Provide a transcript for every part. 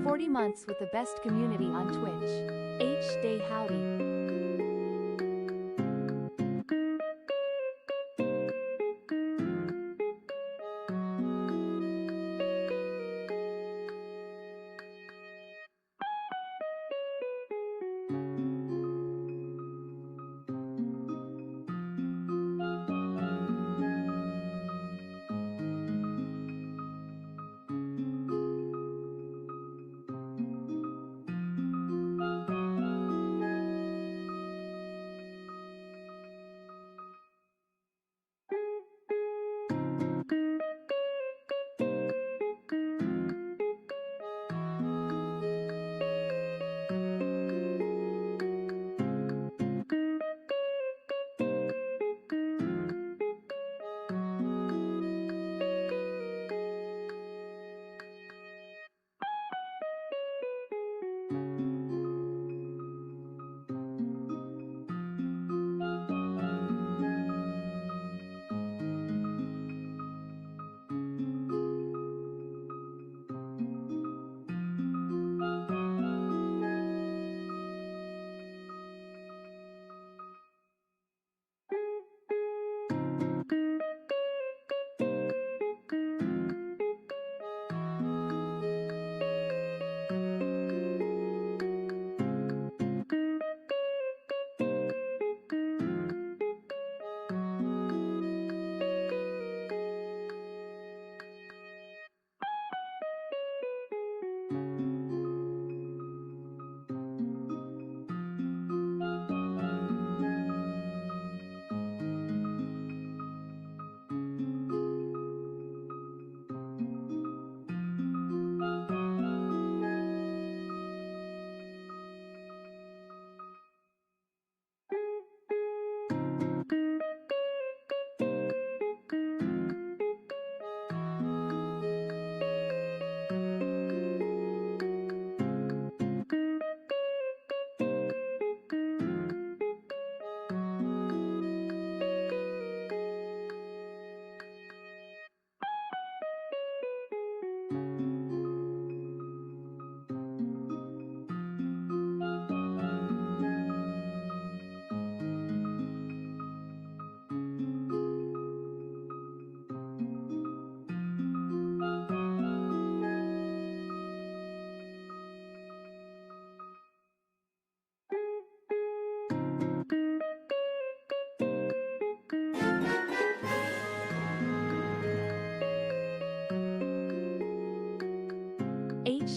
40 months with the best community on Twitch. Day howdy.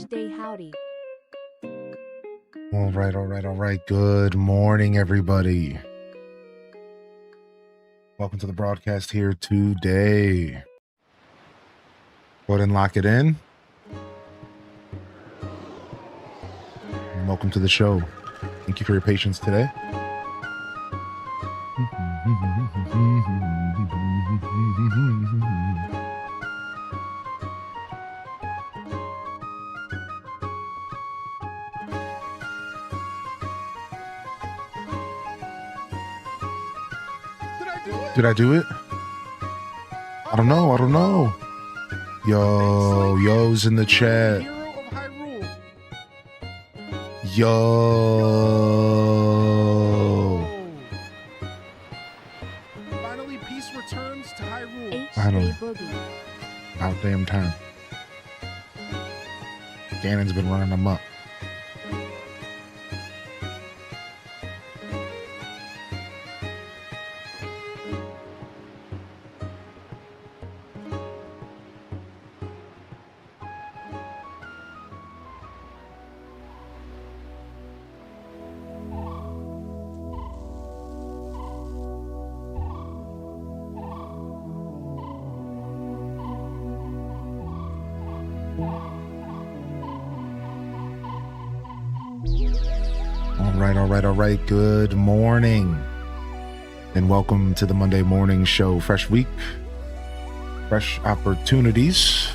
Day howdy. All right. Good morning, everybody. Welcome to the broadcast here today. Go ahead and lock it in. And welcome to the show. Thank you for your patience today. Did I do it? I don't know. Yo's in the chat. Yo. Finally, peace returns to Hyrule. Finally. About damn time. Ganon's been running them up. All right. Good morning. And welcome to the Monday morning show. Fresh week, fresh opportunities.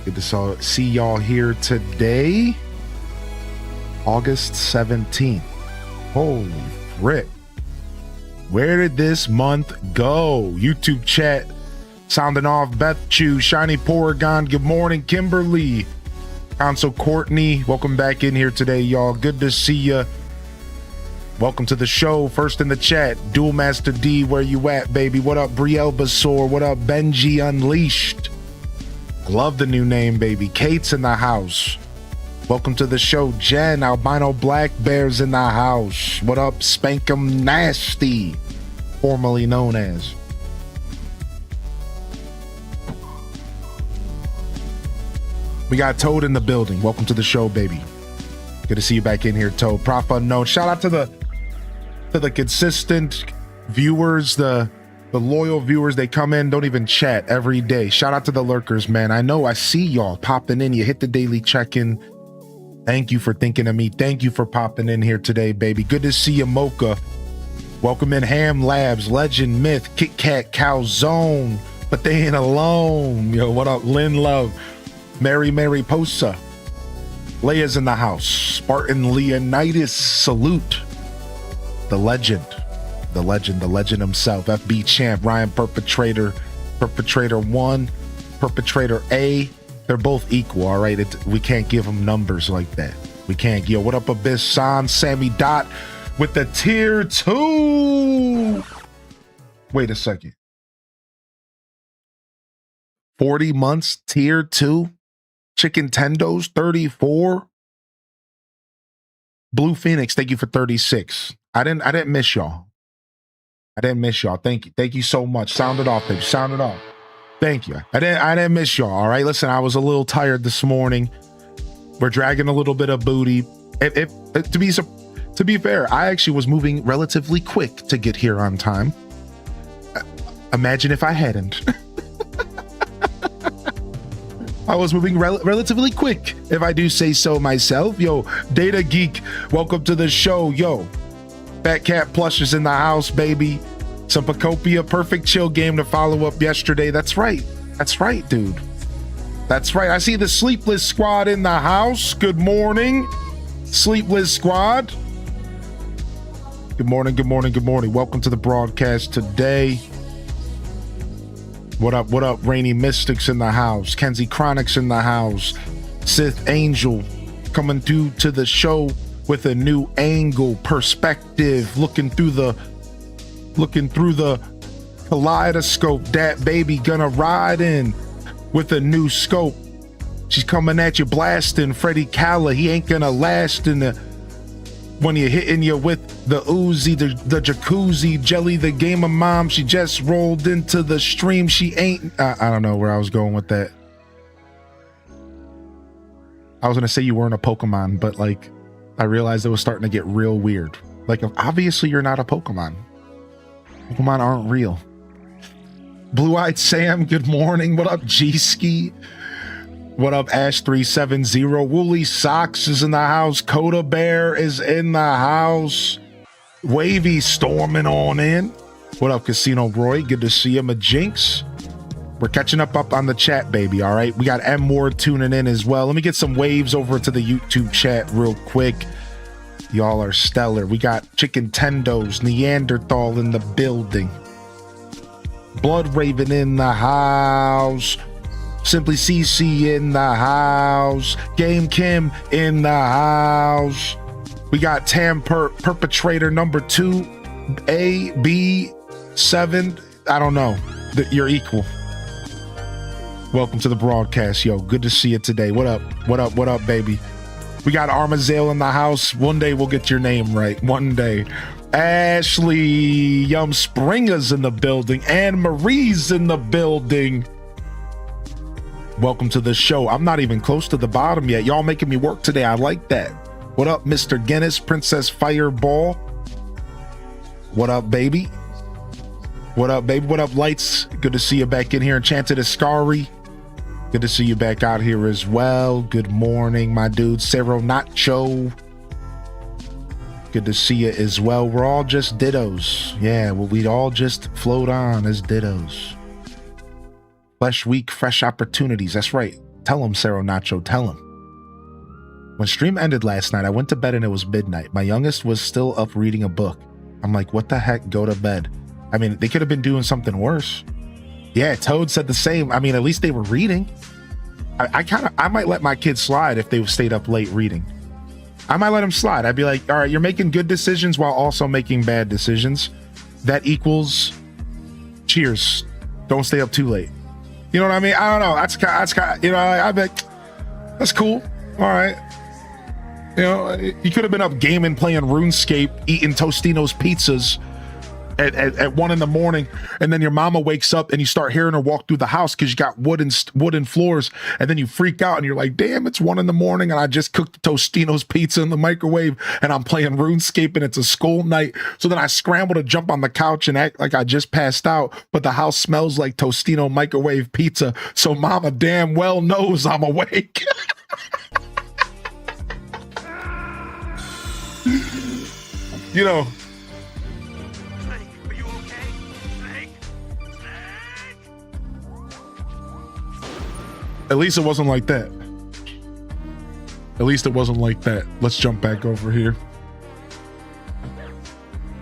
Good to see y'all here today. August 17th. Holy frick. Where did this month go? YouTube chat sounding off. Beth Chu, Shiny Porygon. Good morning, Kimberly. Council Courtney, welcome back in here today, y'all. Good to see ya. Welcome to the show. First in the chat, Dual Master D, where you at, baby? What up, Brielle Basor? What up, Benji Unleashed? Love the new name, baby. Kate's in the house. Welcome to the show, Jen. Albino Black Bear's in the house. What up, Spankum Nasty, formerly known as. We got Toad in the building. Welcome to the show, baby. Good to see you back in here, Toad. Prof Unknown. Shout out to the consistent viewers, the loyal viewers. They come in, don't even chat every day. Shout out to the lurkers, man. I know I see y'all popping in. You hit the daily check-in. Thank you for thinking of me. Thank you for popping in here today, baby. Good to see you, Mocha. Welcome in, Ham Labs, Legend, Myth, Kit Kat, Calzone, but they ain't alone. Yo, what up, Lynn Love, Mary Posa. Leia's in the house. Spartan Leonidas, salute. The legend himself. FB Champ, Ryan Perpetrator 1, Perpetrator A. They're both equal, all right? We can't give them numbers like that. We can't. Yo, what up, Abyss San, Sammy Dot with the tier 2. Wait a second. 40 months, tier 2. Chicken Tendos, 34. Blue Phoenix, thank you for 36. I didn't miss y'all. Thank you. Thank you so much. Sound it off, baby. Sound it off. Thank you. I didn't miss y'all. All right. Listen, I was a little tired this morning. We're dragging a little bit of booty. To be fair, I actually was moving relatively quick to get here on time. Imagine if I hadn't. I was moving relatively quick, if I do say so myself. Yo, Data Geek, welcome to the show. Yo, Fat Cat Plush is in the house, baby. Some Pokopia, perfect chill game to follow up yesterday. That's right, dude. That's right. I see the Sleepless Squad in the house. Good morning, Sleepless Squad. Good morning. Welcome to the broadcast today. What up, Rainy Mystics in the house. Kenzie Chronics in the house. Sith Angel coming through to the show with a new angle, perspective, looking through the kaleidoscope. That baby gonna ride in with a new scope. She's coming at you blasting. Freddie Calla, he ain't gonna last in the when you're hitting you with the Uzi, the jacuzzi. Jelly, the gamer mom, she just rolled into the stream. She ain't, I don't know where I was going with that. I was gonna say you weren't a Pokemon, but like, I realized it was starting to get real weird. Like, obviously you're not a Pokemon. Pokemon aren't real. Blue-Eyed Sam, good morning. What up, G-Ski? What up, Ash370? Woolly Socks is in the house. Coda Bear is in the house. Wavy storming on in. What up, Casino Roy? Good to see you, Majinx. We're catching up on the chat, baby, all right? We got M Ward tuning in as well. Let me get some waves over to the YouTube chat real quick. Y'all are stellar. We got Chicken Tendos, Neanderthal in the building. Blood Raven in the house. Simply CC in the house. Game Kim in the house. We got Tam Perpetrator number 2, A, B, 7. I don't know. You're equal. Welcome to the broadcast, yo. Good to see you today. What up, baby? We got Armazale in the house. One day we'll get your name right. One day. Ashley Yum Springer's in the building. Anne Marie's in the building. Welcome to the show. I'm not even close to the bottom yet. Y'all making me work today. I like that. What up, Mr. Guinness, Princess Fireball? What up, baby? What up, baby? What up, Lights? Good to see you back in here. Enchanted Ascari. Good to see you back out here as well. Good morning, my dude. Cero Nacho. Good to see you as well. We're all just dittos. Yeah, well, we all just float on as dittos. Flesh week, fresh opportunities. That's right. Tell him, Cero Nacho. Tell him. When stream ended last night, I went to bed and it was midnight. My youngest was still up reading a book. I'm like, what the heck? Go to bed. I mean, they could have been doing something worse. Yeah, Toad said the same. I mean, at least they were reading. I might let my kids slide if they stayed up late reading. I might let them slide. I'd be like, all right, you're making good decisions while also making bad decisions. That equals cheers. Don't stay up too late. You know what I mean? I don't know. That's kind of, you know, I bet that's cool. All right. You know, you could have been up gaming, playing RuneScape, eating Tostino's pizzas at 1 a.m, and then your mama wakes up and you start hearing her walk through the house because you got wooden floors, and then you freak out and you're like, damn, it's 1 a.m. and I just cooked Tostino's pizza in the microwave and I'm playing RuneScape and it's a school night. So then I scramble to jump on the couch and act like I just passed out, but the house smells like Tostino microwave pizza, so mama damn well knows I'm awake. You know, Are you okay? Snake? at least it wasn't like that. At least it wasn't like that. Let's jump back over here.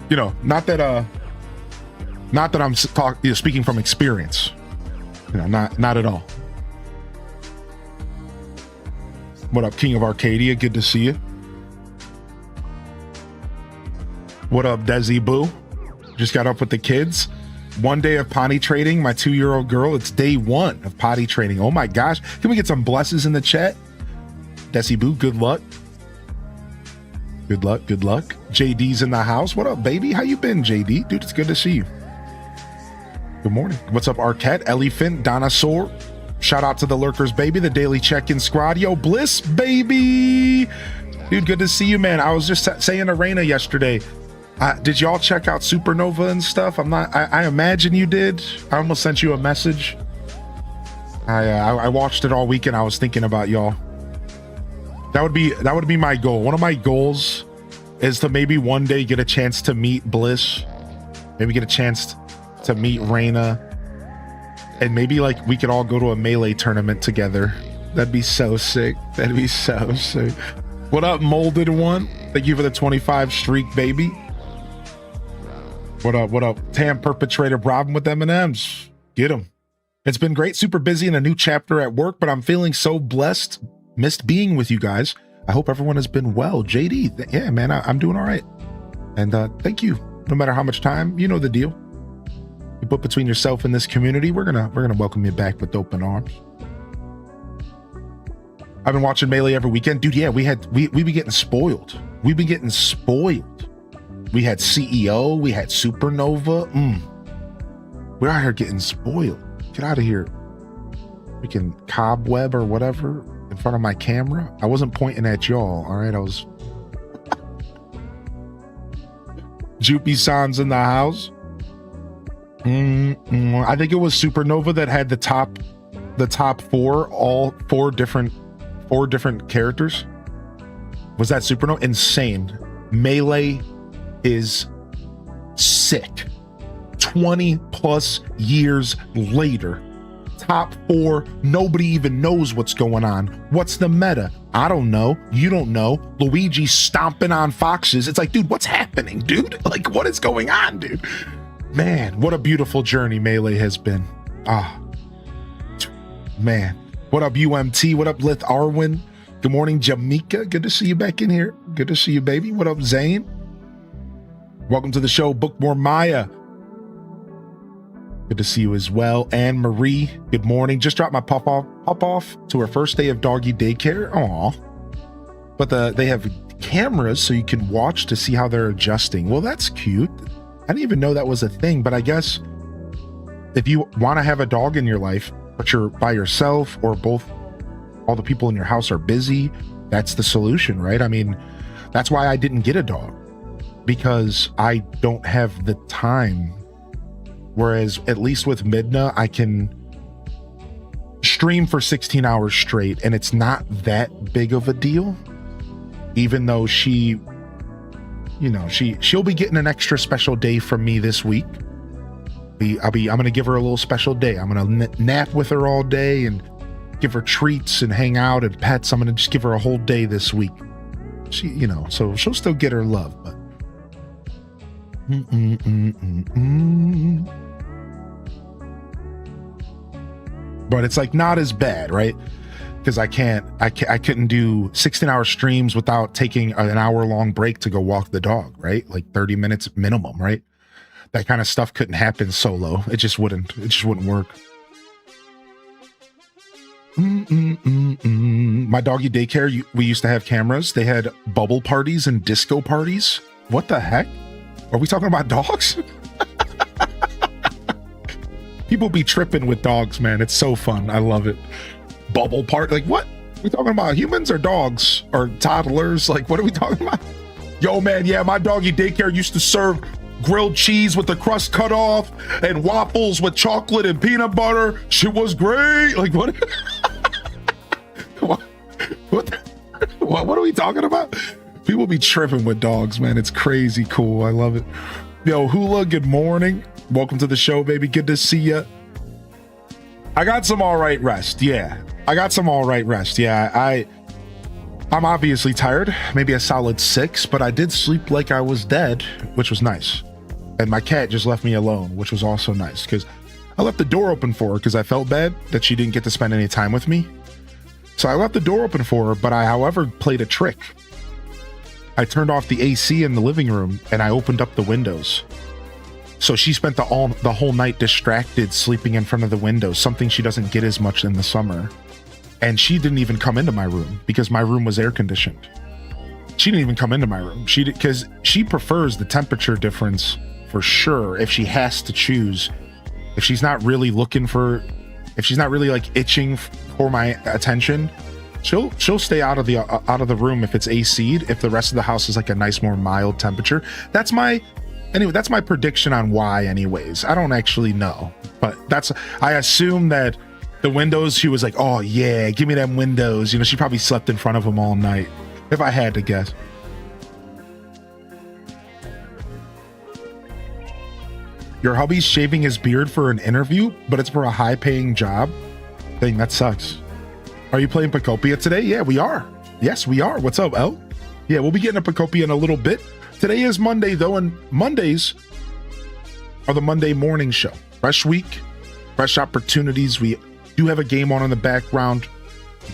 You know, not that I'm speaking from experience. You know, not at all. What up, King of Arcadia? Good to see you. What up, Desi Boo? Just got up with the kids. 1 day of potty training. My 2-year-old girl. It's day 1 of potty training. Oh my gosh. Can we get some blesses in the chat? Desi Boo, good luck. Good luck. Good luck. JD's in the house. What up, baby? How you been, JD? Dude, it's good to see you. Good morning. What's up, Arquette, Elephant, Dinosaur? Shout out to the lurkers, baby. The daily check-in squad. Yo, Bliss, baby. Dude, good to see you, man. I was just saying to Raina yesterday, did y'all check out Supernova and stuff? I imagine you did. I almost sent you a message. I watched it all weekend. I was thinking about y'all. That would be my goal. One of my goals is to maybe one day get a chance to meet Bliss, maybe get a chance to meet Raina, and maybe like we could all go to a Melee tournament together. That'd be so sick. That'd be so sick. What up, Molded One? Thank you for the 25 streak, baby. What up? What up? Tam perpetrator problem with M&Ms. Get him. It's been great. Super busy in a new chapter at work, but I'm feeling so blessed. Missed being with you guys. I hope everyone has been well. JD, yeah, man, I'm doing all right. And thank you. No matter how much time, you know the deal. You put between yourself and this community, we're gonna welcome you back with open arms. I've been watching Melee every weekend, dude. Yeah, we be getting spoiled. We've been getting spoiled. We had CEO, we had Supernova. We're out here getting spoiled. Get out of here. Freaking Cobweb or whatever in front of my camera. I wasn't pointing at y'all, all right? I was. Jupy-san's in the house. I think it was Supernova that had the top 4, all four different characters. Was that Supernova? Insane. Melee is sick. 20 plus years later, top 4, nobody even knows what's going on. What's the meta? I don't know. You don't know. Luigi stomping on foxes. It's like, dude, what's happening, dude? Like, what is going on, dude? Man, what a beautiful journey Melee has been. Man. What up, UMT? What up, Lith Arwin? Good morning, Jamaica. Good to see you back in here. Good to see you, baby. What up, Zane? Welcome to the show, Bookmore Maya. Good to see you as well. Anne Marie, good morning. Just dropped my pop off to her first day of doggy daycare. Aw. But they have cameras so you can watch to see how they're adjusting. Well, that's cute. I didn't even know that was a thing, but I guess if you want to have a dog in your life, but you're by yourself or both, all the people in your house are busy, that's the solution, right? I mean, that's why I didn't get a dog, because I don't have the time. Whereas at least with Midna, I can stream for 16 hours straight and it's not that big of a deal. Even though she, you know, she'll be getting an extra special day from me this week. I'm going to give her a little special day. I'm going to nap with her all day and give her treats and hang out and pets. I'm going to just give her a whole day this week. She, you know, so she'll still get her love, but but it's like not as bad, right? because I couldn't do 16-hour streams without taking an hour-long break to go walk the dog, right? Like 30 minutes minimum, right? That kind of stuff couldn't happen solo. It just wouldn't work. My doggy daycare, we used to have cameras. They had bubble parties and disco parties. What the heck? Are we talking about dogs? People be tripping with dogs, man. It's so fun. I love it. Bubble part, like what? We talking about humans or dogs or toddlers? Like what are we talking about? Yo, man, yeah, my doggy daycare used to serve grilled cheese with the crust cut off and waffles with chocolate and peanut butter. Shit was great. Like what? What are we talking about? People be tripping with dogs, man. It's crazy cool. I love it. Yo, Hula, good morning. Welcome to the show, baby. Good to see ya. I got some all right rest. Yeah, I got some all right rest. Yeah, I'm obviously tired, maybe a solid 6, but I did sleep like I was dead, which was nice. And my cat just left me alone, which was also nice because I left the door open for her because I felt bad that she didn't get to spend any time with me. So I left the door open for her, but I, however, played a trick. I turned off the AC in the living room and I opened up the windows. So she spent the whole night distracted, sleeping in front of the window, something she doesn't get as much in the summer. And she didn't even come into my room because my room was air conditioned. She didn't even come into my room. Because she prefers the temperature difference for sure. If she has to choose, if she's not really like itching for my attention, she'll stay out of the room if it's AC'd. If the rest of the house is like a nice, more mild temperature, that's my prediction on why. Anyways, I don't actually know, but I assume that the windows, she was like, oh yeah, give me them windows. You know, she probably slept in front of them all night, if I had to guess. Your hubby's shaving his beard for an interview, but it's for a high-paying job? Dang, that sucks. Are you playing Pokopia today? Yeah, we are. Yes, we are. What's up, El? Yeah, we'll be getting to Pokopia in a little bit. Today is Monday, though, and Mondays are the Monday morning show. Fresh week, fresh opportunities. We do have a game on in the background,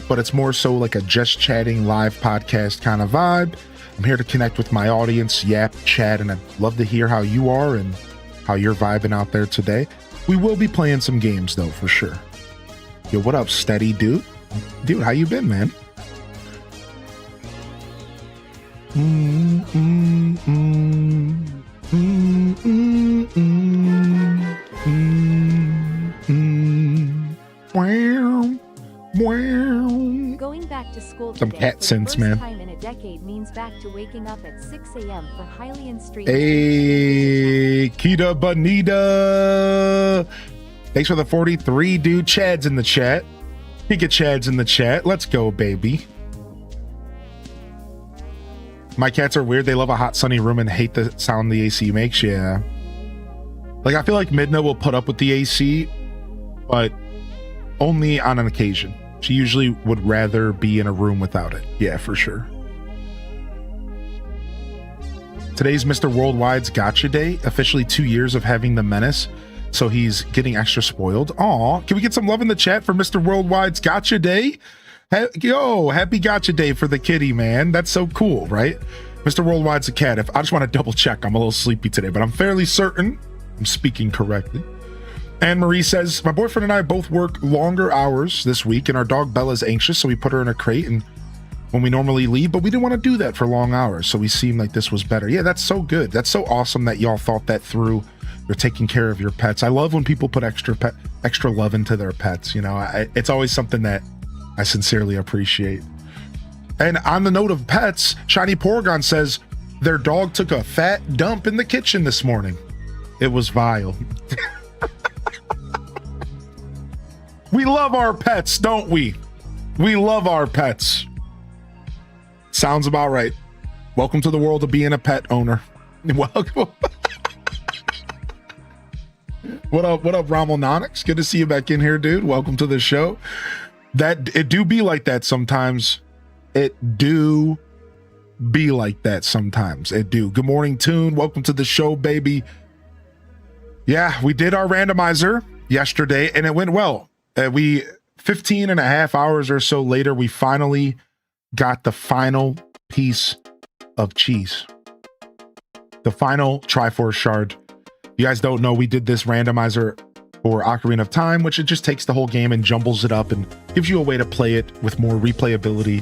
but it's more so like a just chatting live podcast kind of vibe. I'm here to connect with my audience, yap, chat, and I'd love to hear how you are and how you're vibing out there today. We will be playing some games, though, for sure. Yo, what up, steady dude? Dude, how you been, man? Going back to school Some today cat for the sense, first man. time in a decade means back to waking up at 6 a.m. for Hylian Street. Hey, Kita Bonita. Thanks for the 43, dude. Chad's in the chat. Pika Chad's in the chat. Let's go, baby. My cats are weird. They love a hot, sunny room and hate the sound the AC makes. Yeah. Like, I feel like Midna will put up with the AC, but only on an occasion. She usually would rather be in a room without it. Yeah, for sure. Today's Mr. Worldwide's Gotcha Day. Officially 2 years of having the menace, so he's getting extra spoiled. Aw, can we get some love in the chat for Mr. Worldwide's Gotcha Day? Yo, happy Gotcha Day for the kitty, man. That's so cool, right? Mr. Worldwide's a cat. I just want to double check. I'm a little sleepy today, but I'm fairly certain I'm speaking correctly. Anne Marie says, my boyfriend and I both work longer hours this week, and our dog Bella's anxious, so we put her in a crate and when we normally leave, but we didn't want to do that for long hours, so we seemed like this was better. Yeah, that's so good. That's so awesome that y'all thought that through. You're taking care of your pets. I love when people put extra love into their pets. You know, it's always something that I sincerely appreciate. And on the note of pets, Shiny Porygon says their dog took a fat dump in the kitchen this morning. It was vile. We love our pets, don't we? We love our pets. Sounds about right. Welcome to the world of being a pet owner. Welcome. What up, Rommel Nonix? Good to see you back in here, dude. Welcome to the show. It do be like that sometimes. It do be like that sometimes. It do. Good morning, Tune. Welcome to the show, baby. Yeah, we did our randomizer yesterday and it went well. We 15 and a half hours or so later, we finally got the final piece of cheese. The final Triforce shard. You guys don't know, we did this randomizer for Ocarina of Time, which it just takes the whole game and jumbles it up and gives you a way to play it with more replayability.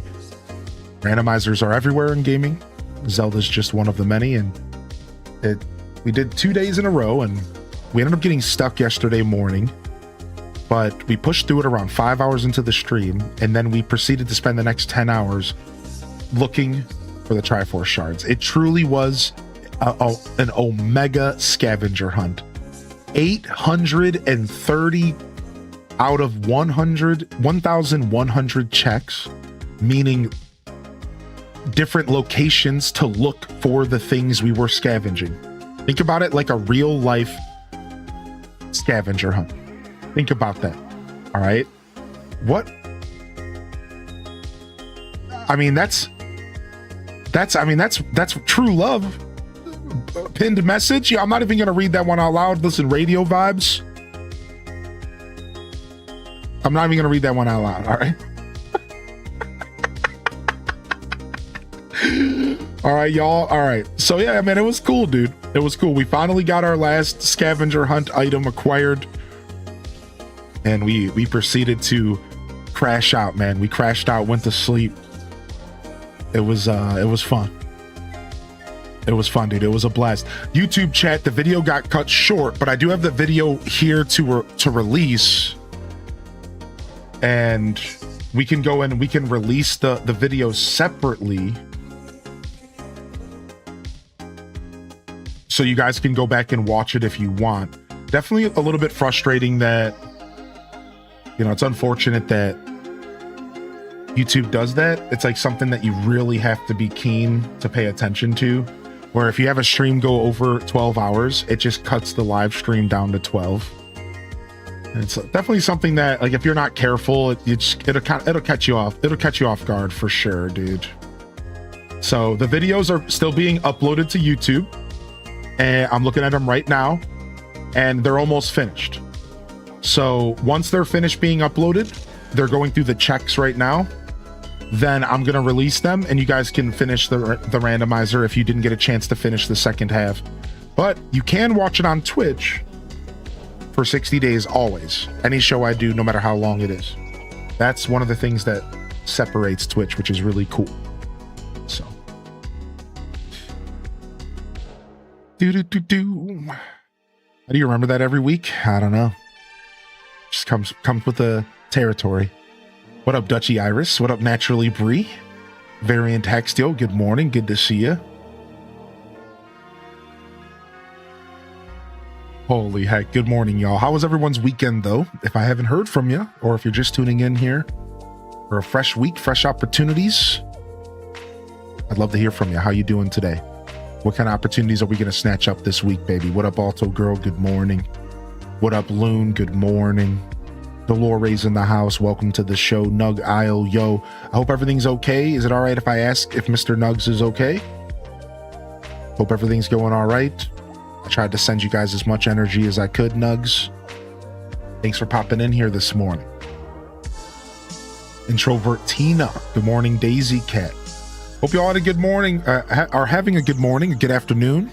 Randomizers are everywhere in gaming. Zelda's just one of the many, and we did 2 days in a row, and we ended up getting stuck yesterday morning, but we pushed through it around 5 hours into the stream, and then we proceeded to spend the next 10 hours looking for the Triforce shards. It truly was an Omega scavenger hunt. 830 out of 1,100 checks, meaning different locations to look for the things we were scavenging. Think about it like a real life scavenger hunt. Think about that. All right. What? I mean, that's true love. Pinned message. Yeah, I'm not even gonna read that one out loud. Listen, radio vibes. I'm not even gonna read that one out loud. All right. All right, y'all. All right. So yeah, man, it was cool, dude. It was cool. We finally got our last scavenger hunt item acquired, and we proceeded to crash out, man. We crashed out, went to sleep. It was fun. It was fun, dude. It was a blast. YouTube chat, the video got cut short, but I do have the video here to release, and we can go in and we can release the video separately, so you guys can go back and watch it if you want. Definitely a little bit frustrating that, you know, it's unfortunate that YouTube does that. It's like something that you really have to be keen to pay attention to, where if you have a stream go over 12 hours, it just cuts the live stream down to 12. And it's definitely something that, like, if you're not careful, it'll catch you off. It'll catch you off guard for sure, dude. So the videos are still being uploaded to YouTube, and I'm looking at them right now, and they're almost finished. So once they're finished being uploaded, they're going through the checks right now. Then I'm going to release them, and you guys can finish the randomizer if you didn't get a chance to finish the second half. But you can watch it on Twitch for 60 days always. Any show I do, no matter how long it is. That's one of the things that separates Twitch, which is really cool. So. How do you remember that every week? I don't know. Just comes with the territory. What up, Dutchy Iris? What up, Naturally Bree? Variant Hextio, good morning. Good to see you. Holy heck, good morning, y'all. How was everyone's weekend, though? If I haven't heard from you, or if you're just tuning in here for a fresh week, fresh opportunities, I'd love to hear from you. How you doing today? What kind of opportunities are we going to snatch up this week, baby? What up, Alto Girl? Good morning. What up, Loon? Good morning. Dolores in the house. Welcome to the show. Nug Isle, yo. I hope everything's okay. Is it all right if I ask if Mr. Nugs is okay? Hope everything's going all right. I tried to send you guys as much energy as I could, Nugs. Thanks for popping in here this morning. Introvert Tina. Good morning, Daisy Cat. Hope you all had a good morning, are having a good morning, a good afternoon,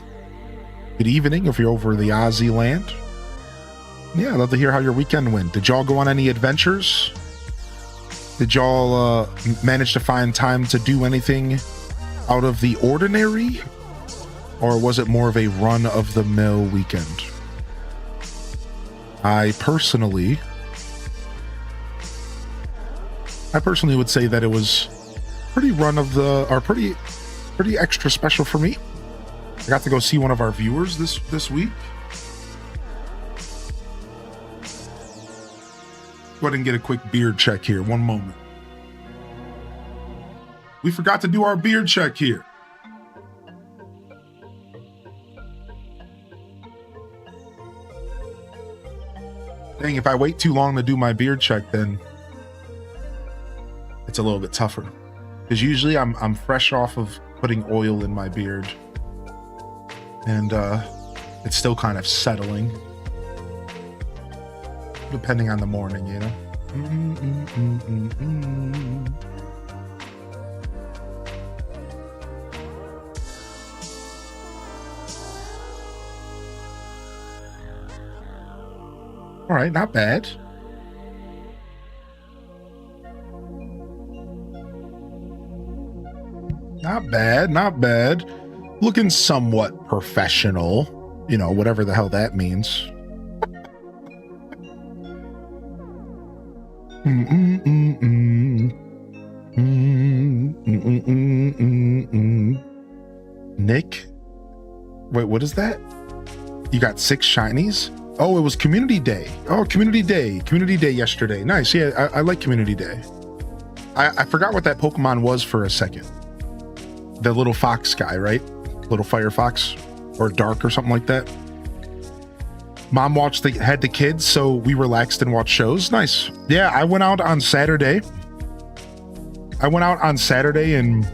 good evening if you're over the Aussie land. Yeah, I'd love to hear how your weekend went. Did y'all go on any adventures? Did y'all manage to find time to do anything out of the ordinary? Or was it more of a run-of-the-mill weekend? I personally would say that it was pretty pretty extra special for me. I got to go see one of our viewers this week. Go ahead and get a quick beard check here. One moment. We forgot to do our beard check here. Dang, if I wait too long to do my beard check, then it's a little bit tougher. Because usually I'm fresh off of putting oil in my beard. And it's still kind of settling. Depending on the morning, you know? All right, not bad. Not bad, not bad. Looking somewhat professional, you know, whatever the hell that means. Nick? Wait, what is that? You got 6 shinies? Oh, it was Community Day. Oh, Community Day yesterday. Nice. Yeah, I like Community Day. I forgot what that Pokemon was for a second. The little fox guy, right? Little fire fox or dark or something like that. Mom had the kids, so we relaxed and watched shows. Nice. Yeah, I went out on Saturday. And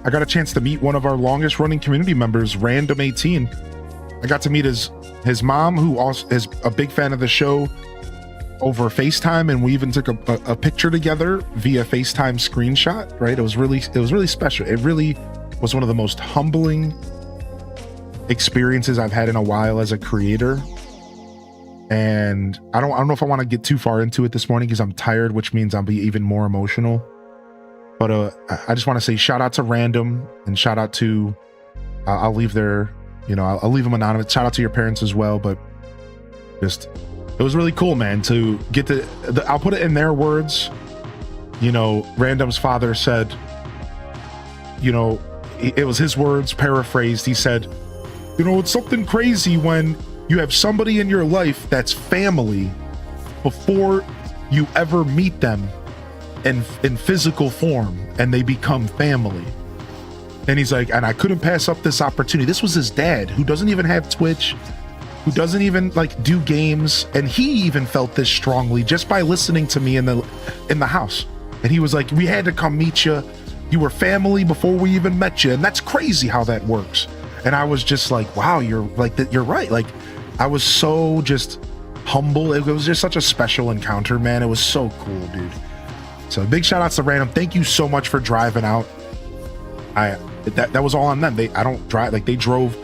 I got a chance to meet one of our longest running community members, Random 18. I got to meet his mom, who also is a big fan of the show, over FaceTime, and we even took a picture together via FaceTime screenshot, right? It was really special. It really was one of the most humbling experiences I've had in a while as a creator. And I don't know if I want to get too far into it this morning because I'm tired, which means I'll be even more emotional. But I just want to say shout out to Random, and shout out to I'll leave their, you know, I'll leave them anonymous. Shout out to your parents as well. But just, it was really cool, man, to get I'll put it in their words. You know, Random's father said, you know, it was his words paraphrased. He said, you know, it's something crazy when you have somebody in your life that's family before you ever meet them in physical form, and they become family. And he's like, and I couldn't pass up this opportunity. This was his dad, who doesn't even have Twitch, who doesn't even like do games, and he even felt this strongly just by listening to me in the house. And he was like, we had to come meet you. You were family before we even met you, and that's crazy how that works. And I was just like, wow, you're like that. You're right. Like, I was so just humble. It was just such a special encounter, man. It was so cool, dude. So big shout outs to Random. Thank you so much for driving out. That was all on them. I don't drive, like, they drove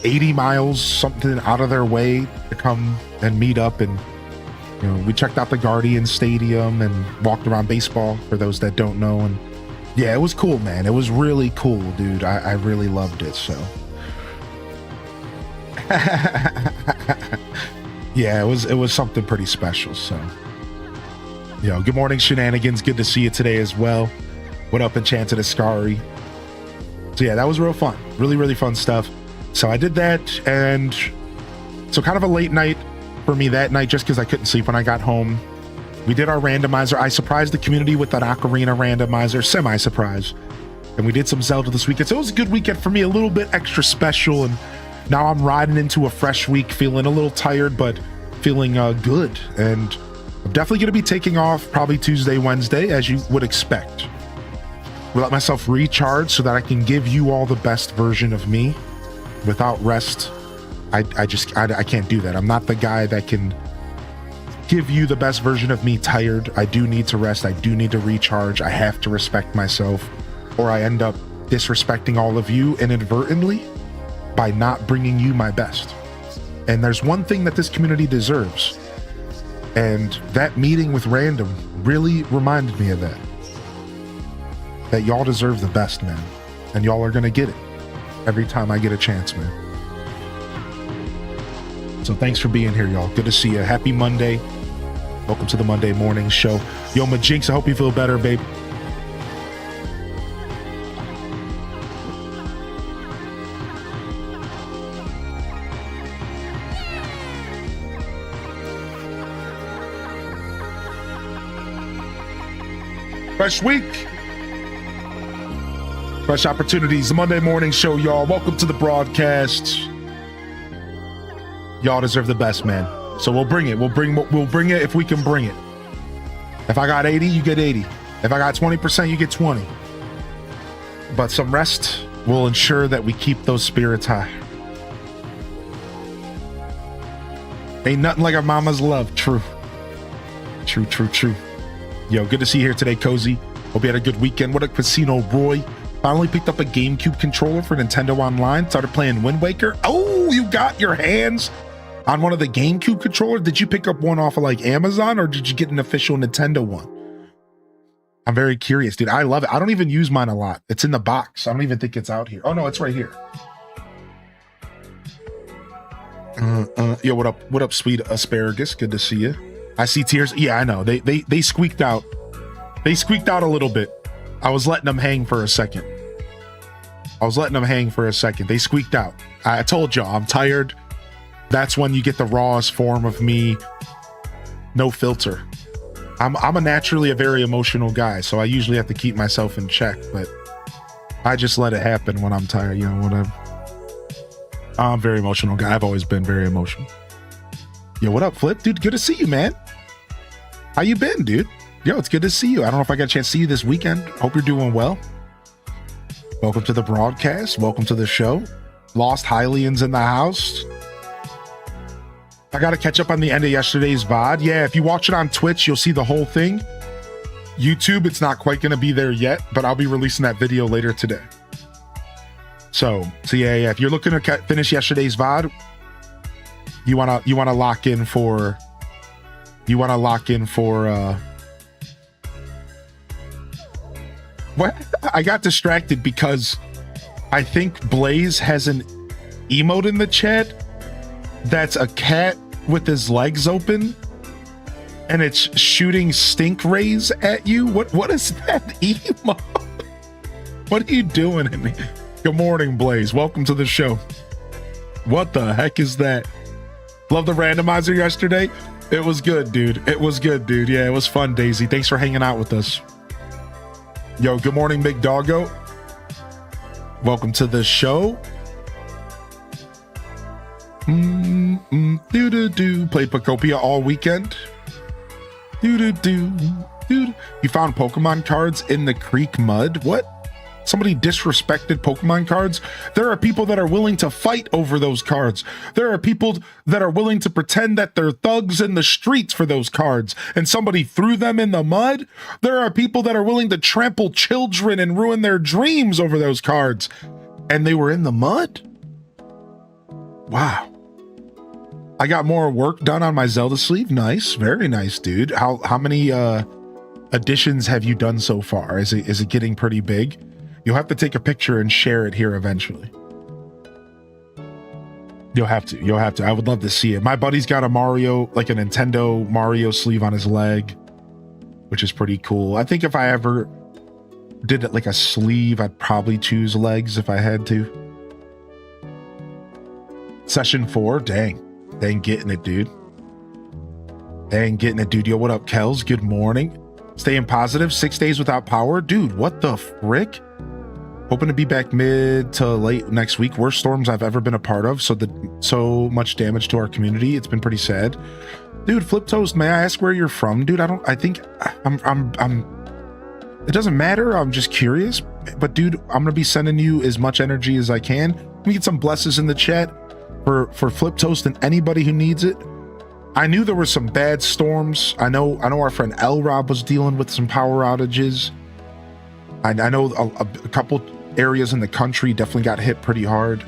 80 miles something out of their way to come and meet up. And, you know, we checked out the Guardian Stadium and walked around baseball, for those that don't know. And yeah, it was cool, man. It was really cool, dude. I really loved it. So yeah, it was something pretty special. So, you know, good morning, Shenanigans. Good to see you today as well. What up, Enchanted Ascari? So yeah, that was real fun. Really, really fun stuff. So I did that, and so kind of a late night for me that night, just because I couldn't sleep when I got home. We did our randomizer. I surprised the community with that Ocarina randomizer, semi-surprise. And we did some Zelda this weekend. So it was a good weekend for me, a little bit extra special. And now I'm riding into a fresh week, feeling a little tired, but feeling good. And I'm definitely going to be taking off probably Tuesday, Wednesday, as you would expect. We'll let myself recharge so that I can give you all the best version of me. Without rest, I can't do that. I'm not the guy that can give you the best version of me tired. I do need to rest. I do need to recharge. I have to respect myself, or I end up disrespecting all of you inadvertently by not bringing you my best. And there's one thing that this community deserves, and that meeting with Random really reminded me of that. That y'all deserve the best, man. And y'all are gonna get it every time I get a chance, man. So thanks for being here, y'all. Good to see you. Happy Monday. Welcome to the Monday morning show. Yo, Majinx, I hope you feel better, babe. Fresh week. Fresh opportunities. The Monday morning show, y'all. Welcome to the broadcast. Y'all deserve the best, man. So we'll bring it. We'll bring it if we can bring it. If I got 80, you get 80. If I got 20%, you get 20. But some rest will ensure that we keep those spirits high. Ain't nothing like a mama's love, true. True, true, true. Yo, good to see you here today, Cozy. Hope you had a good weekend. What a Casino Roy. Finally picked up a GameCube controller for Nintendo Online. Started playing Wind Waker. Oh, you got your hands on one of the GameCube controllers? Did you pick up one off of like Amazon, or did you get an official Nintendo one? I'm very curious, dude. I love it. I don't even use mine a lot. It's in the box. I don't even think it's out here. Oh no, it's right here. Yo, what up? What up, sweet asparagus? Good to see you. I see tears. Yeah, I know. They squeaked out. They squeaked out a little bit. I was letting them hang for a second. They squeaked out. I told y'all, I'm tired. That's when you get the rawest form of me. No filter. I'm naturally a very emotional guy, so I usually have to keep myself in check, but I just let it happen when I'm tired, you know, whatever. I'm a very emotional guy. I've always been very emotional. Yo, what up, Flip? Dude, good to see you, man. How you been, dude? Yo, it's good to see you. I don't know if I got a chance to see you this weekend. Hope you're doing well. Welcome to the broadcast. Welcome to the show. Lost Hylians in the house. I got to catch up on the end of yesterday's VOD. Yeah, if you watch it on Twitch, you'll see the whole thing. YouTube, it's not quite going to be there yet, but I'll be releasing that video later today. So yeah. If you're looking to finish yesterday's VOD, you want to lock in for. What? I got distracted because I think Blaze has an emote in the chat that's a cat with his legs open and it's shooting stink rays at you. What is that emote? What are you doing in here? Good morning, Blaze. Welcome to the show. What the heck is that? Love the randomizer yesterday. It was good, dude. Yeah, it was fun, Daisy. Thanks for hanging out with us. Yo, good morning, Big Doggo. Welcome to the show. Played Pokopia all weekend. You found Pokemon cards in the creek mud. What? Somebody disrespected Pokemon cards? There are people that are willing to fight over those cards. There are people that are willing to pretend that they're thugs in the streets for those cards, and somebody threw them in the mud. There are people that are willing to trample children and ruin their dreams over those cards, and they were in the mud? Wow. I got more work done on my Zelda sleeve. Nice. Very nice, dude. How many additions have you done so far? Is it getting pretty big? You'll have to take a picture and share it here eventually. You'll have to. I would love to see it. My buddy's got a Mario, like a Nintendo Mario sleeve on his leg, which is pretty cool. I think if I ever did it like a sleeve, I'd probably choose legs if I had to. Session 4, dang getting it, dude. Yo, what up, Kels? Good morning. Staying positive, 6 days without power. Dude, what the frick? Hoping to be back mid to late next week. Worst storms I've ever been a part of. So much damage to our community. It's been pretty sad. Dude, Flip Toast, may I ask where you're from? Dude, I'm it doesn't matter. I'm just curious. But dude, I'm gonna be sending you as much energy as I can. Let me get some blesses in the chat for Flip Toast and anybody who needs it. I knew there were some bad storms. I know our friend L Rob was dealing with some power outages. I know a couple areas in the country definitely got hit pretty hard.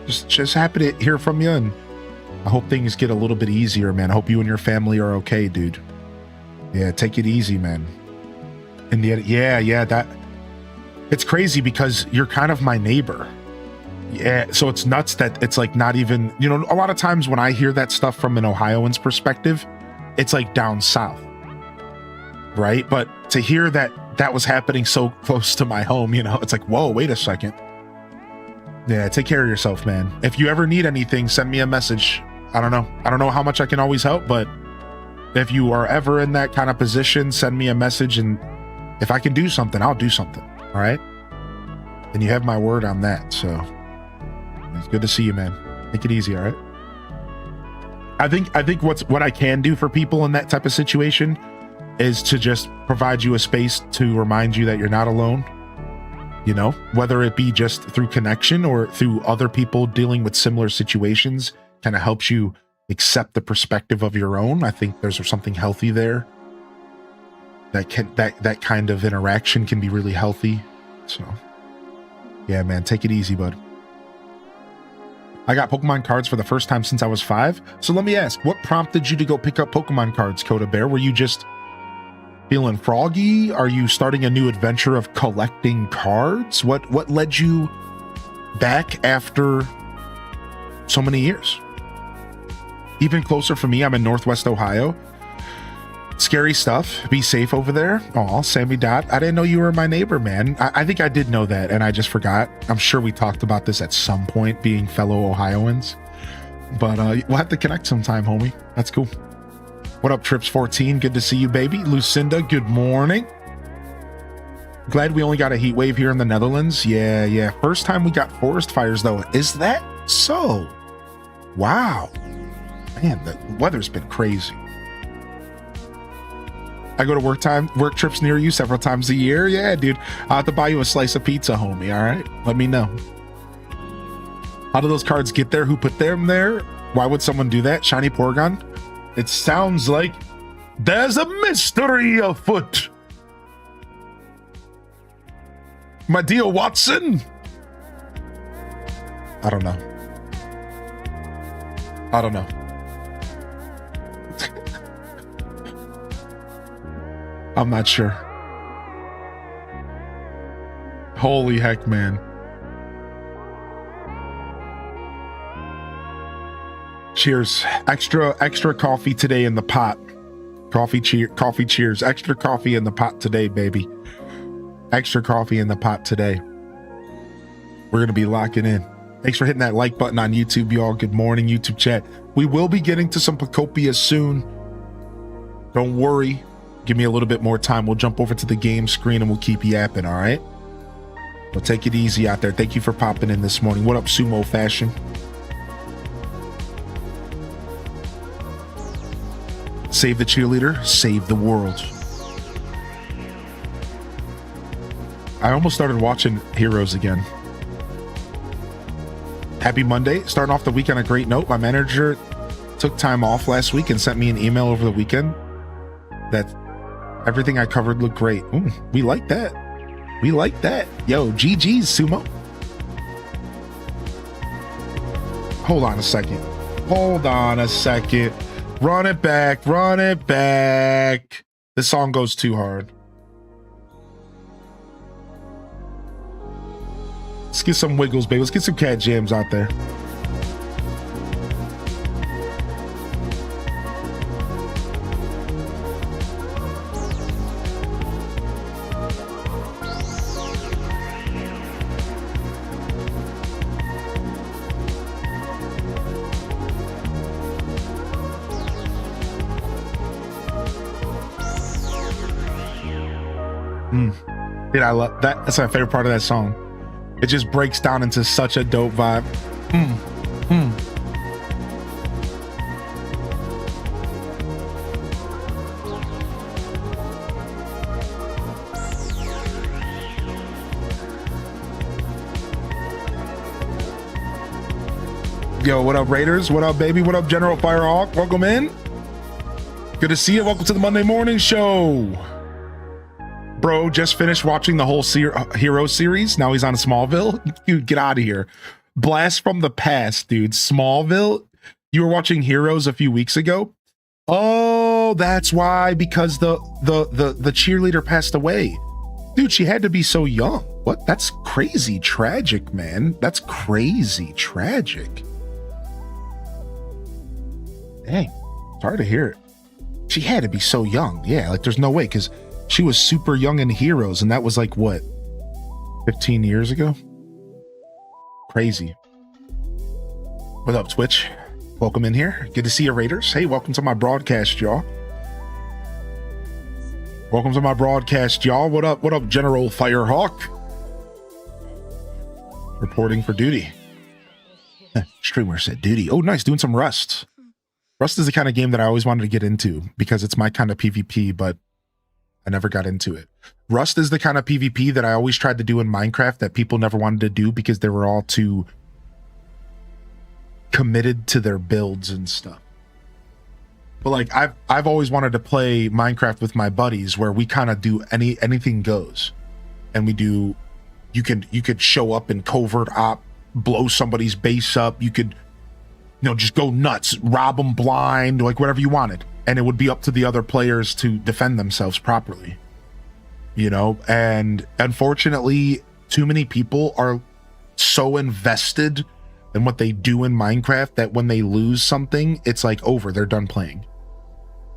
Just happy to hear from you, and I hope things get a little bit easier, man. I hope you and your family are okay, dude. Yeah, take it easy, man. And yeah, that it's crazy because you're kind of my neighbor. Yeah, so it's nuts that it's like not even, you know, a lot of times when I hear that stuff from an Ohioan's perspective, it's like down south, right? But to hear that was happening so close to my home, you know, it's like, whoa, wait a second. Yeah, take care of yourself, man. If you ever need anything, send me a message. I don't know how much I can always help, but if you are ever in that kind of position, send me a message, and if I can do something, I'll do something. All right? And you have my word on that. So it's good to see you, man. Take it easy, all right? I think what I can do for people in that type of situation is to just provide you a space to remind you that you're not alone. You know, whether it be just through connection or through other people dealing with similar situations, kind of helps you accept the perspective of your own. I think there's something healthy there. that kind of interaction can be really healthy. So yeah, man, take it easy, bud. I got Pokemon cards for the first time since I was 5. So let me ask, what prompted you to go pick up Pokemon cards, Coda Bear? Were you just feeling froggy? Are you starting a new adventure of collecting cards? What led you back after so many years? Even closer for me, I'm in Northwest Ohio. Scary stuff. Be safe over there. Aw, Sammy Dot. I didn't know you were my neighbor, man. I think I did know that, and I just forgot. I'm sure we talked about this at some point, being fellow Ohioans. But we'll have to connect sometime, homie. That's cool. What up, Trips14? Good to see you, baby. Lucinda, good morning. Glad we only got a heat wave here in the Netherlands. Yeah. First time we got forest fires, though. Is that so? Wow. Man, the weather's been crazy. I go to work trips near you several times a year. Yeah, dude. I'll have to buy you a slice of pizza, homie, all right? Let me know. How do those cards get there? Who put them there? Why would someone do that? Shiny Porygon? It sounds like there's a mystery afoot. My dear Watson? I don't know. I'm not sure. Holy heck, man. Cheers. Extra coffee today in the pot. Coffee cheers. Extra coffee in the pot today, baby. Extra coffee in the pot today. We're going to be locking in. Thanks for hitting that like button on YouTube, y'all. Good morning, YouTube chat. We will be getting to some Pokopia soon. Don't worry. Give me a little bit more time. We'll jump over to the game screen and we'll keep yapping, all right? Well, take it easy out there. Thank you for popping in this morning. What up, Sumo Fashion? Save the cheerleader, save the world. I almost started watching Heroes again. Happy Monday. Starting off the week on a great note. My manager took time off last week and sent me an email over the weekend that everything I covered looked great. Ooh, we like that. We like that. Yo, GG's, Sumo. Hold on a second. Run it back. This song goes too hard. Let's get some wiggles, baby. Let's get some cat jams out there. Dude, I love that. That's my favorite part of that song. It just breaks down into such a dope vibe. Yo, what up, Raiders? What up, baby? What up, General Firehawk? Welcome in. Good to see you. Welcome to the Monday Morning Show. Bro just finished watching the whole Hero series. Now he's on Smallville. Dude, get out of here. Blast from the past, dude. Smallville? You were watching Heroes a few weeks ago? Oh, that's why. Because the cheerleader passed away. Dude, she had to be so young. What? That's crazy tragic, man. That's crazy tragic. Dang. Sorry to hear it. She had to be so young. Yeah, like there's no way, because she was super young in Heroes, and that was like, what, 15 years ago? Crazy. What up, Twitch? Welcome in here. Good to see you, Raiders. Hey, welcome to my broadcast, y'all. Welcome to my broadcast, y'all. What up, General Firehawk? Reporting for duty. Streamer said duty. Oh, nice, doing some Rust. Rust is the kind of game that I always wanted to get into because it's my kind of PvP, but I never got into it. Rust is the kind of PvP that I always tried to do in Minecraft that people never wanted to do because they were all too committed to their builds and stuff. But like I've always wanted to play Minecraft with my buddies where we kind of do anything goes. And we do, you could show up in covert op, blow somebody's base up. You could, just go nuts, rob them blind, like whatever you wanted. And it would be up to the other players to defend themselves properly. And unfortunately, too many people are so invested in what they do in Minecraft that when they lose something, it's like over, they're done playing.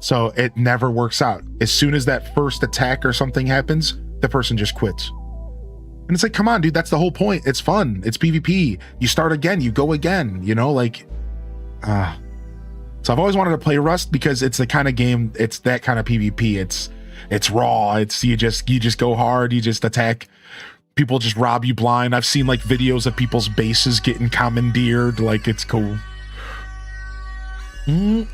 So it never works out. As soon as that first attack or something happens, the person just quits. And it's like, come on, dude, that's the whole point. It's fun. It's PvP. You start again, you go again, So I've always wanted to play Rust because it's the kind of game, it's that kind of PvP. It's raw. It's you just go hard, you just attack. People just rob you blind. I've seen like videos of people's bases getting commandeered, like it's cool. Only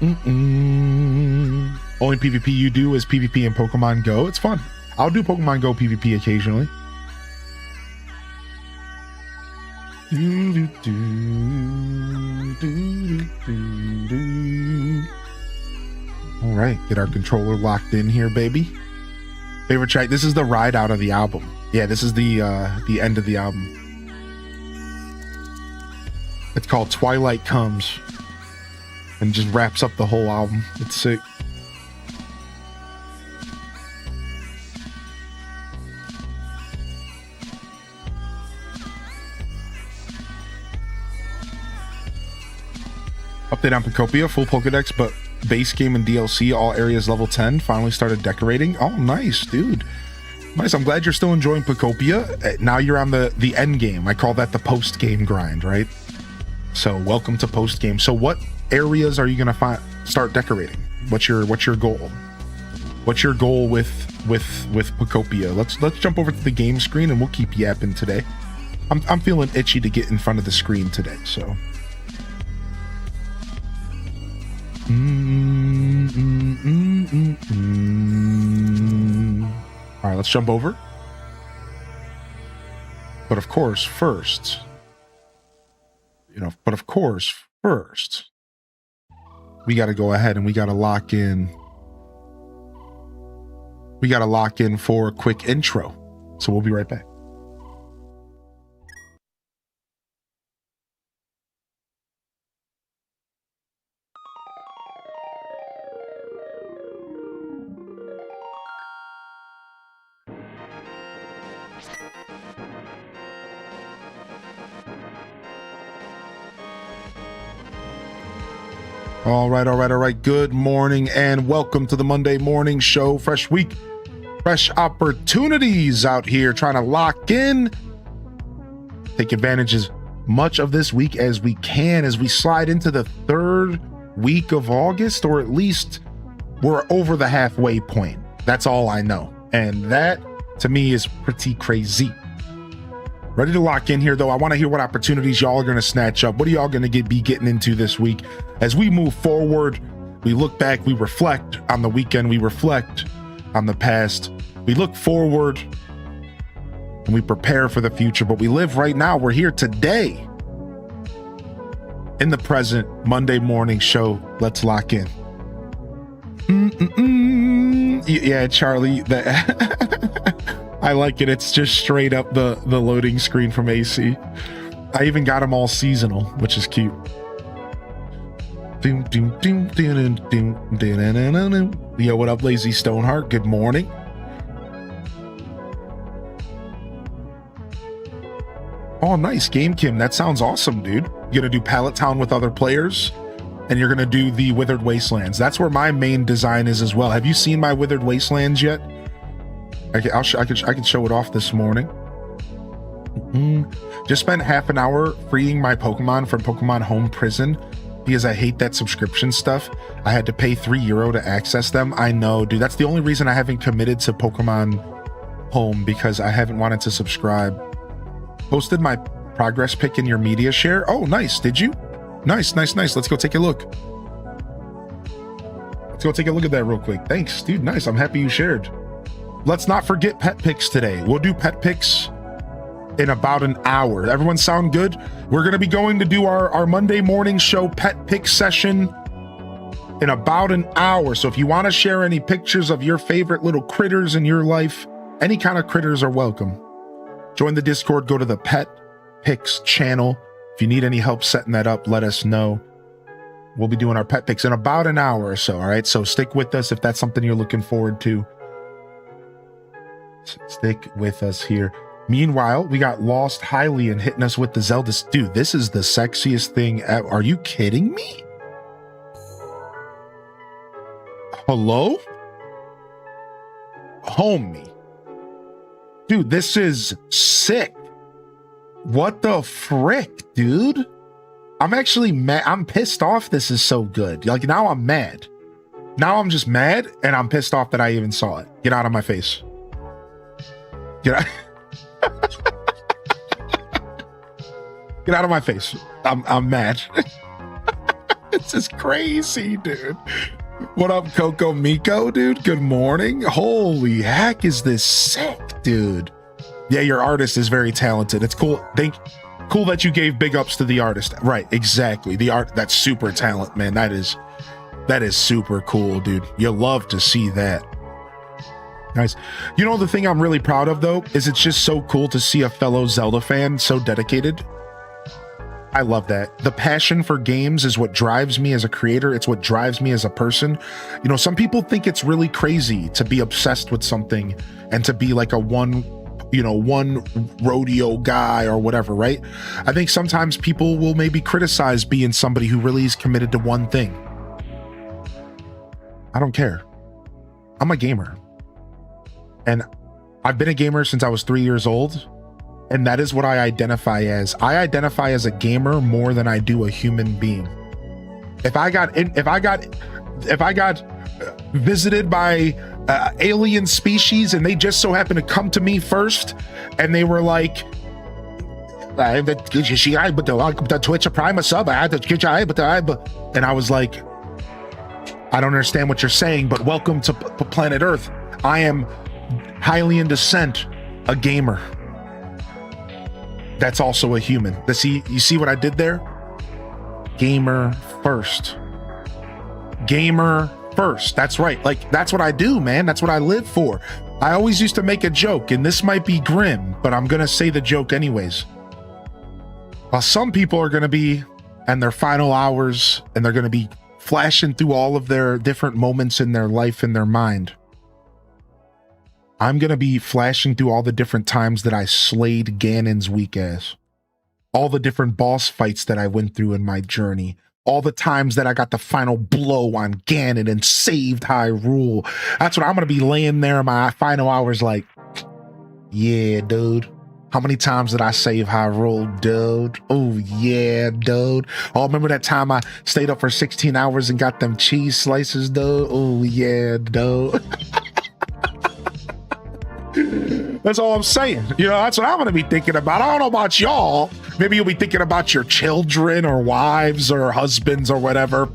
PvP you do is PvP in Pokemon Go. It's fun. I'll do Pokemon Go PvP occasionally. All right, get our controller locked in here, baby. Favorite track. This is the ride out of the album. Yeah, this is the end of the album. It's called Twilight Comes. And just wraps up the whole album. It's sick. Update on Pokopia, full Pokedex, but base game and DLC, all areas level 10. Finally started decorating. Oh, nice, dude. Nice. I'm glad you're still enjoying Pokopia. Now you're on the end game. I call that the post game grind, right? So welcome to post game. So what areas are you gonna start decorating? What's your goal? What's your goal with Pokopia? Let's jump over to the game screen and we'll keep yapping today. I'm feeling itchy to get in front of the screen today, so. All right, let's jump over. But of course, first, we got to go ahead and we got to lock in. We got to lock in for a quick intro. So we'll be right back. All right. Good morning and welcome to the Monday morning show. Fresh week, fresh opportunities out here trying to lock in. Take advantage as much of this week as we can as we slide into the third week of August, or at least we're over the halfway point. That's all I know. And that to me is pretty crazy. Ready to lock in here, though. I want to hear what opportunities y'all are going to snatch up. What are y'all going to be getting into this week? As we move forward, we look back, we reflect on the weekend, we reflect on the past, we look forward, and we prepare for the future. But we live right now. We're here today in the present Monday morning show. Let's lock in. Yeah, Charlie, I like it. It's just straight up the loading screen from AC. I even got them all seasonal, which is cute. Yo, what up, Lazy Stoneheart? Good morning. Oh, nice. Game Kim. That sounds awesome, dude. You're going to do Pallet Town with other players, and you're going to do the Withered Wastelands. That's where my main design is as well. Have you seen my Withered Wastelands yet? I can show it off this morning. Just spent half an hour freeing my Pokemon from Pokemon Home Prison because I hate that subscription stuff. I had to pay €3 to access them. I know, dude. That's the only reason I haven't committed to Pokemon Home, because I haven't wanted to subscribe. Posted my progress pic in your media share. Oh, nice. Did you? Nice. Let's go take a look. Let's go take a look at that real quick. Thanks, dude. Nice. I'm happy you shared. Let's not forget pet picks today. We'll do pet picks in about an hour. Everyone sound good? We're going to be going to do our Monday morning show pet pick session in about an hour. So if you want to share any pictures of your favorite little critters in your life, any kind of critters are welcome. Join the Discord, go to the Pet Pics channel. If you need any help setting that up, let us know. We'll be doing our pet pics in about an hour or so, all right? So stick with us if that's something you're looking forward to. Stick with us here. Meanwhile, we got Lost Hylian hitting us with the Zelda. Dude, this is the sexiest thing ever. Are you kidding me? Hello? Homie. Dude, this is sick. What the frick, dude? I'm actually mad. I'm pissed off this is so good. Like, now I'm mad. Now I'm just mad, and I'm pissed off that I even saw it. Get out of my face. Get out. Get out of my face. I'm mad. This is crazy, dude. What up, Coco Miko, dude? Good morning. Holy heck, is this sick, dude? Yeah, your artist is very talented. It's cool. Cool that you gave big ups to the artist. Right, exactly. The art, that's super talent, man. That is super cool, dude. You love to see that. Nice. You know, the thing I'm really proud of, though, is it's just so cool to see a fellow Zelda fan so dedicated. I love that. The passion for games is what drives me as a creator. It's what drives me as a person. You know, some people think it's really crazy to be obsessed with something and to be like a one rodeo guy or whatever, right? I think sometimes people will maybe criticize being somebody who really is committed to one thing. I don't care. I'm a gamer. And I've been a gamer since I was 3 years old. And that is what I identify as. I identify as a gamer more than I do a human being. If I got visited by alien species and they just so happened to come to me first and they were like, the Twitch Prime a sub, and I was like, I don't understand what you're saying, but welcome to planet Earth. I am Hylian descent, a gamer. That's also a human. You see what I did there? Gamer first. Gamer first. That's right. Like, that's what I do, man. That's what I live for. I always used to make a joke, and this might be grim, but I'm going to say the joke anyways. While some people are going to be in their final hours, and they're going to be flashing through all of their different moments in their life and their mind, I'm going to be flashing through all the different times that I slayed Ganon's weak ass. All the different boss fights that I went through in my journey. All the times that I got the final blow on Ganon and saved Hyrule. That's what I'm going to be laying there in my final hours like, yeah, dude. How many times did I save Hyrule, dude? Oh, yeah, dude. Oh, remember that time I stayed up for 16 hours and got them cheese slices, dude? Oh, yeah, dude. That's all I'm saying. You know, that's what I'm going to be thinking about. I don't know about y'all. Maybe you'll be thinking about your children or wives or husbands or whatever.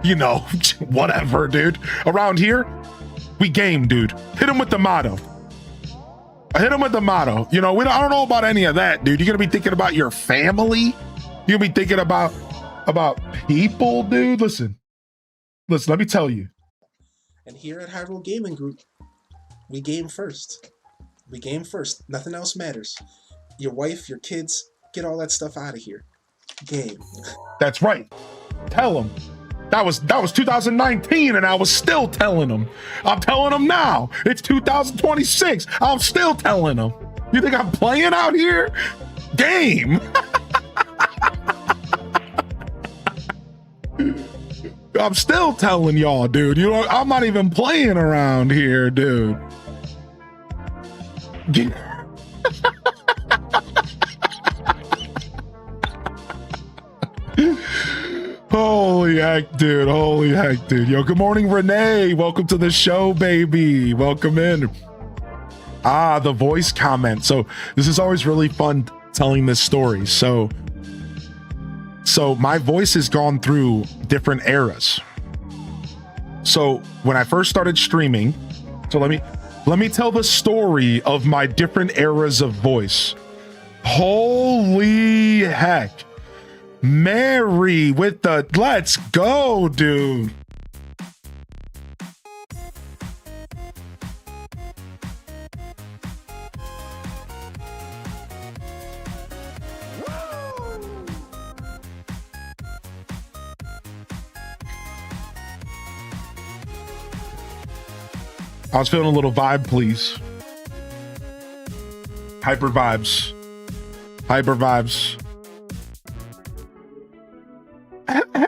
You know, whatever, dude. Around here, we game, dude. Hit them with the motto. Hit them with the motto. You know, I don't know about any of that, dude. You're going to be thinking about your family. You'll be thinking about people, dude. Listen, let me tell you. And here at Hyrule Gaming Group, we game first. We game first. Nothing else matters. Your wife, your kids, get all that stuff out of here. Game. That's right. Tell them. That was 2019 and I was still telling them. I'm telling them now. It's 2026. I'm still telling them. You think I'm playing out here? Game. I'm still telling y'all, dude. You know, I'm not even playing around here, dude. Holy heck, dude. Holy heck, dude. Yo, good morning, Renee. Welcome to the show, baby. Welcome in. The voice comment. So this is always really fun telling this story. So my voice has gone through different eras. So when I first started streaming, so let me tell the story of my different eras of voice. Holy heck. Mary with the let's go, dude. I was feeling a little vibe, please. Hyper vibes. Hyper vibes.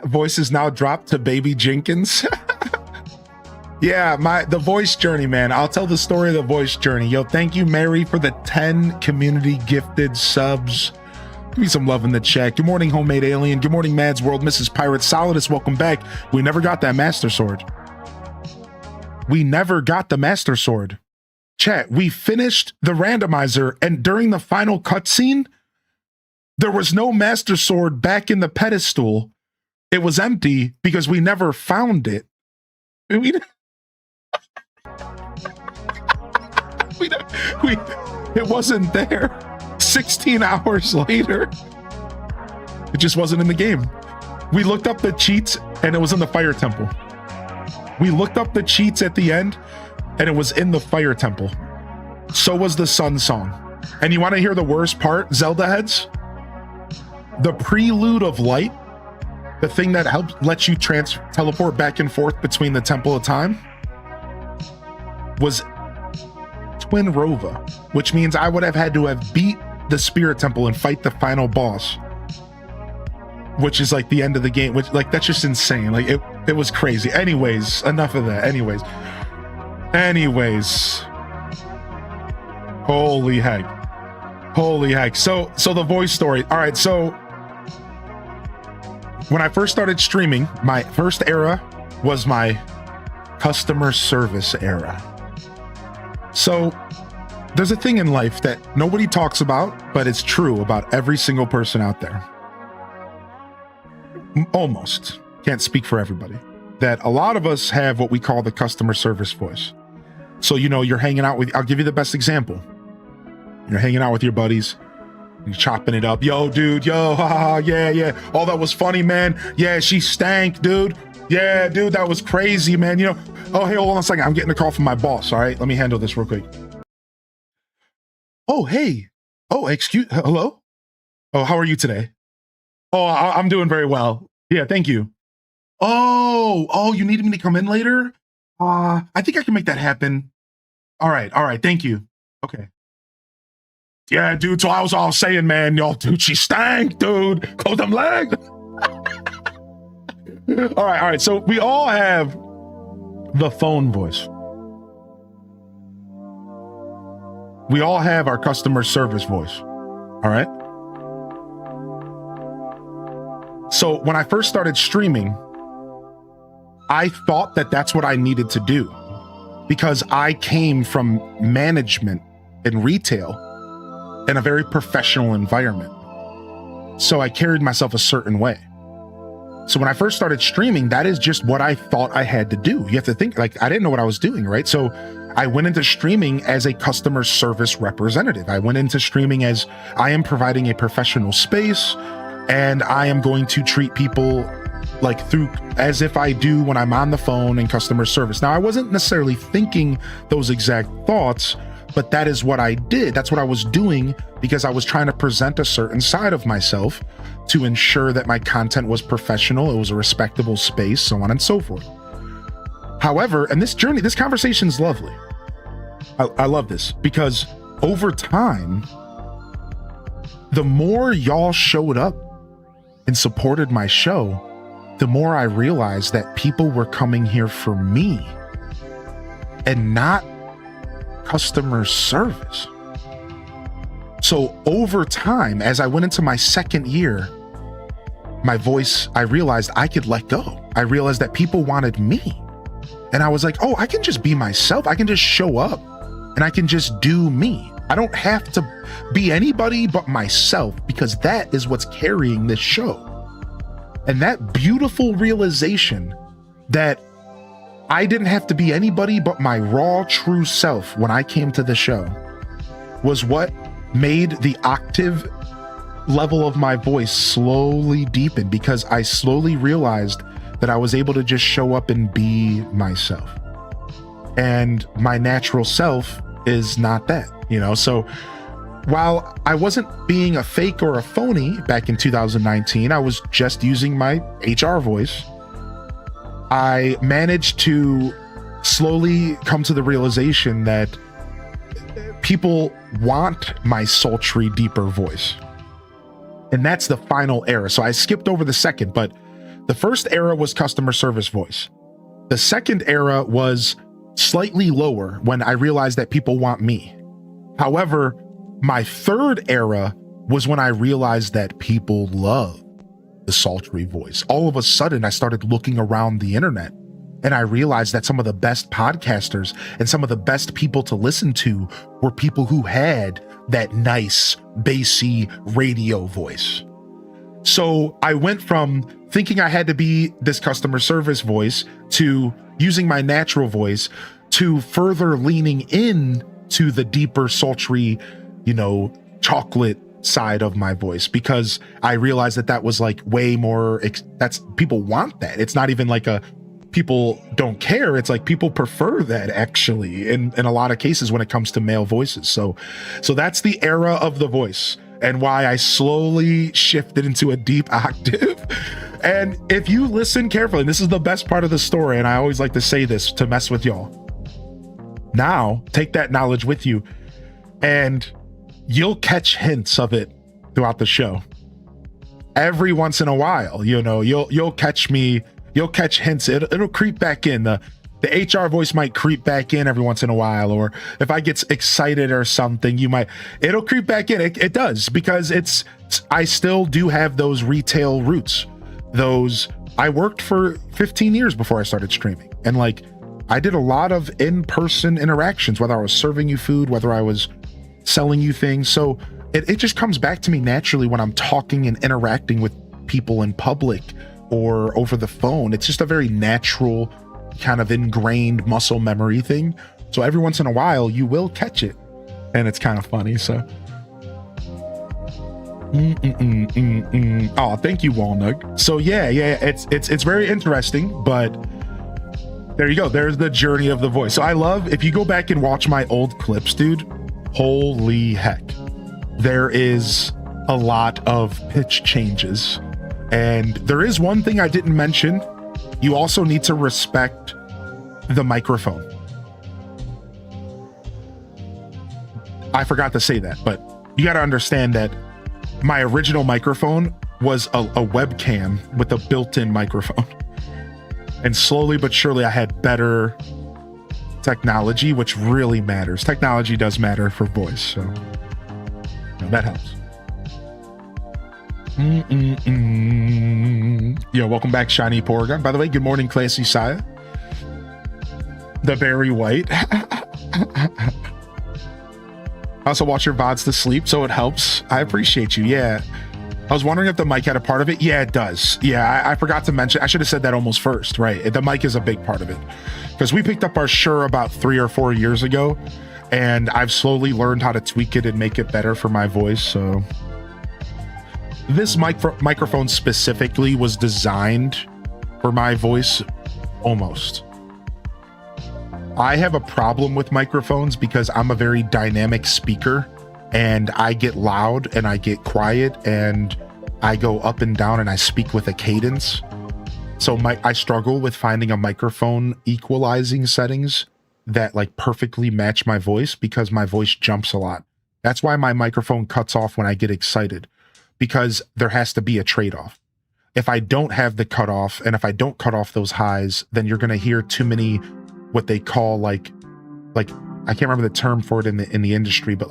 Voice is now dropped to Baby Jenkins. Yeah, the voice journey, man. I'll tell the story of the voice journey. Yo, thank you, Mary, for the 10 community gifted subs. Give me some love in the chat. Good morning, Homemade Alien. Good morning, Mads World. Mrs. Pirate Solidus, welcome back. We never got that Master Sword. We never got the Master Sword. Chat, we finished the randomizer, and during the final cutscene, there was no Master Sword back in the pedestal. It was empty because we never found it. It wasn't there. 16 hours later, it just wasn't in the game. We looked up the cheats and it was in the fire temple. We looked up the cheats at the end and it was in the fire temple. So was the Sun Song. And you want to hear the worst part, Zelda heads? The prelude of light, the thing that helps let you teleport back and forth between the Temple of Time, was Twin Rova, which means I would have had to have beat the Spirit Temple and fight the final boss, which is like the end of the game, which like that's just insane. Like it was crazy. Anyways, enough of that. Anyways. Holy heck. So the voice story. All right, so when I first started streaming, my first era was my customer service era. So there's a thing in life that nobody talks about, but it's true about every single person out there. Almost. Can't speak for everybody. That a lot of us have what we call the customer service voice. So, you're hanging out with, I'll give you the best example. You're hanging out with your buddies, you're chopping it up. Yo, dude, yo, haha, yeah. Oh, that was funny, man. Yeah, she stank, dude. Yeah, dude, that was crazy, man. Oh, hey, hold on a second. I'm getting a call from my boss. All right, let me handle this real quick. Oh, hey. Oh, hello? Oh, how are you today? Oh, I'm doing very well. Yeah, thank you. Oh, you needed me to come in later? I think I can make that happen. All right, thank you. Okay. Yeah, dude, so I was all saying, man, yo, dude, she stank, dude. Close them legs. All right, so we all have the phone voice. We all have our customer service voice. All right. So when I first started streaming, I thought that that's what I needed to do because I came from management and retail in a very professional environment. So I carried myself a certain way. So when I first started streaming, that is just what I thought I had to do. You have to think, like, I didn't know what I was doing, right? So I went into streaming as a customer service representative. I went into streaming as I am providing a professional space and I am going to treat people like as if I do when I'm on the phone in customer service. Now, I wasn't necessarily thinking those exact thoughts, but that is what I did. That's what I was doing because I was trying to present a certain side of myself to ensure that my content was professional, it was a respectable space, so on and so forth. However, and this conversation's lovely. I love this because over time, the more y'all showed up and supported my show, the more I realized that people were coming here for me and not customer service. So over time, as I went into my second year, my voice, I realized I could let go. I realized that people wanted me. And I was like, oh, I can just be myself. I can just show up and I can just do me. I don't have to be anybody but myself because that is what's carrying this show. And that beautiful realization that I didn't have to be anybody but my raw, true self when I came to the show was what made the octave level of my voice slowly deepen, because I slowly realized that I was able to just show up and be myself. And my natural self is not that, So while I wasn't being a fake or a phony back in 2019, I was just using my HR voice. I managed to slowly come to the realization that people want my sultry, deeper voice. And that's the final era. So I skipped over the second, but the first era was customer service voice. The second era was slightly lower when I realized that people want me. However, my third era was when I realized that people love the sultry voice. All of a sudden, I started looking around the internet and I realized that some of the best podcasters and some of the best people to listen to were people who had that nice, bassy radio voice. So I went from thinking I had to be this customer service voice to using my natural voice to further leaning in to the deeper, sultry, chocolate side of my voice, because I realized that that was like way more, that's people want that. It's not even like a people don't care. It's like people prefer that actually in a lot of cases when it comes to male voices. So that's the era of the voice and why I slowly shifted into a deep octave. And if you listen carefully, and this is the best part of the story, and I always like to say this to mess with y'all. Now, take that knowledge with you and you'll catch hints of it throughout the show. Every once in a while, you'll catch me. You'll catch hints. It'll creep back in. The HR voice might creep back in every once in a while, or if I get excited or something, it'll creep back in. It does, because I still do have those retail roots. I worked for 15 years before I started streaming, and I did a lot of in-person interactions, whether I was serving you food, whether I was selling you things. So it just comes back to me naturally when I'm talking and interacting with people in public or over the phone. It's just a very natural kind of ingrained muscle memory thing. So every once in a while you will catch it, and it's kind of funny. So oh, thank you, Walnut. So yeah, it's very interesting, but there you go. There's the journey of the voice. So I love, if you go back and watch my old clips, dude, holy heck, there is a lot of pitch changes. And there is one thing I didn't mention. You also need to respect the microphone. I forgot to say that, but you got to understand that my original microphone was a webcam with a built-in microphone. And slowly but surely I had better technology, which really matters. Technology does matter for voice, so that helps. Yo, welcome back, Shiny Porygon. By the way, good morning, Classy Saya. The Barry White. I also watch your VODs to sleep, so it helps. I appreciate you. Yeah. I was wondering if the mic had a part of it. Yeah, it does. Yeah, I forgot to mention. I should have said that almost first, right? The mic is a big part of it. Because we picked up our Shure about 3 or 4 years ago, and I've slowly learned how to tweak it and make it better for my voice, so... This microphone specifically was designed for my voice, almost. I have a problem with microphones because I'm a very dynamic speaker, and I get loud and I get quiet and I go up and down and I speak with a cadence. So I struggle with finding a microphone equalizing settings that perfectly match my voice, because my voice jumps a lot. That's why my microphone cuts off when I get excited, because there has to be a trade-off. If I don't have the cutoff, and if I don't cut off those highs, then you're going to hear too many, what they call I can't remember the term for it in the industry, but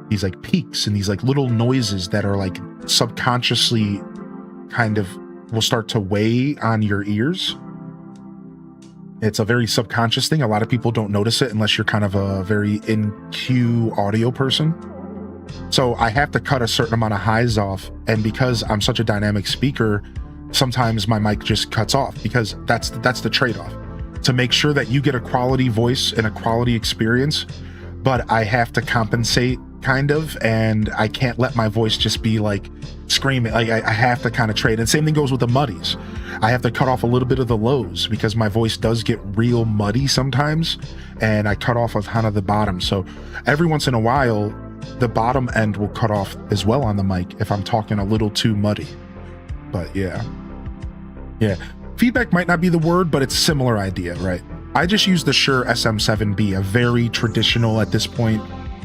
these peaks and these little noises that are subconsciously kind of will start to weigh on your ears. It's a very subconscious thing. A lot of people don't notice it unless you're kind of a very in-cue audio person. So I have to cut a certain amount of highs off, and because I'm such a dynamic speaker, sometimes my mic just cuts off, because that's the trade-off. To make sure that you get a quality voice and a quality experience, but I have to compensate kind of, and I can't let my voice just be screaming. I have to kind of trade. And same thing goes with the muddies. I have to cut off a little bit of the lows because my voice does get real muddy sometimes, and I cut off of kind of the bottom. So every once in a while, the bottom end will cut off as well on the mic if I'm talking a little too muddy. But yeah. Feedback might not be the word, but it's similar idea, right? I just use the Shure SM7B, a very traditional at this point.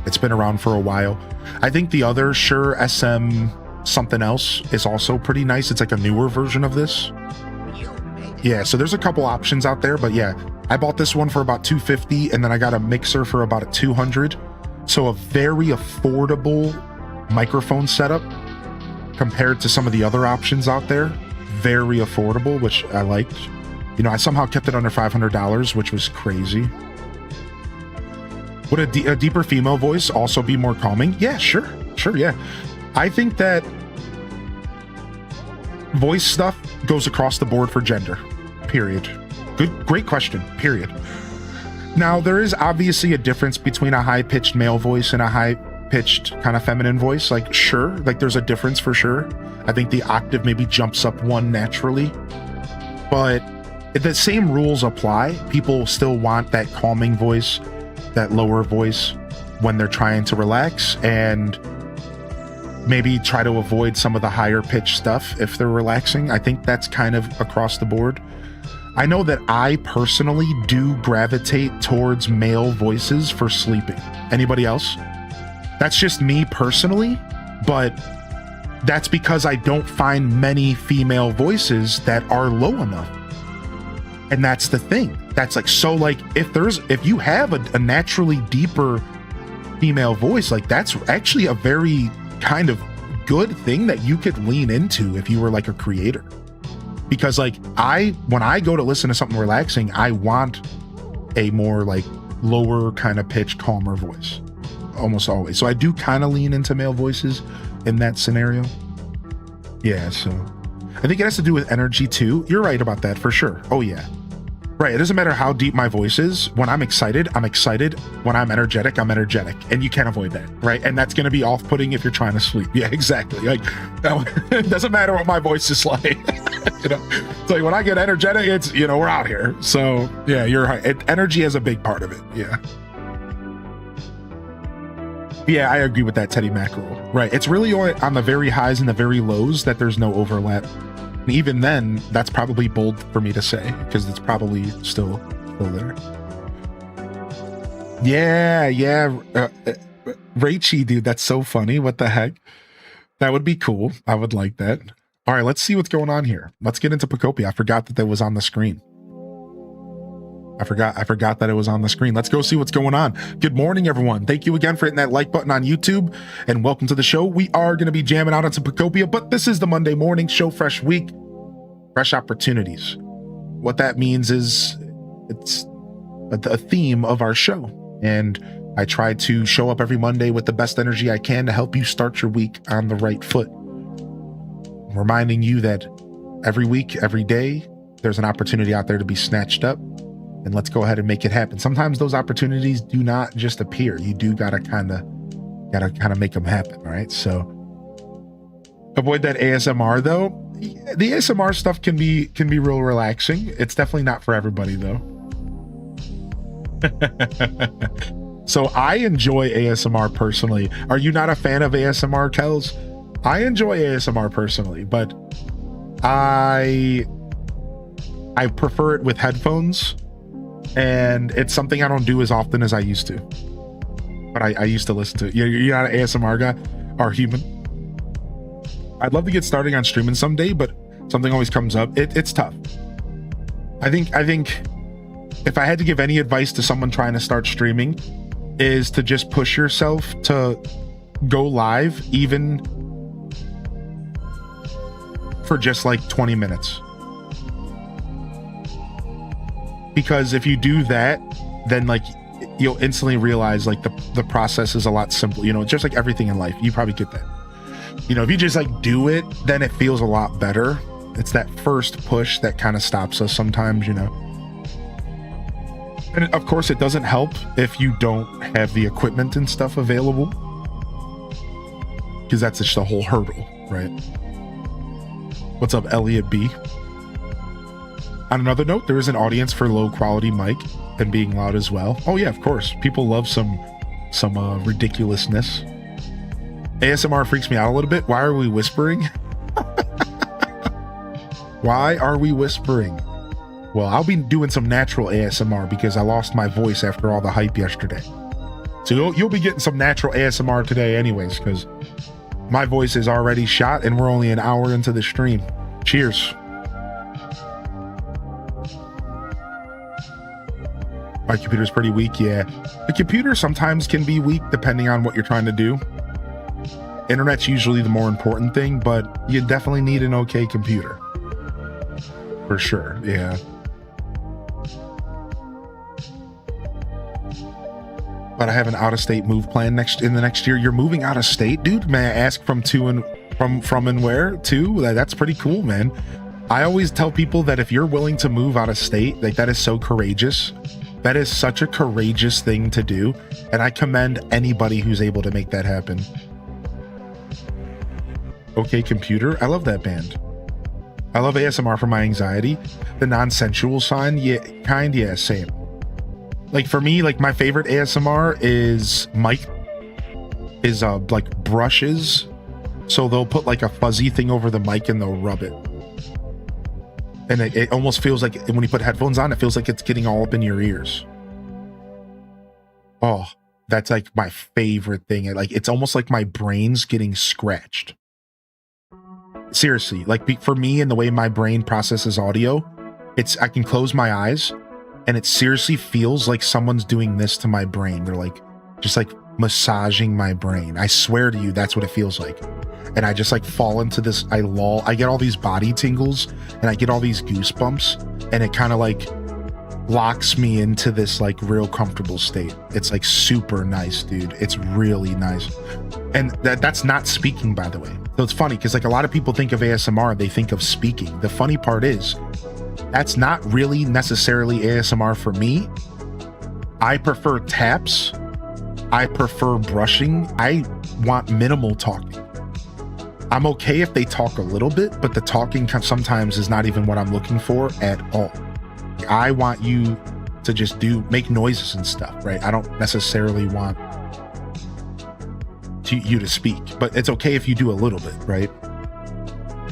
It's been around for a while. I think the other Shure SM something else is also pretty nice. It's like a newer version of this. Yeah, so there's a couple options out there, but yeah, I bought this one for about $250, and then I got a mixer for about $200. So a very affordable microphone setup compared to some of the other options out there. Very affordable, which I liked. You know, I somehow kept it under $500, which was crazy. Would a deeper female voice also be more calming? Yeah, sure, yeah. I think that voice stuff goes across the board for gender, period. Great question, period. Now, there is obviously a difference between a high-pitched male voice and a high-pitched kind of feminine voice. Like, sure, like there's a difference for sure. I think the octave maybe jumps up one naturally, but the same rules apply. People still want that calming voice, that lower voice when they're trying to relax, and maybe try to avoid some of the higher pitched stuff if they're relaxing. I think that's kind of across the board. I know that I personally do gravitate towards male voices for sleeping. Anybody else? That's just me personally, but that's because I don't find many female voices that are low enough. And that's the thing. That's like, so like if you have a naturally deeper female voice, like that's actually a very kind of good thing that you could lean into if you were like a creator. Because like when I go to listen to something relaxing, I want a more like lower kind of pitch, calmer voice almost always. So I do kind of lean into male voices in that scenario. Yeah, so I think it has to do with energy too. You're right about that for sure. Oh yeah. Right, it doesn't matter how deep my voice is. When I'm excited, I'm excited. When I'm energetic, and you can't avoid that, right? And that's going to be off-putting if you're trying to sleep. Yeah, exactly. Like, it doesn't matter what my voice is like. You know, it's like when I get energetic, it's, you know, we're out here. So yeah, you're right. Energy is a big part of it. Yeah. Yeah, I agree with that Teddy Mackerel. Right, it's really only on the very highs and the very lows that there's no overlap. And even then, that's probably bold for me to say because it's probably still there. Yeah. Raichi, dude, that's so funny. What the heck? That would be cool. I would like that. All right, let's see what's going on here. Let's get into Pokopia. I forgot that was on the screen. I forgot that it was on the screen. Let's go see what's going on. Good morning, everyone. Thank you again for hitting that like button on YouTube, and welcome to the show. We are going to be jamming out on some Pokopia, but this is the Monday morning show, fresh week, fresh opportunities. What that means is it's a theme of our show, and I try to show up every Monday with the best energy I can to help you start your week on the right foot. Reminding you that every week, every day, there's an opportunity out there to be snatched up. And let's go ahead and make it happen. Sometimes those opportunities do not just appear. You do gotta kind of make them happen, all right? So avoid that ASMR though. The ASMR stuff can be real relaxing. It's definitely not for everybody though. So I enjoy ASMR personally. Are you not a fan of ASMR, Kells? I enjoy ASMR personally, but I prefer it with headphones. And it's something I don't do as often as I used to. But I used to listen to it. You're not an ASMR guy or human? I'd love to get starting on streaming someday, but something always comes up. It's tough. I think if I had to give any advice to someone trying to start streaming is to just push yourself to go live even for just like 20 minutes. Because if you do that, then like you'll instantly realize like the process is a lot simpler, you know, just like everything in life. You probably get that. You know, if you just like do it, then it feels a lot better. It's that first push that kind of stops us sometimes, you know. And of course, it doesn't help if you don't have the equipment and stuff available, because that's just a whole hurdle, right? What's up, Elliot B? On another note, there is an audience for low quality mic and being loud as well. Oh yeah, of course. People love some ridiculousness. ASMR freaks me out a little bit. Why are we whispering? Why are we whispering? Well, I'll be doing some natural ASMR because I lost my voice after all the hype yesterday. So you'll be getting some natural ASMR today anyways, because my voice is already shot and we're only an hour into the stream. Cheers. My computer's pretty weak, yeah. The computer sometimes can be weak depending on what you're trying to do. Internet's usually the more important thing, but you definitely need an okay computer. For sure, yeah. But I have an out-of-state move plan in the next year. You're moving out of state, dude? May I ask from and where to? That's pretty cool, man. I always tell people that if you're willing to move out of state, like that is so courageous. That is such a courageous thing to do, and I commend anybody who's able to make that happen. Okay Computer, I love that band. I love ASMR for my anxiety. The non-sensual sign, yeah, same. Like for me, like my favorite ASMR is like brushes. So they'll put like a fuzzy thing over the mic and they'll rub it. And it almost feels like when you put headphones on, it feels like it's getting all up in your ears. Oh, that's like my favorite thing. Like it's almost like my brain's getting scratched. Seriously, like for me and the way my brain processes audio, I can close my eyes and it seriously feels like someone's doing this to my brain. They're like, just like massaging my brain. I swear to you, that's what it feels like. And I just like fall into this, I get all these body tingles and I get all these goosebumps and it kind of like locks me into this like real comfortable state. It's like super nice, dude. It's really nice. And that's not speaking, by the way. So it's funny because like a lot of people think of ASMR, they think of speaking. The funny part is that's not really necessarily ASMR for me. I prefer taps. I prefer brushing. I want minimal talking. I'm okay if they talk a little bit, but the talking sometimes is not even what I'm looking for at all. I want you to just make noises and stuff, right? I don't necessarily want you to speak, but it's okay if you do a little bit, right?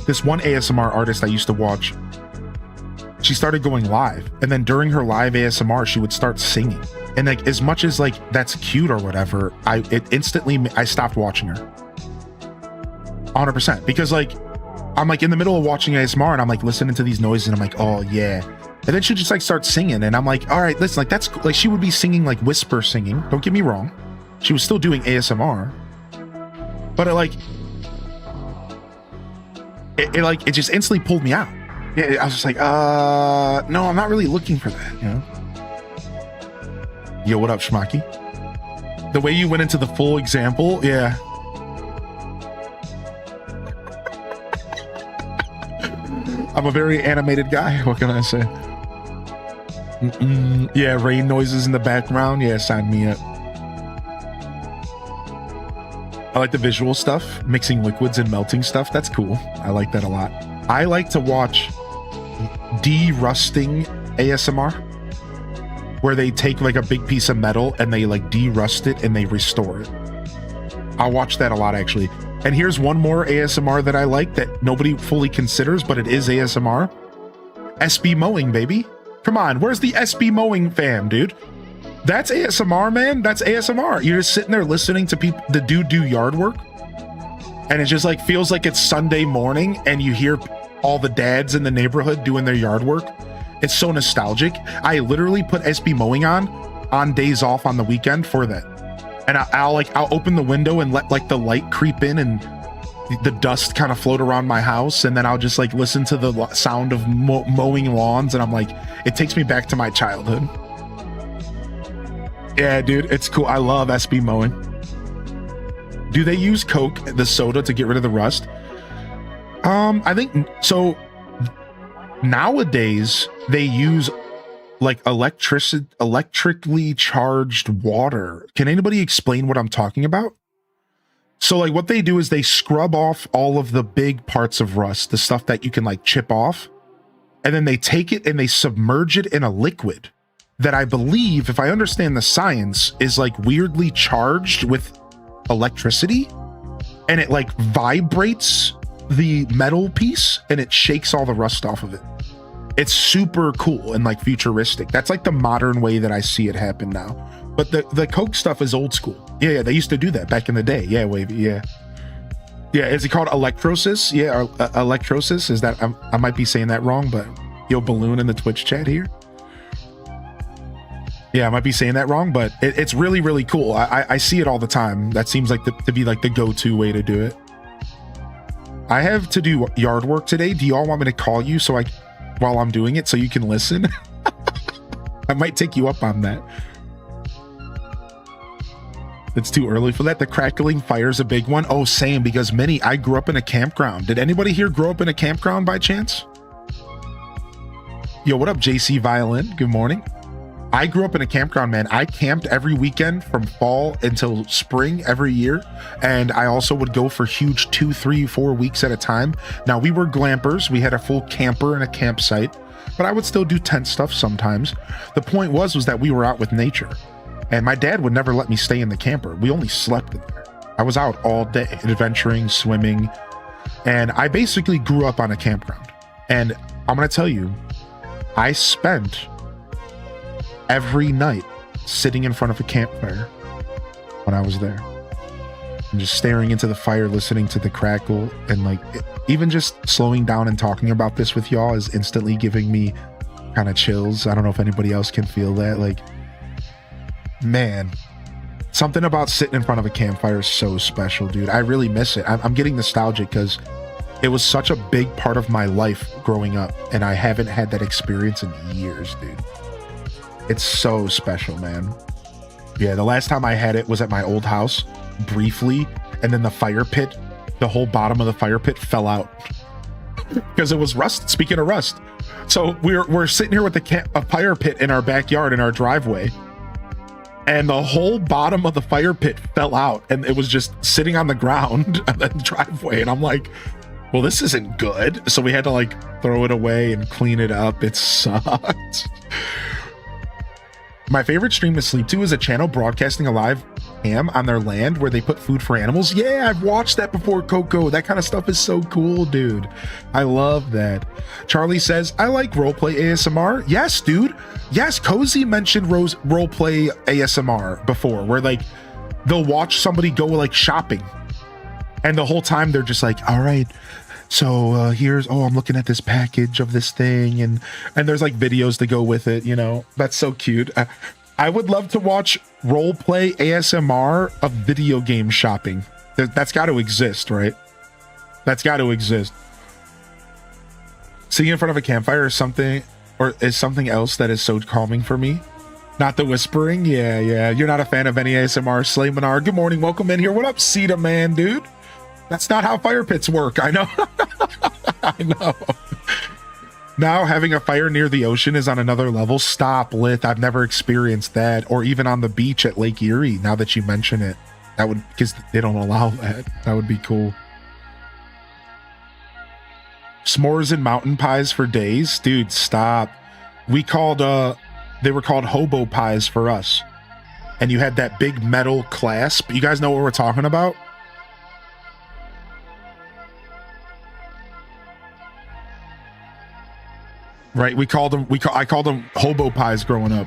This one ASMR artist I used to watch, she started going live, and then during her live ASMR, she would start singing. And like, as much as like that's cute or whatever, I stopped watching her. 100%, because like I'm like in the middle of watching ASMR and I'm like listening to these noises and I'm like, oh yeah, and then she just like starts singing and I'm like, all right, listen, like that's like she would be singing like whisper singing, don't get me wrong, she was still doing ASMR, but it just instantly pulled me out. I was just like, no, I'm not really looking for that, you know. Yo, what up, Schmacky? The way you went into the full example, yeah. I'm a very animated guy. What can I say? Yeah, rain noises in the background. Yeah, sign me up. I like the visual stuff, mixing liquids and melting stuff. That's cool. I like that a lot. I like to watch de-rusting ASMR, where they take like a big piece of metal and they like de-rust it and they restore it. I'll watch that a lot, actually. And here's one more ASMR that I like that nobody fully considers, but it is ASMR. SB mowing, baby. Come on, where's the SB mowing fam, dude? That's ASMR, man. That's ASMR. You're just sitting there listening to people, the dude do yard work. And it just like feels like it's Sunday morning and you hear all the dads in the neighborhood doing their yard work. It's so nostalgic. I literally put SB mowing on days off on the weekend for that. And I'll open the window and let like the light creep in and the dust kind of float around my house, and then I'll just like listen to the sound of mowing lawns, and I'm like, it takes me back to my childhood. Yeah, dude, it's cool. I love SB mowing. Do they use Coke, the soda, to get rid of the rust? I think so. Nowadays they use like electrically charged water. Can anybody explain what I'm talking about? So like what they do is they scrub off all of the big parts of rust, the stuff that you can like chip off, and then they take it and they submerge it in a liquid that I believe, if I understand the science, is like weirdly charged with electricity, and it like vibrates the metal piece and it shakes all the rust off of it. It's super cool and like futuristic. That's like the modern way that I see it happen now. But the Coke stuff is old school. Yeah, they used to do that back in the day. Yeah, Wavy, yeah. Yeah, is it called electrosis? Yeah, or electrosis? Is that, I might be saying that wrong, but yo, Balloon in the Twitch chat here. Yeah, I might be saying that wrong, but it's really, really cool. I see it all the time. That seems like to be like the go-to way to do it. I have to do yard work today. Do y'all want me to call you while I'm doing it so you can listen? I might take you up on that. It's too early for that. The crackling fire's a big one. Oh, same, because I grew up in a campground. Did anybody here grow up in a campground by chance? Yo, what up, JC Violin? Good morning. I grew up in a campground, man. I camped every weekend from fall until spring every year. And I also would go for huge 2, 3, 4 weeks at a time. Now, we were glampers. We had a full camper and a campsite, but I would still do tent stuff sometimes. The point was that we were out with nature. And my dad would never let me stay in the camper. We only slept in there. I was out all day adventuring, swimming. And I basically grew up on a campground. And I'm going to tell you, I spent every night sitting in front of a campfire when I was there and just staring into the fire, listening to the crackle, and like even just slowing down and talking about this with y'all is instantly giving me kind of chills. I don't know if anybody else can feel that. Like, man, something about sitting in front of a campfire is so special, dude. I really miss it. I'm getting nostalgic because it was such a big part of my life growing up, and I haven't had that experience in years, dude. It's so special, man. Yeah, the last time I had it was at my old house, briefly, and then the fire pit, the whole bottom of the fire pit fell out because it was rust. Speaking of rust, so we're sitting here with a fire pit in our backyard in our driveway, and the whole bottom of the fire pit fell out, and it was just sitting on the ground in the driveway, and I'm like, well, this isn't good. So we had to like throw it away and clean it up. It sucked. My favorite stream to sleep to is a channel broadcasting a live cam on their land where they put food for animals. Yeah, I've watched that before, Coco. That kind of stuff is so cool, dude. I love that. Charlie says, I like roleplay ASMR. Yes, dude. Yes, Cozy mentioned roleplay ASMR before, where like they'll watch somebody go like shopping, and the whole time they're just like, all right, so here's, I'm looking at this package of this thing, and there's like videos to go with it, you know. That's so cute. I would love to watch roleplay ASMR of video game shopping. That's got to exist, right? That's got to exist. Sitting in front of a campfire is something else that is so calming for me. Not the whispering. Yeah. You're not a fan of any ASMR. Slaymanar, good morning. Welcome in here. What up, Cedar Man, dude? That's not how fire pits work. I know. I know. Now having a fire near the ocean is on another level. Stop, Lith. I've never experienced that. Or even on the beach at Lake Erie, now that you mention it. That would, because they don't allow that. That would be cool. S'mores and mountain pies for days? Dude, stop. They were called hobo pies for us. And you had that big metal clasp. You guys know what we're talking about? Right, I called them hobo pies growing up,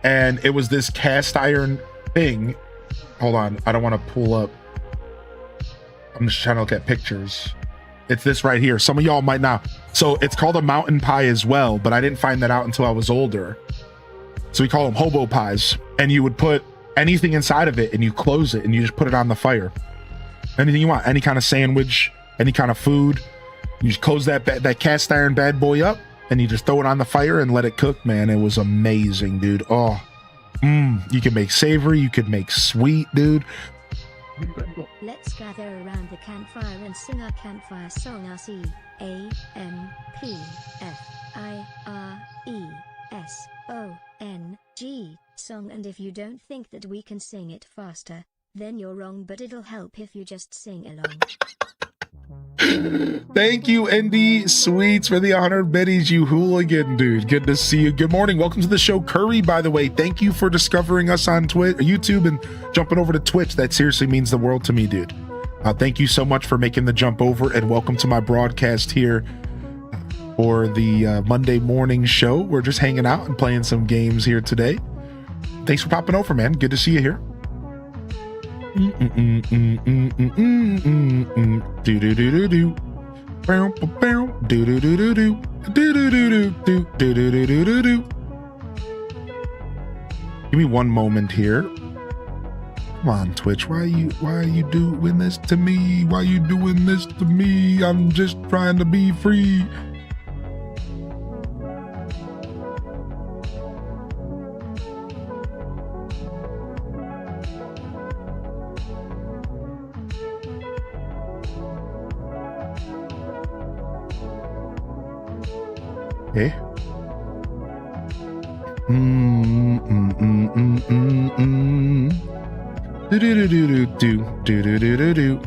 and it was this cast iron thing. Hold on, I don't want to pull up. I'm just trying to look at pictures. It's this right here. Some of y'all might not. So it's called a mountain pie as well, but I didn't find that out until I was older. So we call them hobo pies, and you would put anything inside of it, and you close it, and you just put it on the fire. Anything you want, any kind of sandwich, any kind of food. You just close that cast iron bad boy up, and you just throw it on the fire and let it cook, man. It was amazing, dude. Oh, you can make savory, you could make sweet, dude. Let's gather around the campfire and sing our campfire song, our CAMPFIRESONG song, and if you don't think that we can sing it faster, then you're wrong, but it'll help if you just sing along. Thank you, Indy Sweets, for the 100 biddies, you hooligan, dude. Good to see you. Good morning. Welcome to the show, Curry, by the way. Thank you for discovering us on YouTube and jumping over to Twitch. That seriously means the world to me, dude. Thank you so much for making the jump over, and welcome to my broadcast here. for the Monday morning show. We're just hanging out and playing some games here today. Thanks for popping over, man. Good to see you here. Do do do do do. Do do do do do. Do do do do do do do do do do. Give me one moment here. Come on, Twitch. Why are you doing this to me? Why are you doing this to me? I'm just trying to be free. Okay. Do do do do do do do do do do.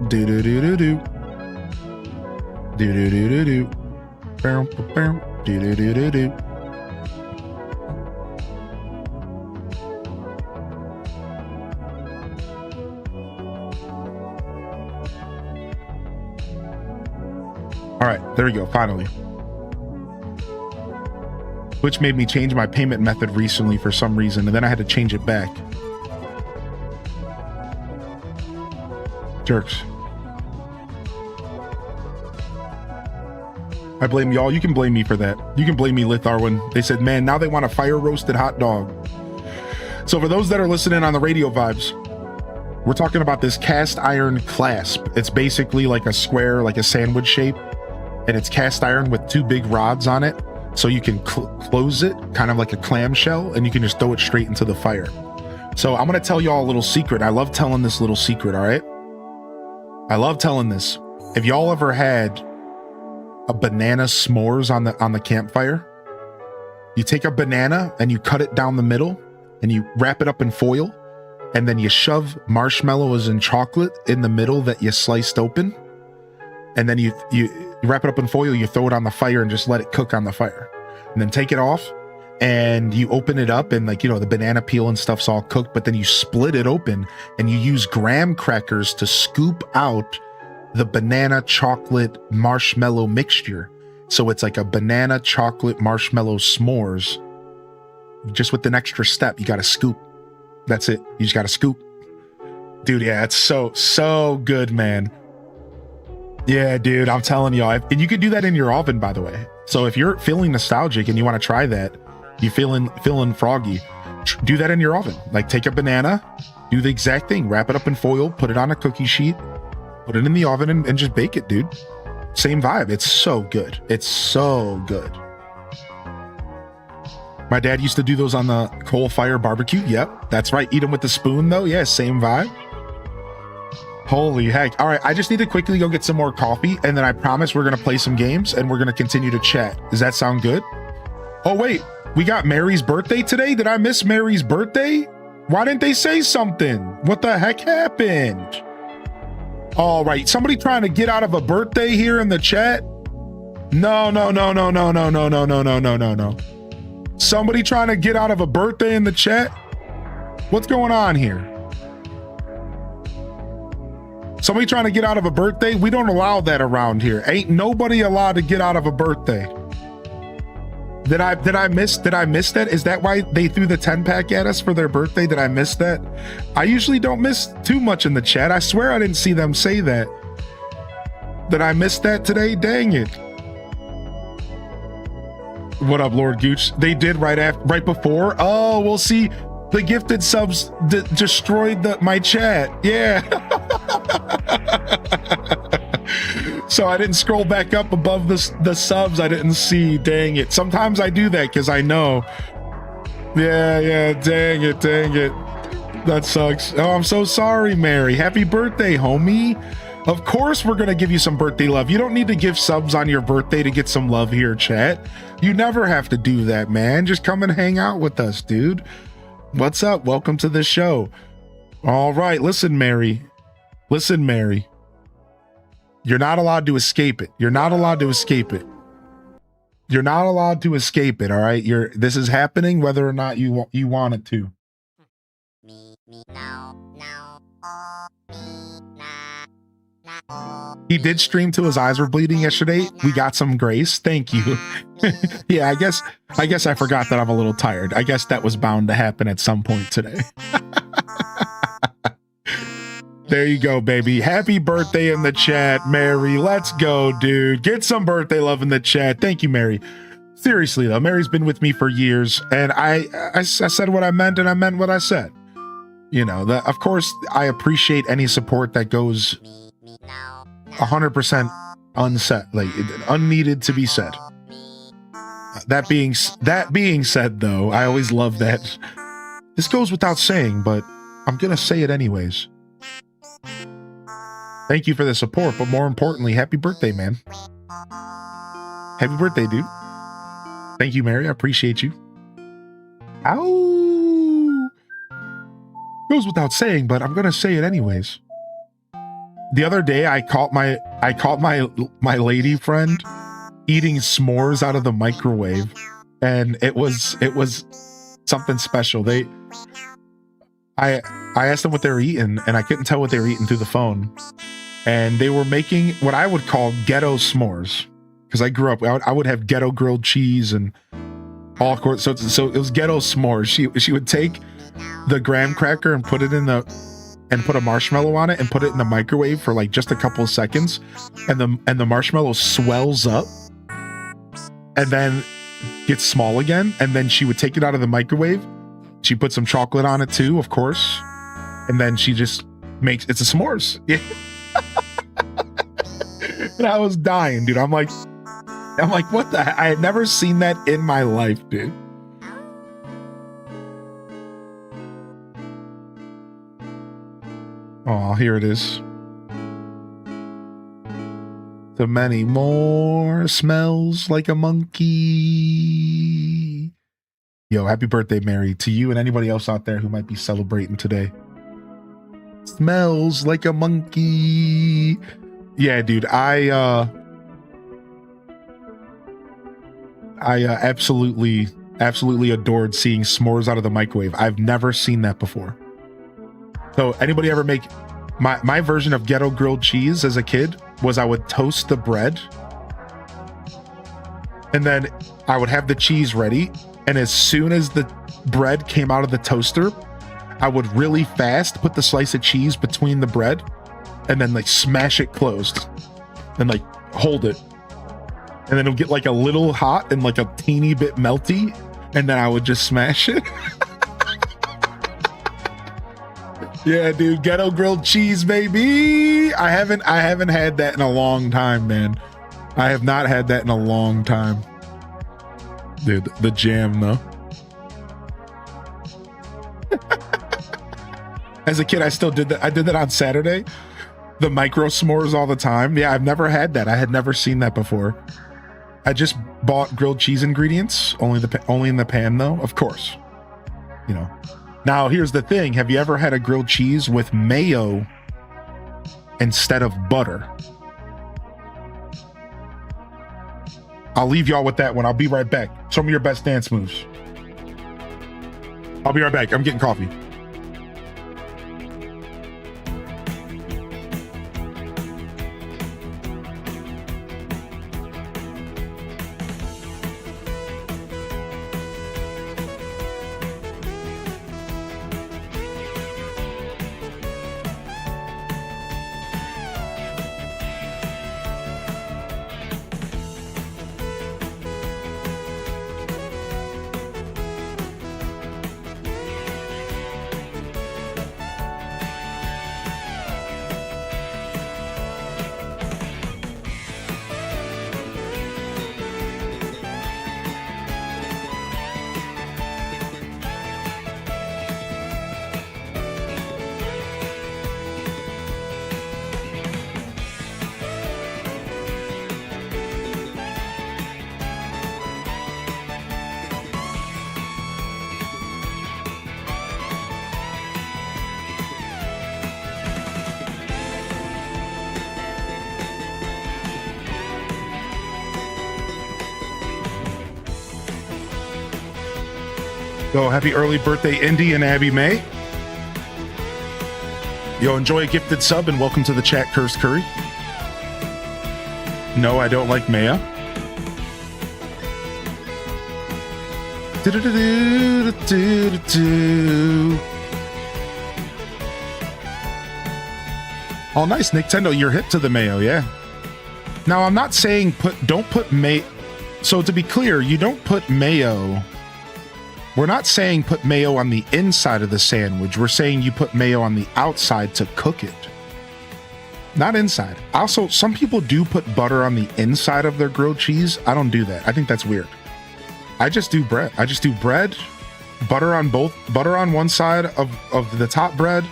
Do do do do do. Do do do do do. Do do do do do. All right, there we go. Finally. Which made me change my payment method recently for some reason, and then I had to change it back. Jerks. I blame y'all. You can blame me for that. You can blame me, Litharwin. They said, man, now they want a fire roasted hot dog. So for those that are listening on the radio vibes, we're talking about this cast iron clasp. It's basically like a square, like a sandwich shape, and it's cast iron with two big rods on it. So you can close it kind of like a clamshell, and you can just throw it straight into the fire. So I'm going to tell y'all a little secret. I love telling this little secret. All right. I love telling this. If y'all ever had a banana s'mores on the campfire, you take a banana and you cut it down the middle and you wrap it up in foil, and then you shove marshmallows and chocolate in the middle that you sliced open, and then you wrap it up in foil, you throw it on the fire and just let it cook on the fire, and then take it off and you open it up, and like, you know, the banana peel and stuff's all cooked, but then you split it open and you use graham crackers to scoop out the banana chocolate marshmallow mixture. So it's like a banana chocolate marshmallow s'mores, just with an extra step. You got to scoop. That's it. You just got to scoop. Dude, yeah, it's so good, man. Yeah, dude, I'm telling y'all. And you could do that in your oven, by the way. So if you're feeling nostalgic and you want to try that, you feeling froggy, do that in your oven. Like, take a banana, do the exact thing, wrap it up in foil, put it on a cookie sheet, put it in the oven, and just bake it, dude. Same vibe. It's so good. It's so good. My dad used to do those on the coal fire barbecue. Yep, that's right. Eat them with the spoon, though. Yeah, same vibe. Holy heck. All right, I just need to quickly go get some more coffee, and then I promise we're going to play some games, and we're going to continue to chat. Does that sound good? Oh, wait. We got Mary's birthday today? Did I miss Mary's birthday? Why didn't they say something? What the heck happened? All right, somebody trying to get out of a birthday here in the chat? No. Somebody trying to get out of a birthday in the chat? What's going on here? Somebody trying to get out of a birthday? We don't allow that around here. Ain't nobody allowed to get out of a birthday. Did I miss that? Is that why they threw the 10-pack at us for their birthday? Did I miss that? I usually don't miss too much in the chat. I swear I didn't see them say that. Did I miss that today? Dang it. What up, Lord Gooch? They did right before. Oh, we'll see. The gifted subs destroyed my chat. Yeah. So I didn't scroll back up above the subs. I didn't see. Dang it. Sometimes I do that because I know. Yeah. Dang it. That sucks. Oh, I'm so sorry, Mary. Happy birthday, homie. Of course we're going to give you some birthday love. You don't need to give subs on your birthday to get some love here, chat. You never have to do that, man. Just come and hang out with us, dude. What's up? Welcome to the show. All right. Listen, Mary. You're not allowed to escape it. You're not allowed to escape it. All right. This is happening whether or not you want it to. He did stream till his eyes were bleeding yesterday. We got some grace. Thank you. Yeah, I guess I forgot that I'm a little tired. I guess that was bound to happen at some point today. There you go, baby. Happy birthday in the chat, Mary. Let's go, dude. Get some birthday love in the chat. Thank you, Mary. Seriously, though, Mary's been with me for years, and I said what I meant, and I meant what I said. You know, of course, I appreciate any support that goes 100% unsaid, like unneeded to be said. That being said, though, I always love that. This goes without saying, but I'm gonna say it anyways. Thank you for the support, but more importantly, happy birthday, man. Happy birthday, dude. Thank you, Mary. I appreciate you. Ow! Goes without saying, but I'm gonna say it anyways. The other day, I caught my lady friend eating s'mores out of the microwave, and it was something special. I asked them what they were eating, and I couldn't tell what they were eating through the phone. And they were making what I would call ghetto s'mores, because I grew up. I would have ghetto grilled cheese and all sorts. So it was ghetto s'mores. She would take the graham cracker and put it in and put a marshmallow on it and put it in the microwave for like just a couple of seconds, and the marshmallow swells up and then gets small again, and then she would take it out of the microwave. She put some chocolate on it too, of course, and then she just makes it's a s'mores. Yeah. And I was dying, dude. I'm like, what the heck? I had never seen that in my life, dude. Oh, here it is. The many more smells like a monkey. Yo, happy birthday, Mary, to you and anybody else out there who might be celebrating today. Smells like a monkey. Yeah, dude, I absolutely adored seeing s'mores out of the microwave. I've never seen that before. So anybody ever make my version of ghetto grilled cheese as a kid was I would toast the bread, and then I would have the cheese ready, and as soon as the bread came out of the toaster, I would really fast put the slice of cheese between the bread and then like smash it closed and like hold it, and then it'll get like a little hot and like a teeny bit melty, and then I would just smash it. Yeah, dude, ghetto grilled cheese, baby. I haven't had that in a long time, man. I have not had that in a long time. Dude, the jam though. As a kid, I still did that. I did that on Saturday. The micro s'mores all the time. Yeah, I've never had that. I had never seen that before. I just bought grilled cheese ingredients, only in the pan though, of course. You know. Now, here's the thing. Have you ever had a grilled cheese with mayo instead of butter? I'll leave y'all with that one. I'll be right back. Show me your best dance moves. I'll be right back. I'm getting coffee. Yo, happy early birthday, Indy and Abby May. Yo, enjoy a gifted sub and welcome to the chat, Cursed Curry. No, I don't like mayo. Oh, nice, Nintendo. You're hip to the mayo, yeah. Now, I'm not saying don't put mayo. So to be clear, you don't put mayo. We're not saying put mayo on the inside of the sandwich. We're saying you put mayo on the outside to cook it. Not inside. Also, some people do put butter on the inside of their grilled cheese. I don't do that. I think that's weird. I just do bread. I just do bread, butter on one side of the top bread,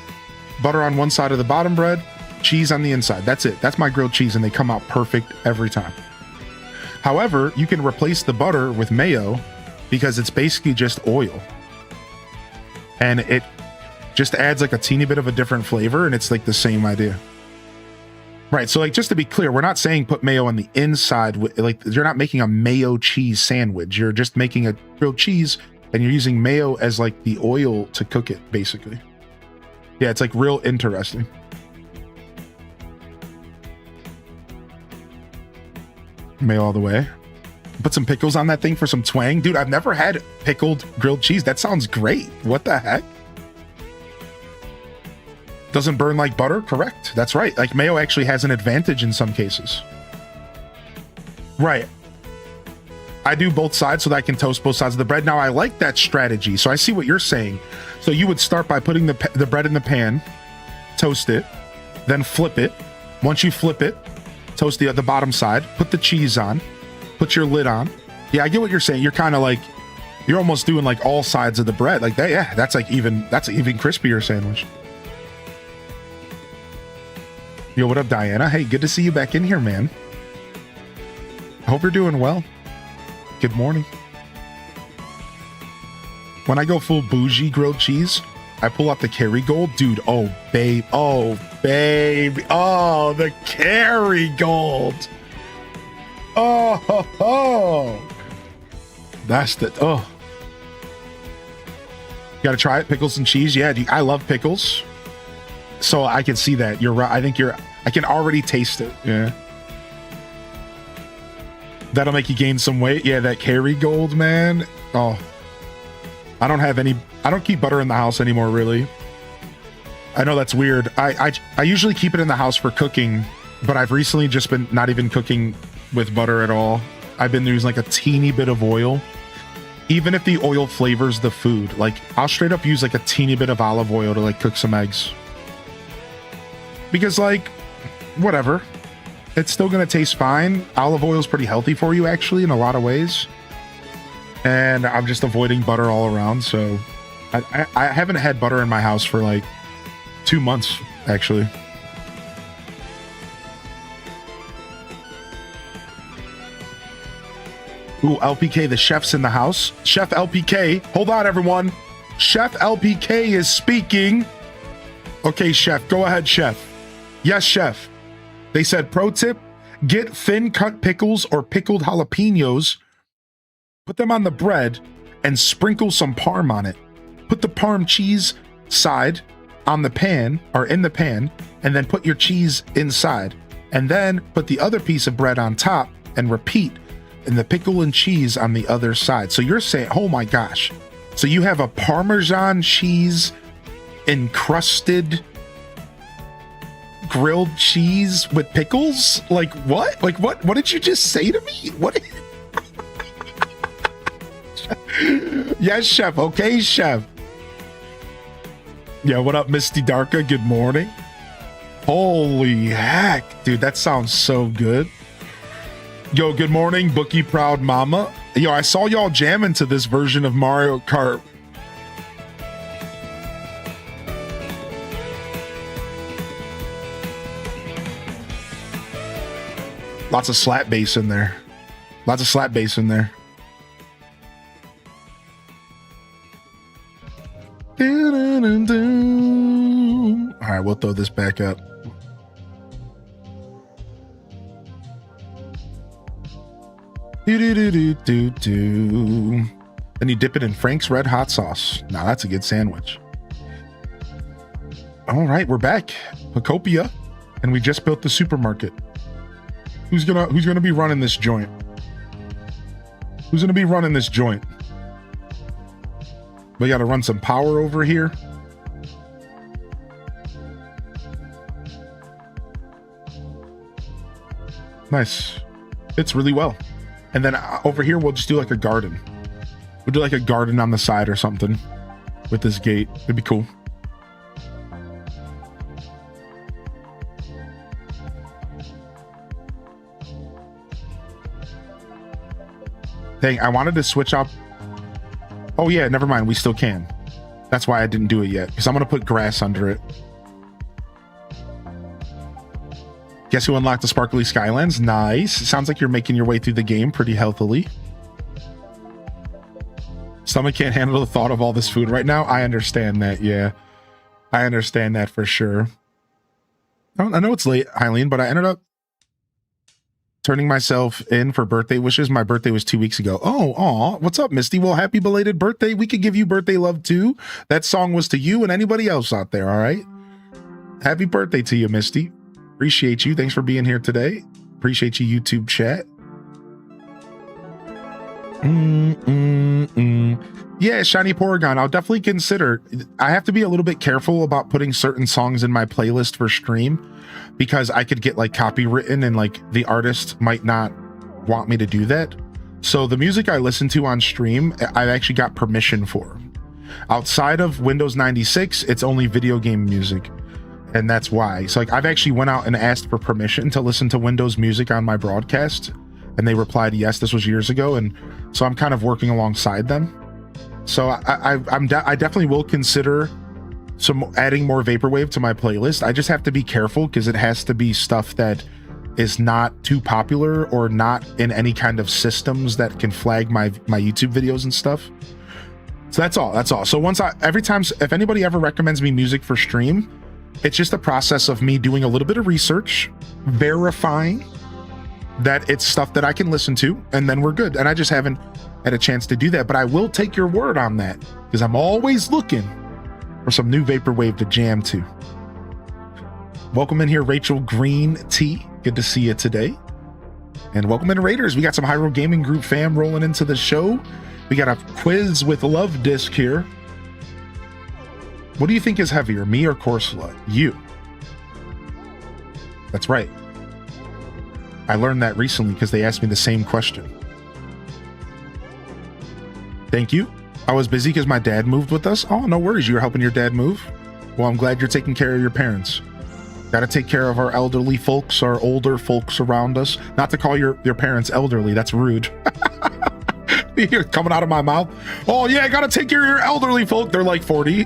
butter on one side of the bottom bread, cheese on the inside. That's it. That's my grilled cheese, and they come out perfect every time. However, you can replace the butter with mayo because it's basically just oil. And it just adds like a teeny bit of a different flavor, and it's like the same idea. Right, so like just to be clear, we're not saying put mayo on the inside. Like you're not making a mayo cheese sandwich. You're just making a grilled cheese, and you're using mayo as like the oil to cook it, basically. Yeah, it's like real interesting. Mayo all the way. Put some pickles on that thing for some twang. Dude, I've never had pickled grilled cheese. That sounds great. What the heck? Doesn't burn like butter? Correct. That's right. Like mayo actually has an advantage in some cases. Right. I do both sides so that I can toast both sides of the bread. Now, I like that strategy. So I see what you're saying. So you would start by putting the bread in the pan, toast it, then flip it. Once you flip it, toast the bottom side, put the cheese on, put your lid on. Yeah, I get what you're saying. You're kind of like, you're almost doing like all sides of the bread. Like that, yeah, that's an even crispier sandwich. Yo, what up, Diana? Hey, good to see you back in here, man. I hope you're doing well. Good morning. When I go full bougie grilled cheese, I pull out the Kerrygold. Dude, oh, babe. Oh, baby. Oh, the Kerrygold. Oh, ho, ho. That's the, oh. You gotta try it, pickles and cheese. Yeah, dude, I love pickles. So I can see that. You're right. I can already taste it. Yeah. That'll make you gain some weight. Yeah, that Kerrygold, man. Oh. I don't keep butter in the house anymore, really. I know that's weird. I usually keep it in the house for cooking, but I've recently just been not even cooking with butter at all. I've been using like a teeny bit of oil. Even if the oil flavors the food, like I'll straight up use like a teeny bit of olive oil to like cook some eggs. Because like, whatever. It's still going to taste fine. Olive oil is pretty healthy for you, actually, in a lot of ways. And I'm just avoiding butter all around. So I haven't had butter in my house for like 2 months, actually. Ooh, LPK, the chef's in the house. Chef LPK. Hold on, everyone. Chef LPK is speaking. Okay, chef. Go ahead, chef. Yes, chef. They said, pro tip, get thin cut pickles or pickled jalapenos, put them on the bread, and sprinkle some parm on it. Put the parm cheese side on the pan, or in the pan, and then put your cheese inside. And then put the other piece of bread on top and repeat, and the pickle and cheese on the other side. So you're saying, oh my gosh. So you have a Parmesan cheese encrusted grilled cheese with pickles? Like what? Like what did you just say to me? What? Yes, chef. Okay, chef. Yeah, what up, Misty Darka? Good morning. Holy heck, dude, that sounds so good. Yo, good morning, Bookie Proud Mama. Yo, I saw y'all jamming to this version of Mario Kart. Lots of slap bass in there. Lots of slap bass in there. All right, we'll throw this back up. Then you dip it in Frank's Red Hot Sauce. Now that's a good sandwich. All right, we're back. Pokopia, and we just built the supermarket. Who's gonna be running this joint? Who's gonna be running this joint? We gotta run some power over here. Nice. Fits really well. And then over here, we'll just do like a garden. We'll do like a garden on the side or something with this gate. It'd be cool. Dang, I wanted to switch up. Oh yeah, never mind. We still can. That's why I didn't do it yet, because I'm going to put grass under it. Guess who unlocked the sparkly Skylands? Nice. Sounds like you're making your way through the game pretty healthily. Stomach can't handle the thought of all this food right now. I understand that, yeah. I understand that for sure. I know it's late, Eileen, but I ended up turning myself in for birthday wishes. My birthday was 2 weeks ago. Oh, aw, what's up, Misty? Well, happy belated birthday. We could give you birthday love too. That song was to you and anybody else out there, all right? Happy birthday to you, Misty. Appreciate you. Thanks for being here today. Appreciate you, YouTube chat. Yeah, Shiny Porygon. I'll definitely consider. I have to be a little bit careful about putting certain songs in my playlist for stream because I could get like copywritten and like the artist might not want me to do that. So the music I listen to on stream, I've actually got permission for. Outside of Windows 96, it's only video game music. And that's why. So like I've actually went out and asked for permission to listen to Windows music on my broadcast, and they replied yes. This was years ago, and so I'm kind of working alongside them. So I definitely will consider adding more vaporwave to my playlist. I just have to be careful because it has to be stuff that is not too popular or not in any kind of systems that can flag my YouTube videos and stuff. So that's all. So if anybody ever recommends me music for stream, it's just a process of me doing a little bit of research, verifying that it's stuff that I can listen to, and then we're good. And I just haven't had a chance to do that, but I will take your word on that because I'm always looking for some new vaporwave to jam to. Welcome in here, Rachel Green T. Good to see you today. And welcome in, Raiders. We got some Hyrule Gaming Group fam rolling into the show. We got a quiz with Love Disc here. What do you think is heavier, me or Corsola? You. That's right. I learned that recently because they asked me the same question. Thank you. I was busy because my dad moved with us. Oh, no worries. You're helping your dad move? Well, I'm glad you're taking care of your parents. Got to take care of our elderly folks, our older folks around us. Not to call your parents elderly. That's rude. You're coming out of my mouth. Oh, yeah, I got to take care of your elderly folk. They're like 40.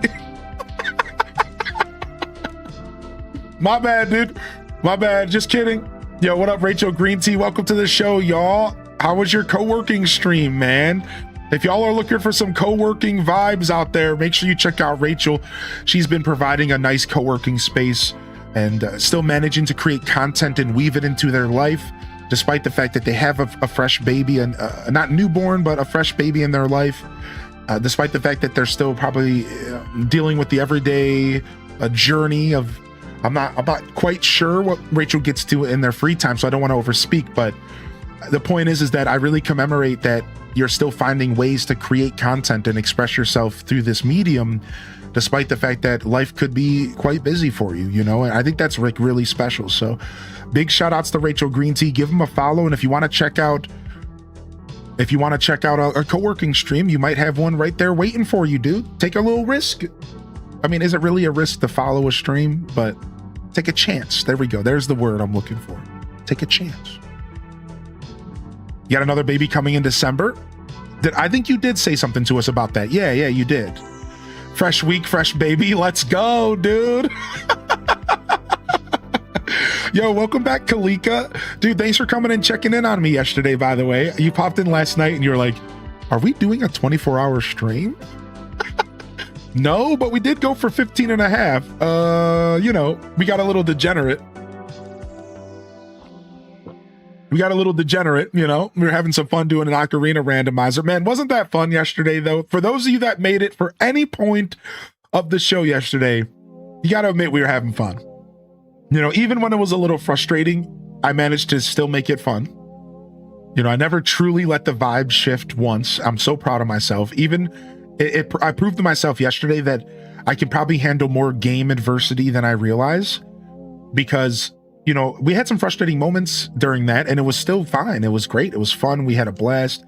My bad, dude. My bad. Just kidding. Yo, what up, Rachel Green Tea? Welcome to the show, y'all. How was your co-working stream, man? If y'all are looking for some co-working vibes out there, make sure you check out Rachel. She's been providing a nice co-working space and still managing to create content and weave it into their life, despite the fact that they have a fresh baby, and not newborn, but a fresh baby in their life. Despite the fact that they're still probably dealing with the everyday journey of, I'm not quite sure what Rachel gets to in their free time, so I don't want to overspeak, but the point is that I really commemorate that you're still finding ways to create content and express yourself through this medium, despite the fact that life could be quite busy for you, you know, and I think that's really special. So big shout outs to Rachel Green Tea. Give them a follow, and if you want to check out a co-working stream, you might have one right there waiting for you, dude. Take a little risk. I mean, is it really a risk to follow a stream? But take a chance. There we go. There's the word I'm looking for. Take a chance. You got another baby coming in December? I think you did say something to us about that. Yeah, you did. Fresh week, fresh baby. Let's go, dude. Yo, welcome back, Kalika. Dude, thanks for coming and checking in on me yesterday, by the way. You popped in last night and you were like, are we doing a 24-hour stream? No, but we did go for 15 and a half. You know, we got a little degenerate. You know. We were having some fun doing an Ocarina randomizer. Man, wasn't that fun yesterday, though? For those of you that made it for any point of the show yesterday, you got to admit we were having fun. You know, even when it was a little frustrating, I managed to still make it fun. You know, I never truly let the vibe shift once. I'm so proud of myself. Even I proved to myself yesterday that I can probably handle more game adversity than I realize, because, you know, we had some frustrating moments during that and it was still fine. It was great. It was fun. We had a blast.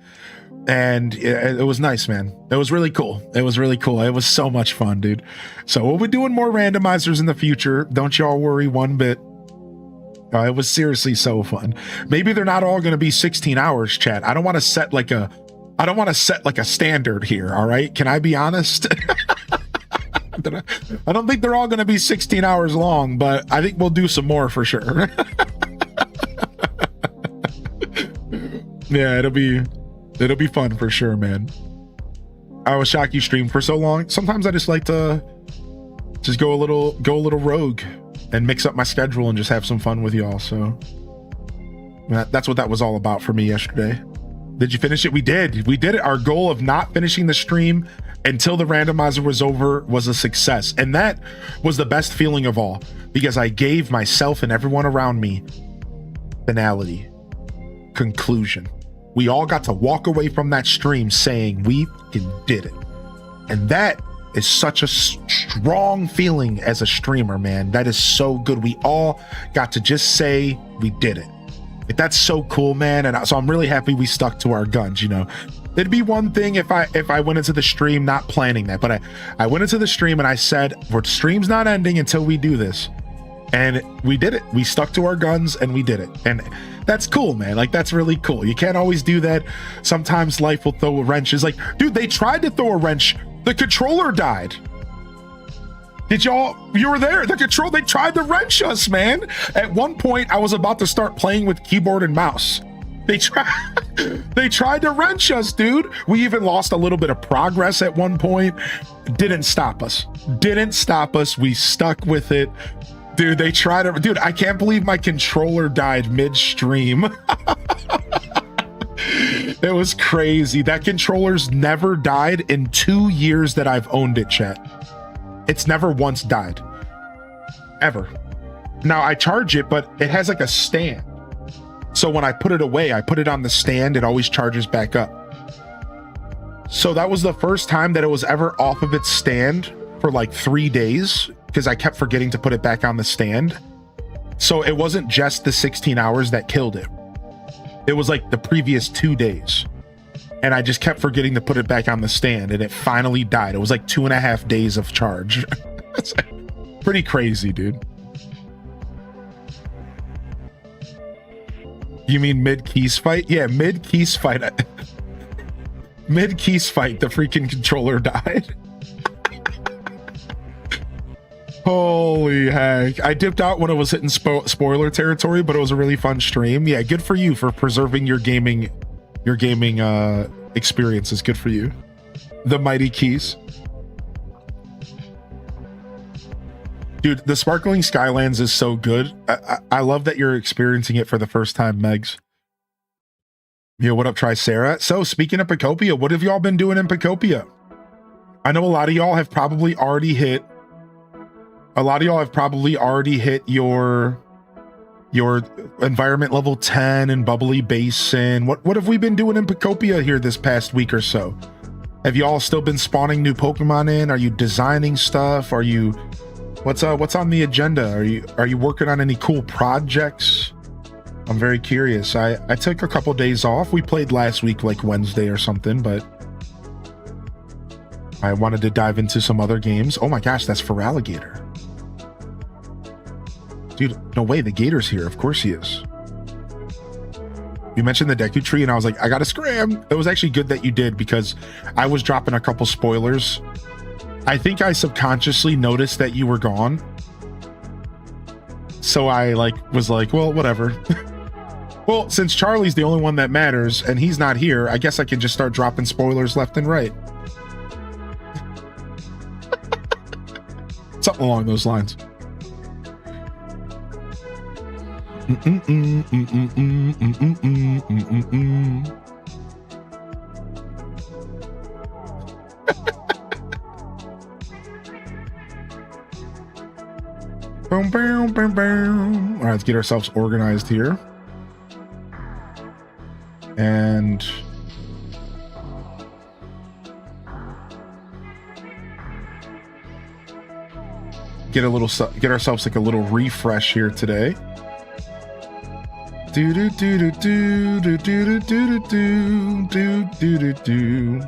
And it was nice, man. It was really cool. It was really cool. It was so much fun, dude. So we'll be doing more randomizers in the future. Don't y'all worry one bit. It was seriously so fun. Maybe they're not all going to be 16 hours, chat. I don't want to set like a standard here. All right. Can I be honest? I don't think they're all going to be 16 hours long, but I think we'll do some more for sure. Yeah, it'll be fun for sure, man. I was shocked you streamed for so long. Sometimes I just like to just go a little rogue and mix up my schedule and just have some fun with y'all. So that's what that was all about for me yesterday. Did you finish it? We did it. Our goal of not finishing the stream until the randomizer was over was a success. And that was the best feeling of all, because I gave myself and everyone around me finality, conclusion. We all got to walk away from that stream saying we did it. And that is such a strong feeling as a streamer, man. That is so good. We all got to just say we did it. That's so cool, man. And so I'm really happy we stuck to our guns. You know, it'd be one thing if I went into the stream not planning that, but I went into the stream and I said, the stream's not ending until we do this. And we did it. We stuck to our guns and we did it. And that's cool, man. Like, that's really cool. You can't always do that. Sometimes life will throw wrenches. Like, dude, they tried to throw a wrench. The controller died. You were there. They tried to wrench us, man. At one point, I was about to start playing with keyboard and mouse. They tried to wrench us, dude. We even lost a little bit of progress at one point. Didn't stop us. We stuck with it. Dude, dude, I can't believe my controller died midstream. It was crazy. That controller's never died in 2 years that I've owned it, chat. It's never once died. Ever. Now, I charge it, but it has like a stand. So when I put it away, I put it on the stand, it always charges back up. So that was the first time that it was ever off of its stand for like 3 days, because I kept forgetting to put it back on the stand. So it wasn't just the 16 hours that killed it. It was like the previous 2 days. And I just kept forgetting to put it back on the stand, and it finally died. It was like 2.5 days of charge. It's pretty crazy, dude. You mean mid-keys fight? Yeah, mid-keys fight. Mid-keys fight, the freaking controller died. Holy heck. I dipped out when it was hitting spoiler territory, but it was a really fun stream. Yeah, good for you for preserving your gaming experiences. Good for you. The mighty keys. Dude, the Sparkling Skylands is so good. I love that you're experiencing it for the first time, Megs. Yo, what up, Tricera? So, speaking of Pokopia, what have y'all been doing in Pokopia? I know a lot of y'all have probably already hit your environment level 10 and bubbly basin. What have we been doing in Pokopia here this past week or so? Have y'all still been spawning new Pokemon in? Are you designing stuff? What's on the agenda? Are you working on any cool projects? I'm very curious. I took a couple days off. We played last week, like Wednesday or something, but I wanted to dive into some other games. Oh my gosh, that's Feraligatr. Dude, no way, the Gator's here. Of course he is. You mentioned the Deku Tree, and I was like, I gotta scram. It was actually good that you did, because I was dropping a couple spoilers. I think I subconsciously noticed that you were gone. So I was like, well, whatever. Well, since Charlie's the only one that matters, and he's not here, I guess I can just start dropping spoilers left and right. Something along those lines. Boom, boom, boom, boom. All let's get ourselves organized here. And get ourselves like a little refresh here today. Do do do do do do do do do do do do do.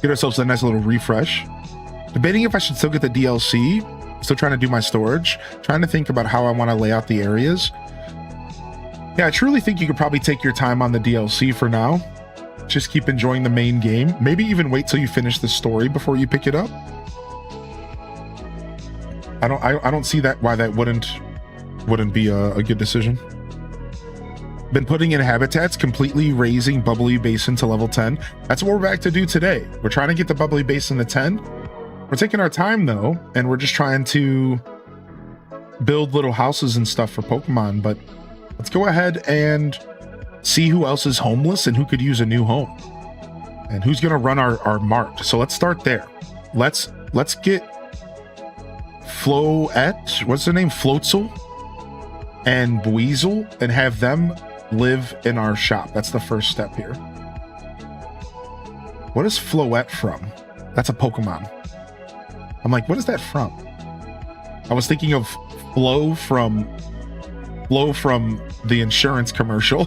Get ourselves a nice little refresh. Debating if I should still get the DLC. Still trying to do my storage. Trying to think about how I want to lay out the areas. Yeah, I truly think you could probably take your time on the DLC for now. Just keep enjoying the main game. Maybe even wait till you finish the story before you pick it up. I don't see why that wouldn't be a good decision. Been putting in habitats, completely raising bubbly basin to level 10. That's what we're back to do today. We're trying to get the bubbly basin to 10. We're taking our time though, and we're just trying to build little houses and stuff for Pokemon. But let's go ahead and see who else is homeless and who could use a new home, and who's gonna run our mart. So let's start there. Let's get Floette, what's their name? Floatzel and Buizel, and have them live in our shop. That's the first step here. What is Floette from? That's a Pokemon. I'm like, what is that from? I was thinking of Flo from the insurance commercial.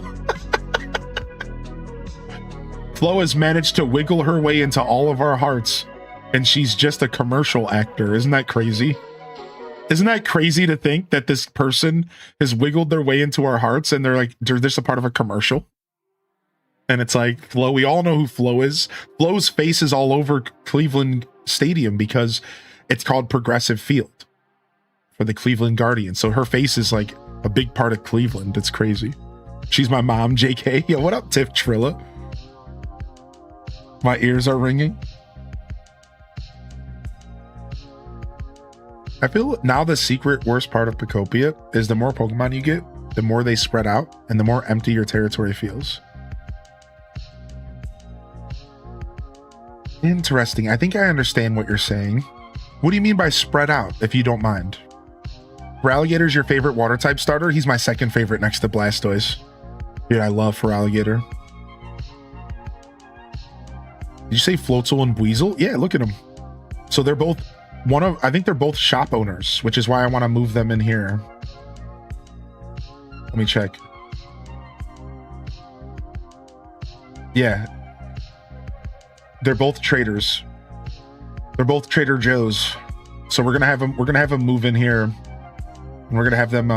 Flo has managed to wiggle her way into all of our hearts, and she's just a commercial actor. Isn't that crazy? Isn't that crazy to think that this person has wiggled their way into our hearts and they're just a part of a commercial? And it's like, Flo, we all know who Flo is. Flo's face is all over Cleveland Stadium because it's called Progressive Field for the Cleveland Guardians. So her face is like a big part of Cleveland. It's crazy. She's my mom, JK. Yo, what up, Tiff Trilla? My ears are ringing. I feel now the secret worst part of Pokopia is the more Pokemon you get, the more they spread out and the more empty your territory feels. Interesting. I think I understand what you're saying. What do you mean by spread out, if you don't mind? Feraligator's your favorite water type starter? He's my second favorite next to Blastoise. Dude, I love Feraligator. Did you say Floatzel and Buizel? Yeah, look at them. So they're both I think they're both shop owners, which is why I want to move them in here. Let me check. Yeah. They're both traders. They're both Trader Joe's. So we're gonna have them move in here. And we're gonna have them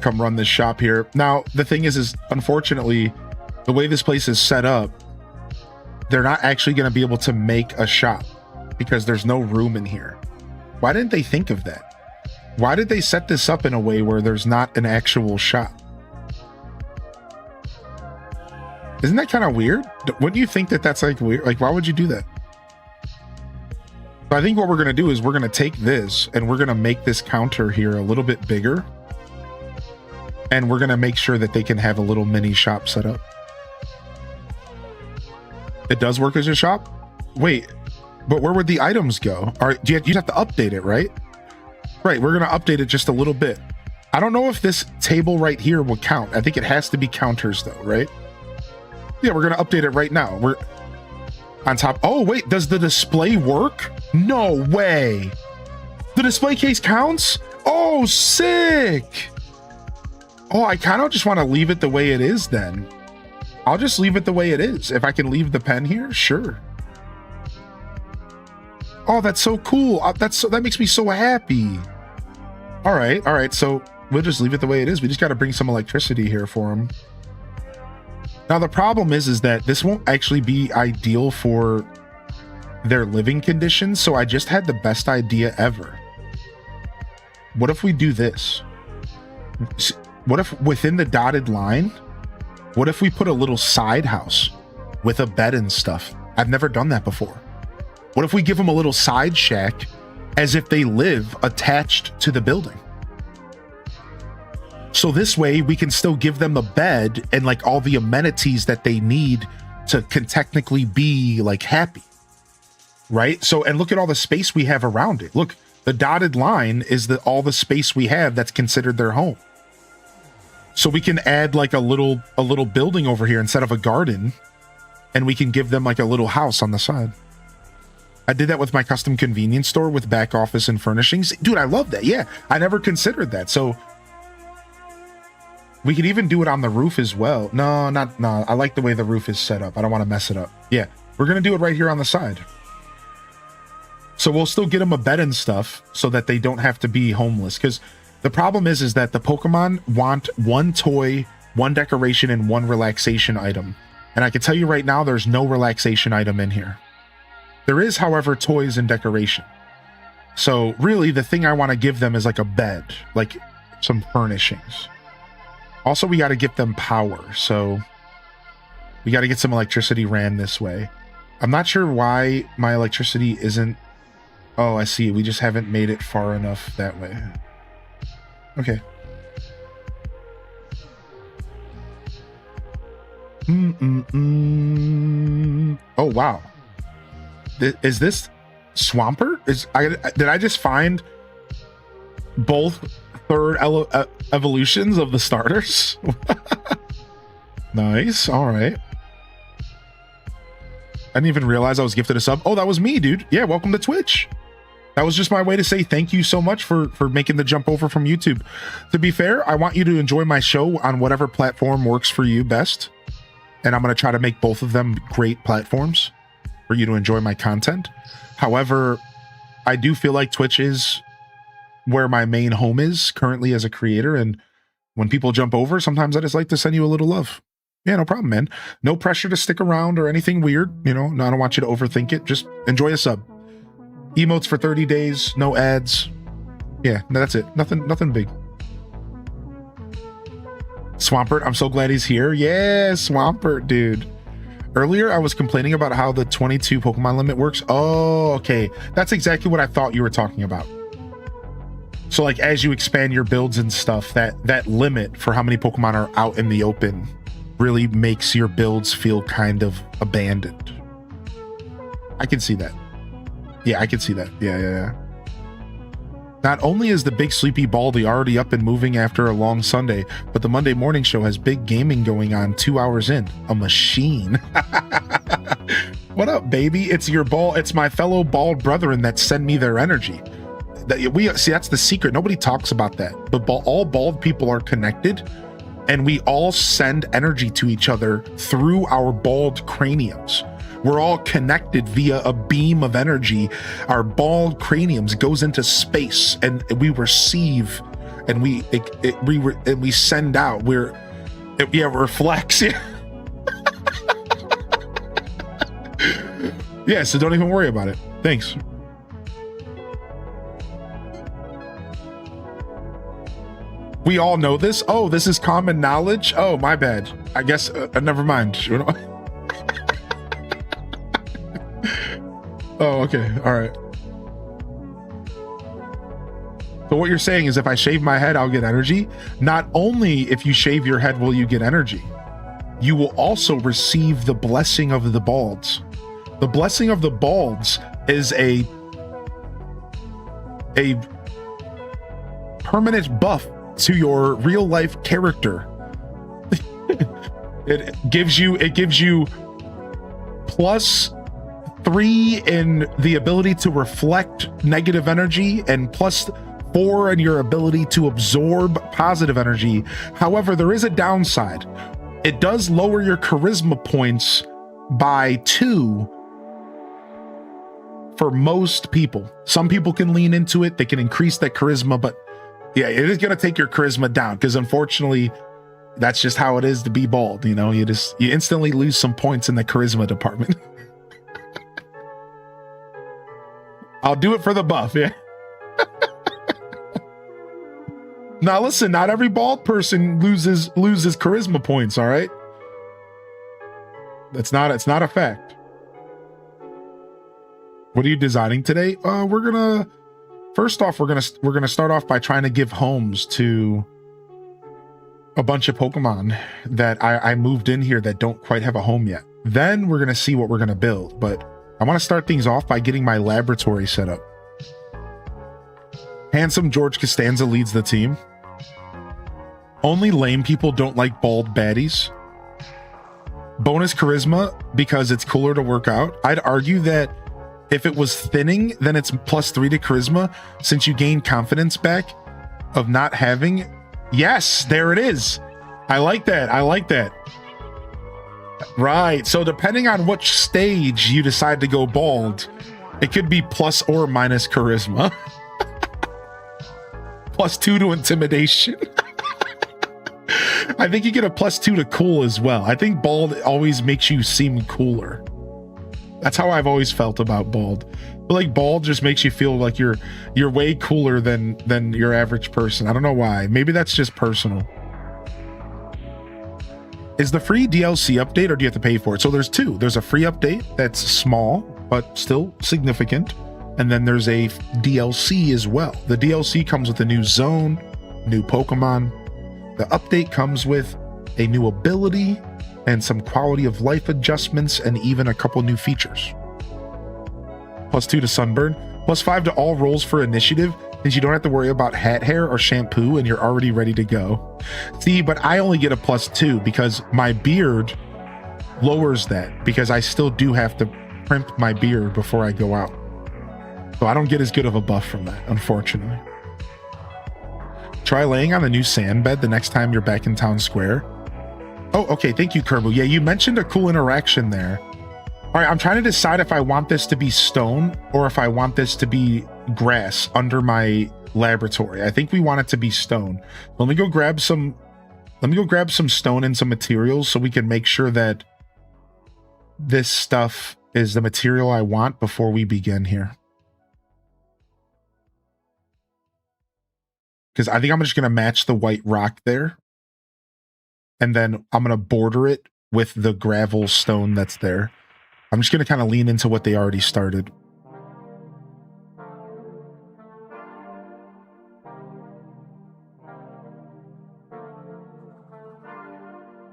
come run this shop here. Now, the thing is unfortunately, the way this place is set up, they're not actually gonna be able to make a shop because there's no room in here. Why didn't they think of that? Why did they set this up in a way where there's not an actual shop? Isn't that kind of weird? Wouldn't you think that that's like weird? Like, why would you do that? So I think what we're going to do is we're going to take this and we're going to make this counter here a little bit bigger. And we're going to make sure that they can have a little mini shop set up. It does work as a shop? Wait, but where would the items go? You'd have to update it, right? Right, we're going to update it just a little bit. I don't know if this table right here will count. I think it has to be counters though, right? Yeah, we're going to update it right now. We're on top. Oh, wait, does the display work? No way. The display case counts? Oh, sick. Oh, I kind of just want to leave it the way it is then. I'll just leave it the way it is. If I can leave the pen here, sure. Oh, that's so cool. That makes me so happy. All right. So we'll just leave it the way it is. We just got to bring some electricity here for them. Now, the problem is that this won't actually be ideal for their living conditions. So I just had the best idea ever. What if we do this? What if within the dotted line, what if we put a little side house with a bed and stuff? I've never done that before. What if we give them a little side shack as if they live attached to the building? So this way we can still give them a bed and like all the amenities that they need can technically be like happy. Right? So, and look at all the space we have around it. Look, The dotted line is all the space we have that's considered their home. So we can add like a little building over here instead of a garden, and we can give them like a little house on the side. I did that with my custom convenience store with back office and furnishings. Dude, I love that. Yeah, I never considered that. So we could even do it on the roof as well. No. I like the way the roof is set up. I don't want to mess it up. Yeah, we're going to do it right here on the side. So we'll still get them a bed and stuff so that they don't have to be homeless. Because the problem is that the Pokemon want one toy, one decoration, and one relaxation item. And I can tell you right now, there's no relaxation item in here. There is, however, toys and decoration. So really, the thing I want to give them is like a bed, like some furnishings. Also, we got to get them power. So we got to get some electricity ran this way. I'm not sure why my electricity isn't... Oh, I see. We just haven't made it far enough that way. Okay. Oh, wow. Is this Swampert? Did I just find both third evolutions of the starters? Nice. All right. I didn't even realize I was gifted a sub. Oh, that was me, dude. Yeah, welcome to Twitch. That was just my way to say thank you so much for making the jump over from YouTube. To be fair, I want you to enjoy my show on whatever platform works for you best. And I'm going to try to make both of them great platforms for you to enjoy my content. However, I do feel like Twitch is where my main home is currently as a creator. And when people jump over, sometimes I just like to send you a little love. Yeah, no problem, man. No pressure to stick around or anything weird. You know, I don't want you to overthink it. Just enjoy a sub. Emotes for 30 days, no ads. Yeah, that's it. Nothing big. Swampert, I'm so glad he's here. Yeah, Swampert, dude. Earlier, I was complaining about how the 22 Pokemon limit works. Oh, okay. That's exactly what I thought you were talking about. So, like, as you expand your builds and stuff, that limit for how many Pokemon are out in the open really makes your builds feel kind of abandoned. I can see that. Yeah, I can see that. Yeah. Not only is the big sleepy Baldy already up and moving after a long Sunday, but the Monday morning show has big gaming going on 2 hours in. A machine. What up, baby? It's my fellow bald brethren that send me their energy. See, that's the secret. Nobody talks about that. But all bald people are connected, and we all send energy to each other through our bald craniums. We're all connected via a beam of energy. Our bald craniums goes into space, and we receive, and we send out. It reflects. Yeah. Yeah. So don't even worry about it. Thanks. We all know this. Oh, this is common knowledge. Oh, my bad. I guess never mind. You know. Oh, okay. All right. So what you're saying is if I shave my head, I'll get energy. Not only if you shave your head will you get energy, you will also receive the blessing of the balds. The blessing of the balds is a permanent buff to your real life character. It gives you +3 in the ability to reflect negative energy and +4 in your ability to absorb positive energy. However, there is a downside. It does lower your charisma points by 2 for most people. Some people can lean into it. They can increase that charisma, but yeah, it is going to take your charisma down because unfortunately that's just how it is to be bald. You know, you instantly lose some points in the charisma department. I'll do it for the buff, yeah. Now listen, not every bald person loses charisma points, all right? It's not a fact. What are you designing today? First off, we're gonna start off by trying to give homes to a bunch of Pokemon that I moved in here that don't quite have a home yet. Then we're gonna see what we're gonna build, but I want to start things off by getting my laboratory set up. Handsome George Costanza leads the team. Only lame people don't like bald baddies. Bonus charisma because it's cooler to work out. I'd argue that if it was thinning, then it's +3 to charisma since you gain confidence back of not having. Yes, there it is. I like that. I like that. Right. So depending on which stage you decide to go bald, it could be plus or minus charisma. +2 to intimidation. I think you get a +2 to cool as well. I think bald always makes you seem cooler. That's how I've always felt about bald. But like bald just makes you feel like you're way cooler than your average person. I don't know why. Maybe that's just personal. Is the free DLC update or do you have to pay for it? So there's two. There's a free update that's small but still significant, and then there's a DLC as well. The DLC comes with a new zone, new Pokemon. The update comes with a new ability and some quality of life adjustments and even a couple new features. +2 to sunburn, +5 to all rolls for initiative, since you don't have to worry about hat hair or shampoo and you're already ready to go. See, but I only get a +2 because my beard lowers that, because I still do have to primp my beard before I go out. So I don't get as good of a buff from that, unfortunately. Try laying on the new sand bed the next time you're back in town square. Oh, okay. Thank you, Kerbu. Yeah, you mentioned a cool interaction there. All right, I'm trying to decide if I want this to be stone or if I want this to be grass under my laboratory. I think we want it to be stone. Let me go grab some stone and some materials so we can make sure that this stuff is the material I want before we begin here. Because I think I'm just going to match the white rock there. And then I'm going to border it with the gravel stone that's there. I'm just going to kind of lean into what they already started.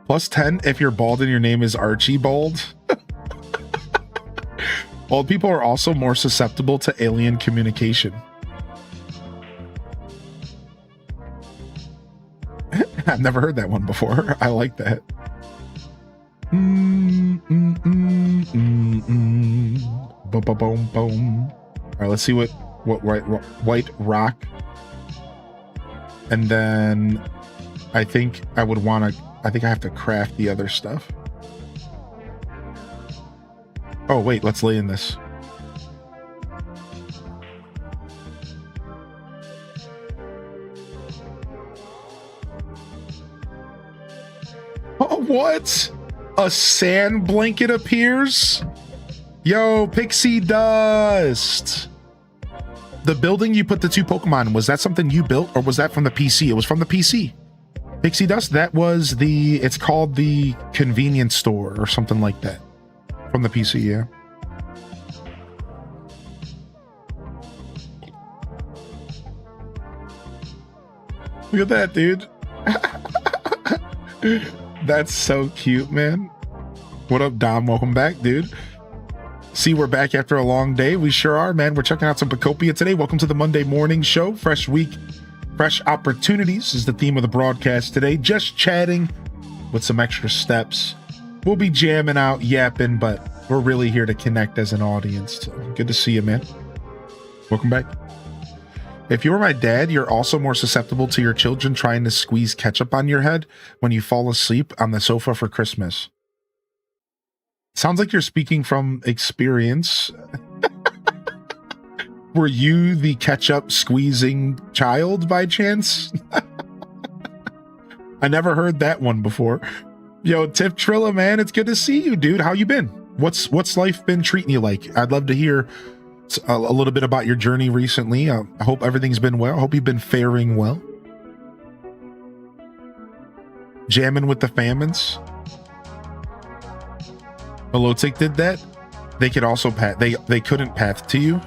+10 if you're bald and your name is Archibald. Bald people are also more susceptible to alien communication. I've never heard that one before. I like that. Boom, boom. All right, let's see what white rock. And then I think I would want to, I think I have to craft the other stuff. Oh, wait, let's lay in this. Oh, what? A sand blanket appears? Yo, pixie dust. The building you put the two Pokemon in, was that something you built or was that from the PC? It was from the PC. Pixie dust, that was it's called the convenience store or something like that. From the PC, yeah. Look at that, dude. That's so cute, man. What up, Dom? Welcome back, dude. See, we're back after a long day. We sure are, man. We're checking out some Pokopia today. Welcome to the Monday morning show. Fresh week, fresh opportunities is the theme of the broadcast today. Just chatting with some extra steps. We'll be jamming out, yapping, but we're really here to connect as an audience. So good to see you, man. Welcome back. If you're my dad, you're also more susceptible to your children trying to squeeze ketchup on your head when you fall asleep on the sofa for Christmas. Sounds like you're speaking from experience. Were you the ketchup squeezing child by chance? I never heard that one before. Yo, Tiff Trilla, man, it's good to see you, dude. How you been? What's life been treating you like? I'd love to hear a little bit about your journey recently. I hope everything's been well. I hope you've been faring well. Jamming with the famines. Melotic did that. They could also they couldn't path to you.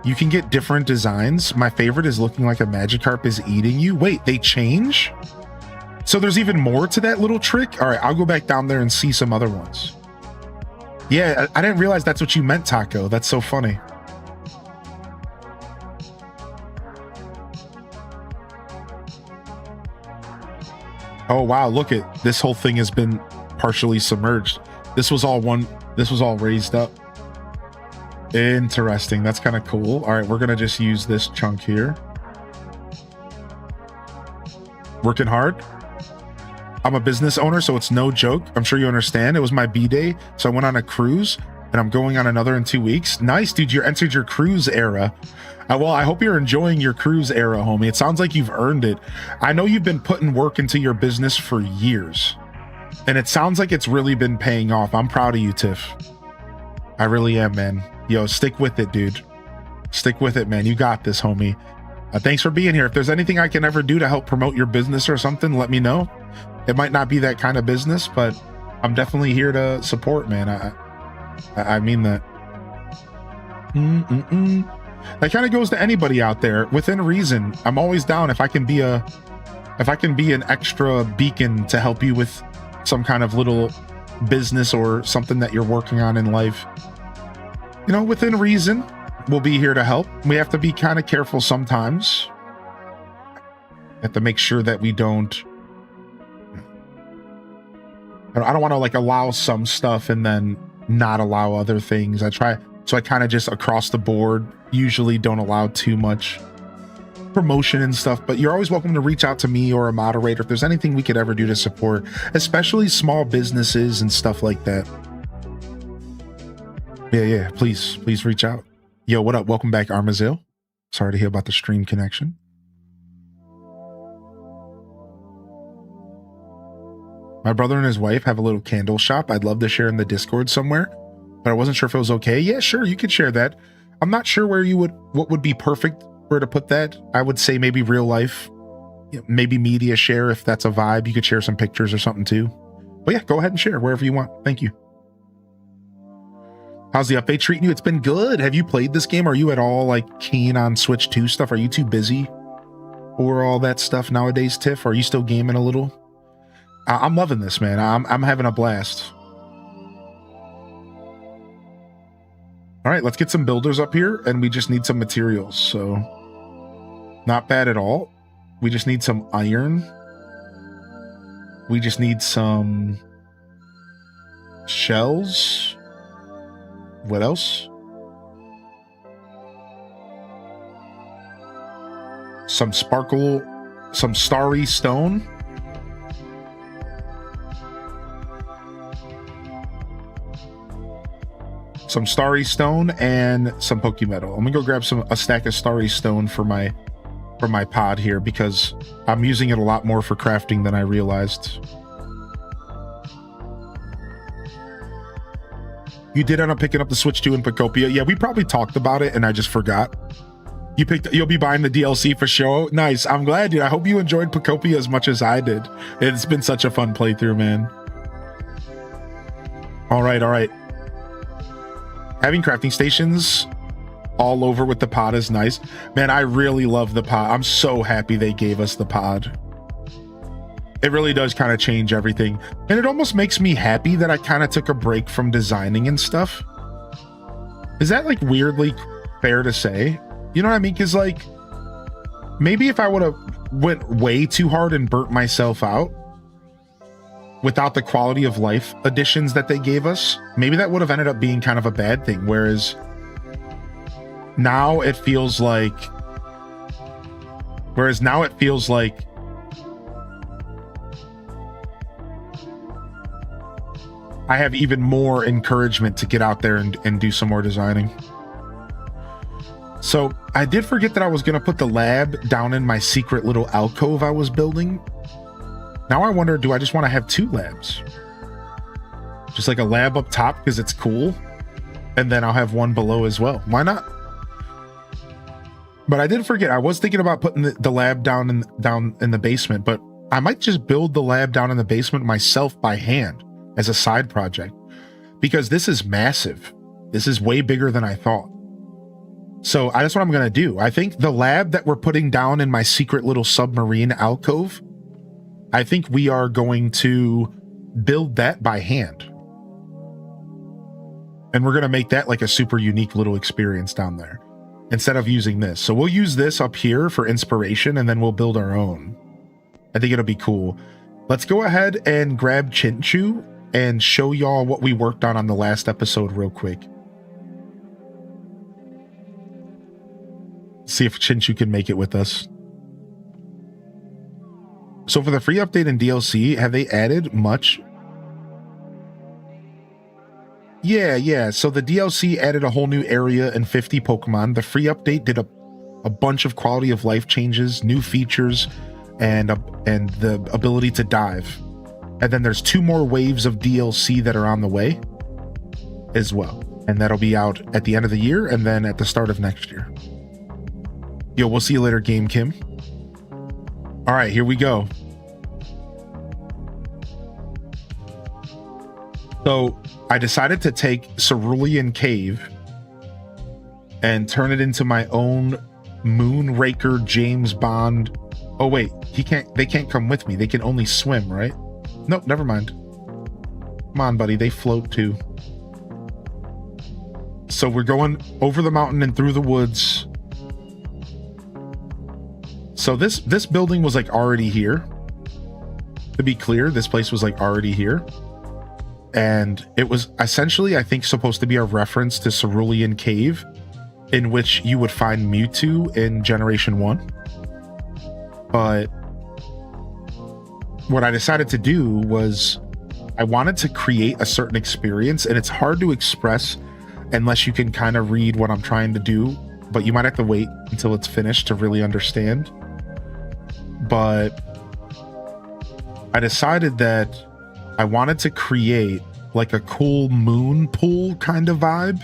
You can get different designs. My favorite is looking like a Magikarp is eating you. Wait, they change? So there's even more to that little trick? All right, I'll go back down there and see some other ones. Yeah, I didn't realize that's what you meant, Taco. That's so funny. Oh wow, look at this whole thing has been partially submerged. This was all raised up. Interesting. That's kind of cool. All right, we're gonna just use this chunk here. Working hard. I'm a business owner, so it's no joke. I'm sure you understand. It was my B-day, so I went on a cruise, and I'm going on another in 2 weeks. Nice, dude. You entered your cruise era. Well, I hope you're enjoying your cruise era, homie. It sounds like you've earned it. I know you've been putting work into your business for years, and it sounds like it's really been paying off. I'm proud of you, Tiff. I really am, man. Yo, stick with it, dude. Stick with it, man. You got this, homie. Thanks for being here. If there's anything I can ever do to help promote your business or something, let me know. It might not be that kind of business, but I'm definitely here to support, man. I mean that. That kind of goes to anybody out there within reason. I'm always down if I can be an extra beacon to help you with some kind of little business or something that you're working on in life. You know, within reason, we'll be here to help. We have to be kind of careful sometimes. Have to make sure that we don't. I don't want to like allow some stuff and then not allow other things. I kind of just across the board usually don't allow too much promotion and stuff, but you're always welcome to reach out to me or a moderator if there's anything we could ever do to support, especially small businesses and stuff like that. Yeah, please reach out. Yo, what up? Welcome back, Armazil. Sorry to hear about the stream connection. My brother and his wife have a little candle shop. I'd love to share in the Discord somewhere, but I wasn't sure if it was okay. Yeah, sure, you could share that. I'm not sure what would be perfect where to put that. I would say maybe real life, maybe media share if that's a vibe. You could share some pictures or something too. But yeah, go ahead and share wherever you want. Thank you. How's the update treating you? It's been good. Have you played this game? Are you at all like keen on Switch 2 stuff? Are you too busy for all that stuff nowadays, Tiff? Are you still gaming a little? I'm loving this, man. I'm having a blast. All right, let's get some builders up here, and we just need some materials. So not bad at all. We just need some iron. We just need some shells. What else? Some sparkle, some starry stone. Some starry stone and some Pokemetal. I'm gonna go grab a stack of starry stone for my pod here because I'm using it a lot more for crafting than I realized. You did end up picking up the Switch 2 in Pokopia. Yeah, we probably talked about it and I just forgot. You'll be buying the DLC for sure. Nice. I'm glad, dude. I hope you enjoyed Pokopia as much as I did. It's been such a fun playthrough, man. All right. Having crafting stations all over with the pod is nice. Man, I really love the pod. I'm so happy they gave us the pod. It really does kind of change everything. And it almost makes me happy that I kind of took a break from designing and stuff. Is that like weirdly fair to say? You know what I mean? Because like, maybe if I would have went way too hard and burnt myself out without the quality of life additions that they gave us, maybe that would have ended up being kind of a bad thing. Whereas now it feels like I have even more encouragement to get out there and do some more designing. So I did forget that I was going to put the lab down in my secret little alcove I was building. Now I wonder, do I just want to have 2 labs? Just like a lab up top because it's cool. And then I'll have one below as well. Why not? But I did forget. I was thinking about putting the lab down in the basement, but I might just build the lab down in the basement myself by hand as a side project because this is massive. This is way bigger than I thought. So that's what I'm going to do. I think the lab that we're putting down in my secret little submarine alcove, I think we are going to build that by hand. And we're going to make that like a super unique little experience down there instead of using this. So we'll use this up here for inspiration and then we'll build our own. I think it'll be cool. let's go ahead and grab Chinchu and show y'all what we worked on the last episode real quick. See if Chinchu can make it with us. So for the free update and DLC, have they added much? Yeah. So the DLC added a whole new area and 50 Pokemon. The free update did a bunch of quality of life changes, new features, and the ability to dive. And then there's 2 more waves of DLC that are on the way as well. And that'll be out at the end of the year and then at the start of next year. Yo, we'll see you later, Game Kim. All right, here we go. So I decided to take Cerulean Cave and turn it into my own Moonraker James Bond. Oh wait, they can't come with me. They can only swim, right? Nope, never mind. Come on, buddy, they float too. So we're going over the mountain and through the woods. So this building was like already here. To be clear, this place was like already here. And it was essentially, I think, supposed to be a reference to Cerulean Cave, in which you would find Mewtwo in Generation 1. But what I decided to do was I wanted to create a certain experience, and it's hard to express unless you can kind of read what I'm trying to do, but you might have to wait until it's finished to really understand. But I decided that I wanted to create like a cool moon pool kind of vibe,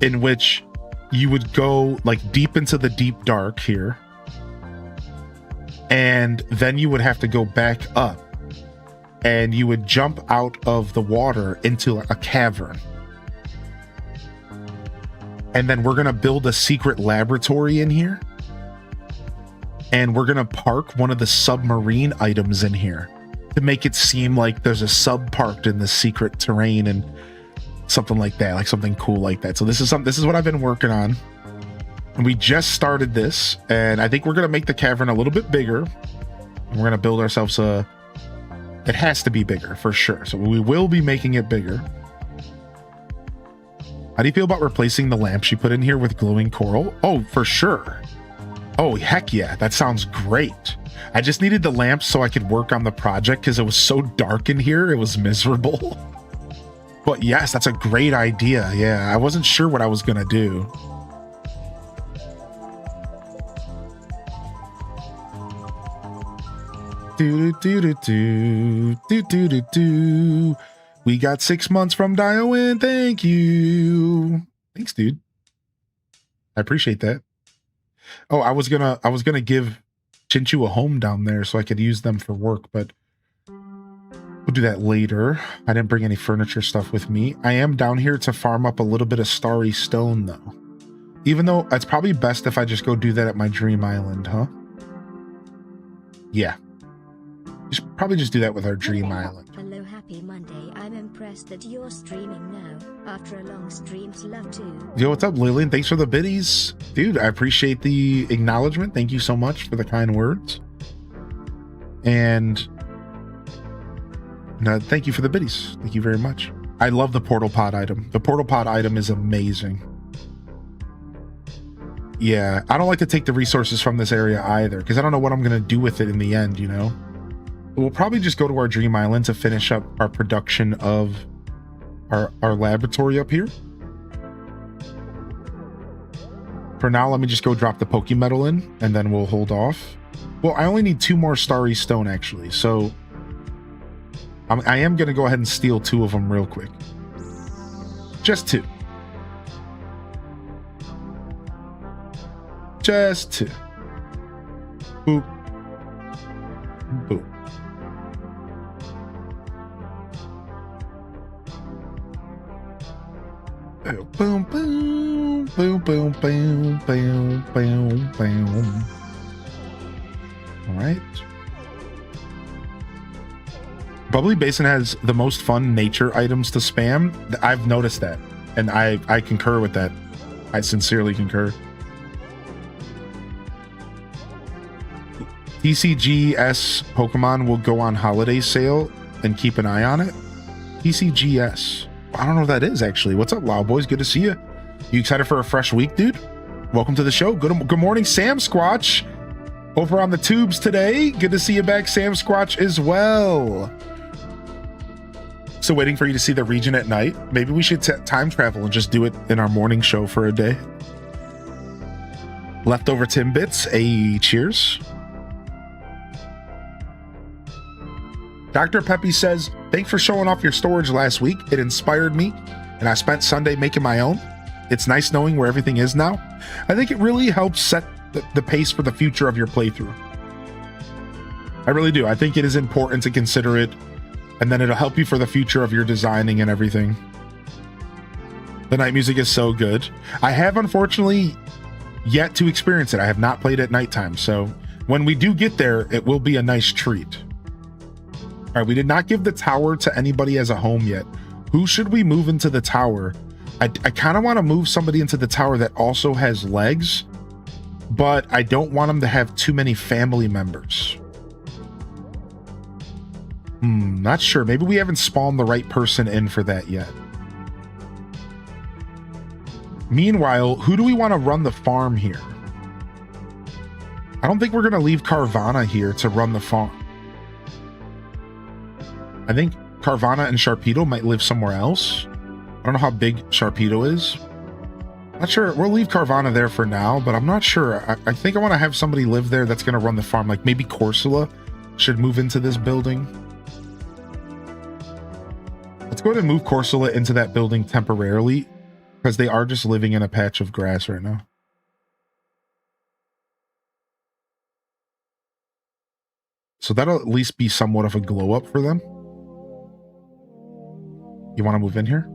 in which you would go like deep into the deep dark here, and then you would have to go back up and you would jump out of the water into a cavern. And then we're going to build a secret laboratory in here. And we're going to park one of the submarine items in here to make it seem like there's a sub parked in the secret terrain and something like that, like something cool like that. So this is what I've been working on. And we just started this, and I think we're going to make the cavern a little bit bigger. And we're going to build ourselves it has to be bigger for sure. So we will be making it bigger. How do you feel about replacing the lamps you put in here with glowing coral? Oh, for sure. Oh, heck yeah. That sounds great. I just needed the lamps so I could work on the project because it was so dark in here. It was miserable. But yes, that's a great idea. Yeah, I wasn't sure what I was going to do. Do. We got 6 months from Dioin. Thank you. Thanks, dude. I appreciate that. Oh, I was gonna give Chinchu a home down there so I could use them for work, but we'll do that later. I didn't bring any furniture stuff with me. I am down here to farm up a little bit of starry stone though. Even though it's probably best if I just go do that at my dream island, huh? Yeah. We should probably just do that with our dream island. Hello, happy Monday. I'm impressed that you're streaming now. After a long stream's love too. Yo, what's up, Lillian? Thanks for the biddies. Dude, I appreciate the acknowledgement. Thank you so much for the kind words. And thank you for the biddies. Thank you very much. I love the portal pod item. The portal pod item is amazing. Yeah, I don't like to take the resources from this area either, because I don't know what I'm going to do with it in the end, you know? We'll probably just go to our dream island to finish up our production of our laboratory up here. For now, let me just go drop the Pokemetal in, and then we'll hold off. Well, I only need 2 more starry stone, actually, so I am going to go ahead and steal 2 of them real quick. Just 2. Just 2. Boop. Boop. Boom, boom, boom, boom, boom, boom, boom, boom. All right. Bubbly Basin has the most fun nature items to spam. I've noticed that, and I concur with that. I sincerely concur. TCGS Pokemon will go on holiday sale and keep an eye on it. TCGS. I don't know what that is actually. What's up, Loud Boys? Good to see you. You excited for a fresh week, dude? Welcome to the show. Good morning, Sam Squatch. Over on the tubes today. Good to see you back, Sam Squatch, as well. So waiting for you to see the region at night. Maybe we should time travel and just do it in our morning show for a day. Leftover Timbits, a cheers. Dr. Peppy says, thanks for showing off your storage last week. It inspired me, and I spent Sunday making my own. It's nice knowing where everything is now. I think it really helps set the pace for the future of your playthrough. I really do. I think it is important to consider it, and then it'll help you for the future of your designing and everything. The night music is so good. I have, unfortunately, yet to experience it. I have not played at nighttime, so when we do get there, it will be a nice treat. All right, we did not give the tower to anybody as a home yet. Who should we move into the tower? I kind of want to move somebody into the tower that also has legs, but I don't want them to have too many family members. Not sure. Maybe we haven't spawned the right person in for that yet. Meanwhile, who do we want to run the farm here? I don't think we're going to leave Carvana here to run the farm. I think Carvana and Sharpedo might live somewhere else. I don't know how big Sharpedo is. Not sure. We'll leave Carvana there for now, but I'm not sure. I think I want to have somebody live there that's going to run the farm. Like maybe Corsola should move into this building. Let's go ahead and move Corsola into that building temporarily because they are just living in a patch of grass right now. So that'll at least be somewhat of a glow up for them. You want to move in here?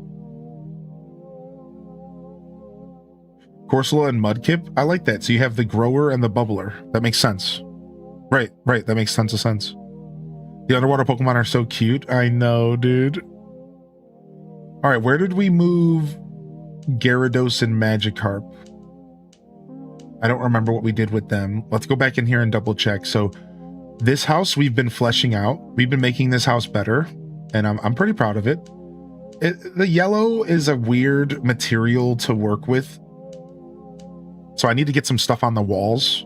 Corsola and Mudkip? I like that. So you have the grower and the bubbler. That makes sense. Right. That makes tons of sense. The underwater Pokemon are so cute. I know, dude. All right, where did we move Gyarados and Magikarp? I don't remember what we did with them. Let's go back in here and double check. So this house we've been fleshing out. We've been making this house better, and I'm pretty proud of it. The yellow is a weird material to work with, so I need to get some stuff on the walls.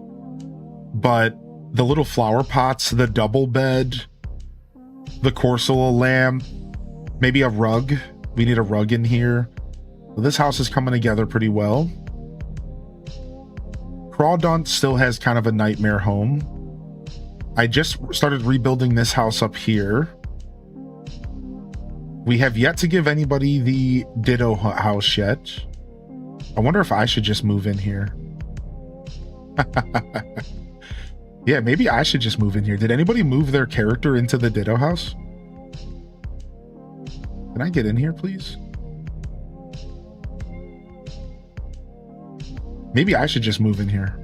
But the little flower pots, the double bed, the Corsola lamp, maybe a rug. We need a rug in here. So this house is coming together pretty well. Crawdunt still has kind of a nightmare home. I just started rebuilding this house up here. We have yet to give anybody the Ditto house yet. I wonder if I should just move in here. Yeah, maybe I should just move in here. Did anybody move their character into the Ditto house? Can I get in here, please? Maybe I should just move in here.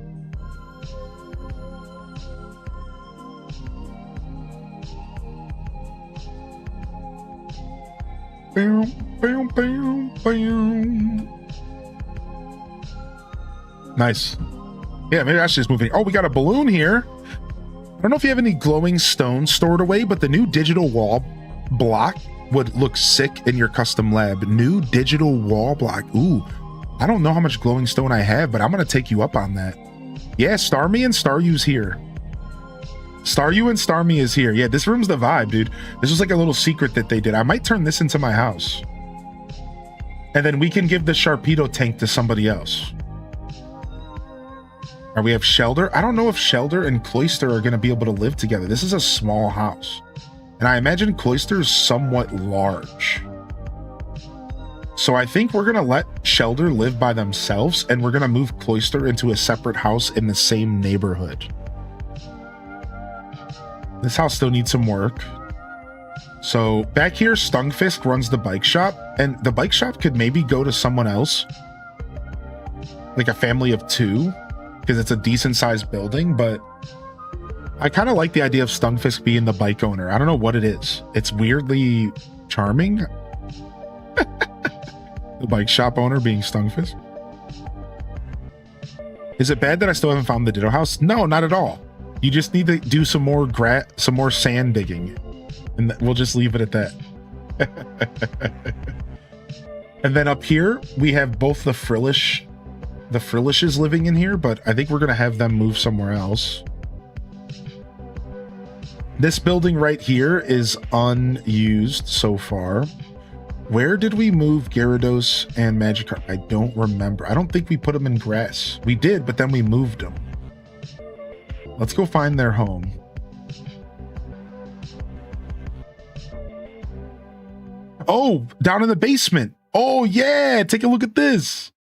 Bam, bam, bam, bam. Nice. Yeah, maybe I should just move in. Oh, we got a balloon here. I don't know if you have any glowing stones stored away, but the new digital wall block would look sick in your custom lab. New digital wall block. Ooh, I don't know how much glowing stone I have, but I'm going to take you up on that. Yeah, Starmie and Staryu's here. Staryu and Starmie is here. Yeah, this room's the vibe, dude. This was like a little secret that they did. I might turn this into my house. And then we can give the Sharpedo tank to somebody else. Or we have Shelder. I don't know if Shelder and Cloyster are going to be able to live together. This is a small house. And I imagine Cloyster is somewhat large. So I think we're going to let Shelder live by themselves, and we're going to move Cloyster into a separate house in the same neighborhood. This house still needs some work. So back here, Stunfisk runs the bike shop, and the bike shop could maybe go to someone else. Like a family of two, because it's a decent sized building, but I kind of like the idea of Stunfisk being the bike owner. I don't know what it is. It's weirdly charming. The bike shop owner being Stunfisk. Is it bad that I still haven't found the Ditto house? No, not at all. You just need to do some more sand digging, and we'll just leave it at that. And then up here we have both the Frillishes living in here, but I think we're gonna have them move somewhere else. This building right here is unused so far. Where did we move Gyarados and Magikarp? I don't remember. I don't think we put them in grass. We did, but then we moved them. Let's go find their home. Oh, down in the basement. Oh, yeah. Take a look at this.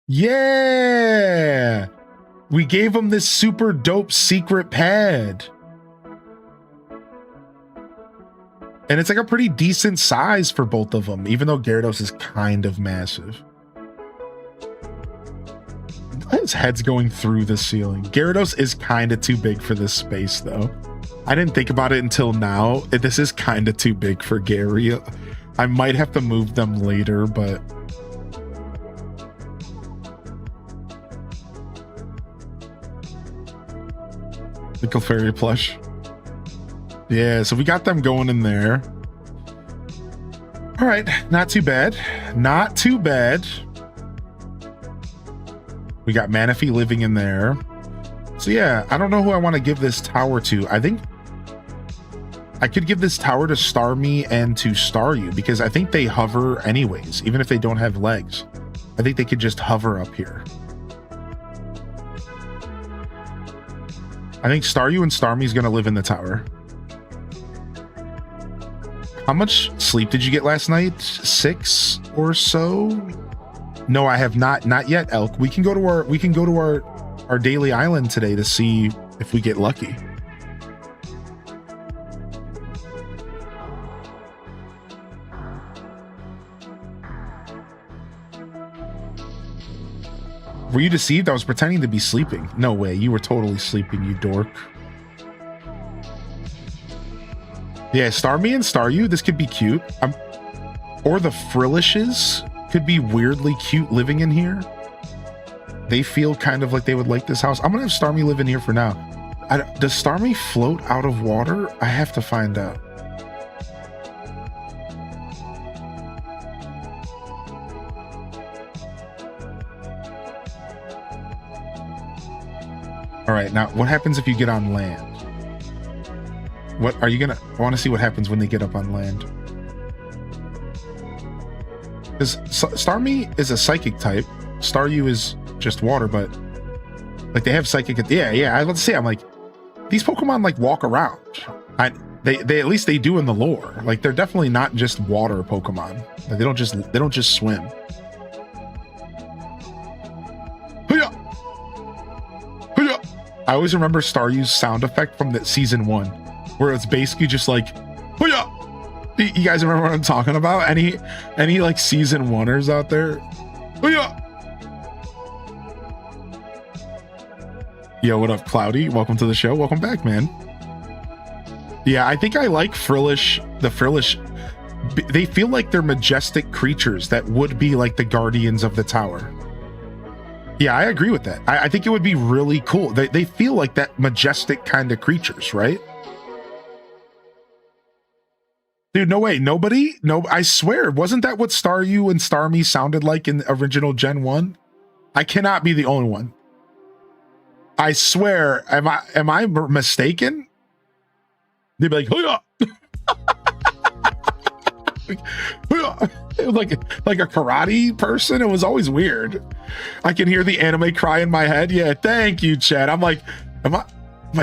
Yeah. We gave them this super dope secret pad. And it's like a pretty decent size for both of them, even though Gyarados is kind of massive. His head's going through the ceiling. Gyarados is kind of too big for this space, though. I didn't think about it until now. This is kind of too big for Gary. I might have to move them later, but... the Clefairy plush. Yeah, so we got them going in there. All right, not too bad. Not too bad. We got Manaphy living in there. So yeah, I don't know who I want to give this tower to. I think I could give this tower to Starmie and to Staryu because I think they hover anyways, even if they don't have legs. I think they could just hover up here. I think Staryu and Starmie's gonna live in the tower. How much sleep did you get last night? 6 or so? No, I have not yet, Elk. We can go to our daily island today to see if we get lucky. Were you deceived? I was pretending to be sleeping. No way, you were totally sleeping, you dork. Yeah, Starmie and Staryu, this could be cute. Or the Frillishes could be weirdly cute living in here. They feel kind of like they would like this house. I'm gonna have Starmie live in here for now. Does Starmie float out of water? I have to find out. All right, now what happens if you get on land? What are you gonna... I want to see what happens when they get up on land. Because Starmie is a psychic type. Staryu is just water, but like they have psychic... Yeah, I was about to say, I'm like, these Pokemon like walk around. They at least they do in the lore. Like they're definitely not just water Pokemon. Like, they don't just swim. I always remember Staryu's sound effect from the season 1, where it's basically just like, hoo-yah! You guys remember what I'm talking about? Any like season 1ers out there? Hoo-yah! Yo, what up, Cloudy? Welcome to the show. Welcome back, man. Yeah, I think I like the Frillish. They feel like they're majestic creatures that would be like the guardians of the tower. Yeah, I agree with that. I think it would be really cool. They feel like that majestic kind of creatures, right? Dude, no way. Nobody? No, I swear. Wasn't that what Staryu and Starmie sounded like in the original Gen 1? I cannot be the only one. I swear. Am I mistaken? They'd be like, hoo-yah! like a karate person. It was always weird. I can hear the anime cry in my head. Yeah, thank you, Chad. I'm like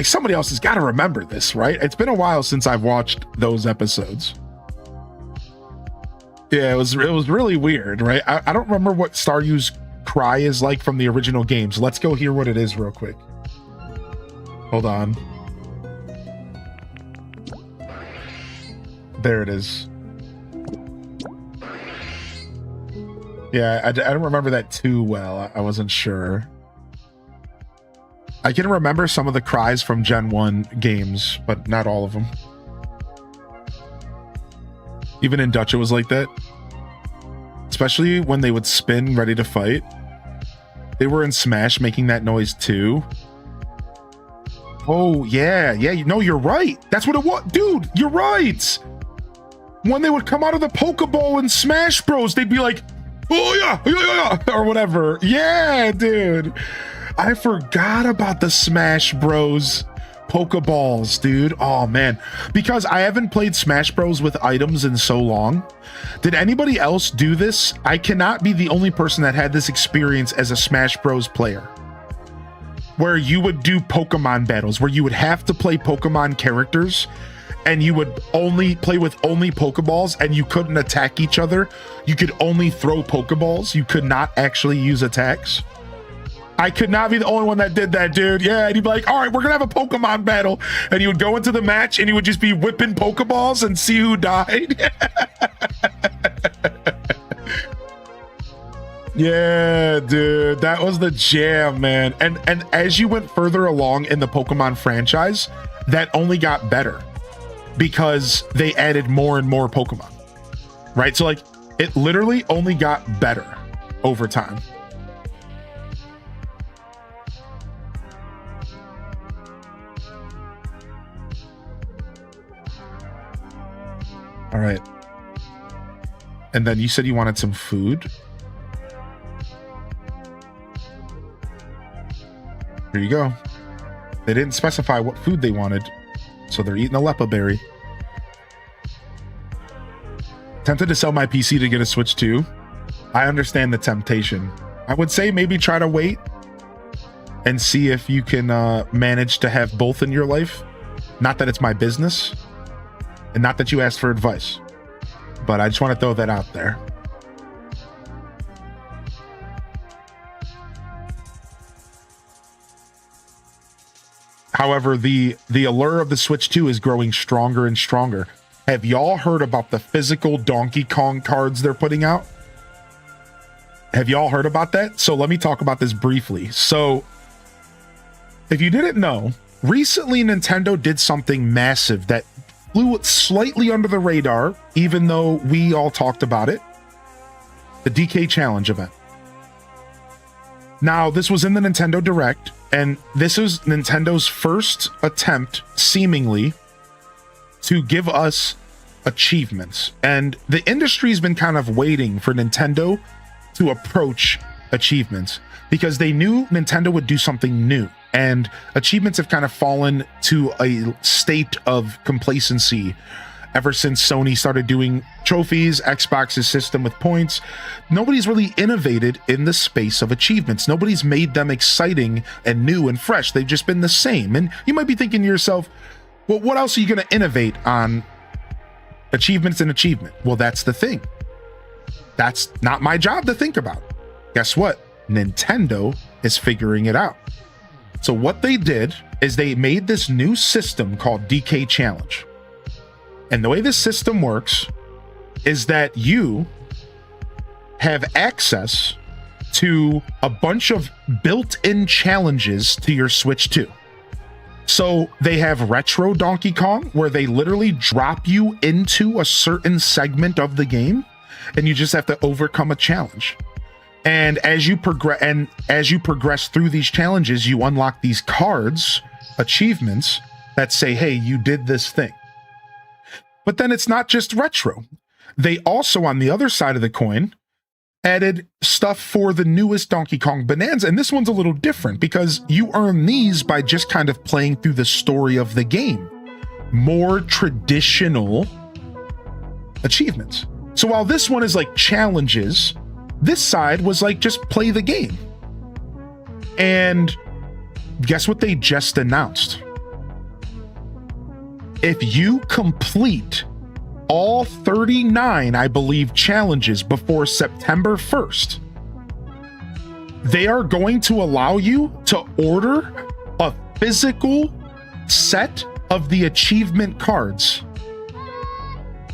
somebody else has got to remember this, right? It's been a while since I've watched those episodes. Yeah, it was really weird, right? I don't remember what Staryu's cry is like from the original games. Let's go hear what it is real quick. Hold on. There it is. Yeah, I don't remember that too well. I wasn't sure. I can remember some of the cries from Gen 1 games, but not all of them. Even in Dutch, it was like that. Especially when they would spin ready to fight. They were in Smash making that noise too. Oh, yeah. Yeah, you're right. That's what it was. Dude, you're right. When they would come out of the Pokeball in Smash Bros, they'd be like, oh, yeah, or whatever. Yeah, dude. I forgot about the Smash Bros Pokeballs, dude. Oh, man. Because I haven't played Smash Bros with items in so long. Did anybody else do this? I cannot be the only person that had this experience as a Smash Bros player, where you would do Pokemon battles, where you would have to play Pokemon characters, and you would only play with only Pokeballs, and you couldn't attack each other. You could only throw Pokeballs. You could not actually use attacks. I could not be the only one that did that, dude. Yeah, and you'd be like, all right, we're gonna have a Pokemon battle. And you would go into the match and you would just be whipping Pokeballs and see who died. Yeah, dude, that was the jam, man. And as you went further along in the Pokemon franchise, that only got better because they added more and more Pokemon, right? So like it literally only got better over time. All right. And then you said you wanted some food. Here you go. They didn't specify what food they wanted, so they're eating a Lepa berry. Tempted to sell my PC to get a Switch 2. I understand the temptation. I would say maybe try to wait and see if you can manage to have both in your life. Not that it's my business, and not that you asked for advice, but I just want to throw that out there. However, the allure of the Switch 2 is growing stronger and stronger. Have y'all heard about the physical Donkey Kong cards they're putting out? Have y'all heard about that? So let me talk about this briefly. So if you didn't know, recently Nintendo did something massive that flew slightly under the radar, even though we all talked about it. The DK Challenge event. Now, this was in the Nintendo Direct, and this is Nintendo's first attempt, seemingly, to give us achievements. And the industry's been kind of waiting for Nintendo to approach achievements because they knew Nintendo would do something new. And achievements have kind of fallen to a state of complacency ever since Sony started doing trophies, Xbox's system with points. Nobody's really innovated in the space of achievements. Nobody's made them exciting and new and fresh. They've just been the same. And you might be thinking to yourself, well, what else are you going to innovate on achievements and achievement? Well, that's the thing. That's not my job to think about. Guess what? Nintendo is figuring it out. So what they did is they made this new system called DK Challenge. And the way this system works is that you have access to a bunch of built-in challenges to your Switch 2. So they have Retro Donkey Kong, where they literally drop you into a certain segment of the game, and you just have to overcome a challenge. And as you progress through these challenges, you unlock these cards, achievements that say, hey, you did this thing. But then it's not just retro. They also, on the other side of the coin, added stuff for the newest Donkey Kong Bonanza. And this one's a little different because you earn these by just kind of playing through the story of the game. More traditional achievements. So while this one is like challenges, this side was like just play the game. And guess what they just announced? If you complete all 39, I believe, challenges before September 1st, they are going to allow you to order a physical set of the achievement cards.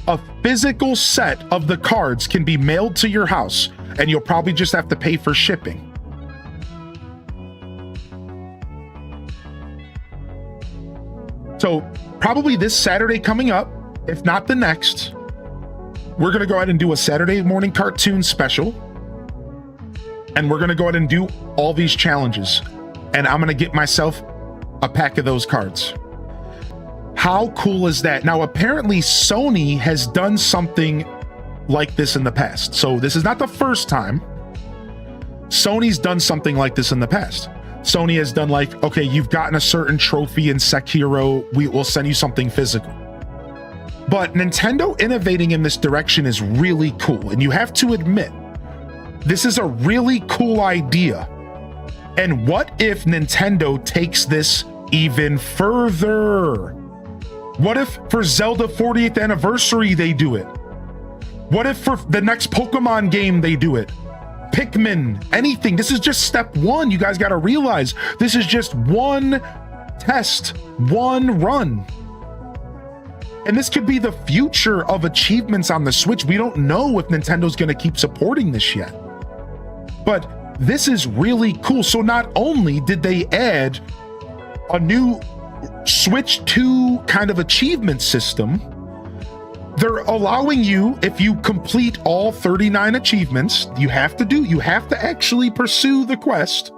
A physical set of the cards can be mailed to your house, and you'll probably just have to pay for shipping. So probably this Saturday coming up, if not the next, we're going to go ahead and do a Saturday morning cartoon special. And we're going to go ahead and do all these challenges. And I'm going to get myself a pack of those cards. How cool is that? Now, apparently Sony has done something like this in the past. So this is not the first time. Sony's done something like this in the past. Sony has done like, okay, you've gotten a certain trophy in Sekiro, we will send you something physical. But Nintendo innovating in this direction is really cool. And you have to admit, this is a really cool idea. And what if Nintendo takes this even further? What if for Zelda 40th anniversary they do it? What if for the next Pokemon game they do it? Pikmin, anything. This is just step one. You guys got to realize this is just one test, one run. And this could be the future of achievements on the Switch. We don't know if Nintendo's going to keep supporting this yet. But this is really cool. So not only did they add a new Switch 2 kind of achievement system, they're allowing you, if you complete all 39 achievements, you have to actually pursue the quest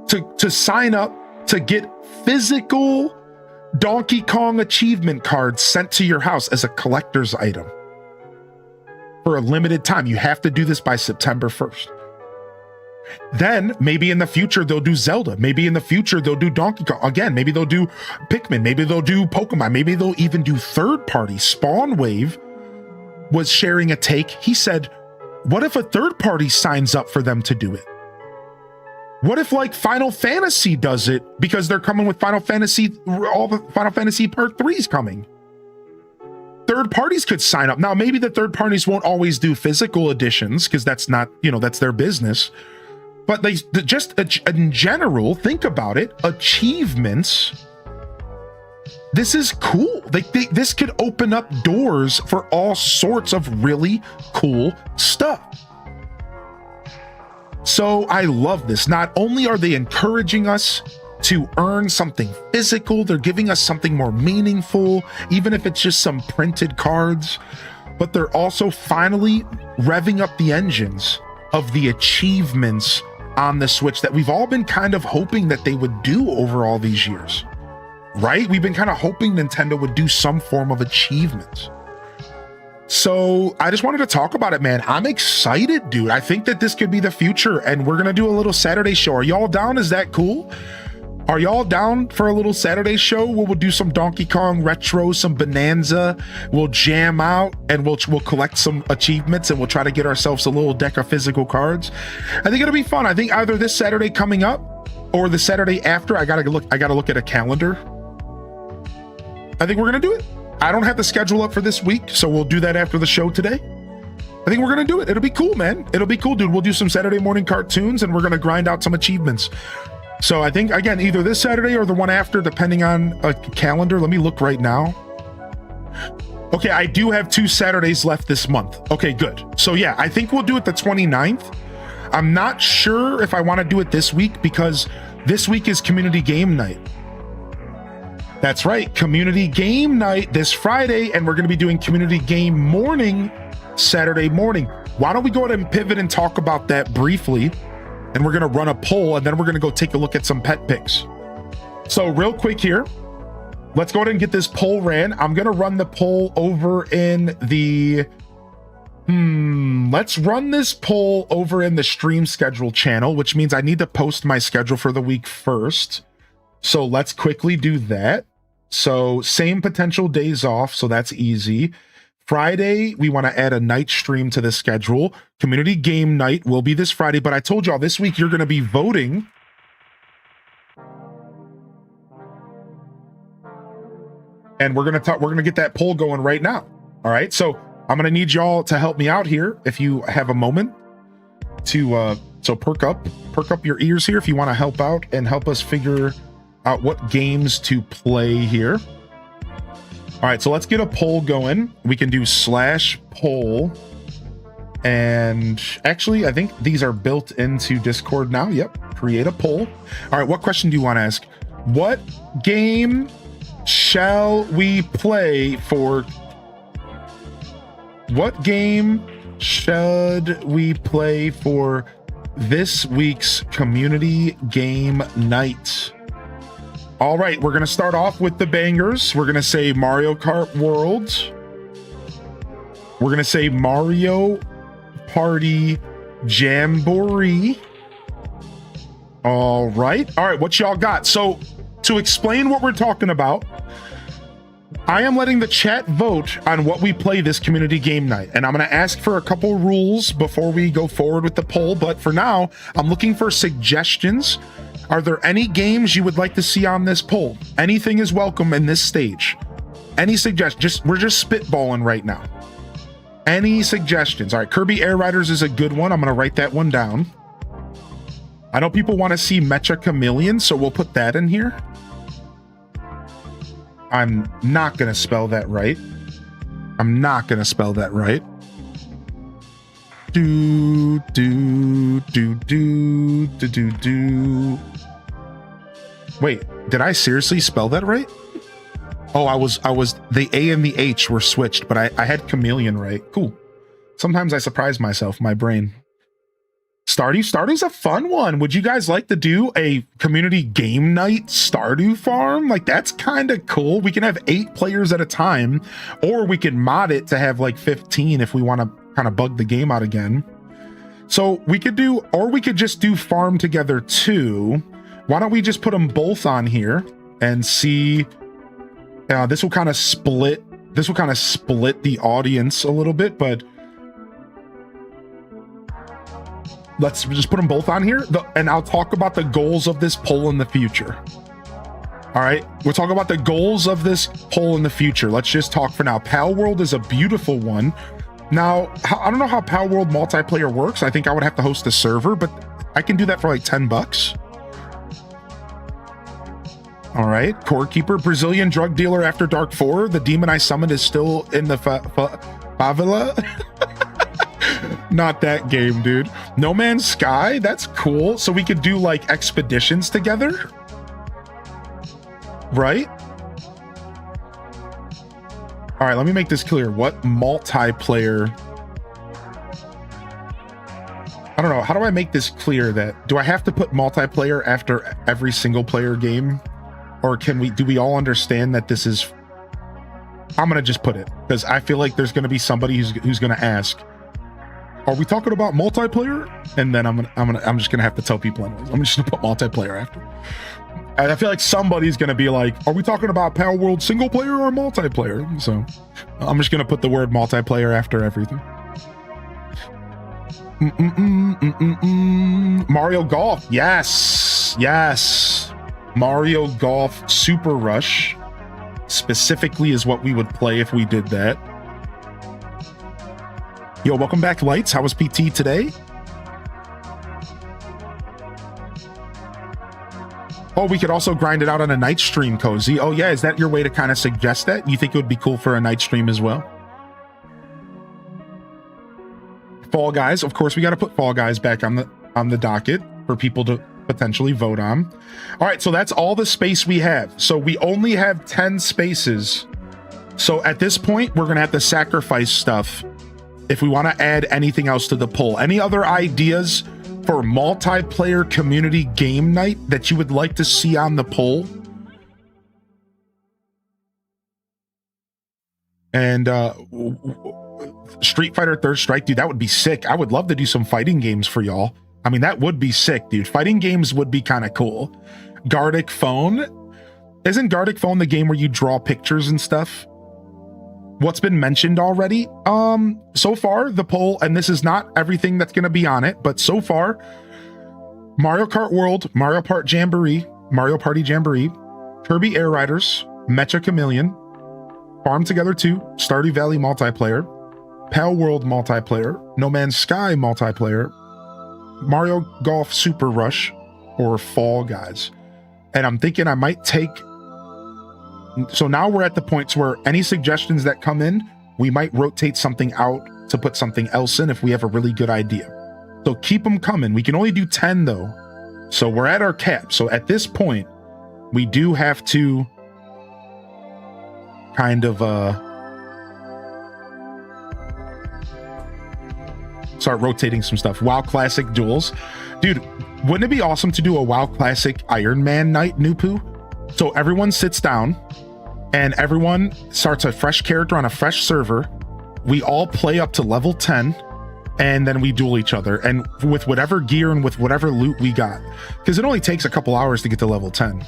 to sign up to get physical Donkey Kong achievement cards sent to your house as a collector's item for a limited time. You have to do this by September 1st. Then maybe in the future they'll do Zelda. Maybe in the future they'll do Donkey Kong. Again, maybe they'll do Pikmin. Maybe they'll do Pokemon. Maybe they'll even do third party. Spawn Wave was sharing a take. He said, what if a third party signs up for them to do it? What if like Final Fantasy does it because they're coming with Final Fantasy, all the Final Fantasy Part 3's coming. Third parties could sign up. Now, maybe the third parties won't always do physical editions because that's not, that's their business. But they just in general, think about it, achievements. This is cool. This could open up doors for all sorts of really cool stuff. So I love this. Not only are they encouraging us to earn something physical, they're giving us something more meaningful, even if it's just some printed cards, but they're also finally revving up the engines of the achievements on the Switch that we've all been kind of hoping that they would do over all these years, right? We've been kind of hoping Nintendo would do some form of achievements. So I just wanted to talk about it, man. I'm excited, dude. I think that this could be the future, and we're going to do a little Saturday show. Are y'all down? Is that cool? Are y'all down for a little Saturday show where we'll do some Donkey Kong retro, some Bonanza, we'll jam out, and we'll collect some achievements, and we'll try to get ourselves a little deck of physical cards? I think it'll be fun. I think either this Saturday coming up or the Saturday after. I gotta look at a calendar. I think we're gonna do it. I don't have the schedule up for this week, so we'll do that after the show today. I think we're gonna do it. It'll be cool, man. It'll be cool, dude. We'll do some Saturday morning cartoons, and we're gonna grind out some achievements. So I think, again, either this Saturday or the one after, depending on a calendar. Let me look right now. Okay, I do have 2 Saturdays left this month. Okay, good. So yeah, I think we'll do it the 29th. I'm not sure if I want to do it this week because this week is community game night. That's right, community game night this Friday, and we're going to be doing community game morning Saturday morning. Why don't we go ahead and pivot and talk about that briefly? And we're going to run a poll, and then we're going to go take a look at some pet picks. So real quick here, let's go ahead and get this poll ran. I'm going to run the poll over in the... let's run this poll over in the stream schedule channel, which means I need to post my schedule for the week first. So let's quickly do that. So same potential days off, so that's easy. Friday, we want to add a night stream to the schedule. Community game night will be this Friday, but I told y'all this week you're going to be voting. And we're going to get that poll going right now. All right. So I'm going to need y'all to help me out here. If you have a moment to, so perk up your ears here. If you want to help out and help us figure out what games to play here. All right, so let's get a poll going. We can do /poll. And actually, I think these are built into Discord now. Yep, create a poll. All right, what question do you want to ask? What game shall we play for? What game should we play for this week's community game night? All right, we're going to start off with the bangers. We're going to say Mario Kart World. We're going to say Mario Party Jamboree. All right, what y'all got? So to explain what we're talking about, I am letting the chat vote on what we play this community game night. And I'm going to ask for a couple rules before we go forward with the poll. But for now, I'm looking for suggestions. Are there any games you would like to see on this poll? Anything is welcome in this stage. Any suggestions? We're just spitballing right now. Any suggestions? All right, Kirby Air Riders is a good one. I'm going to write that one down. I know people want to see Mecha Chameleon, so we'll put that in here. I'm not going to spell that right. I'm not going to spell that right. Do. Wait, did I seriously spell that right? Oh, I was, the A and the H were switched, but I had chameleon right. Cool. Sometimes I surprise myself, my brain. Stardew's a fun one. Would you guys like to do a community game night Stardew farm? Like, that's kind of cool. We can have 8 players at a time, or we can mod it to have like 15 if we want to kind of bug the game out again. So we could do, or we could just do farm together too. Why don't we just put them both on here and see? This will kind of split the audience a little bit, but let's just put them both on here, and I'll talk about the goals of this poll in the future. All right, we'll talk about the goals of this poll in the future. Let's just talk for now. Pal World is a beautiful one. Now, I don't know how Pal World multiplayer works. I think I would have to host a server, but I can do that for like $10. All right, Core Keeper, Brazilian drug dealer after Dark 4. The demon I summoned is still in the favela. Not that game, dude. No Man's Sky, that's cool. So we could do like expeditions together, right? All right, let me make this clear. What multiplayer? I don't know. How do I make this clear? That do I have to put multiplayer after every single player game, or do we all understand that this is? I'm gonna just put it because I feel like there's gonna be somebody who's gonna ask, are we talking about multiplayer? And then I'm just gonna have to tell people anyways. I'm just gonna put multiplayer after. And I feel like somebody's gonna be like, are we talking about Pal World single player or multiplayer? So I'm just gonna put the word multiplayer after everything. Mario Golf, yes. Mario Golf Super Rush specifically is what we would play if we did that. Yo, welcome back, Lights. How was PT today? Oh, we could also grind it out on a night stream, Cozy. Oh yeah, is that your way to kind of suggest that? You think it would be cool for a night stream as well? Fall Guys, of course, we got to put Fall Guys back on the docket for people to potentially vote on. All right, so that's all the space we have. So we only have 10 spaces. So at this point, we're gonna have to sacrifice stuff if we want to add anything else to the poll. Any other ideas for multiplayer community game night that you would like to see on the poll? And Street Fighter Third Strike, dude, that would be sick. I would love to do some fighting games for y'all. I mean, that would be sick, dude. Fighting games would be kind of cool. Gardic Phone. Isn't Gardic Phone the game where you draw pictures and stuff? What's been mentioned already? So far, the poll, and this is not everything that's going to be on it, but so far, Mario Kart World, Mario Party Jamboree, Kirby Air Riders, Mecha Chameleon, Farm Together 2, Stardew Valley multiplayer, Pal World multiplayer, No Man's Sky multiplayer, Mario Golf Super Rush, or Fall Guys. And I'm thinking I might take... So now we're at the points where any suggestions that come in, we might rotate something out to put something else in if we have a really good idea. So keep them coming. We can only do 10 though. So we're at our cap. So at this point, we do have to kind of start rotating some stuff. WoW Classic duels. Dude, wouldn't it be awesome to do a WoW Classic Iron Man night, Nupu? So everyone sits down and everyone starts a fresh character on a fresh server. We all play up to level 10 and then we duel each other, and with whatever gear and with whatever loot we got, because it only takes a couple hours to get to level 10.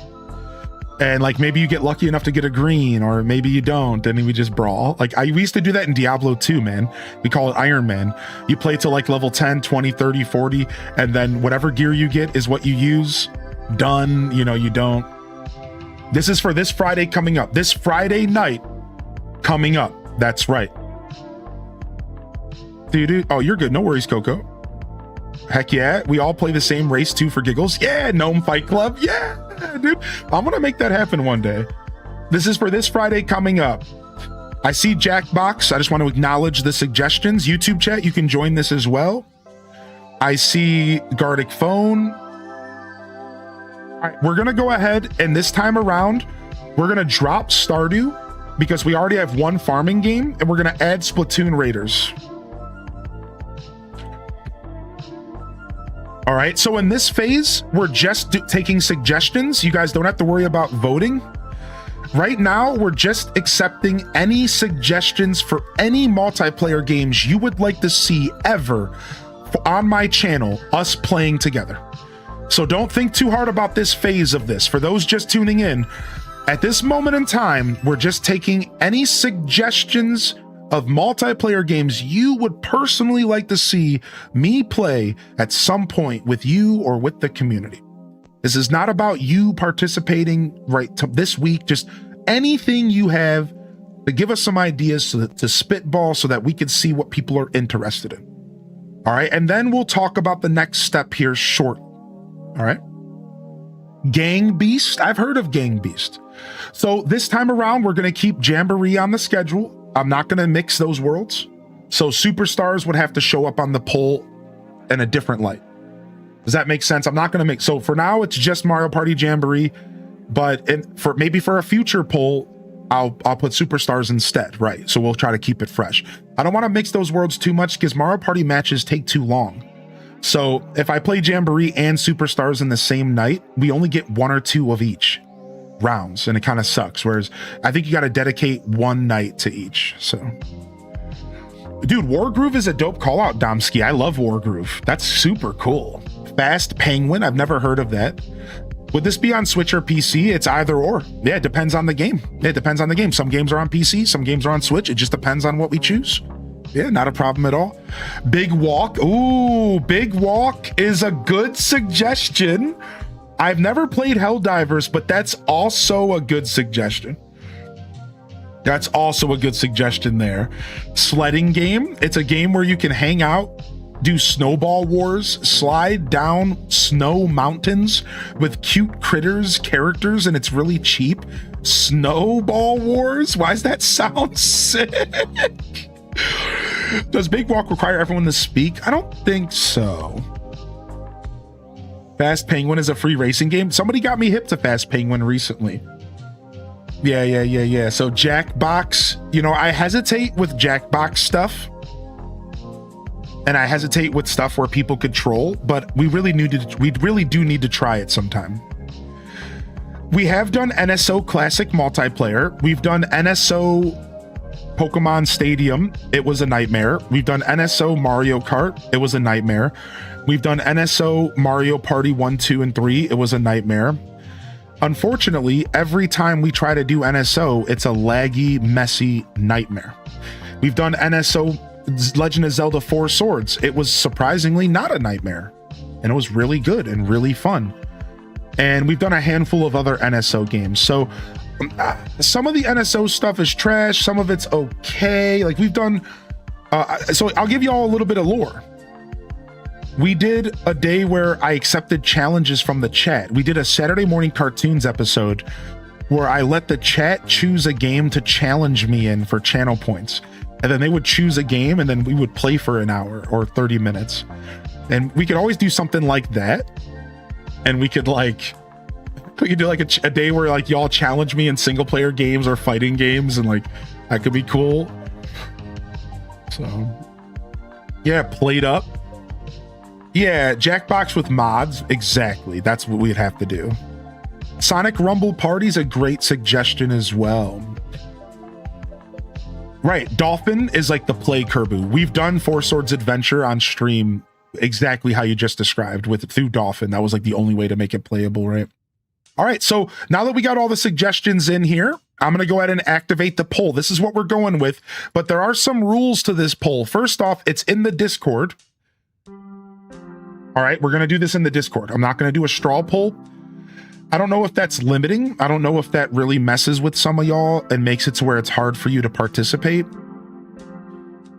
And like maybe you get lucky enough to get a green, or maybe you don't, and we just brawl. Like we used to do that in Diablo 2, man. We call it Iron Man. You play to like level 10, 20, 30, 40, and then whatever gear you get is what you use. Done. You know, you don't. This is for this Friday coming up. This Friday night coming up. That's right. Dude. Oh, you're good. No worries, Coco. Heck yeah. We all play the same race too for giggles. Yeah. Gnome Fight Club. Yeah, dude. I'm going to make that happen one day. This is for this Friday coming up. I see Jackbox. I just want to acknowledge the suggestions. YouTube chat, you can join this as well. I see Gardic Phone. All right, we're going to go ahead, and this time around, we're going to drop Stardew because we already have one farming game, and we're going to add Splatoon Raiders. All right, so in this phase, we're just taking suggestions. You guys don't have to worry about voting. Right now, we're just accepting any suggestions for any multiplayer games you would like to see ever on my channel, us playing together. So don't think too hard about this phase of this. For those just tuning in, at this moment in time, we're just taking any suggestions of multiplayer games you would personally like to see me play at some point with you or with the community. This is not about you participating right to this week, just anything you have to give us some ideas to spitball so that we can see what people are interested in. All right, and then we'll talk about the next step here shortly. All right. Gang Beast. I've heard of Gang Beast. So this time around, we're going to keep Jamboree on the schedule. I'm not going to mix those worlds. So superstars would have to show up on the poll in a different light. Does that make sense? I'm not going to make, so for now it's just Mario Party Jamboree, but for maybe for a future poll, I'll put superstars instead. Right. So we'll try to keep it fresh. I don't want to mix those worlds too much because Mario Party matches take too long. So if I play Jamboree and superstars in the same night, we only get one or two of each rounds, and it kind of sucks. Whereas I think you got to dedicate one night to each. So, dude, Wargroove is a dope call out, Domsky. I love Wargroove. That's super cool. Fast Penguin. I've never heard of that. Would this be on Switch or PC? It's either or. Yeah, it depends on the game. Yeah, it depends on the game. Some games are on PC, some games are on Switch. It just depends on what we choose. Yeah, not a problem at all. Big Walk. Ooh, Big Walk is a good suggestion. I've never played Helldivers, but that's also a good suggestion. That's also a good suggestion there. Sledding game. It's a game where you can hang out, do snowball wars, slide down snow mountains with cute critters, characters, and it's really cheap. Snowball wars? Why does that sound sick? Does Big Walk require everyone to speak? I don't think so. Fast Penguin is a free racing game. Somebody got me hip to Fast Penguin recently. Yeah. So Jackbox, you know, I hesitate with Jackbox stuff. And I hesitate with stuff where people could troll, but we really do need to try it sometime. We have done NSO Classic multiplayer. We've done NSO Pokemon Stadium. It was a nightmare. We've done NSO Mario Kart. It was a nightmare. We've done NSO Mario Party 1, 2, and 3. It was a nightmare. Unfortunately, every time we try to do NSO, it's a laggy, messy nightmare. We've done NSO Legend of Zelda 4 Swords. It was surprisingly not a nightmare, and it was really good and really fun. And we've done a handful of other NSO games. So some of the NSO stuff is trash. Some of it's okay. Like we've done, so I'll give you all a little bit of lore. We did a day where I accepted challenges from the chat. We did a Saturday morning cartoons episode where I let the chat choose a game to challenge me in for channel points. And then they would choose a game and then we would play for an hour or 30 minutes. And we could always do something like that. And we could do like a day where like y'all challenge me in single player games or fighting games, and like that could be cool. So yeah, Played Up. Yeah, Jackbox with mods. Exactly. That's what we'd have to do. Sonic Rumble Party's a great suggestion as well. Right, Dolphin is like the play Kerbu. We've done Four Swords Adventure on stream exactly how you just described through Dolphin. That was like the only way to make it playable, right? All right, so now that we got all the suggestions in here, I'm going to go ahead and activate the poll. This is what we're going with, but there are some rules to this poll. First off, it's in the Discord. All right, we're going to do this in the Discord. I'm not going to do a straw poll. I don't know if that's limiting. I don't know if that really messes with some of y'all and makes it to where it's hard for you to participate.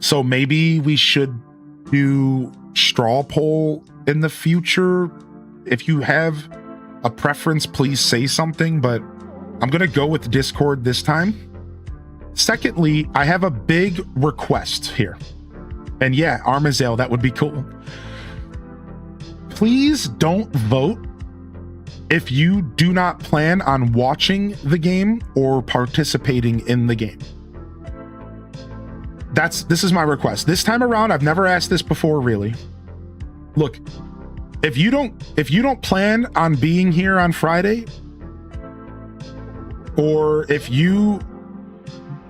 So maybe we should do straw poll in the future. If you have a preference, please say something, but I'm going to go with Discord this time. Secondly, I have a big request here. And yeah, Armazale, that would be cool. Please don't vote if you do not plan on watching the game or participating in the game. This is my request. This time around, I've never asked this before, really. Look, if you don't plan on being here on Friday, or if you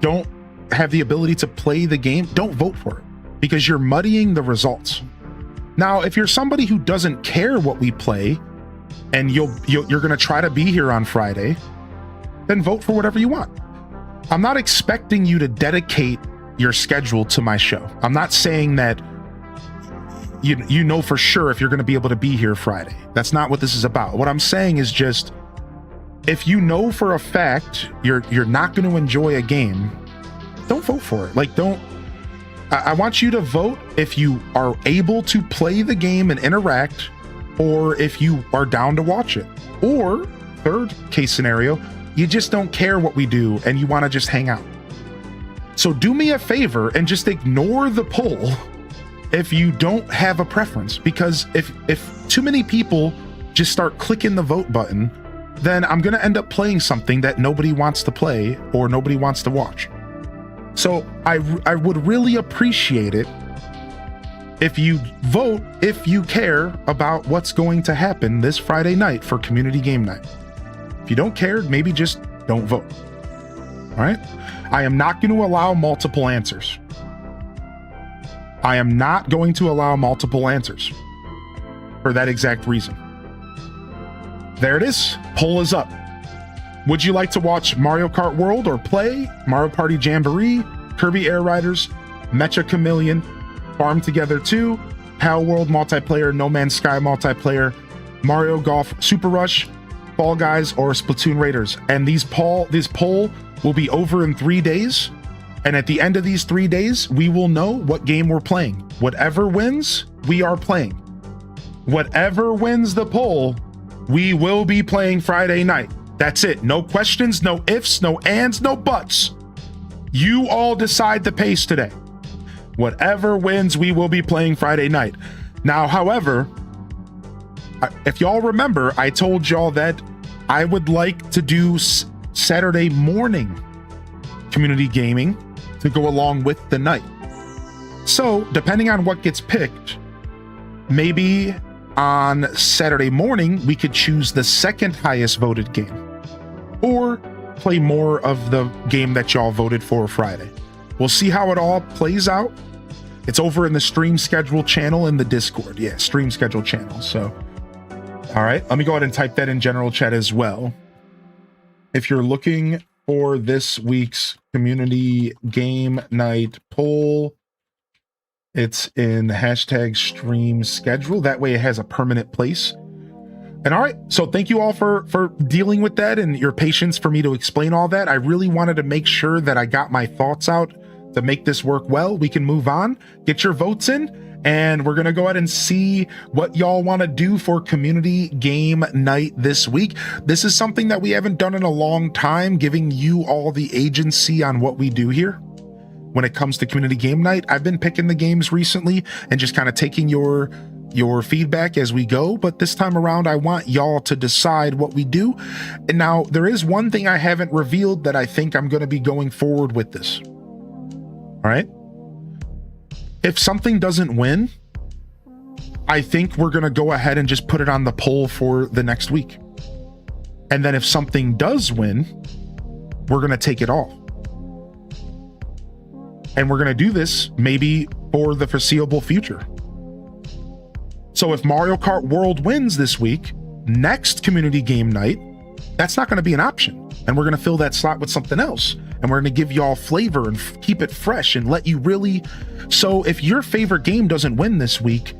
don't have the ability to play the game, don't vote for it because you're muddying the results. Now, if you're somebody who doesn't care what we play and you're going to try to be here on Friday, then vote for whatever you want. I'm not expecting you to dedicate your schedule to my show. I'm not saying that you know for sure if you're going to be able to be here Friday. That's not what this is about. What I'm saying is just, if you know for a fact you're not going to enjoy a game, don't vote for it. Like, I want you to vote if you are able to play the game and interact, or if you are down to watch it. Or, third case scenario, you just don't care what we do and you want to just hang out. So do me a favor and just ignore the poll if you don't have a preference, because if too many people just start clicking the vote button, then I'm going to end up playing something that nobody wants to play or nobody wants to watch. So I would really appreciate it if you vote if you care about what's going to happen this Friday night for community game night. If you don't care, maybe just don't vote. All right? I am not going to allow multiple answers. I am not going to allow multiple answers for that exact reason. There it is. Poll is up. Would you like to watch Mario Kart World or play Mario Party Jamboree, Kirby Air Riders, Mecha Chameleon, Farm Together 2, Pal World multiplayer, No Man's Sky multiplayer, Mario Golf Super Rush, Fall Guys, or Splatoon Raiders? And this poll will be over in 3 days. And at the end of these 3 days, we will know what game we're playing. Whatever wins, we are playing. Whatever wins the poll, we will be playing Friday night. That's it. No questions, no ifs, no ands, no buts. You all decide the pace today. Whatever wins, we will be playing Friday night. Now, however, if y'all remember, I told y'all that I would like to do Saturday morning community gaming to go along with the night. So, depending on what gets picked, maybe on Saturday morning, we could choose the second highest voted game, or play more of the game that y'all voted for Friday. We'll see how it all plays out. It's over in the stream schedule channel in the Discord. Yeah, stream schedule channel. So, all right, let me go ahead and type that in general chat as well. If you're looking for this week's community game night poll, it's in the hashtag stream schedule. That way it has a permanent place. And all right, so thank you all for dealing with that and your patience for me to explain all that. I really wanted to make sure that I got my thoughts out to make this work well. We can move on, get your votes in, and we're going to go ahead and see what y'all want to do for community game night this week. This is something that we haven't done in a long time, giving you all the agency on what we do here. When it comes to community game night, I've been picking the games recently and just kind of taking your feedback as we go, but this time around I want y'all to decide what we do. And now there is one thing I haven't revealed that I think I'm going to be going forward with this. All right, if something doesn't win, I think we're going to go ahead and just put it on the poll for the next week. And then if something does win, we're going to take it all. And we're going to do this maybe for the foreseeable future. So if Mario Kart World wins this week, next community game night, that's not going to be an option. And we're going to fill that slot with something else. And we're going to give y'all flavor and keep it fresh and let you really... So if your favorite game doesn't win this week,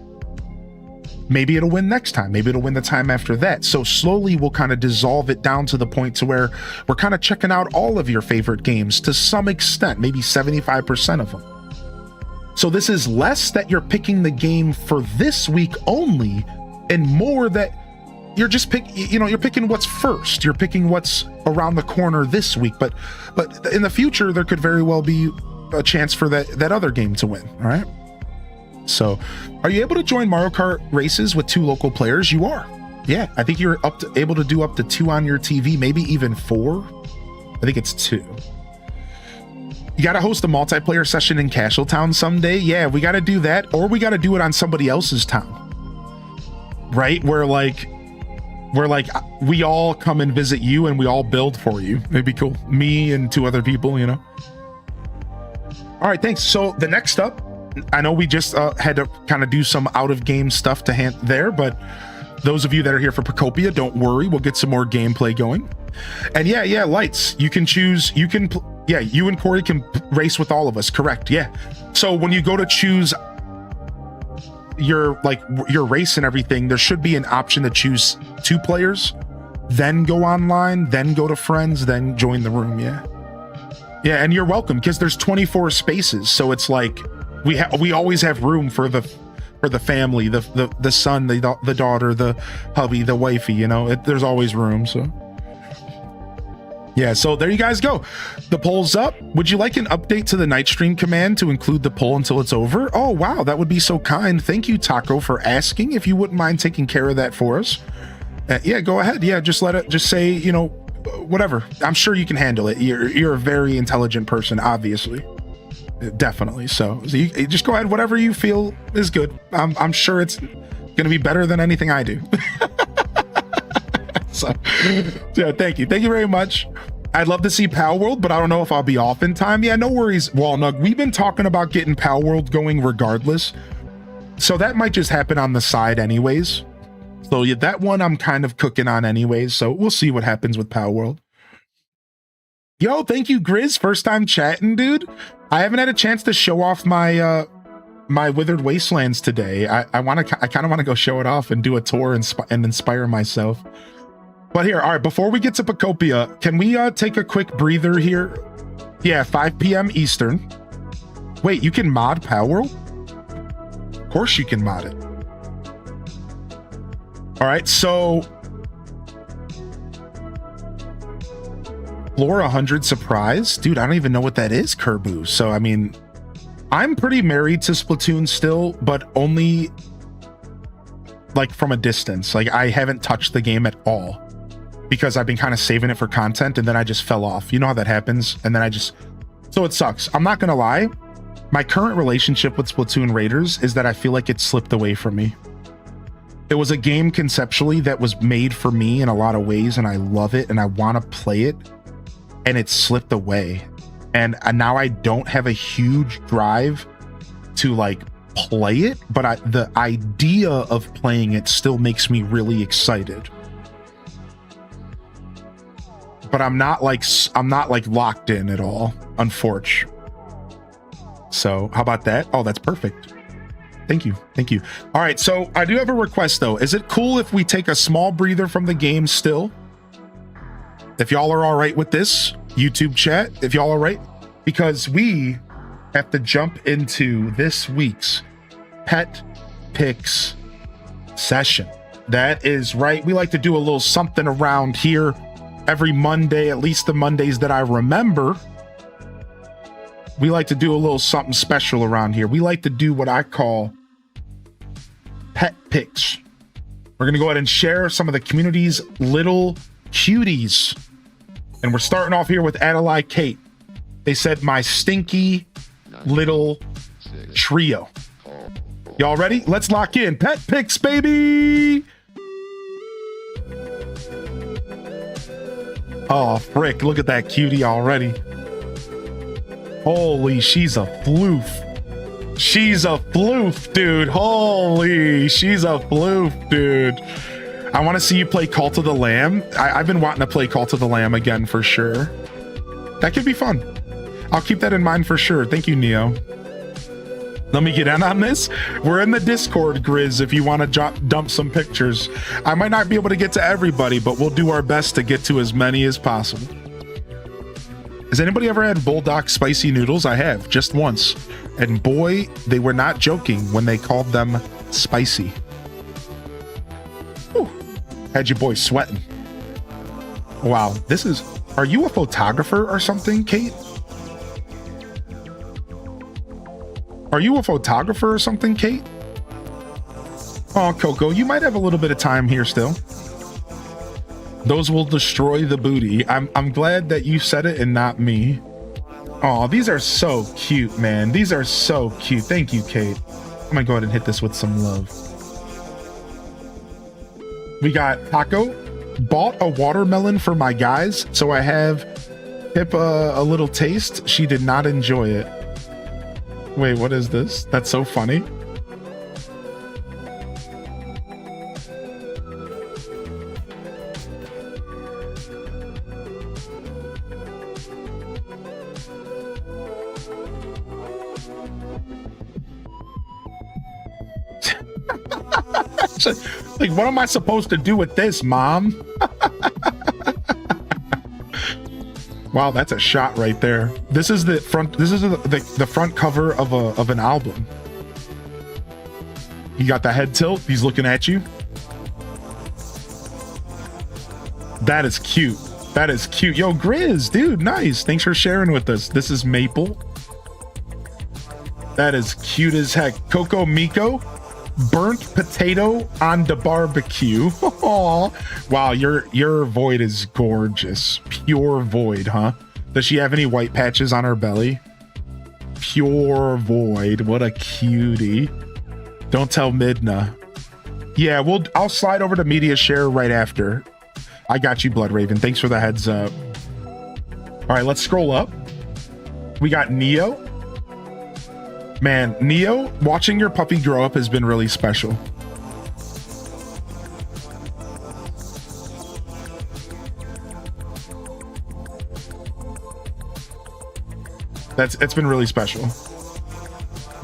maybe it'll win next time. Maybe it'll win the time after that. So slowly we'll kind of dissolve it down to the point to where we're kind of checking out all of your favorite games to some extent, maybe 75% of them. So this is less that you're picking the game for this week only, and more that you're just you're picking what's first. You're picking what's around the corner this week. But in the future, there could very well be a chance for that other game to win. All right. So are you able to join Mario Kart races with 2 local players? You are. Yeah, I think you're able to do up to 2 on your TV, maybe even 4. I think it's 2. You got to host a multiplayer session in Castletown someday. Yeah, we got to do that, or we got to do it on somebody else's town. Right? Where we all come and visit you and we all build for you. It'd be cool. Me and 2 other people, you know. All right, thanks. So the next up, I know we just had to kind of do some out of game stuff to hand there, but those of you that are here for Pokopia, don't worry, we'll get some more gameplay going. And yeah, Lights, you can choose, you and Corey can race with all of us, correct? Yeah. So when you go to choose your race and everything, there should be an option to choose 2 players, then go online, then go to friends, then join the room. Yeah, and you're welcome, because there's 24 spaces, so it's like we always have room for the family, the son, the daughter, the hubby, the wifey, you know. There's always room. So yeah, so there you guys go. The poll's up. Would you like an update to the night stream command to include the poll until it's over? Oh wow, that would be so kind. Thank you, Taco, for asking. If you wouldn't mind taking care of that for us. Yeah, go ahead. Yeah, just say, you know, whatever. I'm sure you can handle it. You're a very intelligent person, obviously. Definitely. So you just go ahead, whatever you feel is good. I'm sure it's gonna be better than anything I do. So yeah, thank you very much. I'd love to see Pal World, but I don't know if I'll be off in time. Yeah, no worries, Walnut. We've been talking about getting Pal World going regardless, so that might just happen on the side anyways. So yeah, that one I'm kind of cooking on anyways, so we'll see what happens with Pal World. Yo, thank you, Grizz. First time chatting, dude. I haven't had a chance to show off my my Withered Wastelands today. I kind of want to go show it off and do a tour and inspire myself. But here, all right, before we get to Pokopia, can we take a quick breather here? Yeah, 5 p.m. Eastern. Wait, you can mod Pal World? Of course you can mod it. All right, so Floor 100 surprise? Dude, I don't even know what that is, Kerbu. So, I mean, I'm pretty married to Splatoon still, but only like from a distance. Like, I haven't touched the game at all because I've been kind of saving it for content, and then I just fell off. You know how that happens? And then so it sucks. I'm not gonna lie. My current relationship with Splatoon Raiders is that I feel like it slipped away from me. It was a game conceptually that was made for me in a lot of ways, and I love it and I want to play it, and it slipped away. And now I don't have a huge drive to like play it, but the idea of playing it still makes me really excited. But I'm not like locked in at all, unfortunately. So how about that? Oh, that's perfect. Thank you. All right, so I do have a request though. Is it cool if we take a small breather from the game still? If y'all are all right with this, YouTube chat, if y'all are right, because we have to jump into this week's Pet Picks session. That is right. We like to do a little something around here every Monday, at least the Mondays that I remember. We like to do a little something special around here. We like to do what I call Pet Picks. We're going to go ahead and share some of the community's little cuties. And we're starting off here with Adelaide Kate. They said, my stinky little trio. Y'all ready? Let's lock in. Pet Picks, baby! Oh, frick. Look at that cutie already. Holy, she's a floof. She's a floof, dude. Holy, she's a floof, dude. I want to see you play Cult of the Lamb. I've been wanting to play Cult of the Lamb again for sure. That could be fun. I'll keep that in mind for sure. Thank you, Neo. Let me get in on this. We're in the Discord, Grizz, if you want to dump some pictures. I might not be able to get to everybody, but we'll do our best to get to as many as possible. Has anybody ever had Bulldog spicy noodles? I have, just once. And boy, they were not joking when they called them spicy. Whew. Had your boy sweating. Wow, this is... Are you a photographer or something, Kate? Are you a photographer or something, Kate? Oh, Coco, you might have a little bit of time here still. Those will destroy the booty. I'm glad that you said it and not me. Oh, these are so cute, man. These are so cute. Thank you, Kate. I'm gonna go ahead and hit this with some love. We got Taco. Bought a watermelon for my guys, so I have Pip a little taste. She did not enjoy it. Wait, what is this? That's so funny. Like, what am I supposed to do with this, Mom? Wow, that's a shot right there. This is the front. This is the front cover of an album. You got the head tilt. He's looking at you. That is cute. That is cute. Yo, Grizz, dude, nice. Thanks for sharing with us. This is Maple. That is cute as heck. Coco Miko. Burnt potato on the barbecue. Aw. Wow, your void is gorgeous. Pure void, huh? Does she have any white patches on her belly? Pure void. What a cutie. Don't tell Midna. Yeah, I'll slide over to media share right after. I got you, Blood Raven. Thanks for the heads up. All right, let's scroll up. We got Neo. Man, Neo, watching your puppy grow up has been really special. It's been really special.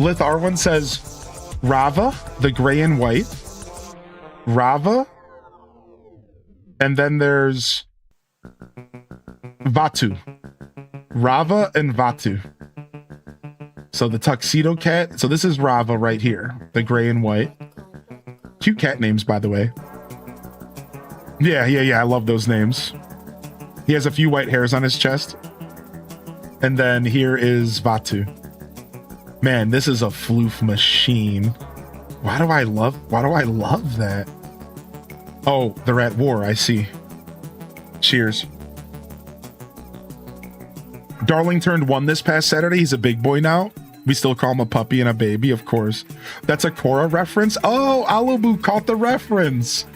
Lith Arwen says Rava, the gray and white. Rava. And then there's Vatu. Rava and Vatu. So the tuxedo cat. So this is Rava right here. The gray and white. Cute cat names, by the way. Yeah. I love those names. He has a few white hairs on his chest. And then here is Vatu. Man, this is a floof machine. Why do I love that? Oh, they're at war. I see. Cheers. Darling turned 1 this past Saturday. He's a big boy now. We still call him a puppy and a baby, of course. That's a Korra reference. Oh, Alubu caught the reference.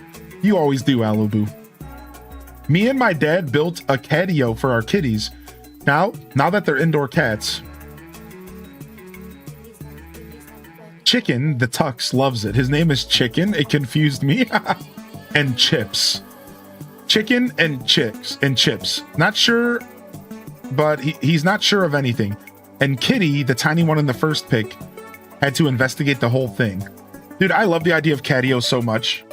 You always do, Alubu. Me and my dad built a catio for our kitties. Now that they're indoor cats. Chicken, the Tux, loves it. His name is Chicken. It confused me. And Chips. Chicken and Chips. Not sure, but he's not sure of anything. And Kitty, the tiny one in the first pick, had to investigate the whole thing. Dude, I love the idea of catio so much.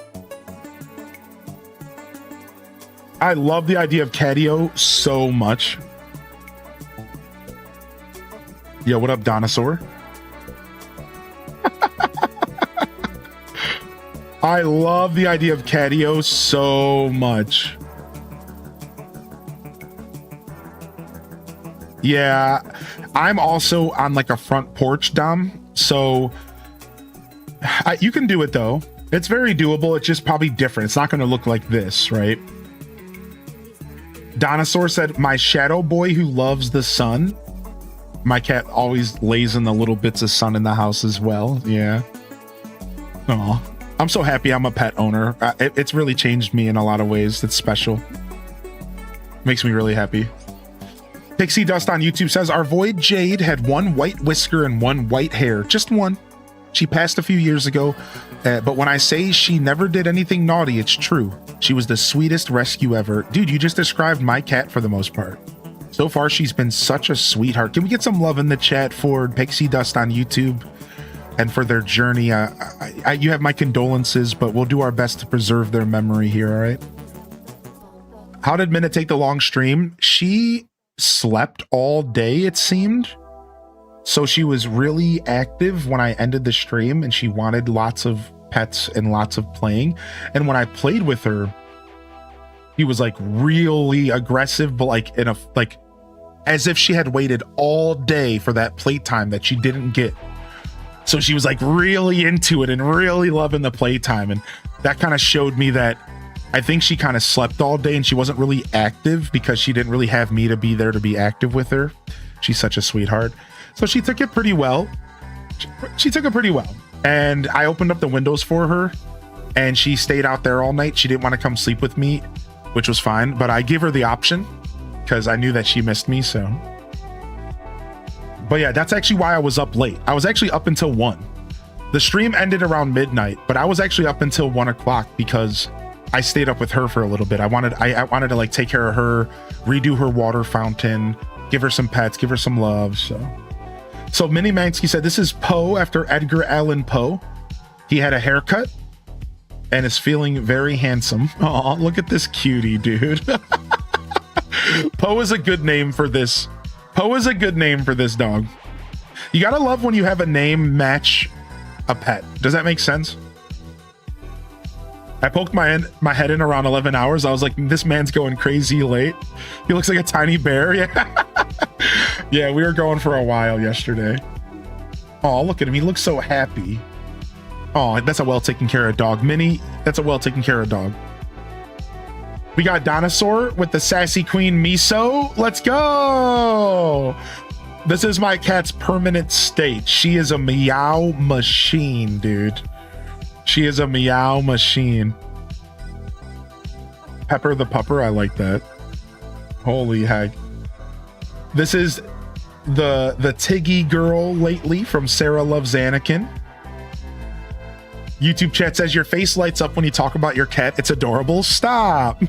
I love the idea of catio so much. Yo, what up, Dinosaur? I love the idea of catio so much. Yeah, I'm also on like a front porch, Dom. So you can do it though. It's very doable. It's just probably different. It's not going to look like this, right? Dinosaur said, my shadow boy who loves the sun. My cat always lays in the little bits of sun in the house as well. Yeah. Aw. I'm so happy I'm a pet owner. It's really changed me in a lot of ways. It's special. Makes me really happy. Pixie Dust on YouTube says, our Void Jade had one white whisker and one white hair. Just one. She passed a few years ago, but when I say she never did anything naughty, it's true. She was the sweetest rescue ever. Dude, you just described my cat for the most part. So far, she's been such a sweetheart. Can we get some love in the chat for Pixie Dust on YouTube and for their journey? You have my condolences, but we'll do our best to preserve their memory here, all right? How did Minna take the long stream? She slept all day, it seemed. So she was really active when I ended the stream, and she wanted lots of pets and lots of playing. And when I played with her, she was like really aggressive, but like in a like as if she had waited all day for that playtime that she didn't get. So she was like really into it and really loving the playtime. And that kind of showed me that I think she kind of slept all day and she wasn't really active because she didn't really have me to be there to be active with her. She's such a sweetheart. So she took it pretty well. She took it pretty well. And I opened up the windows for her and she stayed out there all night. She didn't want to come sleep with me, which was fine. But I gave her the option because I knew that she missed me. So, but yeah, that's actually why I was up late. I was actually up until 1. The stream ended around midnight, but I was actually up until 1 o'clock because I stayed up with her for a little bit. I wanted to like take care of her, redo her water fountain, give her some pets, give her some love. So Minnie Mansky said, this is Poe after Edgar Allan Poe. He had a haircut and is feeling very handsome. Oh, look at this cutie, dude. Poe is a good name for this. Poe is a good name for this dog. You gotta love when you have a name match a pet. Does that make sense? I poked my head in around 11 hours. I was like, this man's going crazy late. He looks like a tiny bear. Yeah. Yeah, we were going for a while yesterday. Oh, look at him. He looks so happy. Oh, that's a well taken care of dog. Minnie, that's a well taken care of dog. We got Dinosaur with the sassy queen Miso. Let's go. This is my cat's permanent state. She is a meow machine, dude. She is a meow machine. Pepper the Pupper, I like that. Holy heck. This is the Tiggy girl lately from Sarah Loves Anakin. YouTube chat says your face lights up when you talk about your cat. It's adorable. Stop.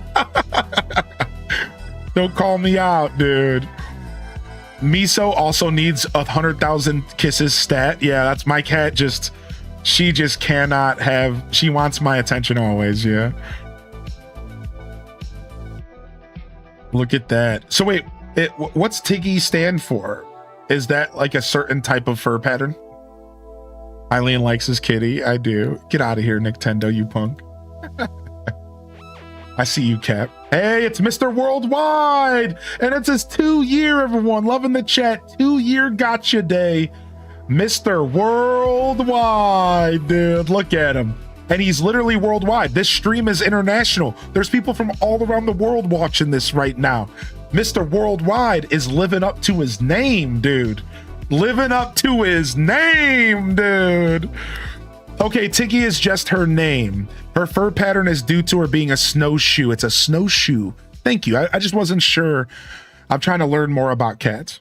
Don't call me out, dude. Miso also needs 100,000 kisses stat. Yeah, that's my cat. She just cannot have, she wants my attention always. Yeah. Look at that. So wait, what's Tiggy stand for? Is that like a certain type of fur pattern? Eileen likes his kitty. I do. Get out of here, Nintendo, you punk. I see you, Cap. Hey, it's Mr. Worldwide. And it's his 2-year, everyone. Loving the chat. 2-year gotcha day. Mr. Worldwide, dude. Look at him. And he's literally worldwide. This stream is international. There's people from all around the world watching this right now. Mr. Worldwide is living up to his name, dude. Living up to his name, dude. Okay, Tiggy is just her name. Her fur pattern is due to her being a snowshoe. It's a snowshoe. Thank you. I just wasn't sure. I'm trying to learn more about cats.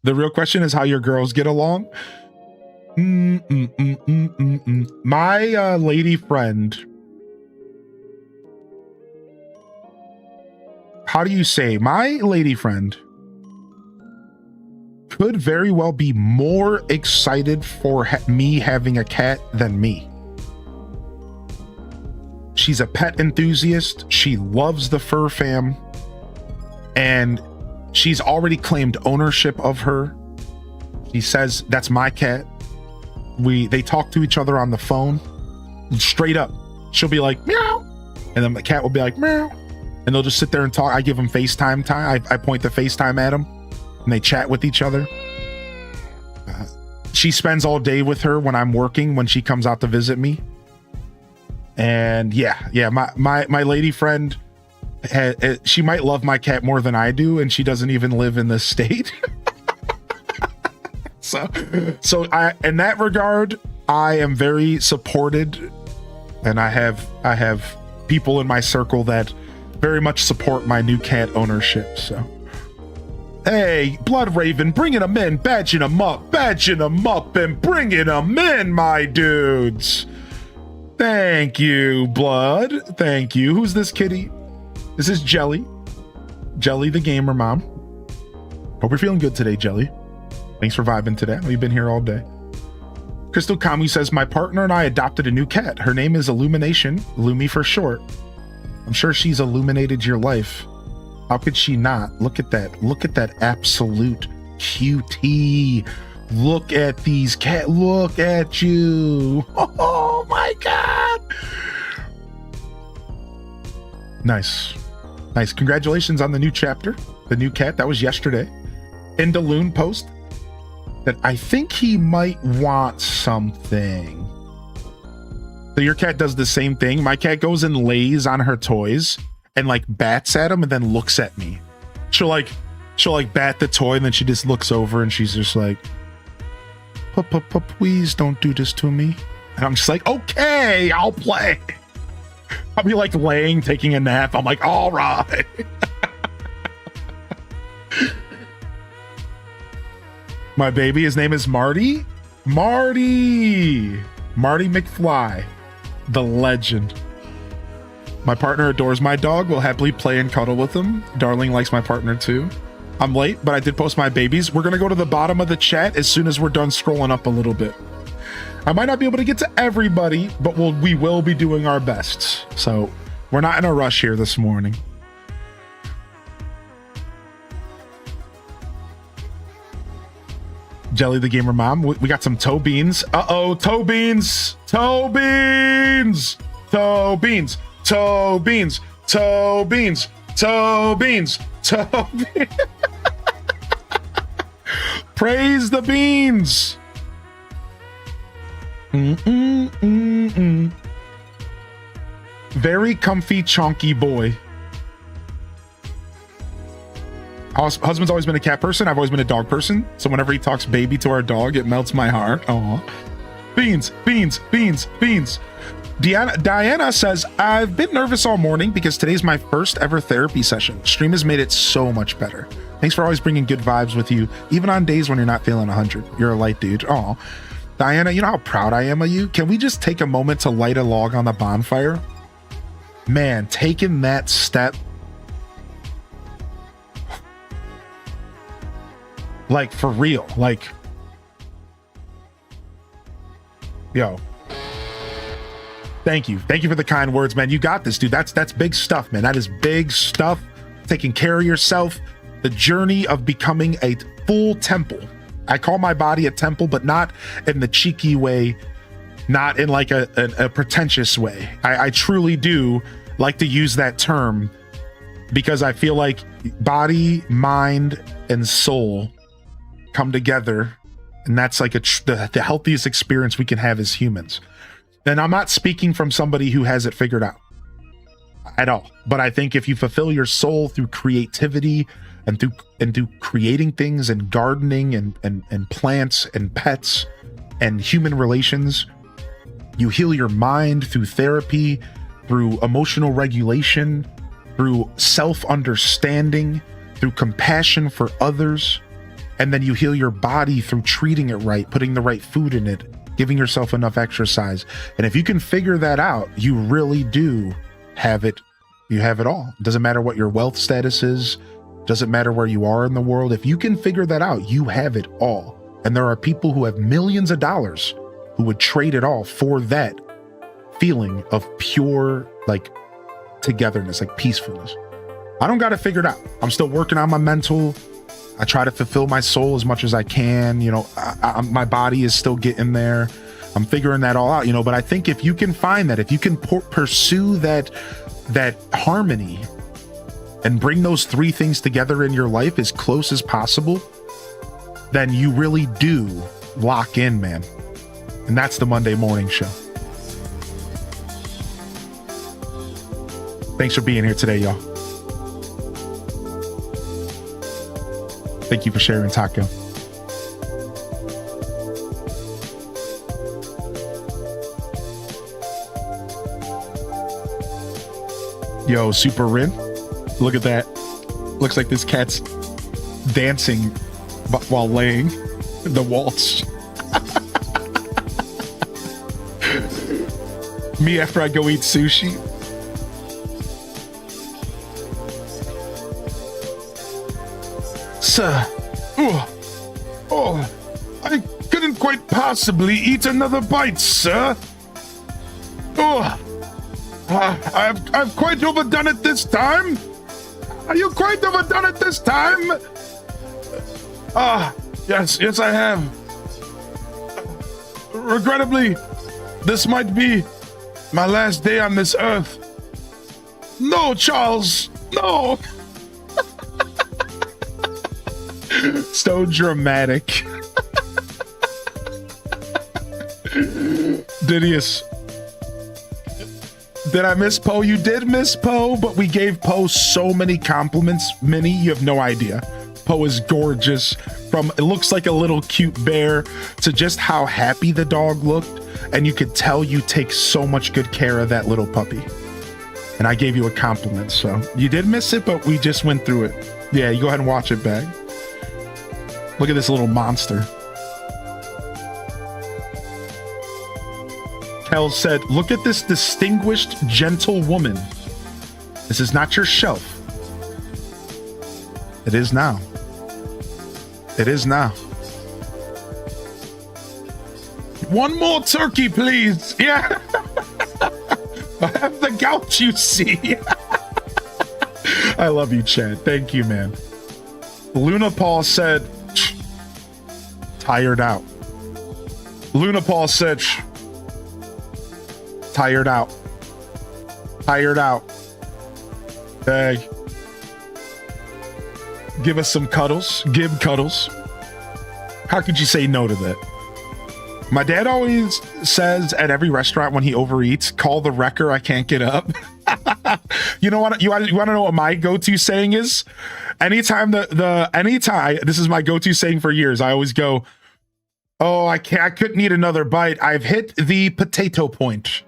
The real question is how your girls get along. My lady friend. How do you say? My lady friend could very well be more excited for me having a cat than me. She's a pet enthusiast. She loves the fur fam. And she's already claimed ownership of her. She says, that's my cat. They talk to each other on the phone. Straight up. She'll be like, meow. And then the cat will be like, meow. And they'll just sit there and talk. I give them FaceTime time. I point the FaceTime at them. And they chat with each other. She spends all day with her when I'm working, when she comes out to visit me. And yeah, my lady friend, she might love my cat more than I do, and she doesn't even live in this state. so in that regard, I am very supported, and I have people in my circle that very much support my new cat ownership, so. Hey, Blood Raven, bringing them in, badging them up, and bringing them in, my dudes. Thank you, Blood. Thank you. Who's this kitty? This is Jelly. Jelly the gamer mom. Hope you're feeling good today, Jelly. Thanks for vibing today. We've been here all day. Crystal Kamu says, my partner and I adopted a new cat. Her name is Illumination, Lumi for short. I'm sure she's illuminated your life. How could she not? Look at that. Look at that absolute QT. Look at these cat. Look at you. Oh my God. Nice. Nice. Congratulations on the new chapter. The new cat. That was yesterday. Indaloon post that I think he might want something. So your cat does the same thing. My cat goes and lays on her toys and like bats at him and then looks at me. She'll like bat the toy and then she just looks over and she's just like, please don't do this to me. And I'm just like, okay, I'll play. I'll be like laying, taking a nap. I'm like, all right. My baby, his name is Marty. Marty McFly, the legend. My partner adores my dog, will happily play and cuddle with him. Darling likes my partner too. I'm late, but I did post my babies. We're gonna go to the bottom of the chat as soon as we're done scrolling up a little bit. I might not be able to get to everybody, but we will be doing our best. So we're not in a rush here this morning. Jelly the gamer mom. We got some toe beans. Uh-oh, toe beans. Toe beans. Toe beans. Toe beans. Toe beans. Toe beans. Toe beans. Praise the beans. Very comfy, chonky boy. Husband's always been a cat person. I've always been a dog person. So whenever he talks baby to our dog, it melts my heart. Aw. Beans, beans, beans, beans. Diana says, I've been nervous all morning because today's my first ever therapy session. Stream has made it so much better. Thanks for always bringing good vibes with you, even on days when you're not feeling 100. You're a light dude. Aw. Diana, you know how proud I am of you? Can we just take a moment to light a log on the bonfire? Man, taking that step. Like, for real. Like, yo. Thank you. Thank you for the kind words, man. You got this, dude. That's big stuff, man. That is big stuff. Taking care of yourself. The journey of becoming a full temple. I call my body a temple, but not in the cheeky way, not in like a pretentious way. I truly do like to use that term because I feel like body, mind, and soul come together, and that's like the healthiest experience we can have as humans. And I'm not speaking from somebody who has it figured out at all, but I think if you fulfill your soul through creativity and through creating things and gardening and plants and pets and human relations, you heal your mind through therapy, through emotional regulation, through self-understanding, through compassion for others. And then you heal your body through treating it right, putting the right food in it, giving yourself enough exercise. And if you can figure that out, you really do have it. You have it all. It doesn't matter what your wealth status is. Doesn't matter where you are in the world. If you can figure that out, you have it all. And there are people who have millions of dollars who would trade it all for that feeling of pure, like, togetherness, like peacefulness. I don't got it figured out. I'm still working on my mental. I try to fulfill my soul as much as I can. You know, my body is still getting there. I'm figuring that all out, you know, but I think if you can find that, if you can pursue that harmony and bring those three things together in your life as close as possible, then you really do lock in, man. And that's the Monday Morning Show. Thanks for being here today, y'all. Thank you for sharing, Taco. Yo, Super Rin. Look at that. Looks like this cat's dancing while laying the waltz. Me after I go eat sushi. Sir. Oh, I couldn't quite possibly eat another bite, sir. Oh, I've quite overdone it this time. Are you quite overdone it this time? Yes, I have. Regrettably, this might be my last day on this earth. No, Charles, no. So dramatic. Didius. Did I miss Poe? You did miss Poe, but we gave Poe so many compliments. Minnie, you have no idea. Poe is gorgeous. From it looks like a little cute bear to just how happy the dog looked. And you could tell you take so much good care of that little puppy. And I gave you a compliment. So you did miss it, but we just went through it. Yeah, you go ahead and watch it back. Look at this little monster. Kel said, look at this distinguished, gentle woman. This is not your shelf. It is now. It is now. One more turkey, please. Yeah. I have the gout, you see. I love you, Chad. Thank you, man. Luna Paul said, tired out. Luna Paul said, tired out. Tired out. Hey. Give us some cuddles. Give cuddles. How could you say no to that? My dad always says at every restaurant when he overeats, call the wrecker, I can't get up. You know what? You want to know what my go-to saying is? Anytime anytime, this is my go-to saying for years. I always go, oh, I couldn't eat another bite. I've hit the potato point.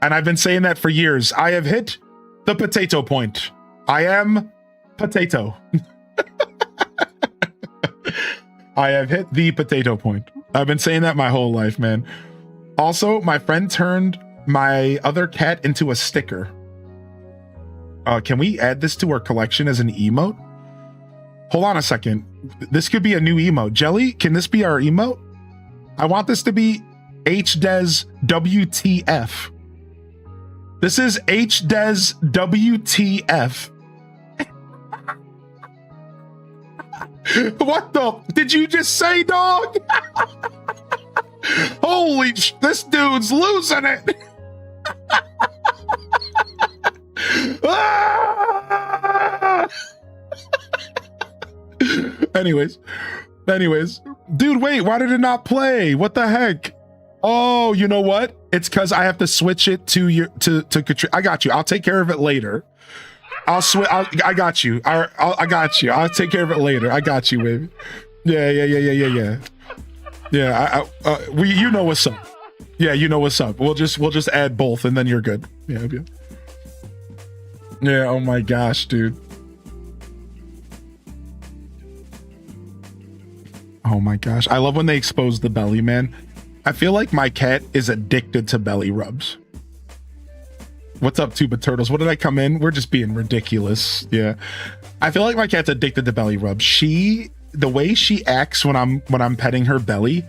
And I've been saying that for years. I have hit the potato point. I am potato. I have hit the potato point. I've been saying that my whole life, man. Also, my friend turned my other cat into a sticker. Can we add this to our collection as an emote? Hold on a second. This could be a new emote. Jelly, can this be our emote? I want this to be HDES WTF. This is HDES WTF. What the? Did you just say, dog? Holy this dude's losing it. Anyways, dude, wait, why did it not play? What the heck? Oh, you know what? It's because I have to switch it to Katrina. I got you. I'll take care of it later. I got you. I got you. I'll take care of it later. I got you, baby. Yeah. Yeah, you know what's up. Yeah, you know what's up. We'll just add both and then you're good. Yeah. Yeah, oh my gosh, dude. Oh my gosh. I love when they expose the belly, man. I feel like my cat is addicted to belly rubs. What's up, Tuba Turtles? What did I come in? We're just being ridiculous. Yeah. I feel like my cat's addicted to belly rubs. The way she acts when I'm petting her belly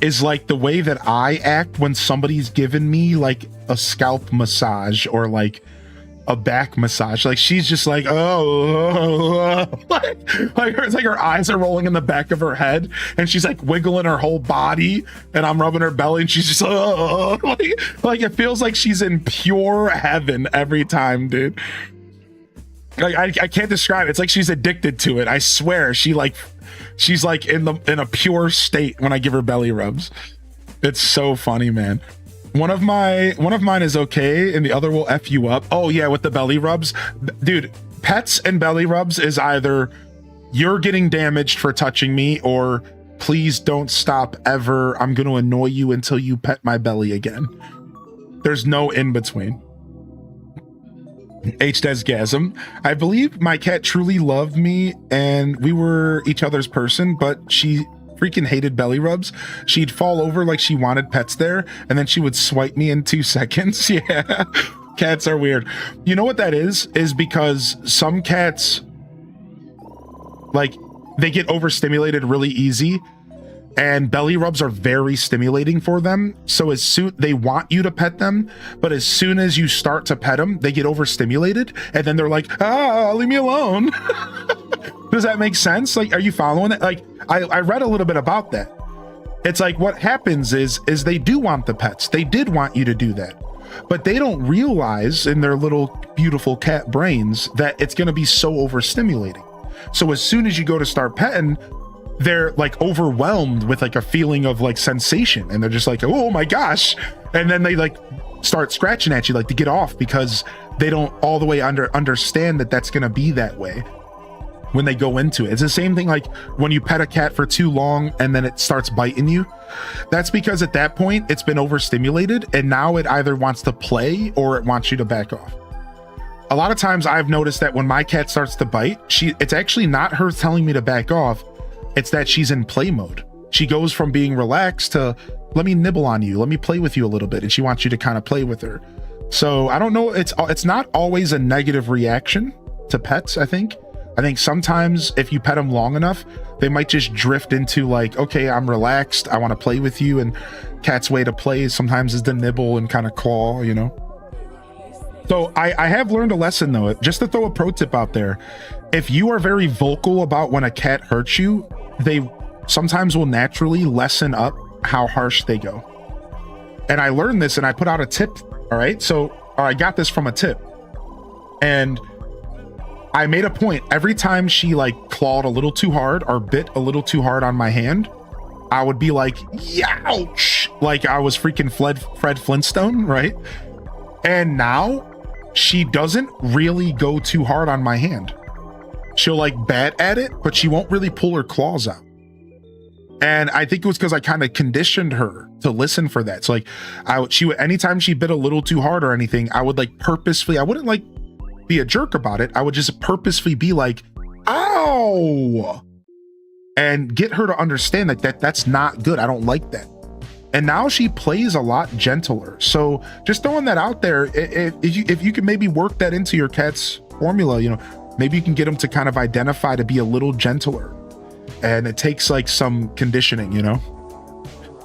is like the way that I act when somebody's given me like a scalp massage or like a back massage. Like she's just like, oh, it's like her eyes are rolling in the back of her head and she's like wiggling her whole body and I'm rubbing her belly and she's just like it feels like she's in pure heaven every time, dude. Like I can't describe it. It's like she's addicted to it. I swear she's like in a pure state when I give her belly rubs. It's so funny, man. One of mine is okay and the other will F you up. Oh yeah, with the belly rubs. Dude, pets and belly rubs is either you're getting damaged for touching me or please don't stop ever. I'm going to annoy you until you pet my belly again. There's no in between. H-Desgasm. I believe my cat truly loved me and we were each other's person, but she freaking hated belly rubs. She'd fall over like she wanted pets there, and then she would swipe me in 2 seconds. Yeah, cats are weird. You know what that is because some cats, like, they get overstimulated really easy, and belly rubs are very stimulating for them. So as soon they want you to pet them, but as soon as you start to pet them, they get overstimulated, and then they're like, leave me alone. Does that make sense? Like, are you following it? Like, I read a little bit about that. It's like what happens is they do want the pets. They did want you to do that, but they don't realize in their little beautiful cat brains that it's going to be so overstimulating. So as soon as you go to start petting, they're like overwhelmed with like a feeling of like sensation, and they're just like, oh my gosh, and then they like start scratching at you like to get off, because they don't all the way understand that that's going to be that way when they go into it. It's the same thing like when you pet a cat for too long and then it starts biting you. That's because at that point it's been overstimulated, and now it either wants to play or it wants you to back off. A lot of times I've noticed that when my cat starts to bite, it's actually not her telling me to back off. It's that she's in play mode. She goes from being relaxed to, let me nibble on you, let me play with you a little bit, and she wants you to kind of play with her. So I don't know, it's not always a negative reaction to pets. I think sometimes if you pet them long enough, they might just drift into like, okay, I'm relaxed, I want to play with you. And cat's way to play sometimes is to nibble and kind of claw, you know. So I have learned a lesson though, just to throw a pro tip out there. If you are very vocal about when a cat hurts you, they sometimes will naturally lessen up how harsh they go. And I learned this and I put out a tip. All right. So I got this from a tip, and I made a point every time she like clawed a little too hard or bit a little too hard on my hand, I would be like, ouch, like I was freaking Fred Flintstone, right? And now she doesn't really go too hard on my hand. She'll like bat at it, but she won't really pull her claws out. And I think it was because I kind of conditioned her to listen for that. So like she would, anytime she bit a little too hard or anything, I would like purposefully, I wouldn't like be a jerk about it. I would just purposefully be like, ow, and get her to understand that that's not good. I don't like that. And now she plays a lot gentler. So just throwing that out there, if you can maybe work that into your cat's formula, you know, maybe you can get them to kind of identify to be a little gentler. And it takes like some conditioning, you know.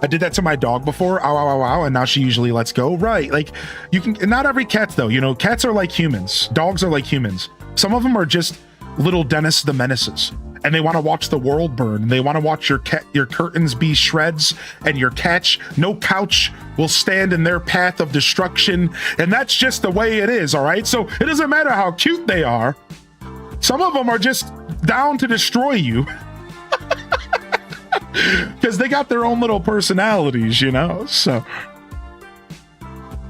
I did that to my dog before, ow, ow, ow, ow, and now she usually lets go. Right, like you can, not every cat though, you know, cats are like humans, dogs are like humans. Some of them are just little Dennis the Menaces, and they want to watch the world burn, and they want to watch your curtains be shreds, and your no couch will stand in their path of destruction, and that's just the way it is, all right? So it doesn't matter how cute they are. Some of them are just down to destroy you. Because they got their own little personalities, you know. So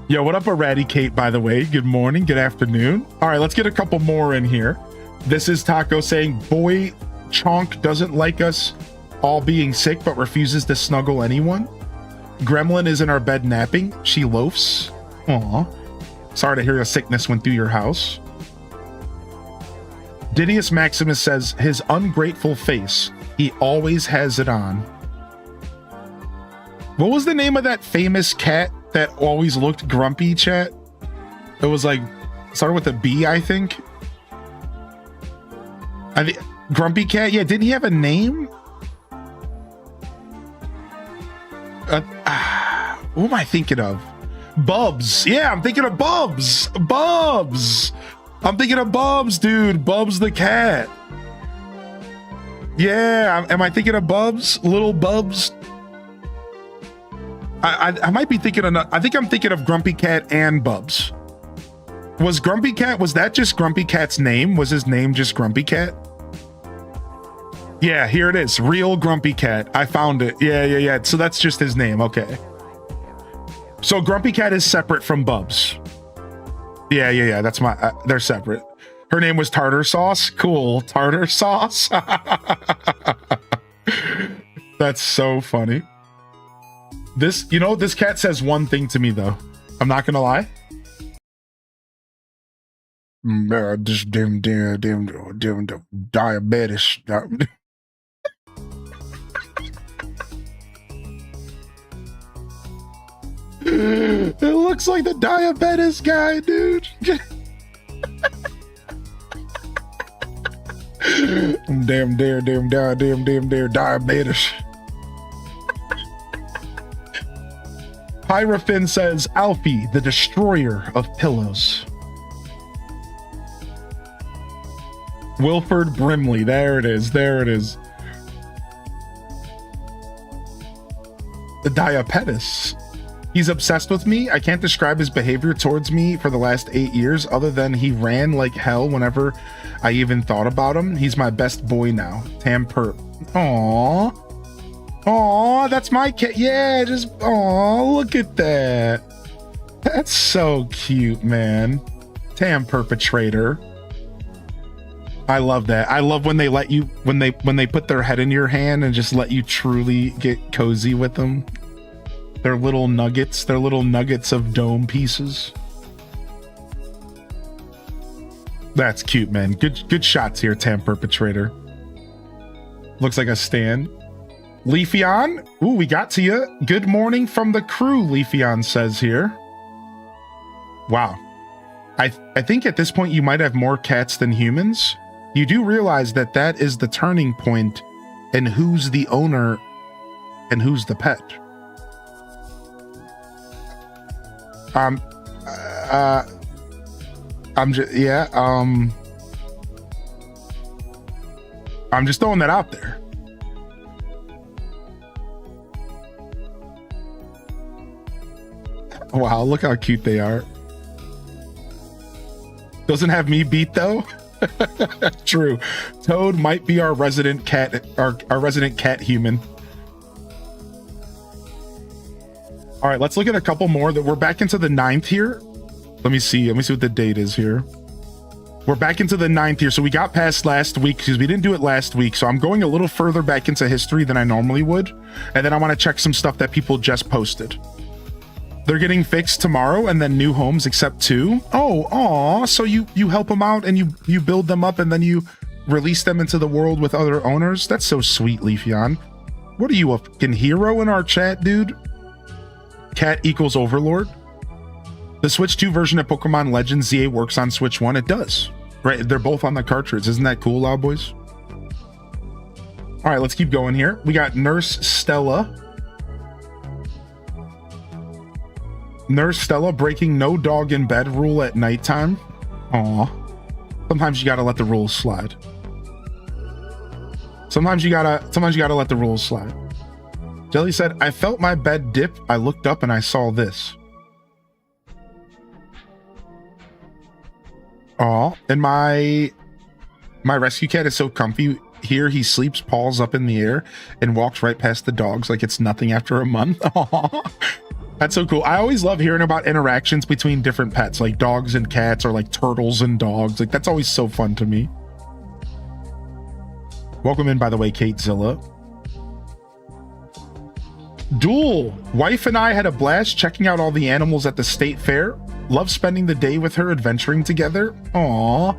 yo, what up, Eradicate, by the way? Good morning, good afternoon. All right, let's get a couple more in here. This is Taco saying, boy Chonk doesn't like us all being sick but refuses to snuggle anyone. Gremlin is in our bed napping. She loafs. Aw, sorry to hear a sickness went through your house. Didius Maximus says, his ungrateful face, he always has it on. What was the name of that famous cat that always looked grumpy, chat? It was like, started with a B, I think. Grumpy Cat? Yeah, didn't he have a name? Who am I thinking of? Bubs. Yeah, I'm thinking of Bubs. Bubs. I'm thinking of Bubs, dude. Bubs the cat. Yeah, am I thinking of Bubs? Little Bubs? I might be thinking of, I think I'm thinking of Grumpy Cat and Bubs. Was Grumpy Cat, was that just Grumpy Cat's name? Was his name just Grumpy Cat? Yeah, here it is. Real Grumpy Cat. I found it. Yeah. So that's just his name. Okay. So Grumpy Cat is separate from Bubs. Yeah. That's my, they're separate. Her name was Tartar Sauce. Cool. Tartar Sauce. That's so funny. This, you know, this cat says one thing to me though. I'm not gonna lie. This damn diabetes. It looks like the diabetes guy, dude. damn diabetes. Hierophant says Alfie, the destroyer of pillows. Wilford Brimley, there it is. The diabetes. He's obsessed with me. I can't describe his behavior towards me for the last 8 years other than he ran like hell whenever I even thought about him. He's my best boy now. Tam Perp. Aww, that's my cat. Yeah, just, look at that. That's so cute, man. Tam Perpetrator. I love that. I love when they let you, when they put their head in your hand and just let you truly get cozy with them. They're little nuggets of dome pieces. That's cute, man. Good shots here, Tam Perpetrator. Looks like a stand. Leafeon, ooh, we got to you. Good morning from the crew, Leafeon says here. Wow. I think at this point you might have more cats than humans. You do realize that that is the turning point in who's the owner and who's the pet. I'm just throwing that out there. Wow, look how cute they are. Doesn't have me beat though. True. Toad might be our resident cat, our resident cat human. All right, let's look at a couple more. That we're back into the 9th here. Let me see what the date is here. We're back into the 9th here. So we got past last week because we didn't do it last week. So I'm going a little further back into history than I normally would. And then I want to check some stuff that people just posted. They're getting fixed tomorrow, and then new homes except 2. So you help them out and you build them up and then you release them into the world with other owners. That's so sweet, Leafeon. What are you, a fucking hero in our chat, dude? Cat equals Overlord. The Switch 2 version of Pokemon Legends ZA works on Switch 1. It does. Right, they're both on the cartridge. Isn't that cool, Loud Boys? All right, let's keep going here. We got Nurse Stella. Nurse Stella breaking no dog in bed rule at nighttime. Aw. Sometimes you gotta let the rules slide. Sometimes you gotta let the rules slide. Jelly said, I felt my bed dip. I looked up and I saw this. Aw. And my rescue cat is so comfy. Here he sleeps, paws up in the air, and walks right past the dogs like it's nothing after a month. Aw. That's so cool. I always love hearing about interactions between different pets, like dogs and cats, or like turtles and dogs. Like, that's always so fun to me. Welcome in, by the way, Kate Zilla. Duel. Wife and I had a blast checking out all the animals at the state fair. Love spending the day with her, adventuring together. Aw.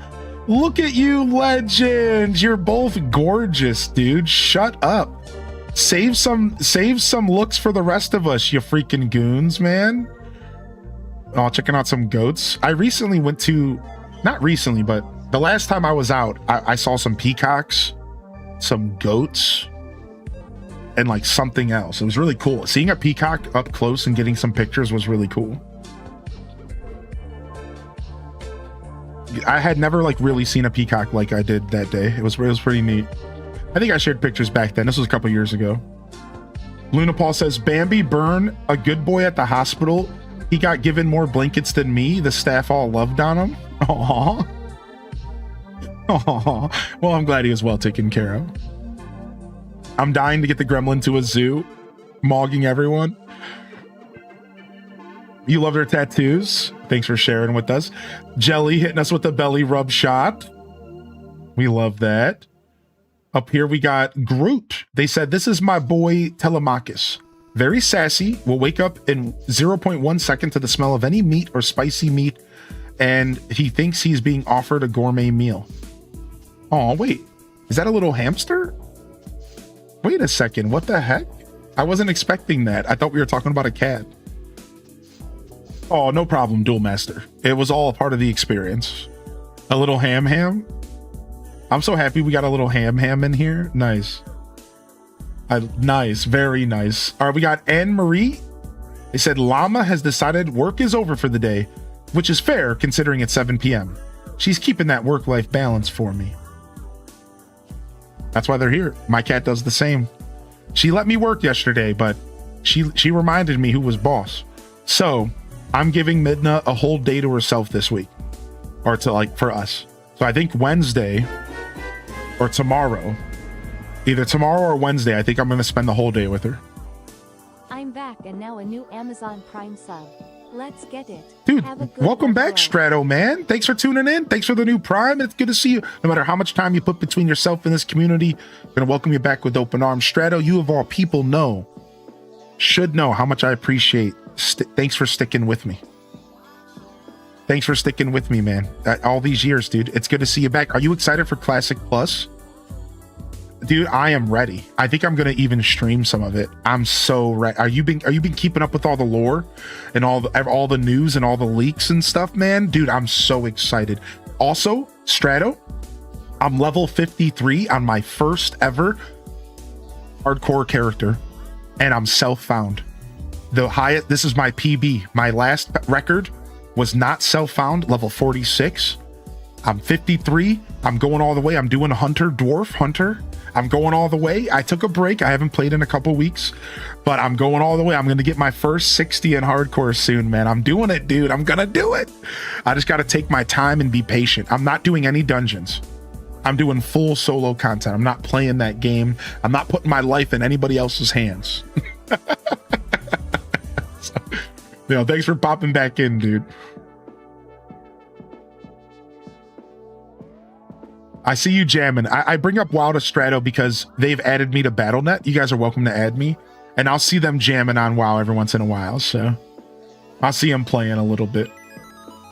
Look at you, legends. You're both gorgeous, dude. Shut up. Save some looks for the rest of us, you freaking goons, man. Oh, checking out some goats. I recently went to, not recently, but the last time I was out, I saw some peacocks, some goats, and like something else. It was really cool. Seeing a peacock up close and getting some pictures was really cool. I had never like really seen a peacock like I did that day. It was pretty neat. I think I shared pictures back then. This was a couple years ago. Luna Paul says, Bambi Burn, a good boy at the hospital. He got given more blankets than me. The staff all loved on him. Aww. Aww. Well, I'm glad he was well taken care of. I'm dying to get the gremlin to a zoo, mogging everyone. You loved her tattoos. Thanks for sharing with us. Jelly hitting us with the belly rub shot. We love that. Up here we got Groot. They said, this is my boy Telemachus. Very sassy. Will wake up in 0.1 second to the smell of any meat or spicy meat and he thinks he's being offered a gourmet meal. Oh, wait. Is that a little hamster? Wait a second. What the heck? I wasn't expecting that. I thought we were talking about a cat. Oh, no problem, Duel Master. It was all a part of the experience. A little ham. I'm so happy we got a little ham in here. Nice. Nice. Very nice. All right, we got Anne-Marie. They said Llama has decided work is over for the day, which is fair considering it's 7 p.m. She's keeping that work-life balance for me. That's why they're here. My cat does the same. She let me work yesterday, but she reminded me who was boss. So I'm giving Midna a whole day to herself this week, or to like for us. So I think Wednesday or tomorrow, either tomorrow or Wednesday, I think I'm going to spend the whole day with her. I'm back and now a new Amazon Prime sub. Let's get it. Dude, Have a good welcome one, back, bro. Strato, man. Thanks for tuning in. Thanks for the new Prime. It's good to see you. No matter how much time you put between yourself and this community, I'm going to welcome you back with open arms. Strato, you of all people should know how much I appreciate. Thanks for sticking with me. Thanks for sticking with me, man. All these years, dude. It's good to see you back. Are you excited for Classic Plus? Dude, I am ready. I think I'm gonna even stream some of it. I'm so ready. Are you been keeping up with all the lore and all the news and all the leaks and stuff, man? Dude, I'm so excited. Also, Strato, I'm level 53 on my first ever hardcore character, and I'm self-found. The highest. This is my PB. My last record was not self-found, level 46. I'm 53. I'm going all the way. I'm doing a dwarf hunter. I'm going all the way. I took a break. I haven't played in a couple weeks, but I'm going all the way. I'm going to get my first 60 in hardcore soon, man. I'm doing it, dude. I'm going to do it. I just got to take my time and be patient. I'm not doing any dungeons. I'm doing full solo content. I'm not playing that game. I'm not putting my life in anybody else's hands. So, thanks for popping back in, dude. I see you jamming. I bring up WoW to Strato because they've added me to BattleNet. You guys are welcome to add me. And I'll see them jamming on WoW every once in a while. So I'll see them playing a little bit.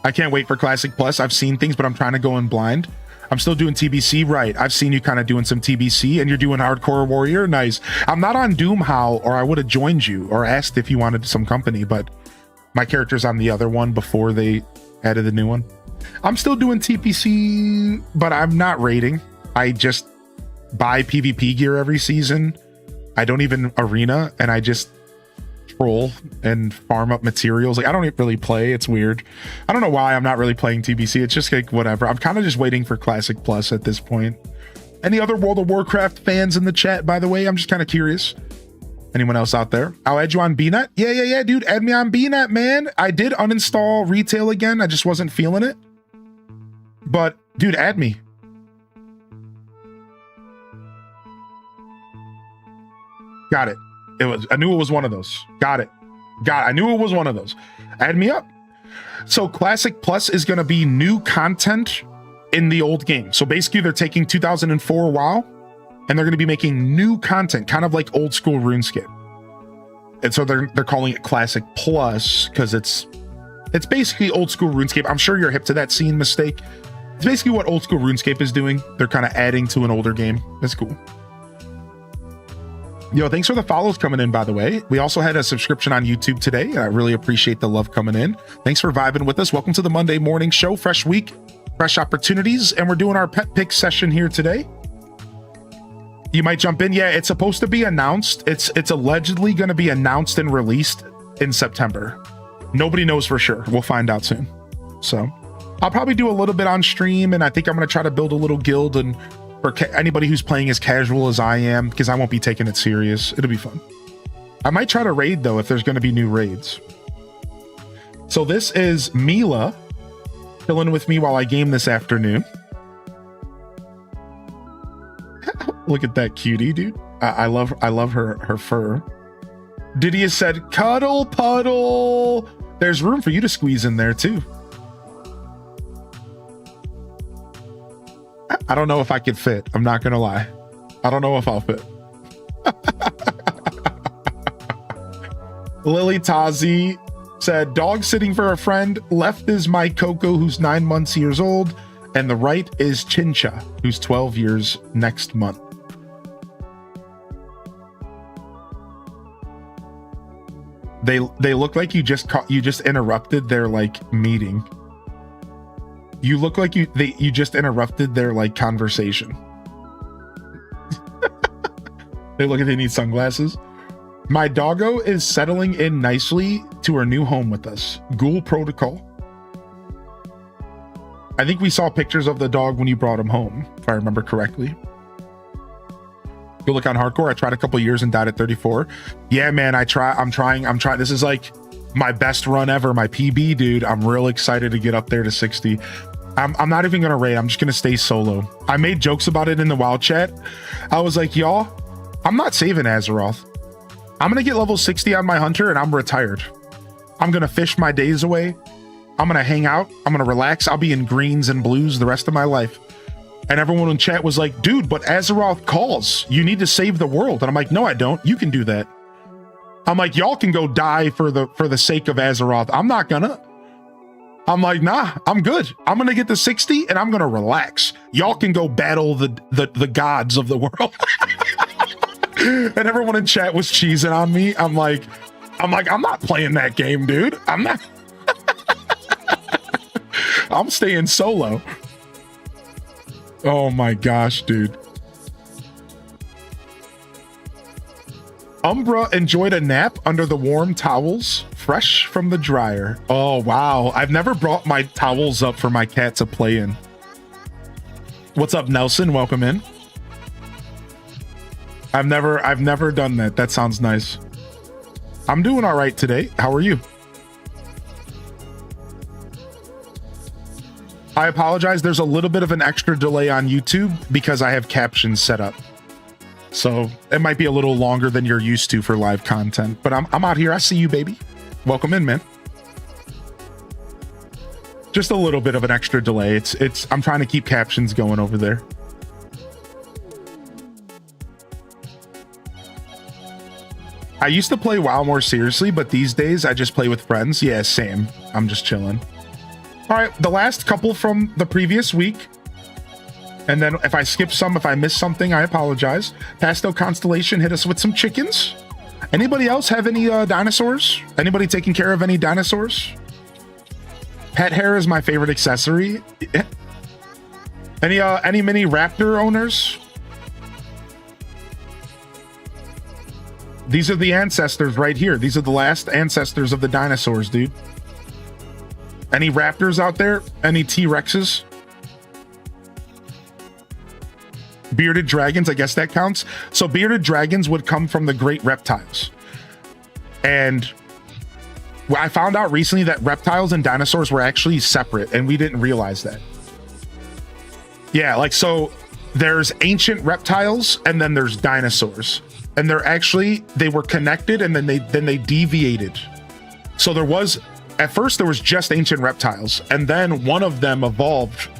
I can't wait for Classic Plus. I've seen things, but I'm trying to go in blind. I'm still doing TBC. Right. I've seen you kind of doing some TBC and you're doing Hardcore Warrior. Nice. I'm not on Doom Howl, or I would have joined you or asked if you wanted some company, but my character's on the other one before they added the new one. I'm still doing TPC, but I'm not raiding. I just buy PvP gear every season. I don't even arena, and I just troll and farm up materials. Like, I don't really play. It's weird. I don't know why I'm not really playing TBC. It's just like whatever. I'm kind of just waiting for Classic Plus at this point. Any other World of Warcraft fans in the chat, by the way? I'm just kind of curious. Anyone else out there? I'll add you on BNet. Yeah, dude. Add me on BNet, man. I did uninstall retail again. I just wasn't feeling it. But, dude, add me. Got it. I knew it was one of those. Got it. I knew it was one of those. Add me up. So Classic Plus is going to be new content in the old game. So basically they're taking 2004 WoW and they're going to be making new content, kind of like old school RuneScape. And so they're calling it Classic Plus because it's basically old school RuneScape. I'm sure you're hip to that scene, Mistake. It's basically what old school RuneScape is doing. They're kind of adding to an older game. That's cool. Yo, thanks for the follows coming in, by the way. We also had a subscription on YouTube today, and I really appreciate the love coming in. Thanks for vibing with us. Welcome to the Monday morning show. Fresh week, fresh opportunities, and we're doing our pet pick session here today. You might jump in. Yeah, it's supposed to be announced. It's allegedly going to be announced and released in September. Nobody knows for sure. We'll find out soon. So I'll probably do a little bit on stream, and I think I'm going to try to build a little guild and for anybody who's playing as casual as I am, because I won't be taking it serious. It'll be fun. I might try to raid though if there's going to be new raids. So this is Mila chilling with me while I game this afternoon. Look at that cutie, dude. I love her fur. Didier said, "Cuddle puddle." There's room for you to squeeze in there too. I don't know if I could fit. I'm not gonna lie. I don't know if I'll fit. Lily Tazi, said, dog sitting for a friend. Left is my Coco, who's 9 months years old. And the right is Chincha, who's 12 years next month. They look like you just interrupted their like meeting. You look like you just interrupted their like conversation. They look like they need sunglasses. My doggo is settling in nicely to her new home with us. Ghoul protocol. I think we saw pictures of the dog when you brought him home, if I remember correctly. Go look on hardcore. I tried a couple years and died at 34. Yeah, man, I'm trying. This is like my best run ever, my PB, dude. I'm real excited to get up there to 60. I'm not even gonna raid. I'm just gonna stay solo. I made jokes about it in the wild chat. I was like, y'all, I'm not saving Azeroth. I'm gonna get level 60 on my hunter and I'm retired. I'm gonna fish my days away. I'm gonna hang out. I'm gonna relax. I'll be in greens and blues the rest of my life. And everyone in chat was like, dude, but Azeroth calls. You need to save the world. And I'm like, no, I don't. You can do that. I'm like, y'all can go die for the sake of Azeroth. I'm not gonna. I'm like, nah, I'm good. I'm gonna get to 60 and I'm gonna relax. Y'all can go battle the gods of the world. And everyone in chat was cheesing on me. I'm like, I'm not playing that game, dude. I'm not. I'm staying solo. Oh my gosh, dude. Umbra enjoyed a nap under the warm towels, fresh from the dryer. Oh, wow. I've never brought my towels up for my cat to play in. What's up, Nelson? Welcome in. I've never done that. That sounds nice. I'm doing all right today. How are you? I apologize. There's a little bit of an extra delay on YouTube because I have captions set up. So it might be a little longer than you're used to for live content, but I'm out here. I see you, baby. Welcome in, man. Just a little bit of an extra delay. I'm trying to keep captions going over there. I used to play WoW more seriously, but these days I just play with friends. Yeah, same. I'm just chilling. All right, the last couple from the previous week. And then if I skip some, if I miss something, I apologize. Pastel Constellation hit us with some chickens. Anybody else have any dinosaurs? Anybody taking care of any dinosaurs? Pet hair is my favorite accessory. Any mini raptor owners? These are the ancestors right here. These are the last ancestors of the dinosaurs, dude. Any raptors out there? Any T-Rexes? Bearded dragons, I guess that counts. So bearded dragons would come from the great reptiles. And I found out recently that reptiles and dinosaurs were actually separate, and we didn't realize that. Yeah, like, so there's ancient reptiles and then there's dinosaurs. And they were connected and then they deviated. So at first there was just ancient reptiles, and then one of them evolved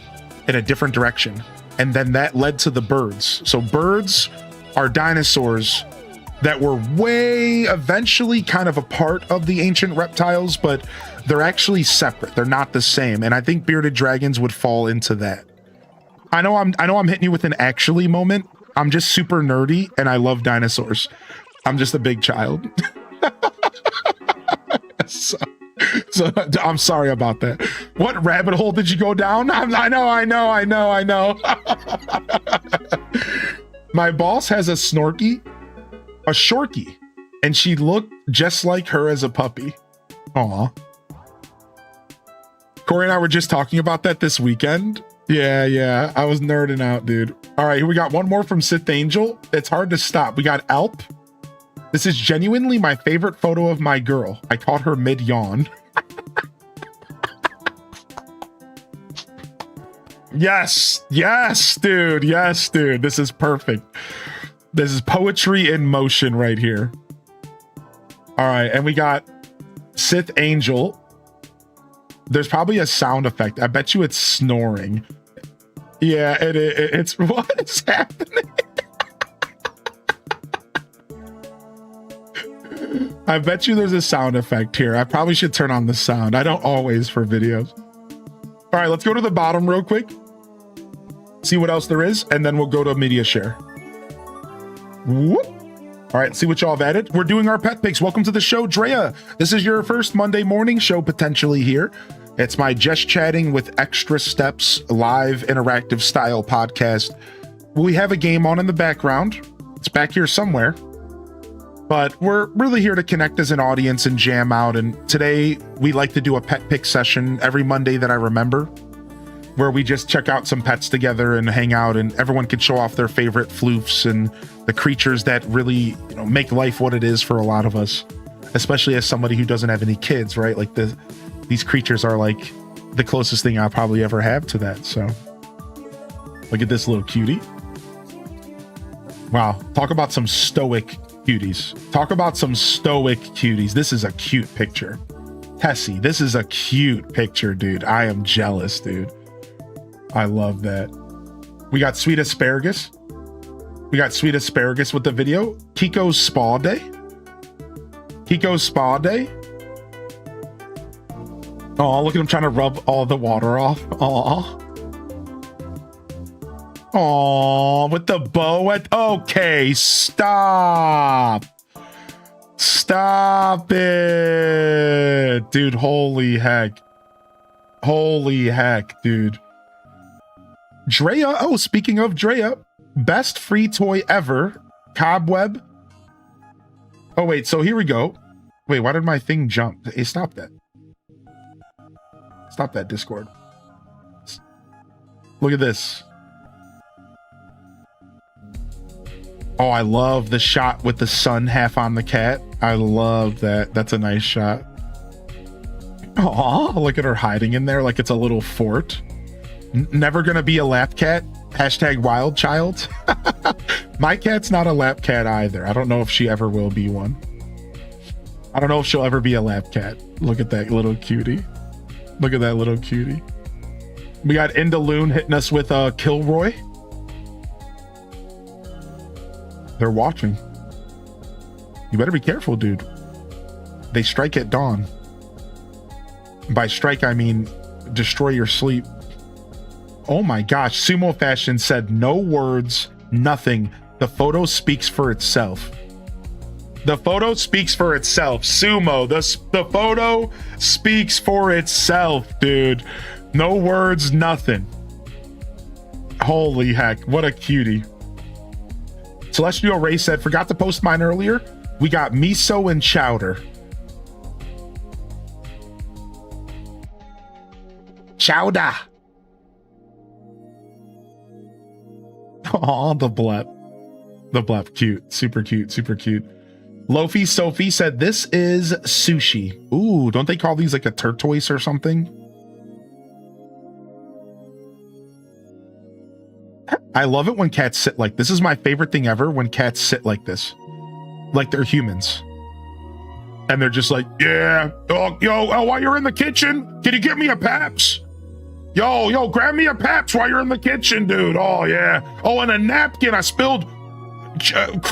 in a different direction. And then that led to the birds. So birds are dinosaurs that were eventually kind of a part of the ancient reptiles, but they're actually separate. They're not the same. And I think bearded dragons would fall into that. I know I'm hitting you with an actually moment. I'm just super nerdy and I love dinosaurs. I'm just a big child. So I'm sorry about that. What rabbit hole did you go down? I know. My boss has a Shorty, and she looked just like her as a puppy. Aw. Corey and I were just talking about that this weekend. Yeah. I was nerding out, dude. All right, here we got one more from Sith Angel. It's hard to stop. We got Alp. This is genuinely my favorite photo of my girl. I caught her mid-yawn. Yes, dude. This is perfect. This is poetry in motion right here. All right, and we got Sith Angel. There's probably a sound effect. I bet you it's snoring. Yeah, it's what is happening? I bet you there's a sound effect here. I probably should turn on the sound. I don't always for videos. All right, let's go to the bottom real quick. See what else there is, and then we'll go to media share. Whoop. All right, see what y'all have added. We're doing our pet picks. Welcome to the show, Drea. This is your first Monday morning show potentially here. It's my Just Chatting with Extra Steps live interactive style podcast. We have a game on in the background. It's back here somewhere. But we're really here to connect as an audience and jam out. And today we like to do a pet pick session every Monday that I remember, where we just check out some pets together and hang out, and everyone can show off their favorite floofs and the creatures that really, make life what it is for a lot of us, especially as somebody who doesn't have any kids, right? Like these creatures are like the closest thing I'll probably ever have to that. So look at this little cutie. Wow. Talk about some stoic cuties. Talk about some stoic cuties. This is a cute picture. Tessie, this is a cute picture, dude. I am jealous, dude. I love that. We got Sweet Asparagus. We got Sweet Asparagus with the video. Kiko's Spa Day. Kiko's Spa Day. Oh, look at him trying to rub all the water off. Aw. Oh, with the bow at. Okay, stop. Stop it. Dude, holy heck. Holy heck, dude. Drea. Oh, speaking of Drea, best free toy ever. Cobweb. Oh, wait, so here we go. Wait, why did my thing jump? Hey, stop that. Stop that, Discord. Look at this. Oh, I love the shot with the sun half on the cat. I love that. That's a nice shot. Aw, look at her hiding in there like it's a little fort. Never gonna be a lap cat. Hashtag wild child. My cat's not a lap cat either. I don't know if she ever will be one. I don't know if she'll ever be a lap cat. Look at that little cutie. Look at that little cutie. We got Indaloon hitting us with a Kilroy. They're watching. You better be careful, dude. They strike at dawn. By strike, I mean destroy your sleep. Oh my gosh. Sumo Fashion said no words, nothing. The photo speaks for itself. The photo speaks for itself. Sumo, the photo speaks for itself, dude. No words, nothing. Holy heck. What a cutie. Celestial Ray said, forgot to post mine earlier. We got miso and chowder. Chowder. Oh, the blep. The blep. Cute. Super cute. Super cute. Lofi Sophie said, this is sushi. Ooh, don't they call these like a tortoise or something? I love it when cats sit like this. Is my favorite thing ever when cats sit like this. Like they're humans. And they're just like, yeah. Oh, while you're in the kitchen, can you get me a Paps? Yo, grab me a Paps while you're in the kitchen, dude. Oh, yeah. Oh, and a napkin. I spilled chip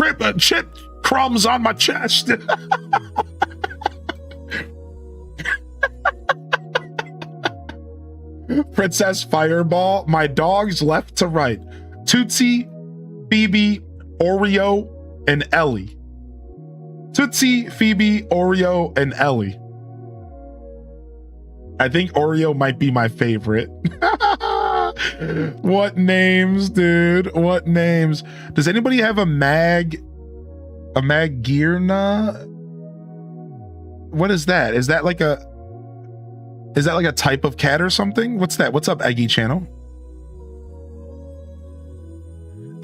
crumbs on my chest. Princess Fireball. My dogs left to right. Tootsie, Phoebe, Oreo, and Ellie. Tootsie, Phoebe, Oreo, and Ellie. I think Oreo might be my favorite. What names, dude? What names? Does anybody have a Magirna? What is that? Is that like a type of cat or something? What's that? What's up, Eggy Channel?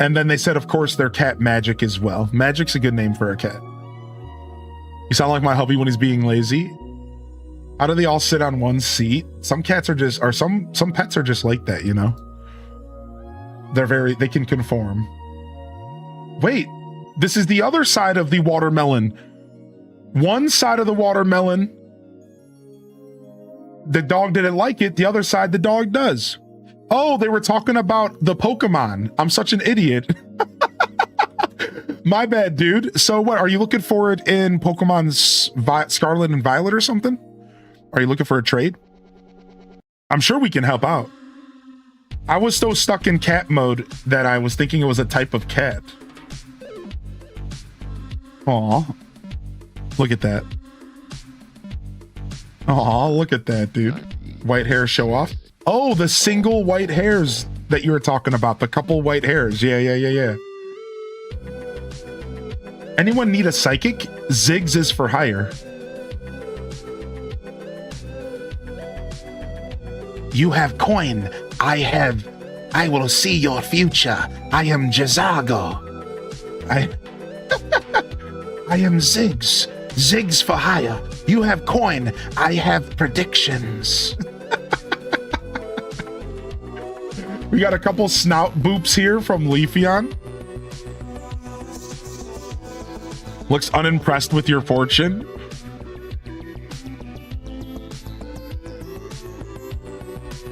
And then they said, of course, they're cat Magic as well. Magic's a good name for a cat. You sound like my hubby when he's being lazy. How do they all sit on one seat? Some cats are just, or some pets are just like that, you know? They can conform. Wait, this is the other side of the watermelon. One side of the watermelon, the dog didn't like it. The other side, the dog does. Oh, they were talking about the Pokemon. I'm such an idiot. My bad, dude. So what, are you looking for it in Pokemon Scarlet and Violet or something? Are you looking for a trade? I'm sure we can help out. I was so stuck in cat mode that I was thinking it was a type of cat. Aw. Look at that. Aw, look at that, dude. White hair show off. Oh, the single white hairs that you were talking about. The couple white hairs. Yeah. Anyone need a psychic? Ziggs is for hire. You have coin. I will see your future. I am Jazago. I am Ziggs. Ziggs for hire. You have coin. I have predictions. We got a couple snout boops here from Leafeon. Looks unimpressed with your fortune.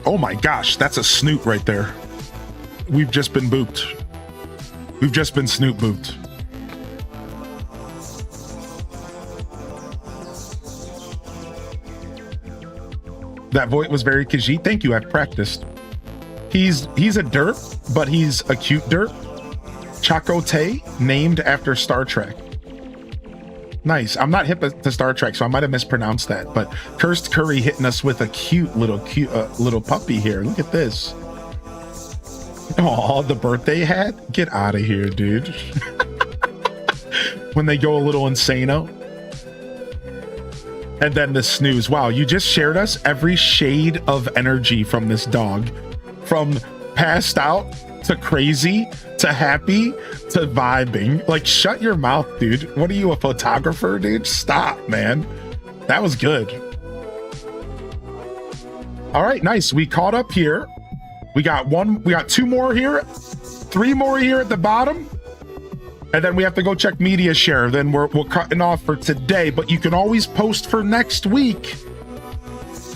Oh my gosh, that's a snoot right there. We've just been booped. We've just been snoot booped. That Voight was very Khajiit. Thank you, I've practiced. He's a derp, but he's a cute derp. Chakotay, named after Star Trek. Nice. I'm not hip to Star Trek, so I might have mispronounced that. But Cursed Curry hitting us with a cute little puppy here. Look at this. Oh, the birthday hat? Get out of here, dude. When they go a little insano. And then the snooze. Wow, you just shared us every shade of energy from this dog. From passed out to crazy to happy to vibing. Like, shut your mouth, dude. What are you, a photographer, dude? Stop, man. That was good. All right, nice. We caught up here. We got two more here, 3 more here at the bottom. And then we have to go check media share. Then we're cutting off for today, but you can always post for next week.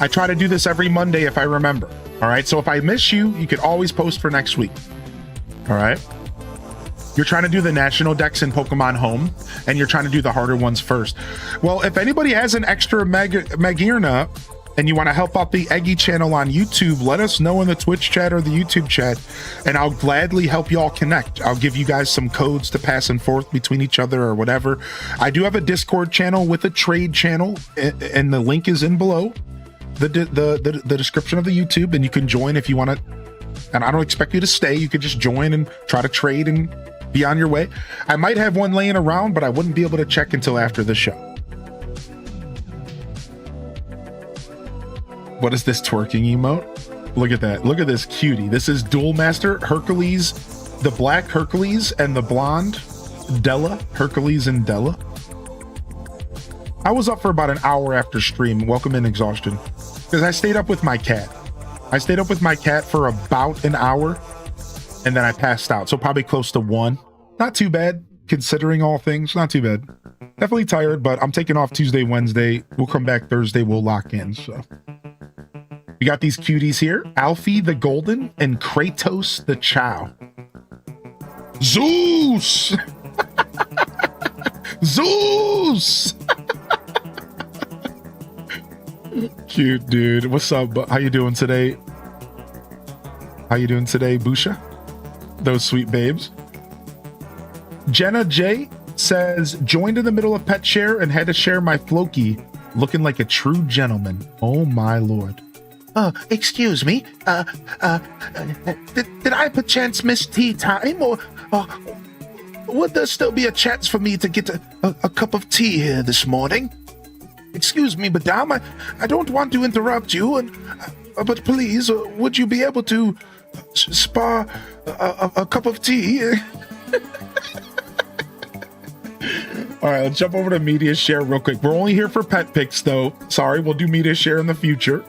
I try to do this every Monday if I remember. All right, so if I miss you, you can always post for next week. All right. You're trying to do the national decks in Pokemon Home, and you're trying to do the harder ones first. Well, if anybody has an extra Magirna and you want to help out the Eggy channel on YouTube, let us know in the Twitch chat or the YouTube chat, and I'll gladly help you all connect. I'll give you guys some codes to pass and forth between each other or whatever. I do have a Discord channel with a trade channel, and the link is in below the description of the YouTube, and you can join if you want to. And I don't expect you to stay. You could just join and try to trade and be on your way. I might have one laying around, but I wouldn't be able to check until after the show. What is this twerking emote? Look at that. Look at this cutie. This is Duel Master Hercules, the black Hercules and the blonde Della. Hercules and Della. I was up for about an hour after stream. Welcome in, Exhaustion. Because I stayed up with my cat. I stayed up with my cat for about an hour, and then I passed out. So probably close to 1. Not too bad, considering all things. Not too bad. Definitely tired, but I'm taking off Tuesday, Wednesday. We'll come back Thursday. We'll lock in. So we got these cuties here. Alfie the Golden and Kratos the Chow. Zeus! Zeus! Cute, dude. What's up? How you doing today? How you doing today, Busha? Those sweet babes. Jenna J says, joined in the middle of pet share and had to share my Floki, looking like a true gentleman. Oh my lord. Excuse me. Did I perchance miss tea time, or would there still be a chance for me to get a cup of tea here this morning? Excuse me, madame, I don't want to interrupt you, but please, would you be able to spar a cup of tea? All right, let's jump over to media share real quick. We're only here for pet picks, though. Sorry, we'll do media share in the future.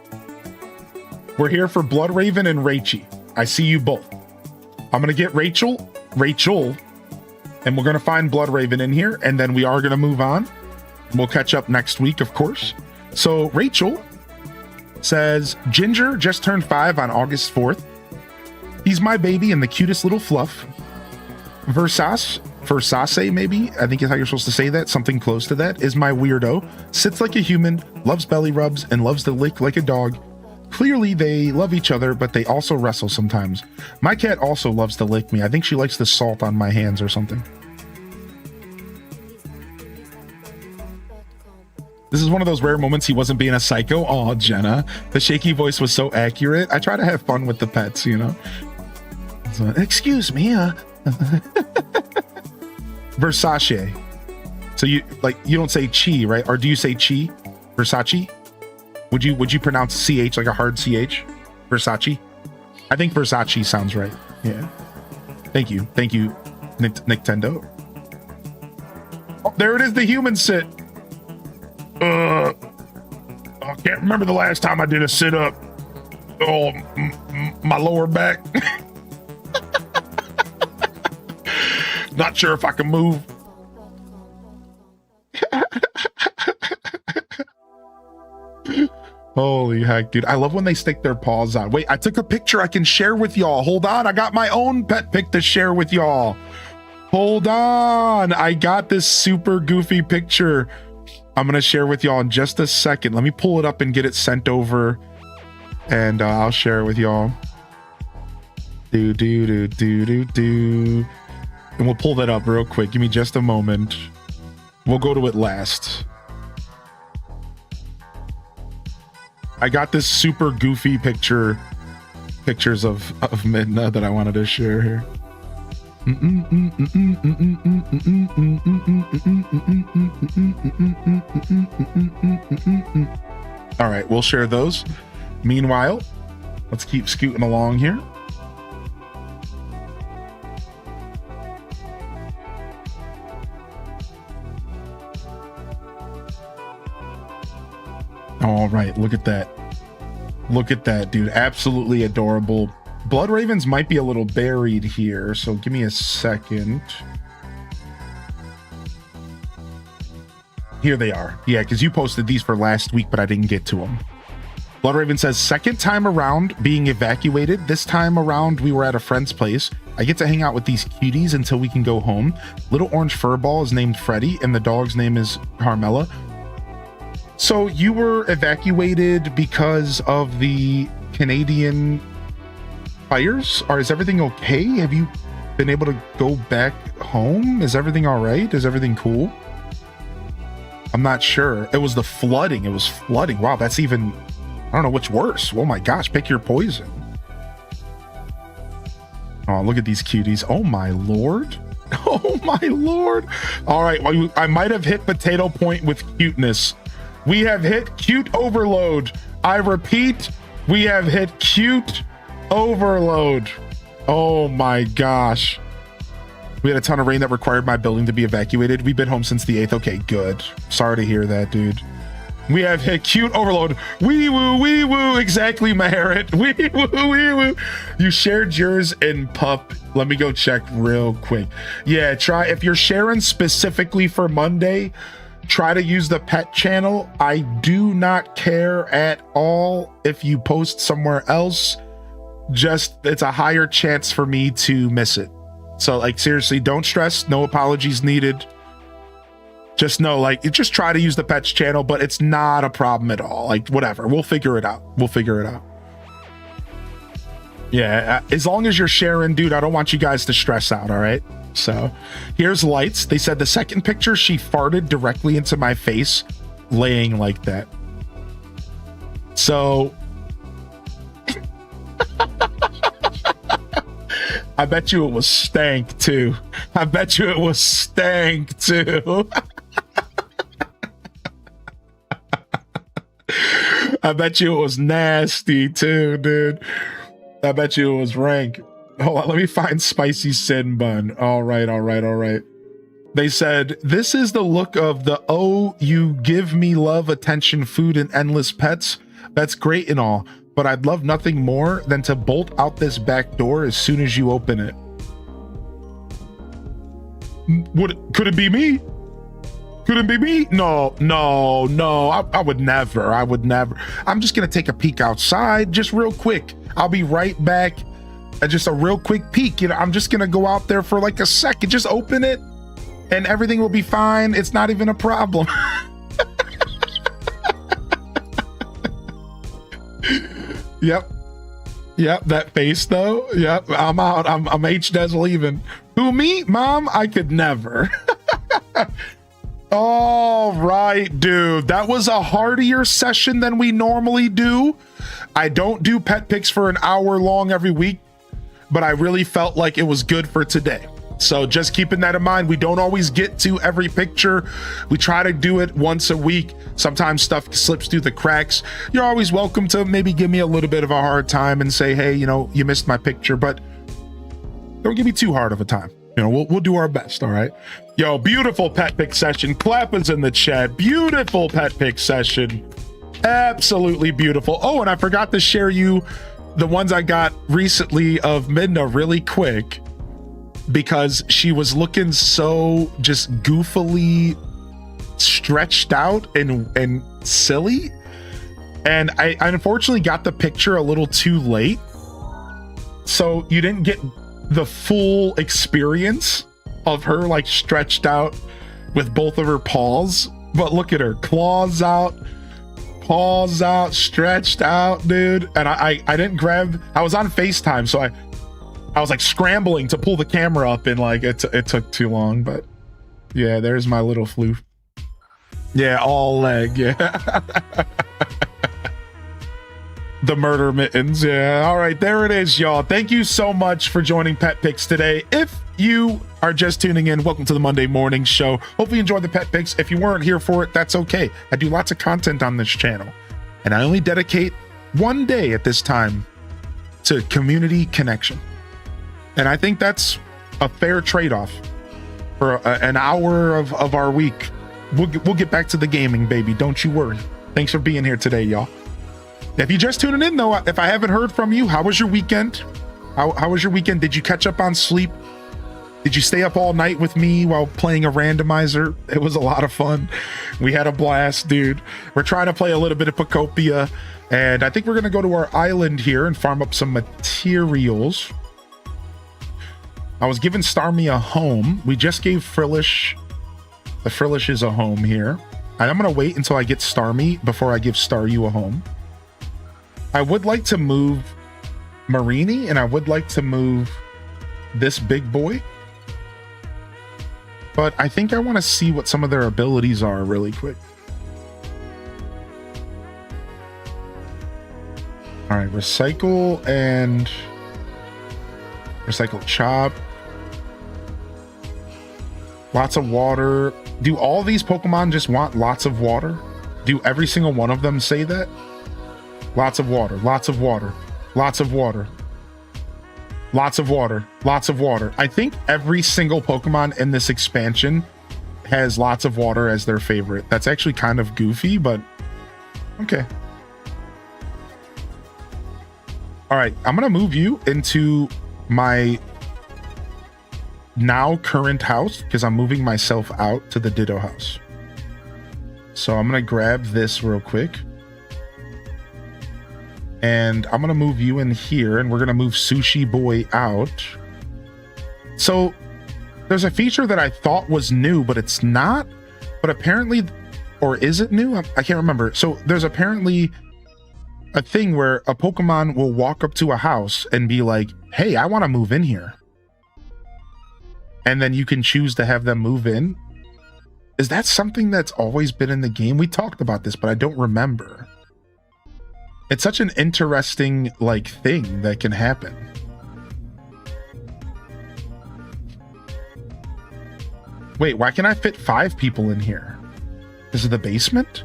We're here for Bloodraven and Raichi. I see you both. I'm going to get Rachel, and we're going to find Bloodraven in here, and then we are going to move on. We'll catch up next week, of course. So Rachel says, Ginger just turned 5 on August 4th. He's my baby and the cutest little fluff. Versas Versase, maybe, I think is how you're supposed to say that, something close to that, is my weirdo. Sits like a human, loves belly rubs, and loves to lick like a dog. Clearly they love each other, but they also wrestle sometimes. My cat also loves to lick me. I think she likes the salt on my hands or something. This is one of those rare moments he wasn't being a psycho. Oh, Jenna. The shaky voice was so accurate. I try to have fun with the pets, you know? So, excuse me. Versace. So you don't say chi, right? Or do you say chi? Versace? Would you pronounce CH like a hard CH? Versace? I think Versace sounds right. Yeah. Thank you. Thank you, Nintendo. Oh, there it is, the human sit. I can't remember the last time I did a sit up. Oh, my lower back. Not sure if I can move. Holy heck, dude. I love when they stick their paws out. Wait, I took a picture I can share with y'all. Hold on. I got my own pet pic to share with y'all. Hold on. I got this super goofy picture I'm going to share with y'all in just a second. Let me pull it up and get it sent over, and I'll share it with y'all. And we'll pull that up real quick. Give me just a moment. We'll go to it last. I got this super goofy pictures of Midna that I wanted to share here. All right, we'll share those. Meanwhile, let's keep scooting along here. All right, look at that. Look at that, dude. Absolutely adorable. Blood Ravens might be a little buried here, so give me a second. Here they are. Yeah, because you posted these for last week, but I didn't get to them. Blood Raven says, second time around being evacuated. This time around, we were at a friend's place. I get to hang out with these cuties until we can go home. Little orange furball is named Freddy, and the dog's name is Carmela. So you were evacuated because of the Canadian fires? Or is everything okay? Have you been able to go back home? Is everything all right? Is everything cool? I'm not sure. It was the flooding. It was flooding. Wow, that's even... I don't know which worse. Oh my gosh, pick your poison. Oh, look at these cuties. Oh my lord. Oh my lord. All right, well, I might have hit potato point with cuteness. We have hit cute overload. I repeat, we have hit cute overload. Oh my gosh. We had a ton of rain that required my building to be evacuated. We've been home since the 8th. Okay, good. Sorry to hear that, dude. We have hit cute overload. Wee woo, exactly, Maharit. Wee woo. You shared yours in pup. Let me go check real quick. Yeah, try, if you're sharing specifically for Monday, try to use the pet channel. I do not care at all if you post somewhere else. Just, it's a higher chance for me to miss it. So, like, seriously, don't stress. No apologies needed. Just know, like, just try to use the pets channel, but it's not a problem at all. Like, whatever. We'll figure it out. Yeah, as long as you're sharing, dude, I don't want you guys to stress out, all right? So, here's lights. They said the second picture, she farted directly into my face, laying like that. So... I bet you it was stank too. I bet you it was stank too. I bet you it was nasty too, dude. I bet you it was rank. Hold on, let me find Spicy Sin Bun. All right. They said, this is the look of the, oh, you give me love, attention, food, and endless pets. That's great and all, but I'd love nothing more than to bolt out this back door as soon as you open it. Could it be me? Could it be me? No. I would never. I'm just gonna take a peek outside, just real quick. I'll be right back. Just a real quick peek. You know, I'm just gonna go out there for like a second. Just open it. and everything will be fine. It's not even a problem. Yep. Yep, that face though. Yep, I'm out. I'm H-Des leaving. Who, me? Mom? I could never. All right, dude. That was a hardier session than we normally do. I don't do pet picks for an hour long every week, but I really felt like it was good for today. So just keeping that in mind, we don't always get to every picture. We try to do it once a week. Sometimes stuff slips through the cracks. You're always welcome to maybe give me a little bit of a hard time and say, hey, you know, you missed my picture, but don't give me too hard of a time. You know, we'll do our best. All right. Yo, beautiful pet pick session. Clap is in the chat. Beautiful pet pick session. Absolutely beautiful. Oh, and I forgot to share you the ones I got recently of Midna really quick, because she was looking so just goofily stretched out and silly. And I unfortunately got the picture a little too late. So you didn't get the full experience of her like stretched out with both of her paws. But look at her, claws out, paws out, stretched out, dude. And I didn't grab, I was on FaceTime, so I was like scrambling to pull the camera up, and like it took too long. But yeah, there's my little floof. Yeah, all leg. Yeah. The murder mittens. Yeah. All right, there it is, y'all. Thank you so much for joining Pet Picks today. If you are just tuning in, welcome to the Monday morning show. Hopefully you enjoyed the Pet Picks. If you weren't here for it, that's okay. I do lots of content on this channel, and I only dedicate one day at this time to community connection. And I think that's a fair trade-off for an hour of our week. We'll get back to the gaming, baby. Don't you worry. Thanks for being here today, y'all. If you're just tuning in, though, if I haven't heard from you, how was your weekend? How was your weekend? Did you catch up on sleep? Did you stay up all night with me while playing a randomizer? It was a lot of fun. We had a blast, dude. We're trying to play a little bit of Pokopia, and I think we're going to go to our island here and farm up some materials. I was giving Starmie a home. We just gave Frillish. The Frillish is a home here. And I'm going to wait until I get Starmie before I give Staryu a home. I would like to move Marini, and I would like to move this big boy. But I think I want to see what some of their abilities are really quick. All right, recycle and recycle chop. Lots of water. Do all these Pokemon just want lots of water? Do every single one of them say that? Lots of water, lots of water, lots of water, lots of water, lots of water. I think every single Pokemon in this expansion has lots of water as their favorite. That's actually kind of goofy, but okay. All right, I'm gonna move you into my now current house because I'm moving myself out to the Ditto house. So I'm gonna grab this real quick. And I'm gonna move you in here, and we're gonna move Sushi Boy out. So there's a feature that I thought was new, but it's not. But apparently, or is it new? I can't remember. So there's apparently a thing where a Pokemon will walk up to a house and be like, hey, I want to move in here. And then you can choose to have them move in. Is that something that's always been in the game? We talked about this, but I don't remember. It's such an interesting like thing that can happen. Wait, why can I fit 5 people in here? Is it the basement?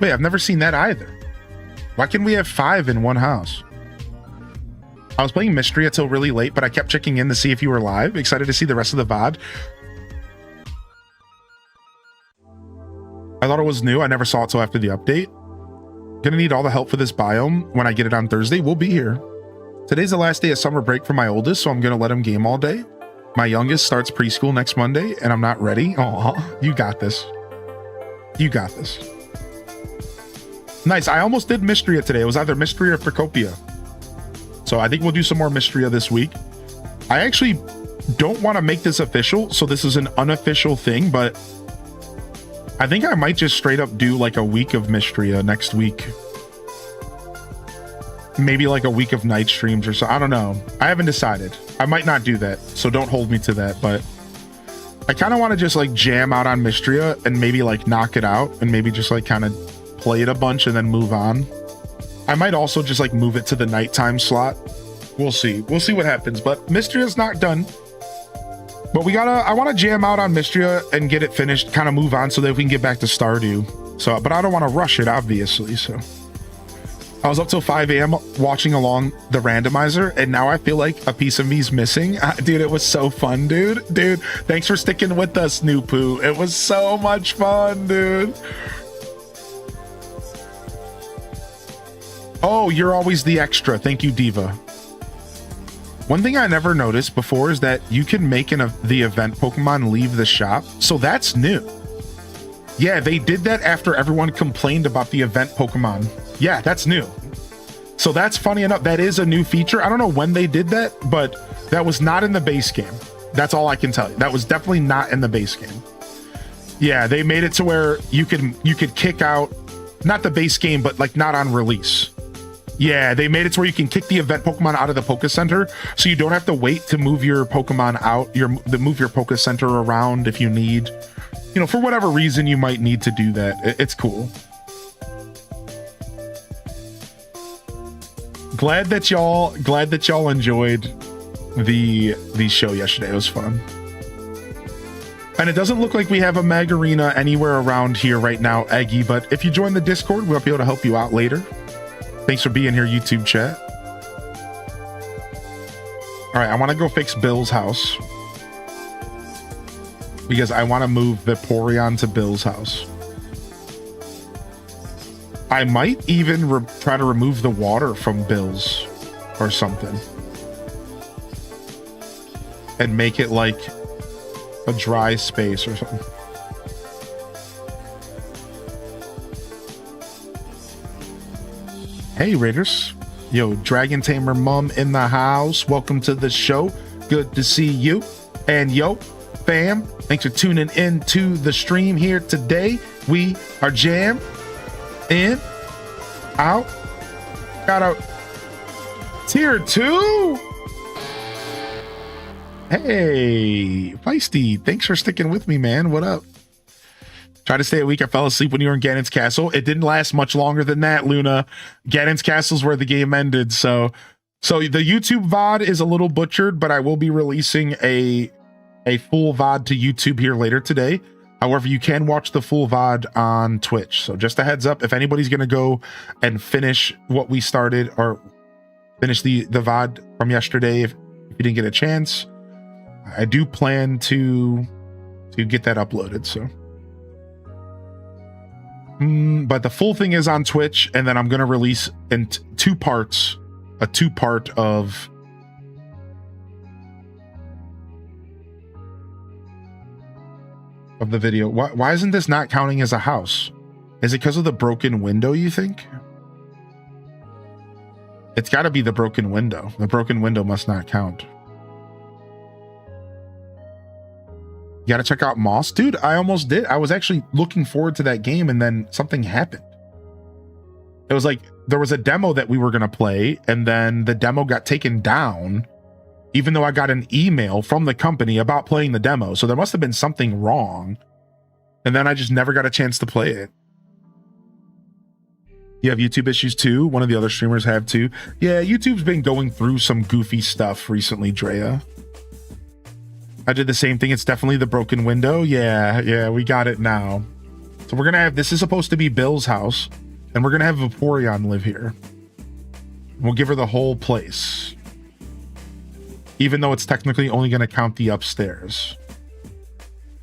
Wait, I've never seen that either. Why can we have 5 in one house? I was playing Mystery until really late, but I kept checking in to see if you were live. Excited to see the rest of the VOD. I thought it was new. I never saw it till after the update. Gonna need all the help for this biome when I get it on Thursday. We'll be here. Today's the last day of summer break for my oldest, so I'm gonna let him game all day. My youngest starts preschool next Monday, and I'm not ready. Oh, you got this. You got this. Nice. I almost did Mysteria today. It was either Mysteria or Pokopia. So I think we'll do some more Mysteria this week. I actually don't want to make this official, so this is an unofficial thing, but I think I might just straight up do like a week of Mystria next week. Maybe like a week of night streams or so. I don't know. I haven't decided. I might not do that, so don't hold me to that, but I kind of want to just like jam out on Mystria and maybe like knock it out and maybe just like kind of play it a bunch and then move on. I might also just like move it to the nighttime slot. We'll see. We'll see what happens, but Mystria's not done. But I want to jam out on Mystria and get it finished, kind of move on so that we can get back to Stardew. So, but I don't want to rush it, obviously. So I was up till 5 a.m. watching along the randomizer, and now I feel like a piece of me's missing. Dude, it was so fun, dude. Dude, thanks for sticking with us, Nupu. It was so much fun, dude. Oh, you're always the extra. Thank you, Diva. One thing I never noticed before is that you can make the event Pokemon leave the shop. So that's new. Yeah, they did that after everyone complained about the event Pokemon. Yeah, that's new. So that's funny enough. That is a new feature. I don't know when they did that, but that was not in the base game. That's all I can tell you. That was definitely not in the base game. Yeah, they made it to where you could kick out, not the base game, but like not on release. Yeah, they made it to where you can kick the event Pokemon out of the Poké Center, so you don't have to wait to move your Pokemon out, move your Poké Center around if you need, you know, for whatever reason you might need to do that. It's cool. Glad that y'all enjoyed the show yesterday. It was fun. And it doesn't look like we have a Magarena anywhere around here right now, Eggy, but if you join the Discord, we'll be able to help you out later. Thanks for being here, YouTube chat. All right, I want to go fix Bill's house because I want to move Vaporeon to Bill's house. I might even try to remove the water from Bill's or something and make it like a dry space or something. Hey Raiders, yo, Dragon Tamer Mum in the house. Welcome to the show. Good to see you. And yo, fam, thanks for tuning in to the stream here today. We are jam in, out, got out tier 2. Hey, Feisty, thanks for sticking with me, man. What up? Tried to stay awake. I fell asleep when you were in Ganon's Castle. It didn't last much longer than that, Luna. Ganon's Castle's where the game ended. So the YouTube VOD is a little butchered, but I will be releasing a full VOD to YouTube here later today. However, you can watch the full VOD on Twitch. So just a heads up, if anybody's going to go and finish what we started or finish the VOD from yesterday, if you didn't get a chance, I do plan to get that uploaded. So. But the full thing is on Twitch, and then I'm going to release in two parts, a two-part of the video. Why isn't this not counting as a house? Is it because of the broken window, you think? It's got to be the broken window. The broken window must not count. You got to check out Moss. Dude, I almost did. I was actually looking forward to that game, and then something happened. It was like there was a demo that we were going to play, and then the demo got taken down, even though I got an email from the company about playing the demo. So there must have been something wrong. And then I just never got a chance to play it. You have YouTube issues too? One of the other streamers have too. Yeah, YouTube's been going through some goofy stuff recently, Drea. I did the same thing. It's definitely the broken window. Yeah, we got it now. So we're going to have, this is supposed to be Bill's house, and we're going to have Vaporeon live here. We'll give her the whole place. Even though it's technically only going to count the upstairs.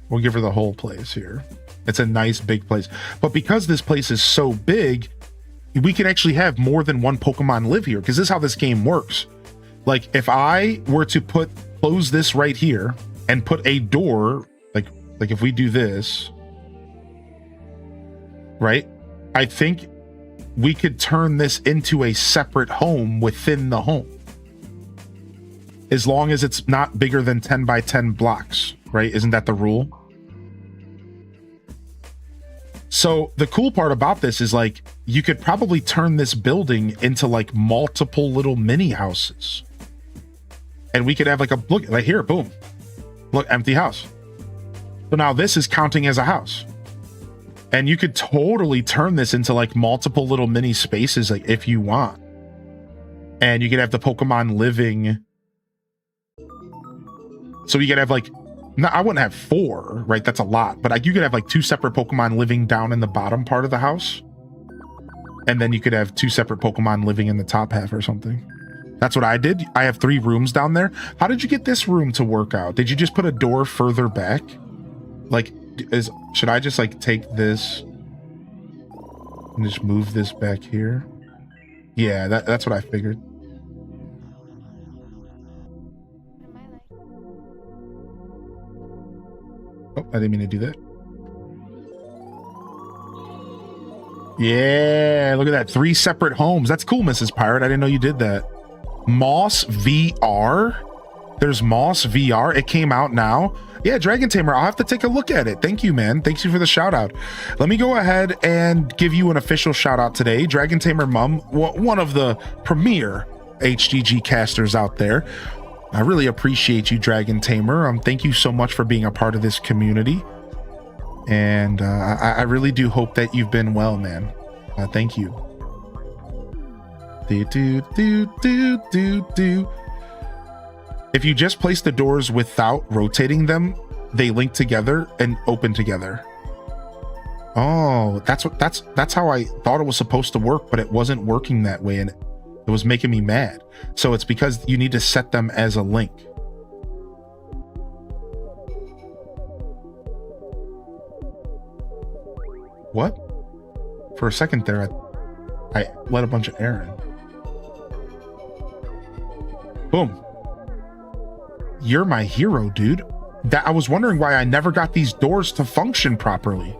We'll give her the whole place here. It's a nice big place. But because this place is so big, we can actually have more than one Pokemon live here, because this is how this game works. Like, if I were to close this right here, and put a door, like if we do this, right? I think we could turn this into a separate home within the home. as long as it's not bigger than 10 by 10 blocks, right? Isn't that the rule? So the cool part about this is like, you could probably turn this building into like multiple little mini houses. And we could have like a, look, like here, boom. Look, empty house. So now this is counting as a house. And you could totally turn this into like multiple little mini spaces, like if you want. And you could have the Pokemon living. So you could have like, no, I wouldn't have 4, right? That's a lot. But like you could have like 2 separate Pokemon living down in the bottom part of the house. And then you could have 2 separate Pokemon living in the top half or something. That's what I did. I have 3 rooms down there. How did you get this room to work out? Did you just put a door further back? Like, should I just like take this and just move this back here? Yeah, that's what I figured. Oh, I didn't mean to do that. Yeah, look at that. 3 separate homes. That's cool, Mrs. Pirate. I didn't know you did that. Moss VR? There's Moss VR. It came out now. Yeah, Dragon Tamer, I'll have to take a look at it. Thank you, man. Thanks you for the shout out. Let me go ahead and give you an official shout out today. Dragon Tamer Mum, one of the premier HGG casters out there. I really appreciate you, Dragon Tamer. Thank you so much for being a part of this community. And I really do hope that you've been well, man. Thank you. If you just place the doors without rotating them, they link together and open together. Oh, that's how I thought it was supposed to work, but it wasn't working that way, and it was making me mad. So it's because you need to set them as a link. What? For a second there, I let a bunch of air in. Boom. You're my hero, dude. That I was wondering why I never got these doors to function properly.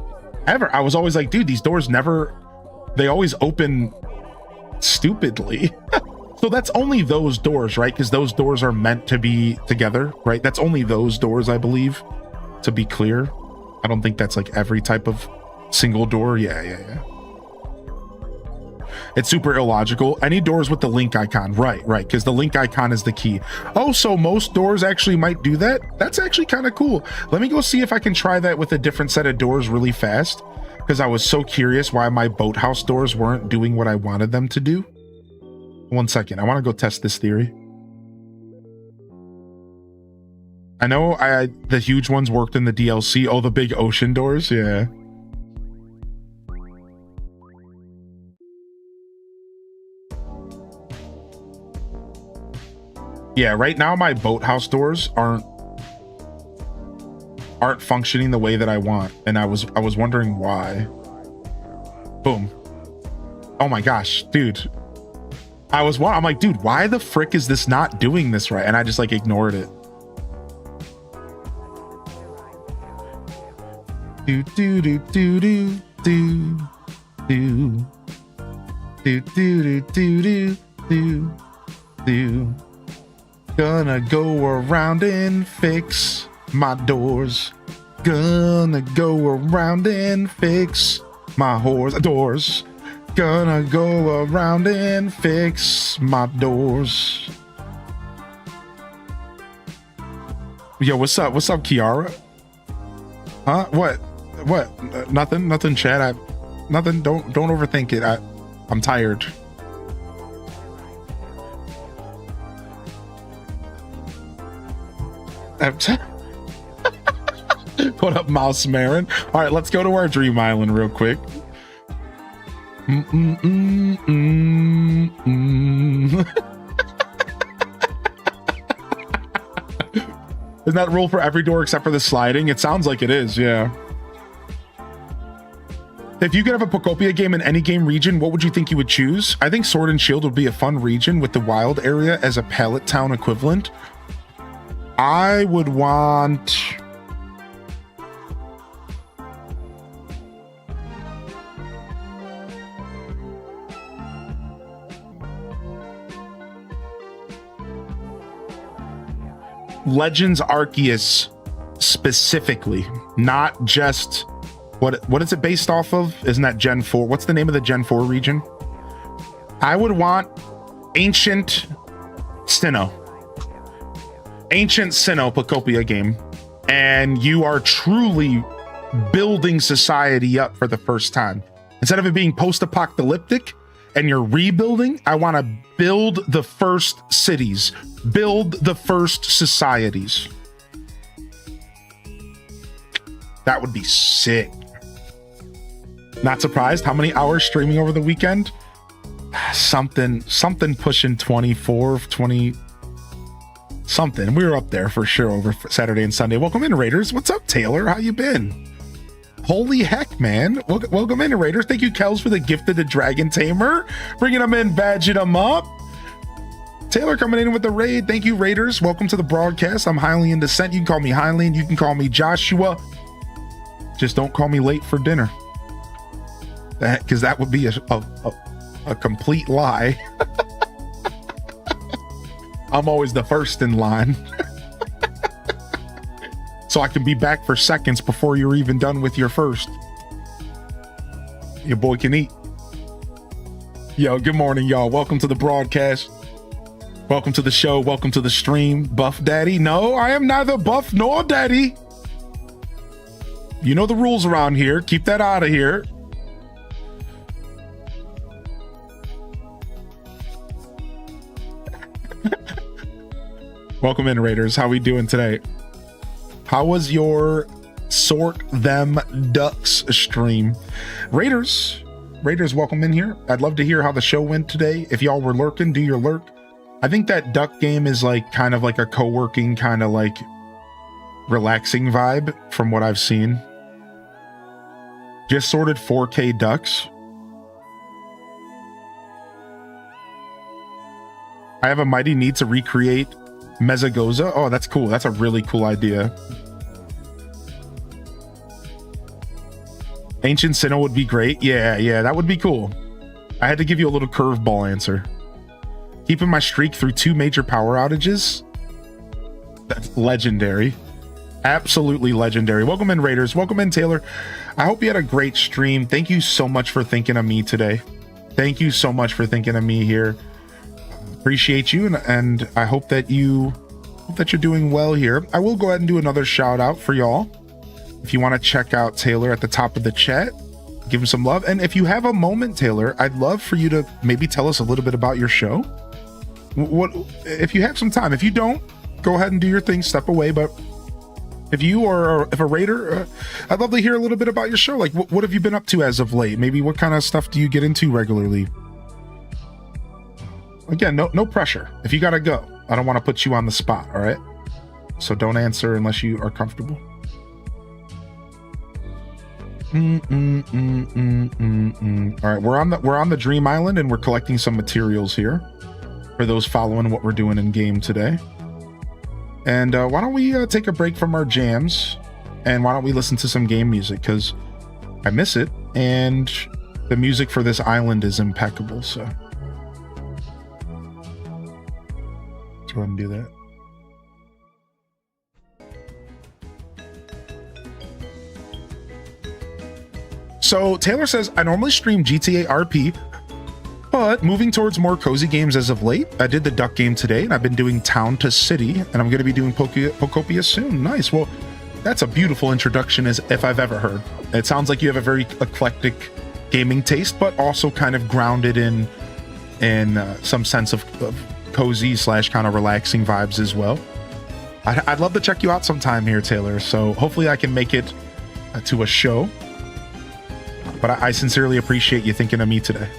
Ever. I was always like, dude, these doors they always open stupidly. So that's only those doors, right? Because those doors are meant to be together, right? That's only those doors, I believe, to be clear. I don't think that's like every type of single door. Yeah. It's super illogical. I need doors with the link icon. Right, because the link icon is the key. Oh, so most doors actually might do that? That's actually kind of cool. Let me go see if I can try that with a different set of doors really fast, because I was so curious why my boathouse doors weren't doing what I wanted them to do. 1 second. I want to go test this theory. I know the huge ones worked in the DLC. Oh, the big ocean doors? Yeah. Yeah, right now my boathouse doors aren't functioning the way that I want, and I was wondering why. Boom. Oh my gosh, dude. I'm like, dude, why the frick is this not doing this right? And I just like ignored it. Do do do do do do do do do do do do. Gonna go around and fix my doors. Gonna go around and fix my doors. Gonna go around and fix my doors. Yo, what's up? What's up, Kiara? Huh? What? Nothing, Chad. Nothing. Don't overthink it. I'm tired. What up, Mouse Marin? All right, let's go to our dream island real quick. Isn't that rule for every door except for the sliding? It sounds like it is, yeah. If you could have a Pokopia game in any game region, what would you think you would choose? I think Sword and Shield would be a fun region with the wild area as a pallet town equivalent. I would want... Legends Arceus specifically, not just what is it based off of? Isn't that Gen 4? What's the name of the Gen 4 region? I would want Ancient Sinnoh. Ancient Sinnoh Pokopia game. And you are truly building society up for the first time. Instead of it being post-apocalyptic and you're rebuilding, I want to build the first cities, build the first societies. That would be sick. Not surprised. How many hours streaming over the weekend? Something pushing 24, 20, something. We were up there for sure over Saturday and Sunday. Welcome in, Raiders. What's up, Taylor? How you been? Holy heck, man. Welcome in, Raiders. Thank you, Kels, for the gift of the Dragon Tamer. Bringing them in, badging them up. Taylor coming in with the raid. Thank you, Raiders. Welcome to the broadcast. I'm highly in descent. You can call me Highland. You can call me Joshua. Just don't call me late for dinner. Because that would be a complete lie. I'm always the first in line. So I can be back for seconds before you're even done with your first. Your boy can eat. Yo, good morning, y'all. Welcome to the broadcast. Welcome to the show. Welcome to the stream. Buff Daddy? No, I am neither buff nor daddy. You know the rules around here. Keep that out of here. Welcome in, Raiders. How we doing today? How was your Sort Them Ducks stream? Raiders, welcome in here. I'd love to hear how the show went today. If y'all were lurking, do your lurk. I think that duck game is like kind of like a co-working, kind of like relaxing vibe from what I've seen. Just sorted 4K ducks. I have a mighty need to recreate Mezagoza. Oh, that's cool. That's a really cool idea. Ancient Sinnoh would be great. Yeah, that would be cool. I had to give you a little curveball answer. Keeping my streak through 2 major power outages. That's legendary. Absolutely legendary. Welcome in, Raiders. Welcome in, Taylor. I hope you had a great stream. Thank you so much for thinking of me today. Thank you so much for thinking of me here. Appreciate you, and I hope that you're doing well here. I will go ahead and do another shout out for y'all. If you want to check out Taylor at the top of the chat, give him some love. And if you have a moment, Taylor, I'd love for you to maybe tell us a little bit about your show. What if you have some time? If you don't, go ahead and do your thing, step away. But if you or if a Raider, I'd love to hear a little bit about your show. Like, what have you been up to as of late? Maybe what kind of stuff do you get into regularly? Again, no pressure. If you gotta go, I don't want to put you on the spot. All right, so don't answer unless you are comfortable. All right, we're on the Dream Island, and we're collecting some materials here for those following what we're doing in game today. And why don't we take a break from our jams, and why don't we listen to some game music, because I miss it, and the music for this island is impeccable. So let's go ahead and do that. So Taylor says, I normally stream GTA RP, but moving towards more cozy games as of late. I did the duck game today, and I've been doing Town to City, and I'm going to be doing Pokopia soon. Nice. Well, that's a beautiful introduction as if I've ever heard. It sounds like you have a very eclectic gaming taste, but also kind of grounded in some sense of cozy / kind of relaxing vibes as well. I'd love to check you out sometime here, Taylor. So hopefully I can make it to a show. But I sincerely appreciate you thinking of me today.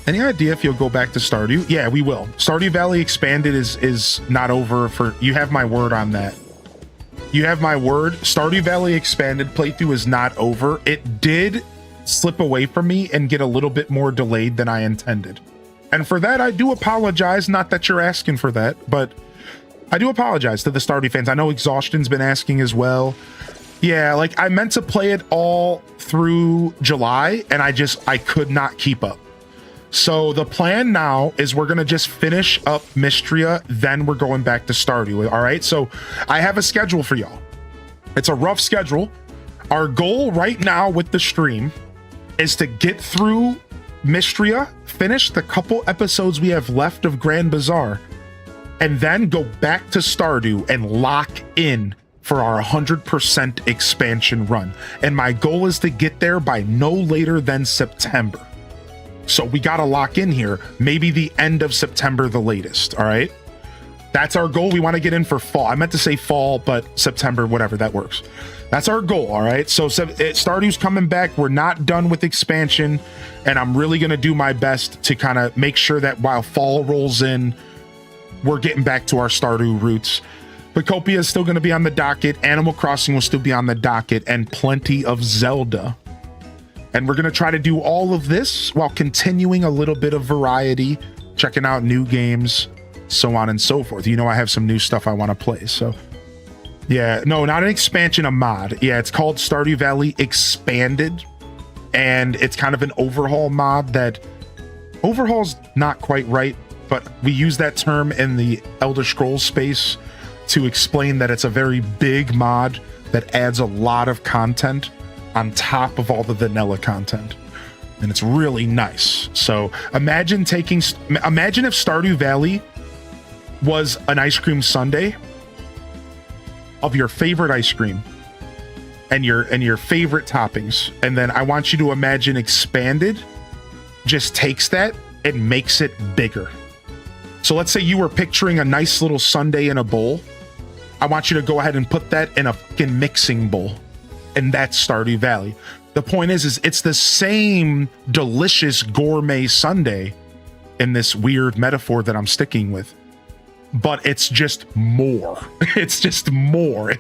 Any idea if you'll go back to Stardew? Yeah, we will. Stardew Valley Expanded is not over for... You have my word on that. You have my word. Stardew Valley Expanded playthrough is not over. It did slip away from me and get a little bit more delayed than I intended. And for that, I do apologize. Not that you're asking for that, but I do apologize to the Stardew fans. I know Exhaustion's been asking as well. Yeah, like I meant to play it all through July, and I could not keep up. So the plan now is we're going to just finish up Mystria, then we're going back to Stardew. All right. So I have a schedule for y'all. It's a rough schedule. Our goal right now with the stream is to get through Mystria, finish the couple episodes we have left of Grand Bazaar, and then go back to Stardew and lock in for our 100% expansion run. And my goal is to get there by no later than September. So we got to lock in here, maybe the end of September, the latest. All right. That's our goal. We want to get in for fall. I meant to say fall, but September, whatever, that works. That's our goal. All right. So Stardew's coming back. We're not done with expansion. And I'm really going to do my best to kind of make sure that while fall rolls in, we're getting back to our Stardew roots. Pokopia is still going to be on the docket. Animal Crossing will still be on the docket, and plenty of Zelda. And we're going to try to do all of this while continuing a little bit of variety, checking out new games, so on and so forth. You know, I have some new stuff I want to play. So yeah, no, not an expansion, a mod. Yeah, it's called Stardew Valley Expanded. And it's kind of an overhaul mod that overhaul's not quite right, but we use that term in the Elder Scrolls space to explain that it's a very big mod that adds a lot of content on top of all the vanilla content. And it's really nice. So imagine if Stardew Valley was an ice cream sundae of your favorite ice cream and your favorite toppings. And then I want you to imagine Expanded just takes that and makes it bigger. So let's say you were picturing a nice little sundae in a bowl. I want you to go ahead and put that in a fucking mixing bowl. And that's Stardew Valley. The point is it's the same delicious gourmet sundae in this weird metaphor that I'm sticking with. But it's just more. It's just more.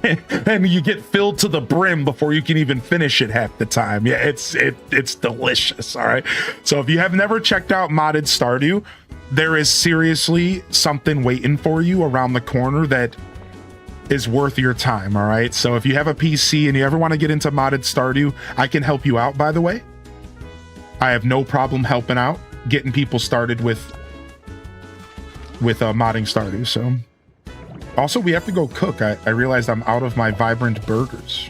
And you get filled to the brim before you can even finish it half the time. Yeah, it's delicious. All right. So if you have never checked out modded Stardew, there is seriously something waiting for you around the corner that is worth your time. All right. So if you have a PC and you ever want to get into modded Stardew, I can help you out, by the way. I have no problem helping out, getting people started with modding Stardew. So also we have to go cook. I realized I'm out of my vibrant burgers.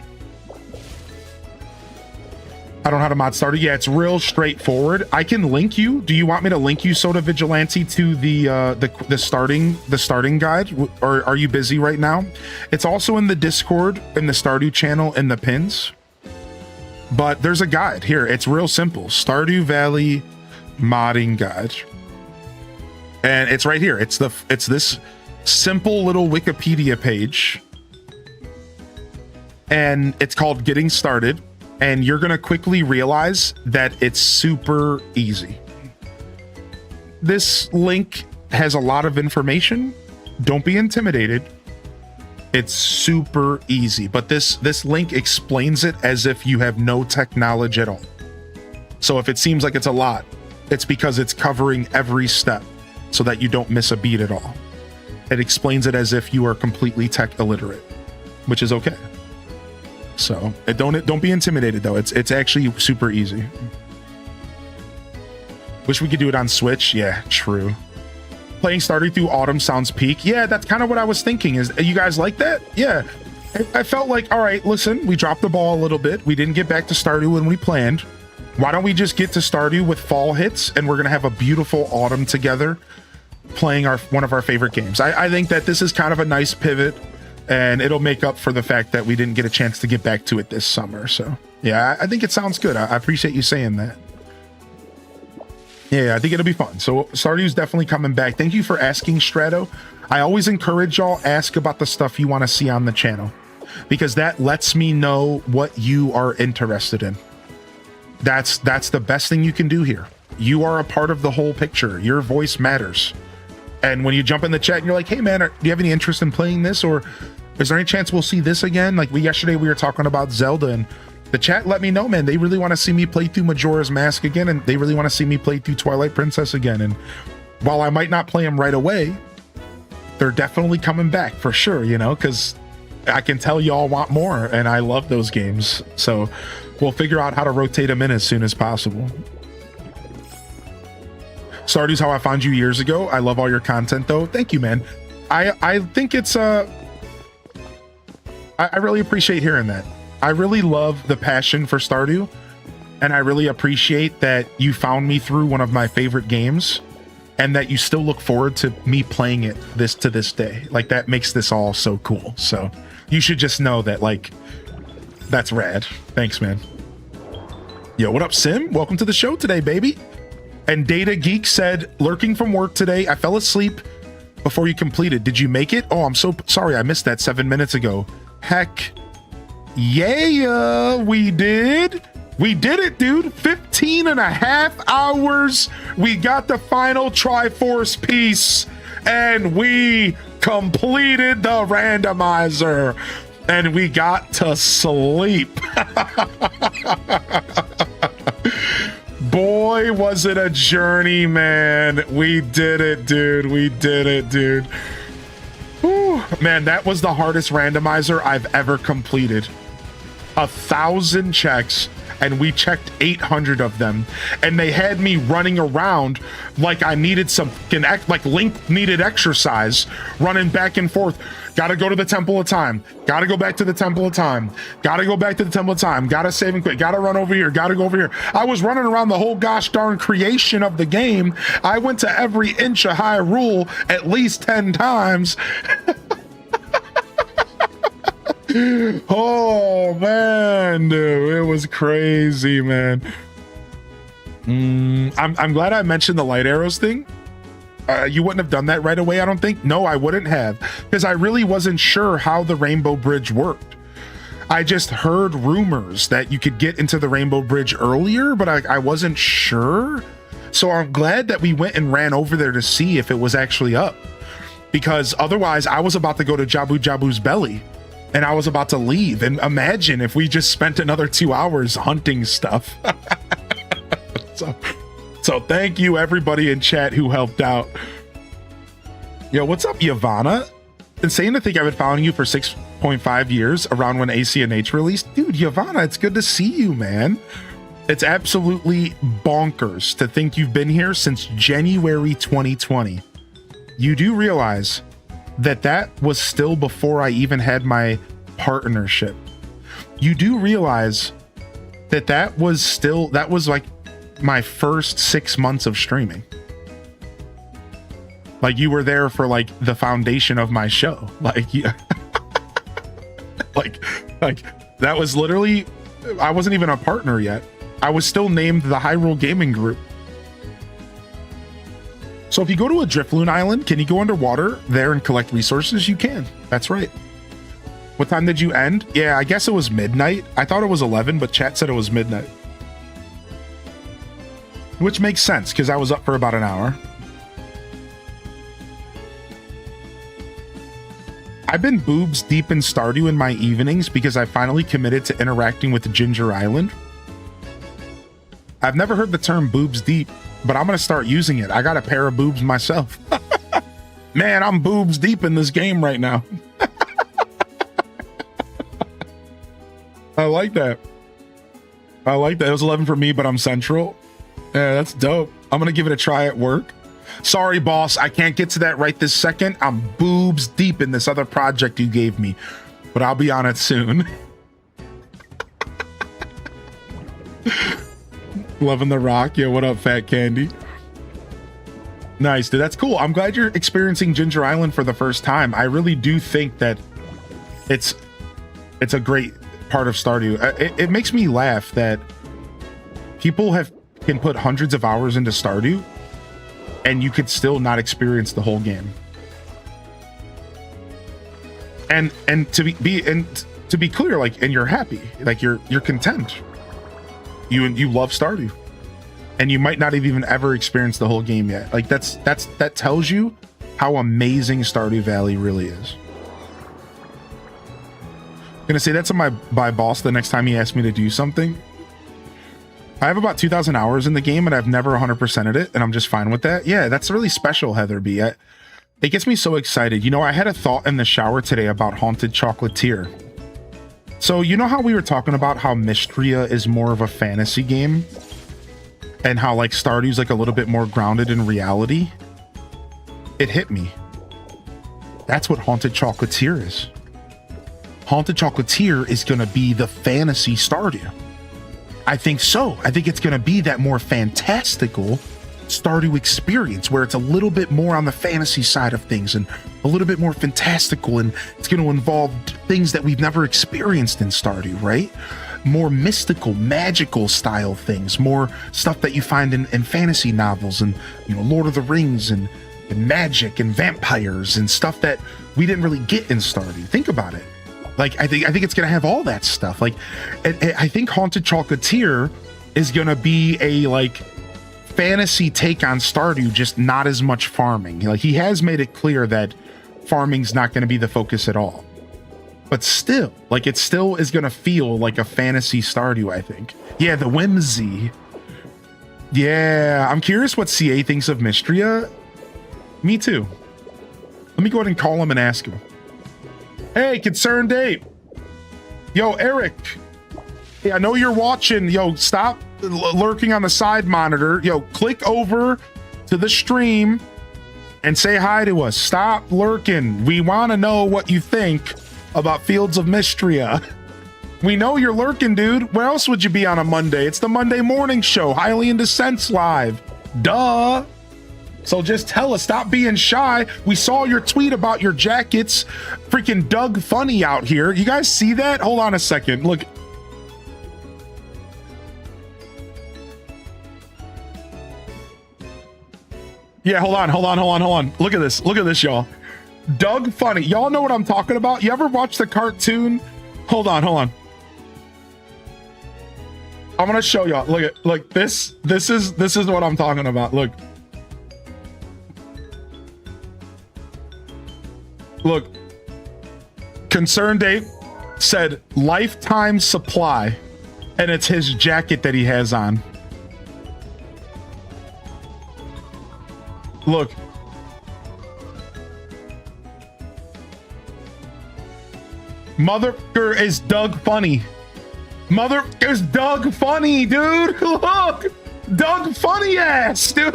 I don't know how to mod Stardew. Yeah, it's real straightforward. I can link you. Do you want me to link you, Soda Vigilante, to the starting guide, or are you busy right now? It's also in the Discord, in the Stardew channel, in the pins. But there's a guide here. It's real simple. Stardew Valley modding guide. And it's right here. It's this simple little Wikipedia page. And it's called Getting Started. And you're going to quickly realize that it's super easy. This link has a lot of information. Don't be intimidated. It's super easy. But this link explains it as if you have no tech knowledge at all. So if it seems like it's a lot, it's because it's covering every step so that you don't miss a beat at all. It explains it as if you are completely tech illiterate, which is okay. So don't be intimidated though. It's actually super easy. Wish we could do it on Switch. Yeah, true. Playing Stardew through autumn sounds peak. Yeah, that's kind of what I was thinking. Is you guys like that? Yeah. I felt like, all right, listen, we dropped the ball a little bit. We didn't get back to Stardew when we planned. Why don't we just get to Stardew with fall hits, and we're gonna have a beautiful autumn together, playing one of our favorite games. I think that this is kind of a nice pivot. And it'll make up for the fact that we didn't get a chance to get back to it this summer. So yeah, I think it sounds good. I appreciate you saying that. Yeah, I think it'll be fun. So Stardew's definitely coming back. Thank you for asking, Strato. I always encourage y'all, ask about the stuff you want to see on the channel, because that lets me know what you are interested in. That's the best thing you can do here. You are a part of the whole picture. Your voice matters. And when you jump in the chat and you're like, hey man, do you have any interest in playing this? Or is there any chance we'll see this again? Like yesterday we were talking about Zelda, and the chat let me know, man, they really want to see me play through Majora's Mask again. And they really want to see me play through Twilight Princess again. And while I might not play them right away, they're definitely coming back for sure, you know, because I can tell y'all want more and I love those games. So we'll figure out how to rotate them in as soon as possible. Stardew's how I found you years ago. I love all your content though. Thank you, man. I think it's I really appreciate hearing that. I really love the passion for Stardew, and I really appreciate that you found me through one of my favorite games, and that you still look forward to me playing it to this day. Like, that makes this all so cool. So you should just know that, like, that's rad. Thanks, man. Yo, what up, Sim? Welcome to the show today, baby. And Data Geek said, lurking from work today, I fell asleep before you completed. Did you make it? Oh, I'm so sorry. I missed that 7 minutes ago. Heck yeah, we did. We did it, dude. 15 and a half hours. We got the final Triforce piece, and we completed the randomizer, and we got to sleep. Boy, was it a journey, man. We did it, dude. We did it, dude. Whew. Man, that was the hardest randomizer I've ever completed. 1,000 checks, and we checked 800 of them, and they had me running around like I needed something, like Link needed exercise, running back and forth. Gotta go to the Temple of Time, gotta go back to the Temple of Time, gotta go back to the Temple of Time, gotta save and quit, gotta run over here, gotta go over here. I was running around the whole gosh darn creation of the game. I went to every inch of Hyrule at least 10 times. Oh man, dude, it was crazy, man. I'm glad I mentioned the light arrows thing. You wouldn't have done that right away, I don't think. No, I wouldn't have, because I really wasn't sure how the Rainbow Bridge worked. I just heard rumors that you could get into the Rainbow Bridge earlier, but I wasn't sure. So I'm glad that we went and ran over there to see if it was actually up, because otherwise I was about to go to Jabu Jabu's belly. And I was about to leave. And imagine if we just spent another 2 hours hunting stuff. So thank you everybody in chat who helped out. Yo, what's up, Yavanna? Insane to think I've been following you for 6.5 years, around when ACNH released. Dude, Yavanna, it's good to see you, man. It's absolutely bonkers to think you've been here since January 2020. You do realize that was still before I even had my partnership. You do realize that was like my first 6 months of streaming. Like, you were there for like the foundation of my show. Like, yeah. like that was literally, I wasn't even a partner yet. I was still named the Hyrule Gaming Group. So if you go to a Drifloon Island, can you go underwater there and collect resources? You can. That's right. What time did you end? Yeah, I guess it was midnight. I thought it was 11, but chat said it was midnight. Which makes sense, because I was up for about an hour. I've been boobs deep in Stardew in my evenings because I finally committed to interacting with Ginger Island. I've never heard the term boobs deep, but I'm going to start using it. I got a pair of boobs myself. Man, I'm boobs deep in this game right now. I like that. I like that. It was 11 for me, but I'm central. Yeah, that's dope. I'm going to give it a try at work. Sorry, boss. I can't get to that right this second. I'm boobs deep in this other project you gave me, but I'll be on it soon. Loving the rock. Yeah, what up, Fat Candy? Nice, dude. That's cool. I'm glad you're experiencing Ginger Island for the first time. I really do think that it's a great part of Stardew. It makes me laugh that people can put hundreds of hours into Stardew and you could still not experience the whole game. And to be clear, like, and you're happy, like you're content. You love Stardew, and you might not have even ever experienced the whole game yet. Like, that tells you how amazing Stardew Valley really is. I'm gonna say that to my boss the next time he asks me to do something. I have about 2,000 hours in the game, and I've never 100%ed it, and I'm just fine with that. Yeah, that's really special, Heather B. It gets me so excited. You know, I had a thought in the shower today about Haunted Chocolatier. So, you know how we were talking about how Mystria is more of a fantasy game? and how like Stardew's like a little bit more grounded in reality, it hit me. That's what Haunted Chocolatier is. Haunted Chocolatier is going to be the fantasy Stardew. I think so. I think it's going to be that more fantastical Stardew experience where it's a little bit more on the fantasy side of things and a little bit more fantastical, and it's going to involve things that we've never experienced in Stardew, right? More mystical, magical style things, more stuff that you find in fantasy novels and, you know, Lord of the Rings and magic and vampires and stuff that we didn't really get in Stardew. Think about it. Like, I think it's going to have all that stuff. Like, I think Haunted Chocolatier is going to be a, like, fantasy take on Stardew, just not as much farming. Like, he has made it clear that farming's not going to be the focus at all. But still, like, it still is going to feel like a fantasy Stardew, I think. Yeah, the whimsy. Yeah, I'm curious what CA thinks of Mystria. Me too. Let me go ahead and call him and ask him. Hey, Concerned Ape. Yo, Eric. Hey, I know you're watching. Yo, stop lurking on the side monitor. Yo, click over to the stream and say hi to us. Stop lurking. We want to know what you think about Fields of Mystria. We know you're lurking, dude. Where else would you be on a Monday? It's the Monday morning show, Highly Into Sense Live. Duh. So just tell us, stop being shy. We saw your tweet about your jackets. Freaking Doug Funny out here. You guys see that? Hold on a second. Look. Yeah, hold on. Look at this, y'all. Doug Funny. Y'all know what I'm talking about? You ever watch the cartoon? Hold on. I'm gonna show y'all. Look, this is what I'm talking about. Look, Concerned Ape said lifetime supply, and it's his jacket that he has on. Look. Motherfucker is Doug Funny. Motherfucker's Doug Funny, dude. Look, Doug Funny ass, dude.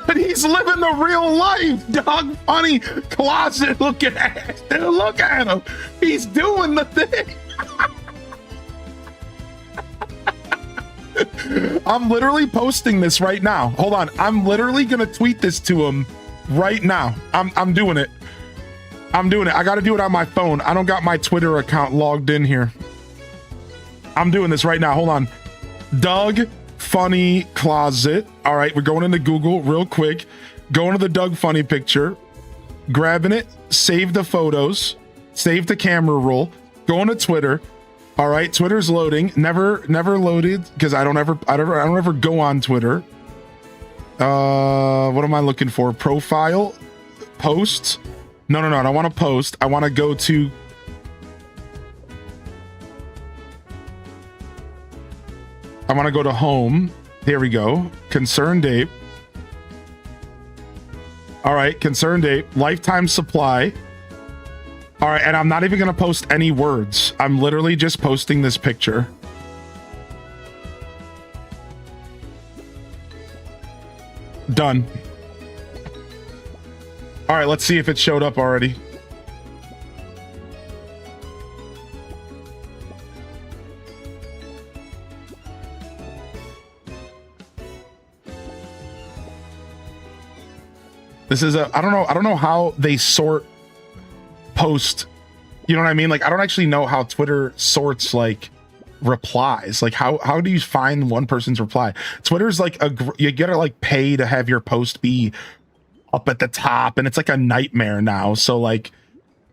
But he's living the real life. Doug Funny closet looking ass, dude. Look at him. He's doing the thing. I'm literally posting this right now. Hold on. I'm literally gonna tweet this to him right now. I'm doing it. I gotta do it on my phone. I don't got my Twitter account logged in here. I'm doing this right now. Hold on. Doug Funny closet. All right, we're going into Google real quick. Going to the Doug Funny picture, grabbing it, save the photos, save the camera roll, going to Twitter. All right, Twitter's loading. Never loaded because I don't ever go on Twitter. What am I looking for? Profile, posts. No. I don't want to post. I want to go to. I want to go to home. There we go. Concerned Ape. All right, Concerned Ape. Lifetime supply. All right, and I'm not even going to post any words. I'm literally just posting this picture. Done. All right, let's see if it showed up already. This is I don't know how they sort post, you know what I mean? Like, I don't actually know how Twitter sorts like replies. Like, how do you find one person's reply? Twitter's like you gotta like pay to have your post be up at the top, and it's like a nightmare now. So like,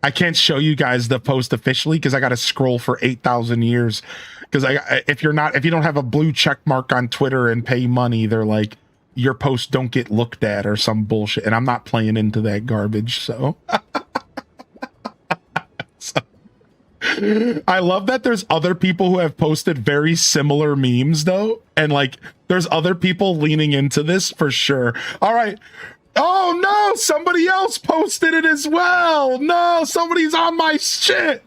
I can't show you guys the post officially because I gotta scroll for 8,000 years. Because if you don't have a blue check mark on Twitter and pay money, they're like, your posts don't get looked at or some bullshit, and I'm not playing into that garbage. So I love that there's other people who have posted very similar memes though, and like there's other people leaning into this for sure. All right. Oh no, somebody else posted it as well. No, somebody's on my shit.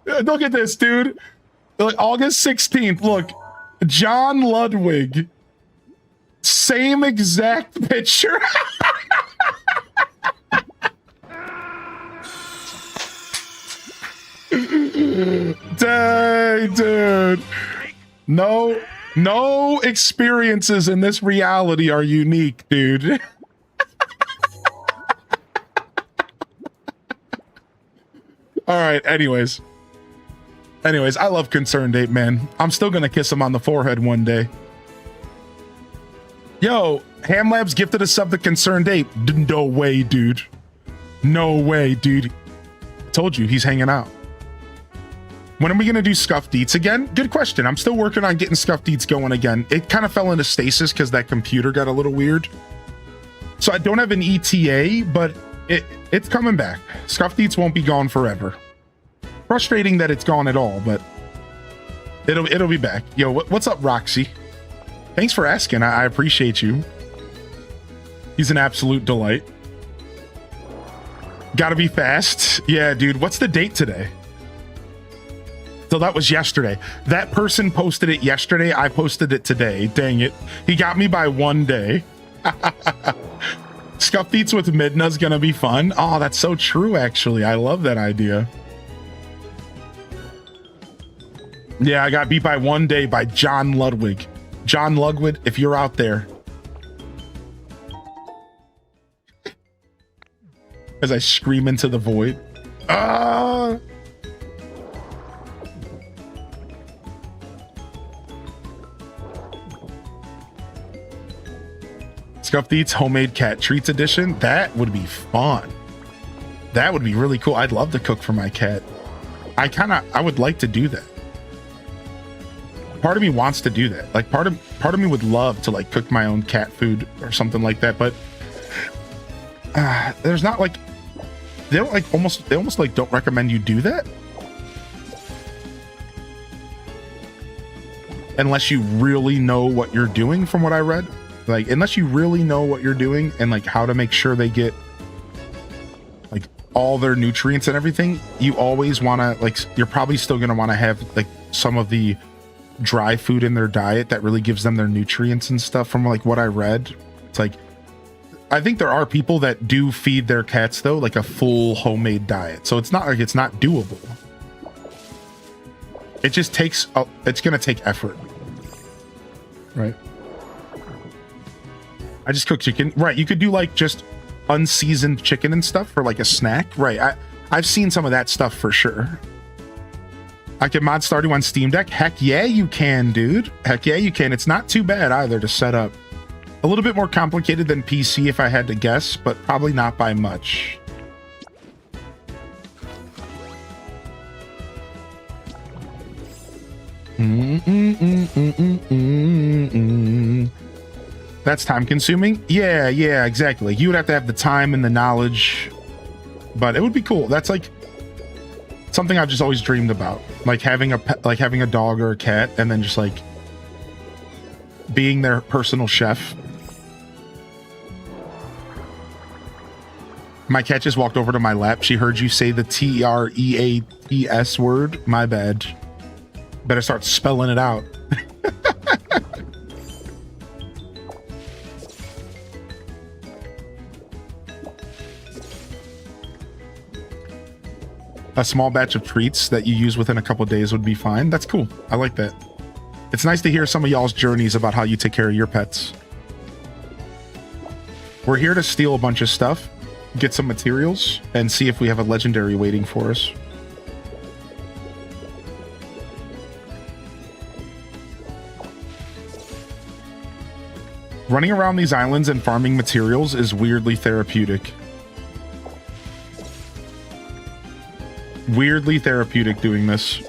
Look at this, dude. Like August 16th. Look, John Ludwig. same exact picture. Dang, dude. No experiences in this reality are unique, dude. All right, anyways, I love Concerned Ape, man. I'm still gonna kiss him on the forehead one day. Yo, Ham Labs gifted a sub to Concerned Ape. No way, dude. No way, dude. Told you, he's hanging out. When are we gonna do Scuffed Eats again? Good question. I'm still working on getting Scuffed Eats going again. It kind of fell into stasis because that computer got a little weird. So I don't have an ETA, but it's coming back. Scuffed Eats won't be gone forever. Frustrating that it's gone at all, but it'll be back. Yo, what's up, Roxy? Thanks for asking. I appreciate you. He's an absolute delight. Gotta be fast. Yeah, dude. What's the date today? So that was yesterday. That person posted it yesterday. I posted it today. Dang it. He got me by one day. Scuffed Eats with Midna's gonna be fun. Oh, that's so true, actually. I love that idea. Yeah, I got beat by one day by John Ludwig. John Ludwig, if you're out there. As I scream into the void. Ah! Scuffed Eats Homemade Cat Treats Edition. That would be fun. That would be really cool. I'd love to cook for my cat. I would like to do that. Part of me wants to do that. Like part of me would love to like cook my own cat food or something like that, but there's not like they almost like don't recommend you do that unless you really know what you're doing, from what I read. Like, unless you really know what you're doing and like how to make sure they get like all their nutrients and everything, you always want to like, you're probably still going to want to have like some of the dry food in their diet that really gives them their nutrients and stuff. From like what I read, it's like, I think there are people that do feed their cats though, like a full homemade diet. So it's not like it's not doable. It just takes, it's going to take effort. Right. I just cook chicken. Right. You could do like just unseasoned chicken and stuff for like a snack. Right. I've seen some of that stuff for sure. I can mod Stardew on Steam Deck. Heck yeah, you can, dude. Heck yeah, you can. It's not too bad either to set up. A little bit more complicated than PC if I had to guess, but probably not by much. That's time consuming. Yeah, exactly. You would have to have the time and the knowledge, but it would be cool. That's like something I've just always dreamed about, like having a pet, like having a dog or a cat, and then just like being their personal chef. My cat just walked over to my lap. She heard you say the TREATS word. My bad. Better start spelling it out. A small batch of treats that you use within a couple days would be fine. That's cool. I like that. It's nice to hear some of y'all's journeys about how you take care of your pets. We're here to steal a bunch of stuff, get some materials, and see if we have a legendary waiting for us. Running around these islands and farming materials is weirdly therapeutic. Weirdly therapeutic doing this.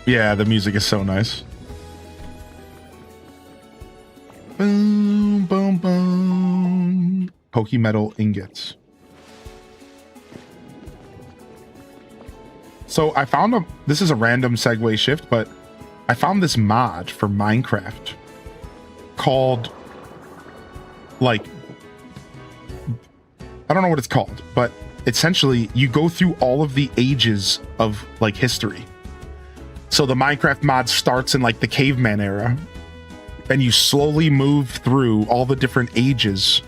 Yeah, the music is so nice. Boom, boom, boom. Pokemetal ingots. So I found this is a random segue shift, but I found this mod for Minecraft called like I don't know what it's called, but essentially you go through all of the ages of like history. So the Minecraft mod starts in like the caveman era, and you slowly move through all the different ages,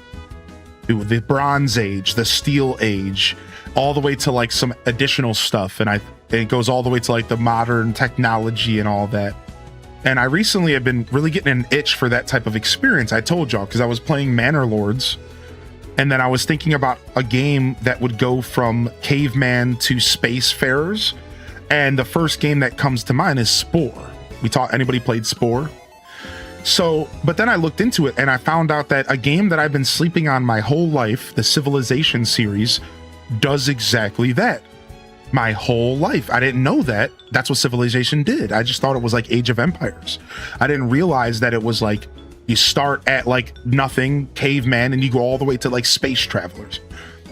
the Bronze Age, the Steel Age, all the way to like some additional stuff, and it goes all the way to like the modern technology and all that. And I recently have been really getting an itch for that type of experience. I told y'all, because I was playing Manor Lords, and then I was thinking about a game that would go from caveman to spacefarers. And the first game that comes to mind is Spore. Anybody played Spore? So, but then I looked into it and I found out that a game that I've been sleeping on my whole life, the Civilization series, does exactly that. My whole life. I didn't know that. That's what Civilization did. I just thought it was like Age of Empires. I didn't realize that it was like you start at like nothing, caveman, and you go all the way to like space travelers.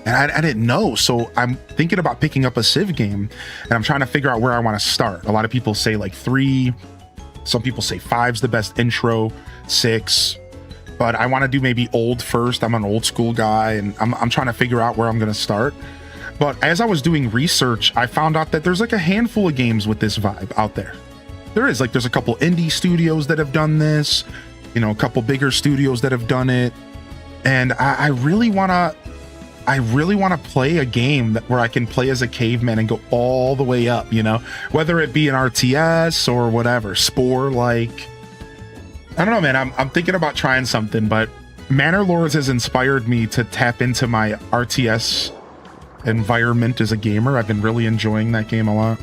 And I didn't know. So I'm thinking about picking up a Civ game, and I'm trying to figure out where I want to start. A lot of people say like 3. Some people say 5's the best intro, 6. But I want to do maybe old first. I'm an old school guy, and I'm trying to figure out where I'm going to start. But as I was doing research, I found out that there's like a handful of games with this vibe out there. There's a couple indie studios that have done this, a couple bigger studios that have done it. And I really want to play a game where I can play as a caveman and go all the way up, whether it be an RTS or whatever, Spore, like, I don't know, man. I'm thinking about trying something, but Manor Lords has inspired me to tap into my RTS environment as a gamer. I've been really enjoying that game a lot.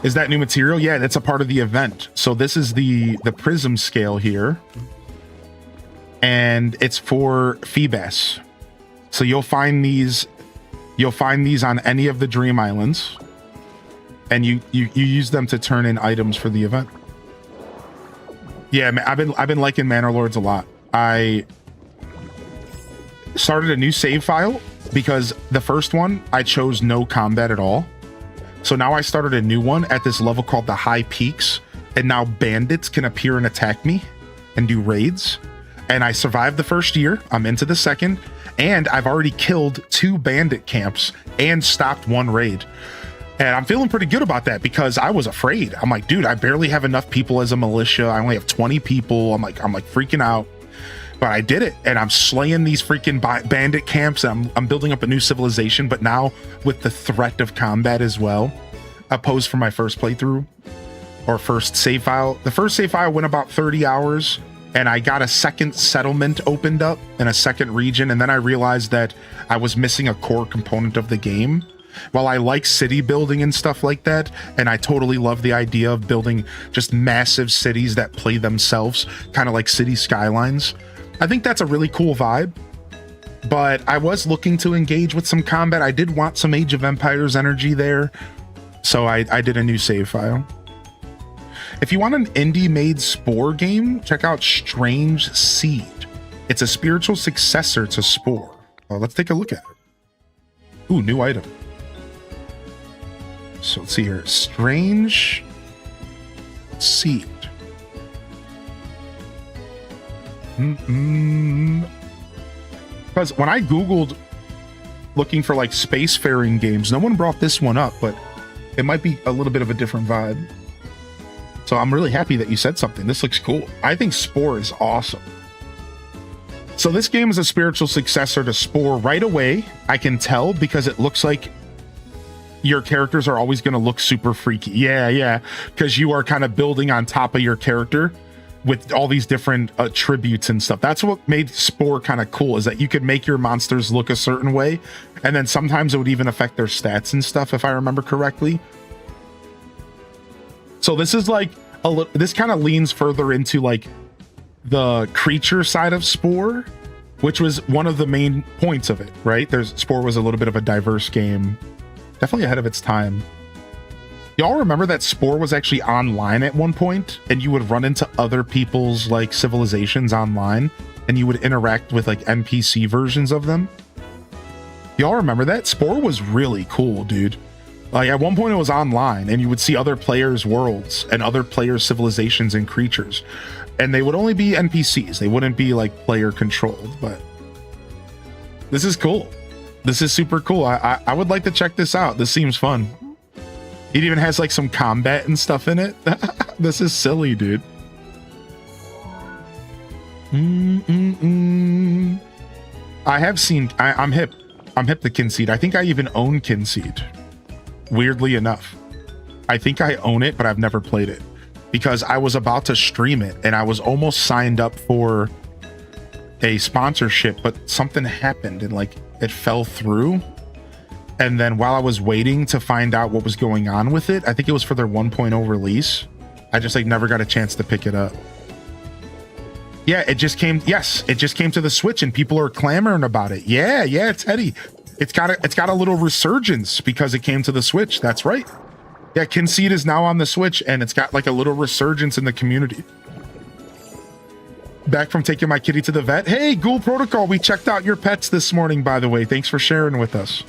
Is that new material? Yeah, that's a part of the event. So this is the prism scale here, and it's for Feebas. So you'll find these on any of the Dream Islands, and you use them to turn in items for the event. Yeah, I've been liking Manor Lords a lot. I started a new save file because the first one I chose no combat at all. So now I started a new one at this level called the High Peaks, and now bandits can appear and attack me and do raids. And I survived the first year. I'm into the second, and I've already killed 2 bandit camps and stopped 1 raid. And I'm feeling pretty good about that because I was afraid. I'm like, dude, I barely have enough people as a militia. I only have 20 people. I'm like freaking out. But I did it, and I'm slaying these freaking bandit camps. And I'm building up a new civilization, but now with the threat of combat as well. I posed for my first playthrough or first save file. The first save file went about 30 hours, and I got a second settlement opened up in a second region, and then I realized that I was missing a core component of the game. While I like city building and stuff like that, and I totally love the idea of building just massive cities that play themselves, kind of like City Skylines, I think that's a really cool vibe. But I was looking to engage with some combat. I did want some Age of Empires energy there, so I did a new save file. If you want an indie-made Spore game, check out Strange Seed. It's a spiritual successor to Spore. Well, let's take a look at it. Ooh, new item. So let's see here. Strange Seed. Because when I Googled looking for like spacefaring games, no one brought this one up, but it might be a little bit of a different vibe. So I'm really happy that you said something. This looks cool. I think Spore is awesome. So this game is a spiritual successor to Spore right away. I can tell because it looks like your characters are always going to look super freaky. Yeah. Because you are kind of building on top of your character with all these different attributes and stuff. That's what made Spore kind of cool, is that you could make your monsters look a certain way. And then sometimes it would even affect their stats and stuff, if I remember correctly. So this is like, this kind of leans further into like the creature side of Spore, which was one of the main points of it, right? Spore was a little bit of a diverse game. Definitely ahead of its time. Y'all remember that Spore was actually online at one point, and you would run into other people's like civilizations online, and you would interact with like NPC versions of them? Y'all remember that? Spore was really cool, dude. Like at one point it was online, and you would see other players' worlds and other players' civilizations and creatures, and they would only be NPCs. They wouldn't be like player controlled, but This is cool. This is super cool. I would like to check this out. This seems fun. It even has like some combat and stuff in it. This is silly, dude. I have seen, I'm hip. I'm hip to Kinseed. I think I even own Kinseed. Weirdly enough. I think I own it, but I've never played it. Because I was about to stream it, and I was almost signed up for a sponsorship, but something happened, and like, it fell through. And then while I was waiting to find out what was going on with it, I think it was for their 1.0 release, I just like never got a chance to pick it up. Yeah, it just came. Yes, it just came to the Switch, and people are clamoring about it. Yeah, Teddy, it's got a little resurgence because it came to the Switch. That's right. Yeah, Kinseed is now on the Switch, and it's got like a little resurgence in the community. Back from taking my kitty to the vet. Hey, Ghoul Protocol, we checked out your pets this morning, by the way. Thanks for sharing with us.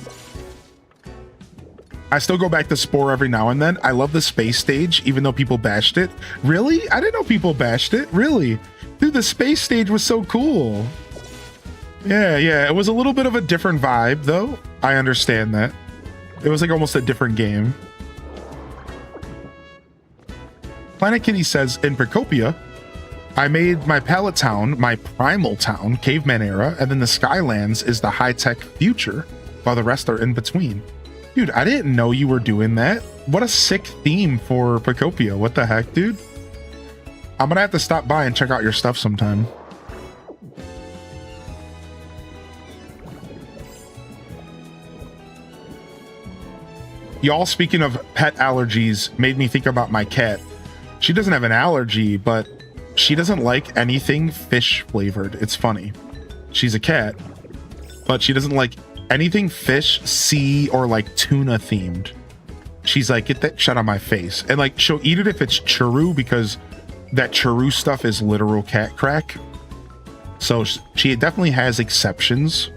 I still go back to Spore every now and then. I love the space stage, even though people bashed it. Really? I didn't know people bashed it. Really? Dude, the space stage was so cool. Yeah. It was a little bit of a different vibe, though. I understand that. It was like almost a different game. Planet Kitty says, in Pokopia, I made my pallet town, my primal town, caveman era, and then the Skylands is the high-tech future, while the rest are in between. Dude, I didn't know you were doing that. What a sick theme for Pokopia. What the heck, dude? I'm gonna have to stop by and check out your stuff sometime. Y'all, speaking of pet allergies, made me think about my cat. She doesn't have an allergy, but she doesn't like anything fish flavored. It's funny. She's a cat, but she doesn't like anything fish, sea, or like tuna themed. She's like, get that shit on my face. And like, she'll eat it if it's churro, because that churro stuff is literal cat crack. So she definitely has exceptions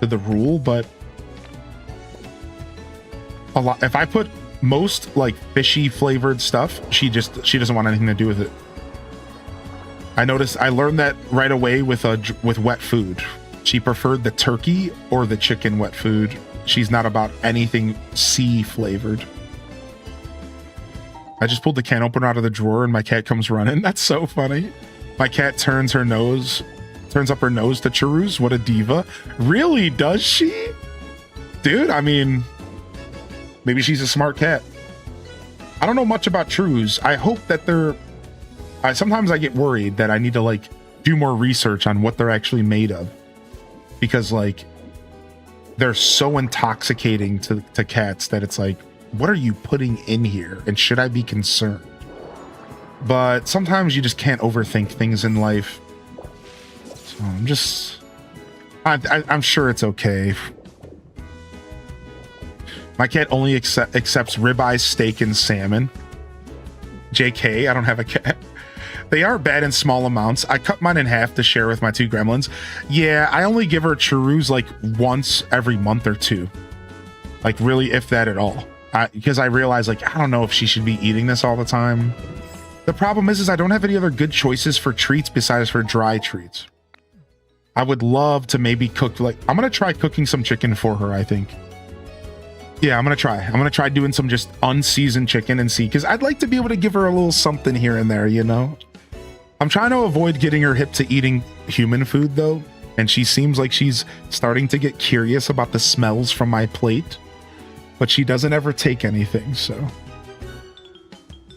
to the rule, but a lot, if I put most like fishy flavored stuff, she doesn't want anything to do with it. I learned that right away with wet food. She preferred the turkey or the chicken wet food. She's not about anything sea flavored. I just pulled the can opener out of the drawer and my cat comes running. That's so funny. My cat turns up her nose to churros. What a diva. Really? Does she? Dude, I mean, maybe she's a smart cat. I don't know much about churros. I hope that sometimes I get worried that I need to like do more research on what they're actually made of, because like they're so intoxicating to cats that it's like, what are you putting in here, and should I be concerned? But sometimes you just can't overthink things in life. So I'm sure it's okay. My cat only accepts ribeye, steak, and salmon. JK, I don't have a cat. They are bad in small amounts. I cut mine in half to share with my two gremlins. Yeah, I only give her churros like once every month or two. Like really, if that at all. Because I realize like, I don't know if she should be eating this all the time. The problem is I don't have any other good choices for treats besides for dry treats. I would love to maybe cook, like, I'm going to try cooking some chicken for her, I think. Yeah, I'm going to try doing some just unseasoned chicken and see, because I'd like to be able to give her a little something here and there, you know? I'm trying to avoid getting her hip to eating human food, though, and she seems like she's starting to get curious about the smells from my plate, but she doesn't ever take anything, so.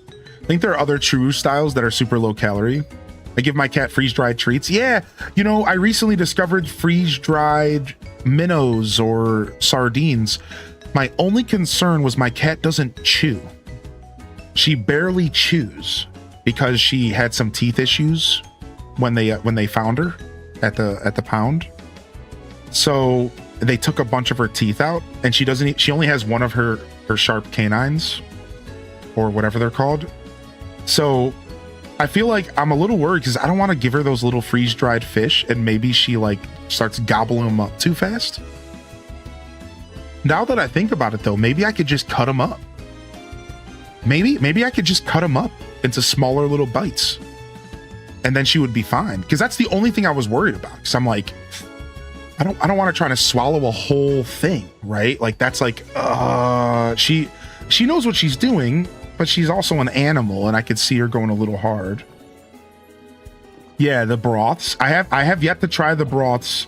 I think there are other churro styles that are super low calorie. I give my cat freeze-dried treats. Yeah, you know, I recently discovered freeze-dried minnows or sardines. My only concern was my cat doesn't chew. She barely chews because she had some teeth issues when they found her at the pound. So they took a bunch of her teeth out, and she only has one of her sharp canines, or whatever they're called. So I feel like I'm a little worried because I don't want to give her those little freeze-dried fish and maybe she like starts gobbling them up too fast. Now that I think about it though, maybe I could just cut them up. Maybe I could just cut them up into smaller little bites, and then she would be fine. Because that's the only thing I was worried about. Because I'm like, I don't want to try to swallow a whole thing, right? Like that's like she knows what she's doing, but she's also an animal, and I could see her going a little hard. Yeah, the broths. I have yet to try the broths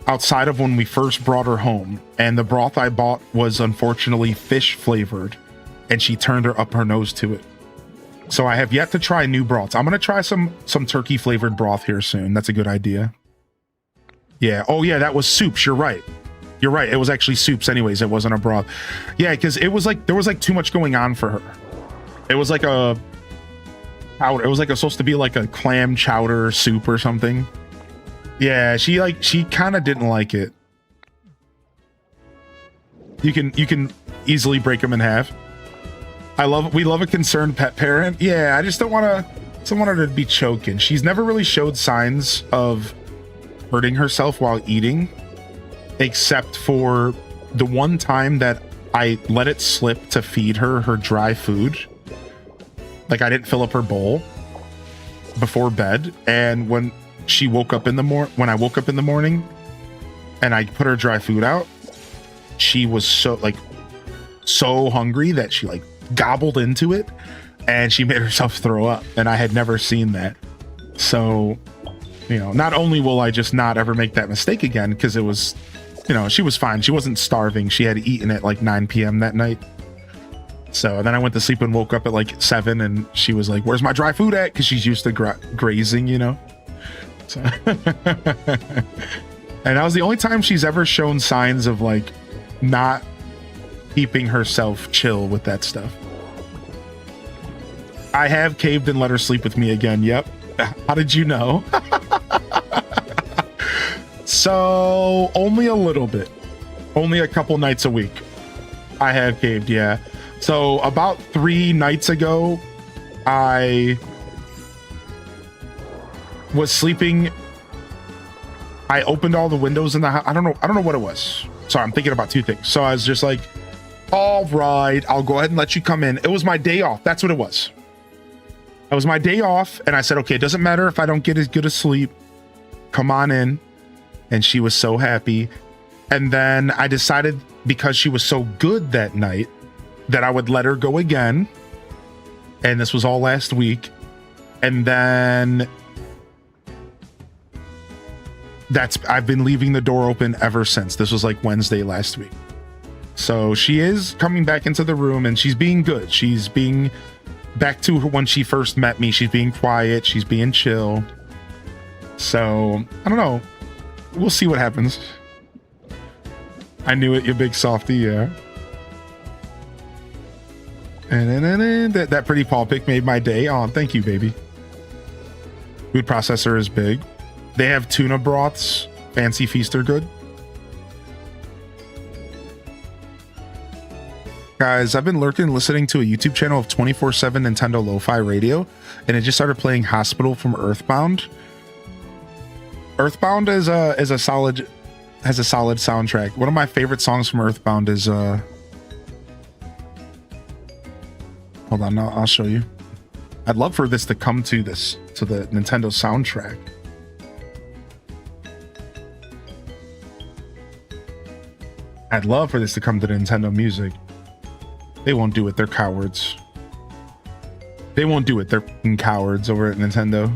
outside of when we first brought her home, and the broth I bought was unfortunately fish flavored, and she turned up her nose to it. So I have yet to try new broths. I'm gonna try some turkey flavored broth here soon. That's a good idea. Yeah. Oh yeah, that was soups. You're right. You're right. It was actually soups anyways. It wasn't a broth. Yeah, because it was like there was like too much going on for her. It was like a powder. It was like supposed to be like a clam chowder soup or something. Yeah, she kind of didn't like it. You can easily break them in half. We love a concerned pet parent. Yeah, I just don't want her to be choking. She's never really showed signs of hurting herself while eating, except for the one time that I let it slip to feed her dry food. Like I didn't fill up her bowl before bed, and when she woke up in the when I woke up in the morning and I put her dry food out, she was so hungry that she like gobbled into it, and she made herself throw up, and I had never seen that. So, you know, not only will I just not ever make that mistake again, because it was, you know, she was fine. She wasn't starving. She had eaten at like 9 p.m. that night. So then I went to sleep and woke up at like 7, and she was like, "Where's my dry food at?" Because she's used to grazing, you know. So and that was the only time she's ever shown signs of like not keeping herself chill with that stuff. I have caved and let her sleep with me again. Yep. How did you know? So only a little bit, only a couple nights a week I have caved. Yeah. So about 3 nights ago, I was sleeping. I opened all the windows in the house. I don't know what it was. Sorry, I'm thinking about 2 things. So I was just like, all right, I'll go ahead and let you come in. It was my day off. That's what it was. It was my day off. And I said, okay, it doesn't matter if I don't get as good a sleep. Come on in. And she was so happy. And then I decided, because she was so good that night, that I would let her go again. And this was all last week. And then I've been leaving the door open ever since. This was like Wednesday last week. So she is coming back into the room, and she's being good. She's being back to her when she first met me. She's being quiet. She's being chill. So I don't know. We'll see what happens. I knew it, you big softy. Yeah. And that pretty paw pic made my day. Oh, thank you, baby. Food processor is big. They have tuna broths. Fancy Feast are good. Guys, I've been listening to a YouTube channel of 24/7 Nintendo Lo-Fi Radio, and it just started playing Hospital from Earthbound. Earthbound has a solid soundtrack. One of my favorite songs from Earthbound is hold on, I'll show you. I'd love for this to come to the Nintendo soundtrack. I'd love for this to come to the Nintendo music. They won't do it. They're cowards. They won't do it. They're fucking cowards over at Nintendo.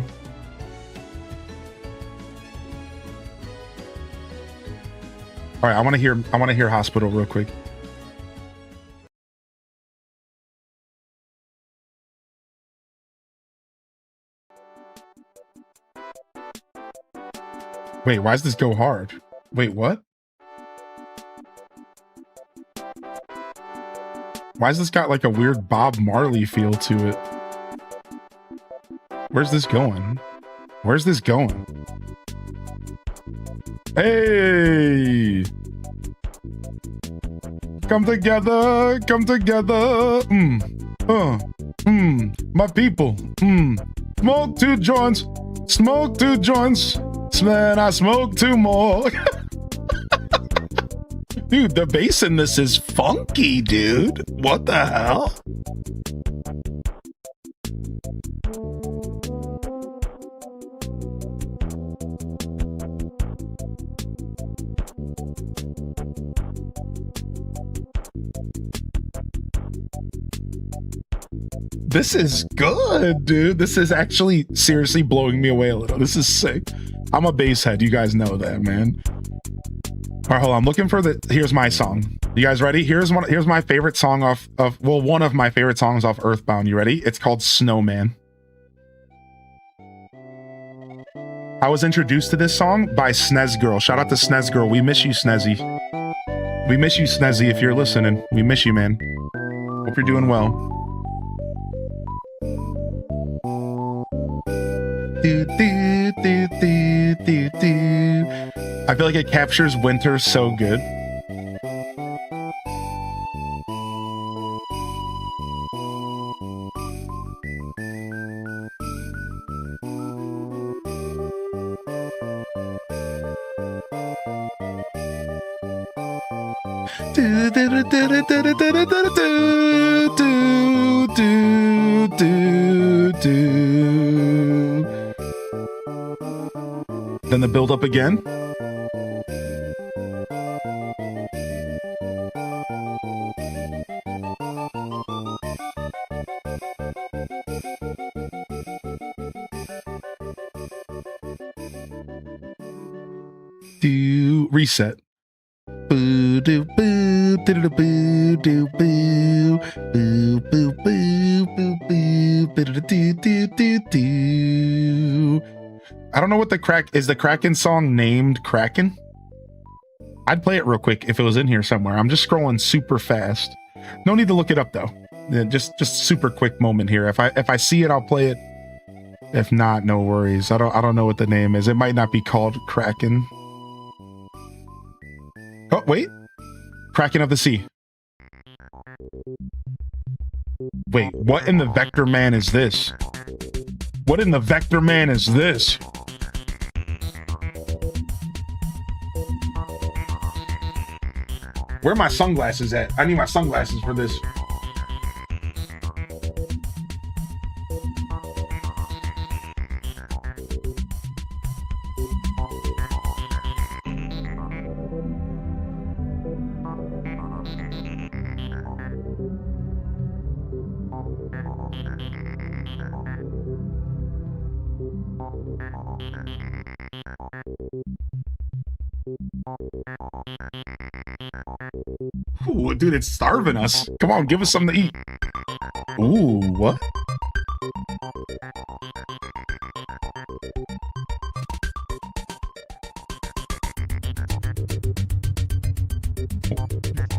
All right, I want to hear Hospital real quick. Wait, why does this go hard? Wait, what? Why has this got like a weird Bob Marley feel to it? Where's this going? Where's this going? Hey! Come together, come together. My people. Smoke 2 joints, smoke 2 joints. Man, I smoke 2 more. Dude, the bass in this is funky, dude. What the hell? This is good, dude. This is actually seriously blowing me away a little. This is sick. I'm a bass head. You guys know that, man. All right, hold on. I'm looking for the. Here's my song. You guys ready? Here's my favorite song one of my favorite songs off Earthbound. You ready? It's called Snowman. I was introduced to this song by Snez Girl. Shout out to Snez Girl. We miss you, Snezzy. We miss you, Snezzy, if you're listening. We miss you, man. Hope you're doing well. Do, do, do, do, do, do. I feel like it captures winter so good. Do, do, do, do, do, do, do, do, do, do, do. Then the build up again. Do reset. Boo doo boo doo doo boo doo boo boo boo boo boo boo doo doo doo doo doo. I don't know what the Kraken song named Kraken? I'd play it real quick if it was in here somewhere. I'm just scrolling super fast. No need to look it up though. Yeah, just super quick moment here. If I see it, I'll play it. If not, no worries. I don't know what the name is. It might not be called Kraken. Oh, wait. Kraken of the Sea. Wait, what in the Vector Man is this? What in the Vector Man is this? Where are my sunglasses at? I need my sunglasses for this. Ooh, dude, it's starving us. Come on, give us something to eat. Ooh, what?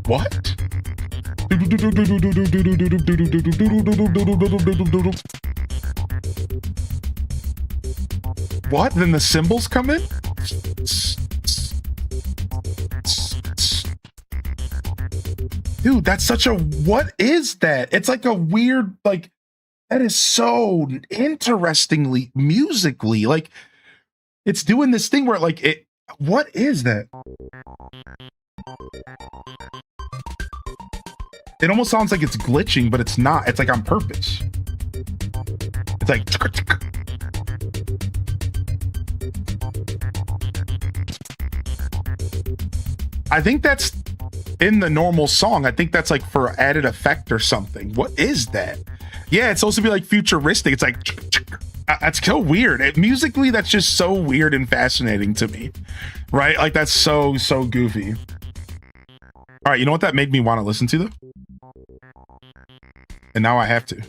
What? What? Then the cymbals come in? Dude, that's such a... What is that? It's like a weird, like... That is so interestingly, musically, like... It's doing this thing where, like, it... What is that? It almost sounds like it's glitching, but it's not. It's like on purpose. It's like... I think that's in the normal song. I think that's like for added effect or something. What is that? Yeah, it's supposed to be like futuristic. It's like... That's so weird. Musically, that's just so weird and fascinating to me. Right? Like, that's so goofy. All right, you know what that made me want to listen to, though? And now I have to.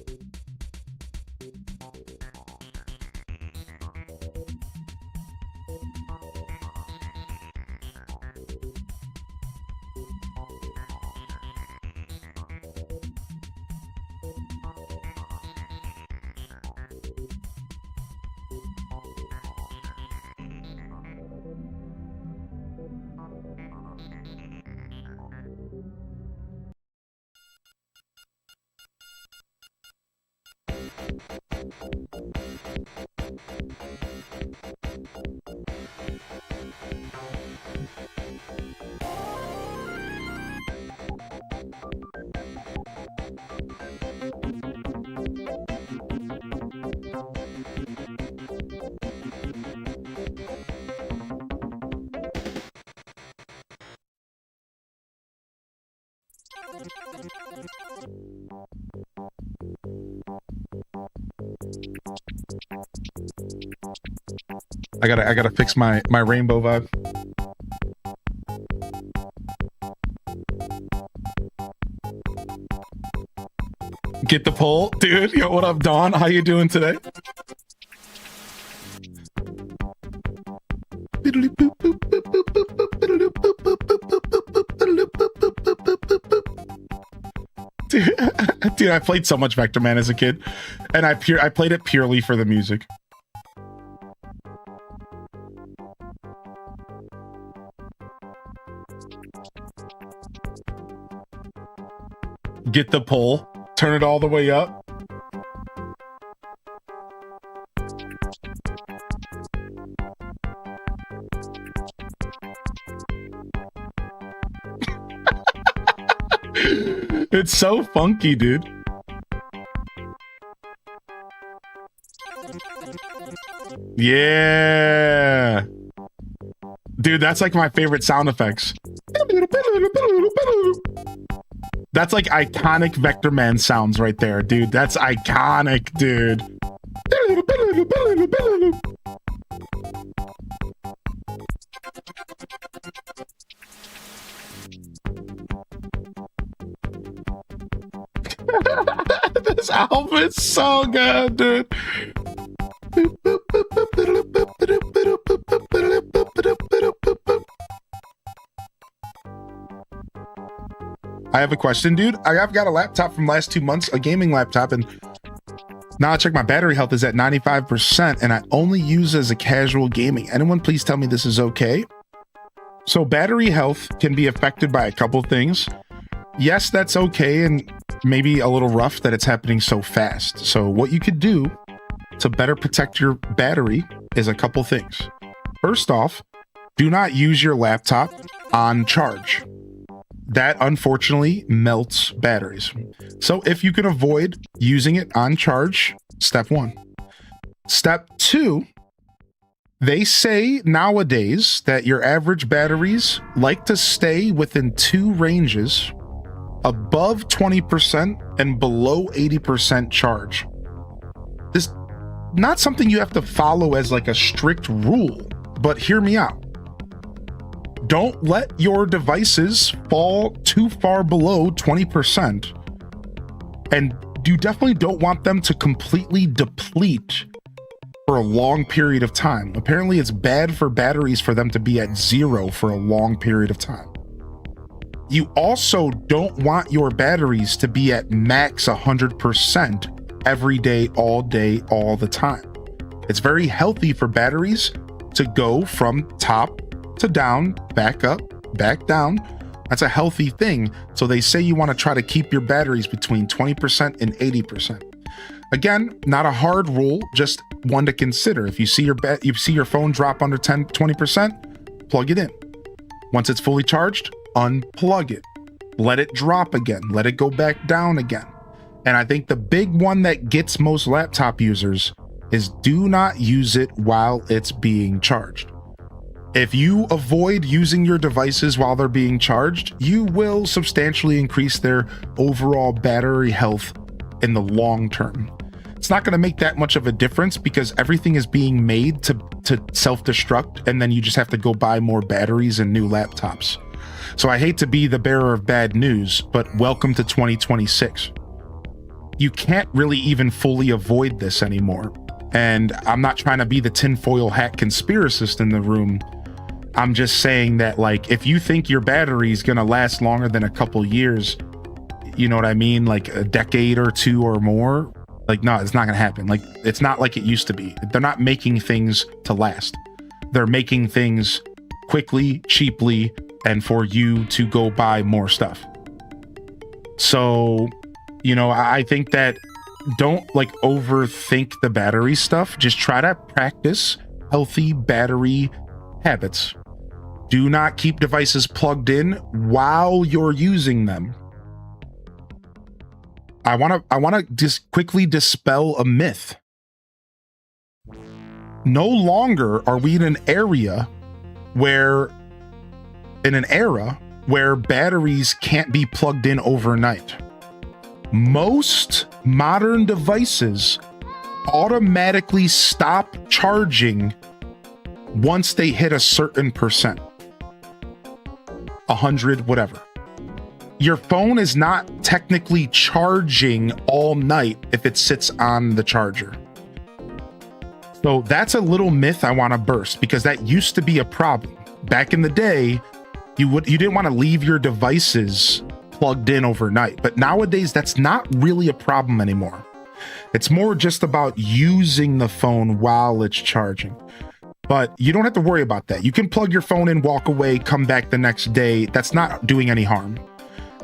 I gotta fix my rainbow vibe. Get the poll, dude. Yo, what up, Dawn? How you doing today? Dude, I played so much Vector Man as a kid, and I played it purely for the music. Get the poll, turn it all the way up. It's so funky, dude. Yeah. Dude, that's like my favorite sound effects. That's like iconic Vector Man sounds right there, dude. That's iconic, dude. This album is so good, dude. I have a question, dude. I've got a laptop from last 2 months, a gaming laptop, and now I check my battery health is at 95%, and I only use it as a casual gaming. Anyone please tell me this is okay? So battery health can be affected by a couple things. Yes, that's okay, and maybe a little rough that it's happening so fast. So what you could do to better protect your battery is a couple things. First off, do not use your laptop on charge. That unfortunately melts batteries. So if you can avoid using it on charge, step one. Step two, they say nowadays that your average batteries like to stay within two ranges, above 20% and below 80% charge. This is not something you have to follow as like a strict rule, but hear me out. Don't let your devices fall too far below 20%. And you definitely don't want them to completely deplete for a long period of time. Apparently it's bad for batteries for them to be at zero for a long period of time. You also don't want your batteries to be at max 100% every day, all the time. It's very healthy for batteries to go from top to down, back up, back down. That's a healthy thing. So they say you want to try to keep your batteries between 20% and 80%. Again, not a hard rule, just one to consider. If you see your phone drop under 20%, plug it in. Once it's fully charged, unplug it. Let it drop again. Let it go back down again. And I think the big one that gets most laptop users is do not use it while it's being charged. If you avoid using your devices while they're being charged, you will substantially increase their overall battery health in the long term. It's not going to make that much of a difference because everything is being made to self-destruct, and then you just have to go buy more batteries and new laptops. So I hate to be the bearer of bad news, but welcome to 2026. You can't really even fully avoid this anymore. And I'm not trying to be the tinfoil hat conspiracist in the room. I'm just saying that, like, if you think your battery is going to last longer than a couple years, you know what I mean? Like a decade or two or more, like, no, it's not going to happen. Like, it's not like it used to be. They're not making things to last. They're making things quickly, cheaply, and for you to go buy more stuff. So, you know, I think that don't like overthink the battery stuff. Just try to practice healthy battery habits. Do not keep devices plugged in while you're using them. I want to just quickly dispel a myth. No longer are we in an era where batteries can't be plugged in overnight. Most modern devices automatically stop charging once they hit a certain percent, 100, whatever. Your phone is not technically charging all night if it sits on the charger. So that's a little myth I want to burst, because that used to be a problem. Back in the day, you didn't want to leave your devices plugged in overnight, but nowadays that's not really a problem anymore. It's more just about using the phone while it's charging. But you don't have to worry about that. You can plug your phone in, walk away, come back the next day. That's not doing any harm.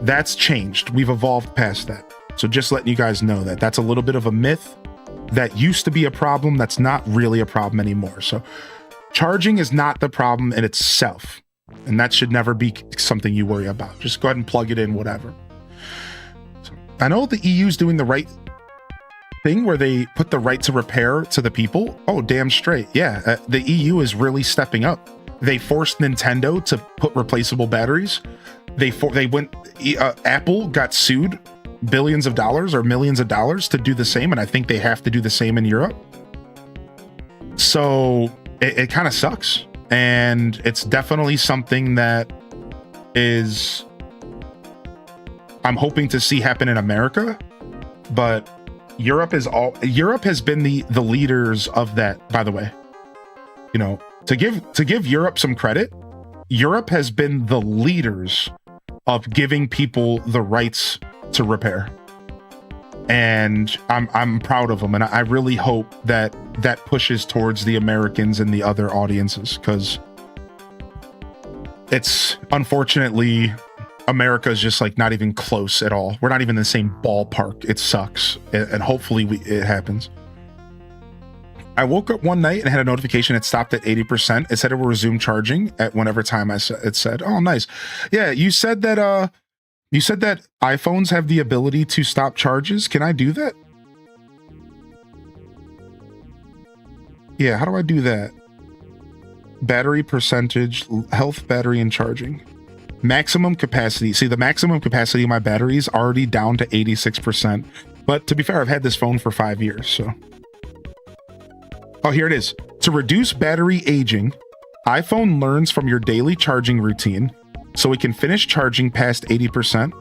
That's changed. We've evolved past that. So just letting you guys know that that's a little bit of a myth that used to be a problem. That's not really a problem anymore. So charging is not the problem in itself. And that should never be something you worry about. Just go ahead and plug it in, whatever. So I know the EU is doing the right thing where they put the right to repair to the people. Oh, damn straight. Yeah, the EU is really stepping up. They forced Nintendo to put replaceable batteries. Apple got sued billions of dollars or millions of dollars to do the same, and I think they have to do the same in Europe. So it kind of sucks, and it's definitely something that is I'm hoping to see happen in America, but Europe has been the leaders of that, by the way. You know, to give Europe some credit, Europe has been the leaders of giving people the rights to repair. And I'm proud of them, and I really hope that pushes towards the Americans and the other audiences, because it's unfortunately America's just like not even close at all. We're not even in the same ballpark. It sucks, and hopefully it happens. I woke up one night and had a notification. It stopped at 80%. It said it will resume charging at whenever time it said. Oh, nice. Yeah, you said that iPhones have the ability to stop charges. Can I do that? Yeah, how do I do that? Battery percentage, health, battery, and charging. Maximum capacity. See, the maximum capacity of my battery is already down to 86%. But to be fair, I've had this phone for 5 years, so. Oh, here it is. To reduce battery aging, iPhone learns from your daily charging routine, so it can finish charging past 80%.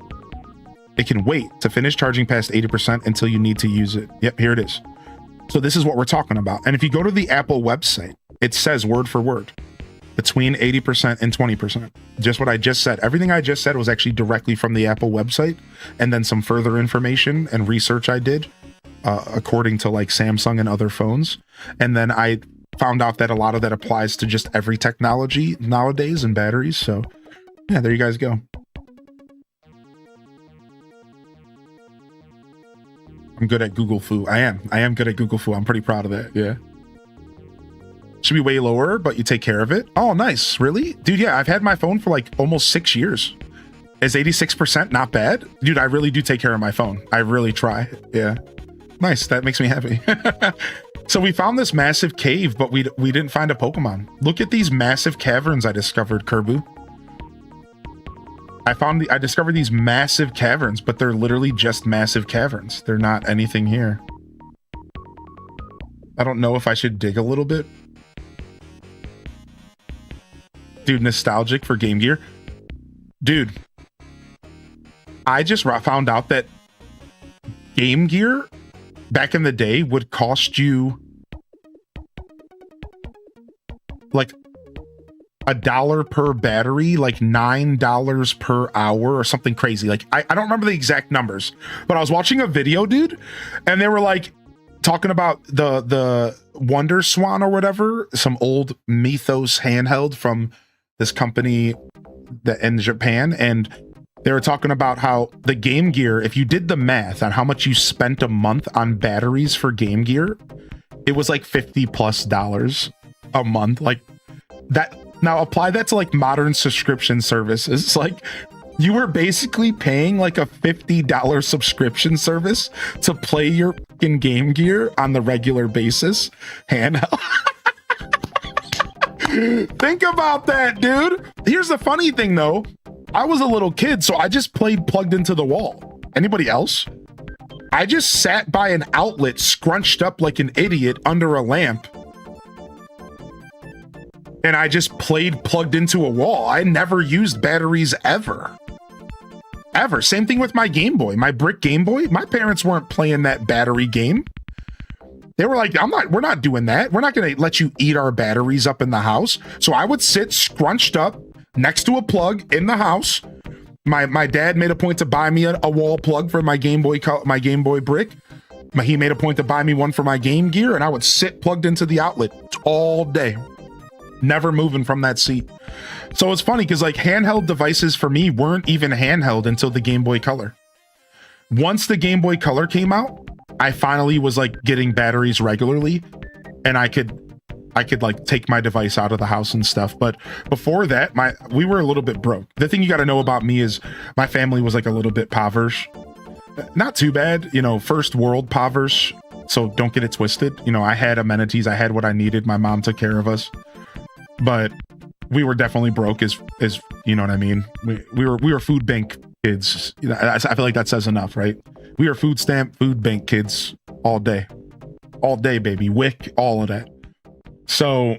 It can wait to finish charging past 80% until you need to use it. Yep, here it is. So this is what we're talking about. And if you go to the Apple website, it says word for word, between 80% and 20%. Just what I just said. Everything I just said was actually directly from the Apple website, and then some further information and research I did, according to like Samsung and other phones. And then I found out that a lot of that applies to just every technology nowadays and batteries. So yeah, there you guys go. I'm good at Google Foo. I am good at Google Foo. I'm pretty proud of that. Yeah. Should be way lower, but you take care of it. Oh, nice. Really? Dude, yeah, I've had my phone for like almost 6 years. Is 86% not bad? Dude, I really do take care of my phone. I really try. Yeah. Nice. That makes me happy. So we found this massive cave, but we didn't find a Pokemon. Look at these massive caverns I discovered, Kerbu. I discovered these massive caverns, but they're literally just massive caverns. They're not anything here. I don't know if I should dig a little bit. Dude, nostalgic for Game Gear. Dude, I just found out that Game Gear back in the day would cost you like $1 per battery, like $9 per hour or something crazy. Like I don't remember the exact numbers, but I was watching a video, dude, and they were like talking about the Wonder Swan or whatever, some old Mythos handheld from this company that in Japan, and they were talking about how the Game Gear, if you did the math on how much you spent a month on batteries for Game Gear, it was like $50+ a month. Like that. Now apply that to like modern subscription services. It's like you were basically paying like a $50 subscription service to play your fucking Game Gear on the regular basis handheld. Think about that, dude. Here's the funny thing though. I was a little kid, so I just played plugged into the wall. Anybody else? I just sat by an outlet scrunched up like an idiot under a lamp and I just played plugged into a wall. I never used batteries ever. Ever. Same thing with my Game Boy, my brick Game Boy. My parents weren't playing that battery game. They were like, we're not doing that. We're not going to let you eat our batteries up in the house. So I would sit scrunched up next to a plug in the house. My dad made a point to buy me a wall plug for my Game Boy brick. He made a point to buy me one for my Game Gear, and I would sit plugged into the outlet all day, never moving from that seat. So it's funny because like handheld devices for me weren't even handheld until the Game Boy Color. Once the Game Boy Color came out, I finally was like getting batteries regularly, and I could like take my device out of the house and stuff. But before that, we were a little bit broke. The thing you got to know about me is my family was like a little bit impoverished. Not too bad, you know, first world impoverished. So don't get it twisted. You know, I had amenities. I had what I needed. My mom took care of us, but we were definitely broke as you know what I mean? We were food bank kids. You know, I feel like that says enough, right? We were food stamp, food bank kids all day, baby. WIC, all of that. So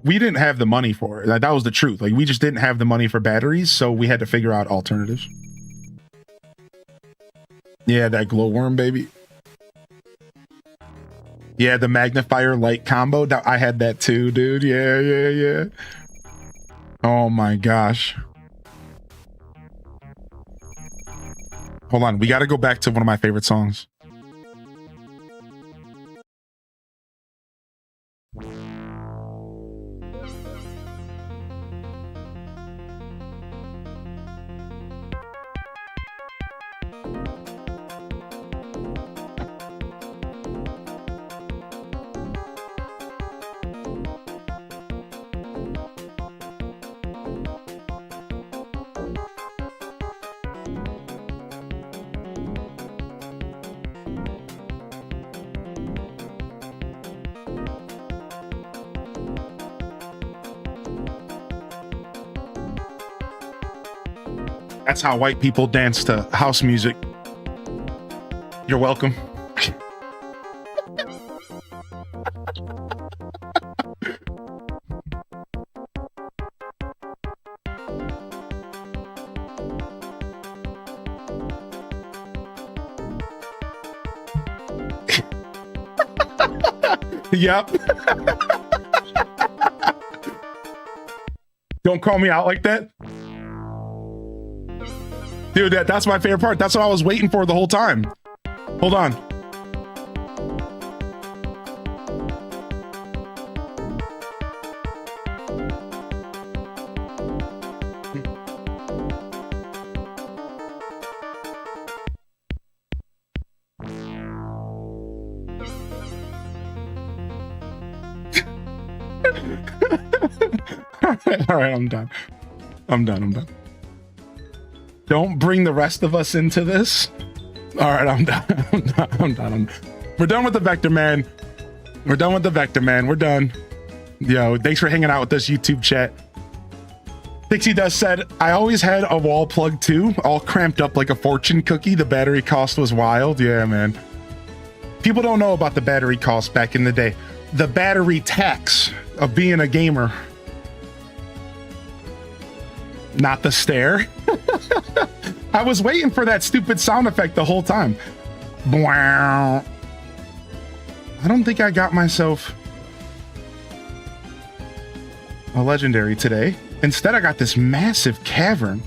we didn't have the money for it. Like, that was the truth. Like, we just didn't have the money for batteries, so we had to figure out alternatives. Yeah, that glowworm, baby. Yeah, the magnifier light combo. I had that too, dude. Yeah. Oh my gosh. Hold on, we got to go back to one of my favorite songs. That's how white people dance to house music. You're welcome. Yep. Don't call me out like that. Dude, that's my favorite part. That's what I was waiting for the whole time. Hold on. All right, I'm done. I'm done. Don't bring the rest of us into this. All right, I'm done. We're done with the Vector Man. We're done. Yo, thanks for hanging out with us, YouTube chat. Dixie Dust said, I always had a wall plug too, all cramped up like a fortune cookie. The battery cost was wild. Yeah, man. People don't know about the battery cost back in the day. The battery tax of being a gamer. Not the stare. I was waiting for that stupid sound effect the whole time. Wow. I don't think I got myself a legendary today. Instead, I got this massive cavern.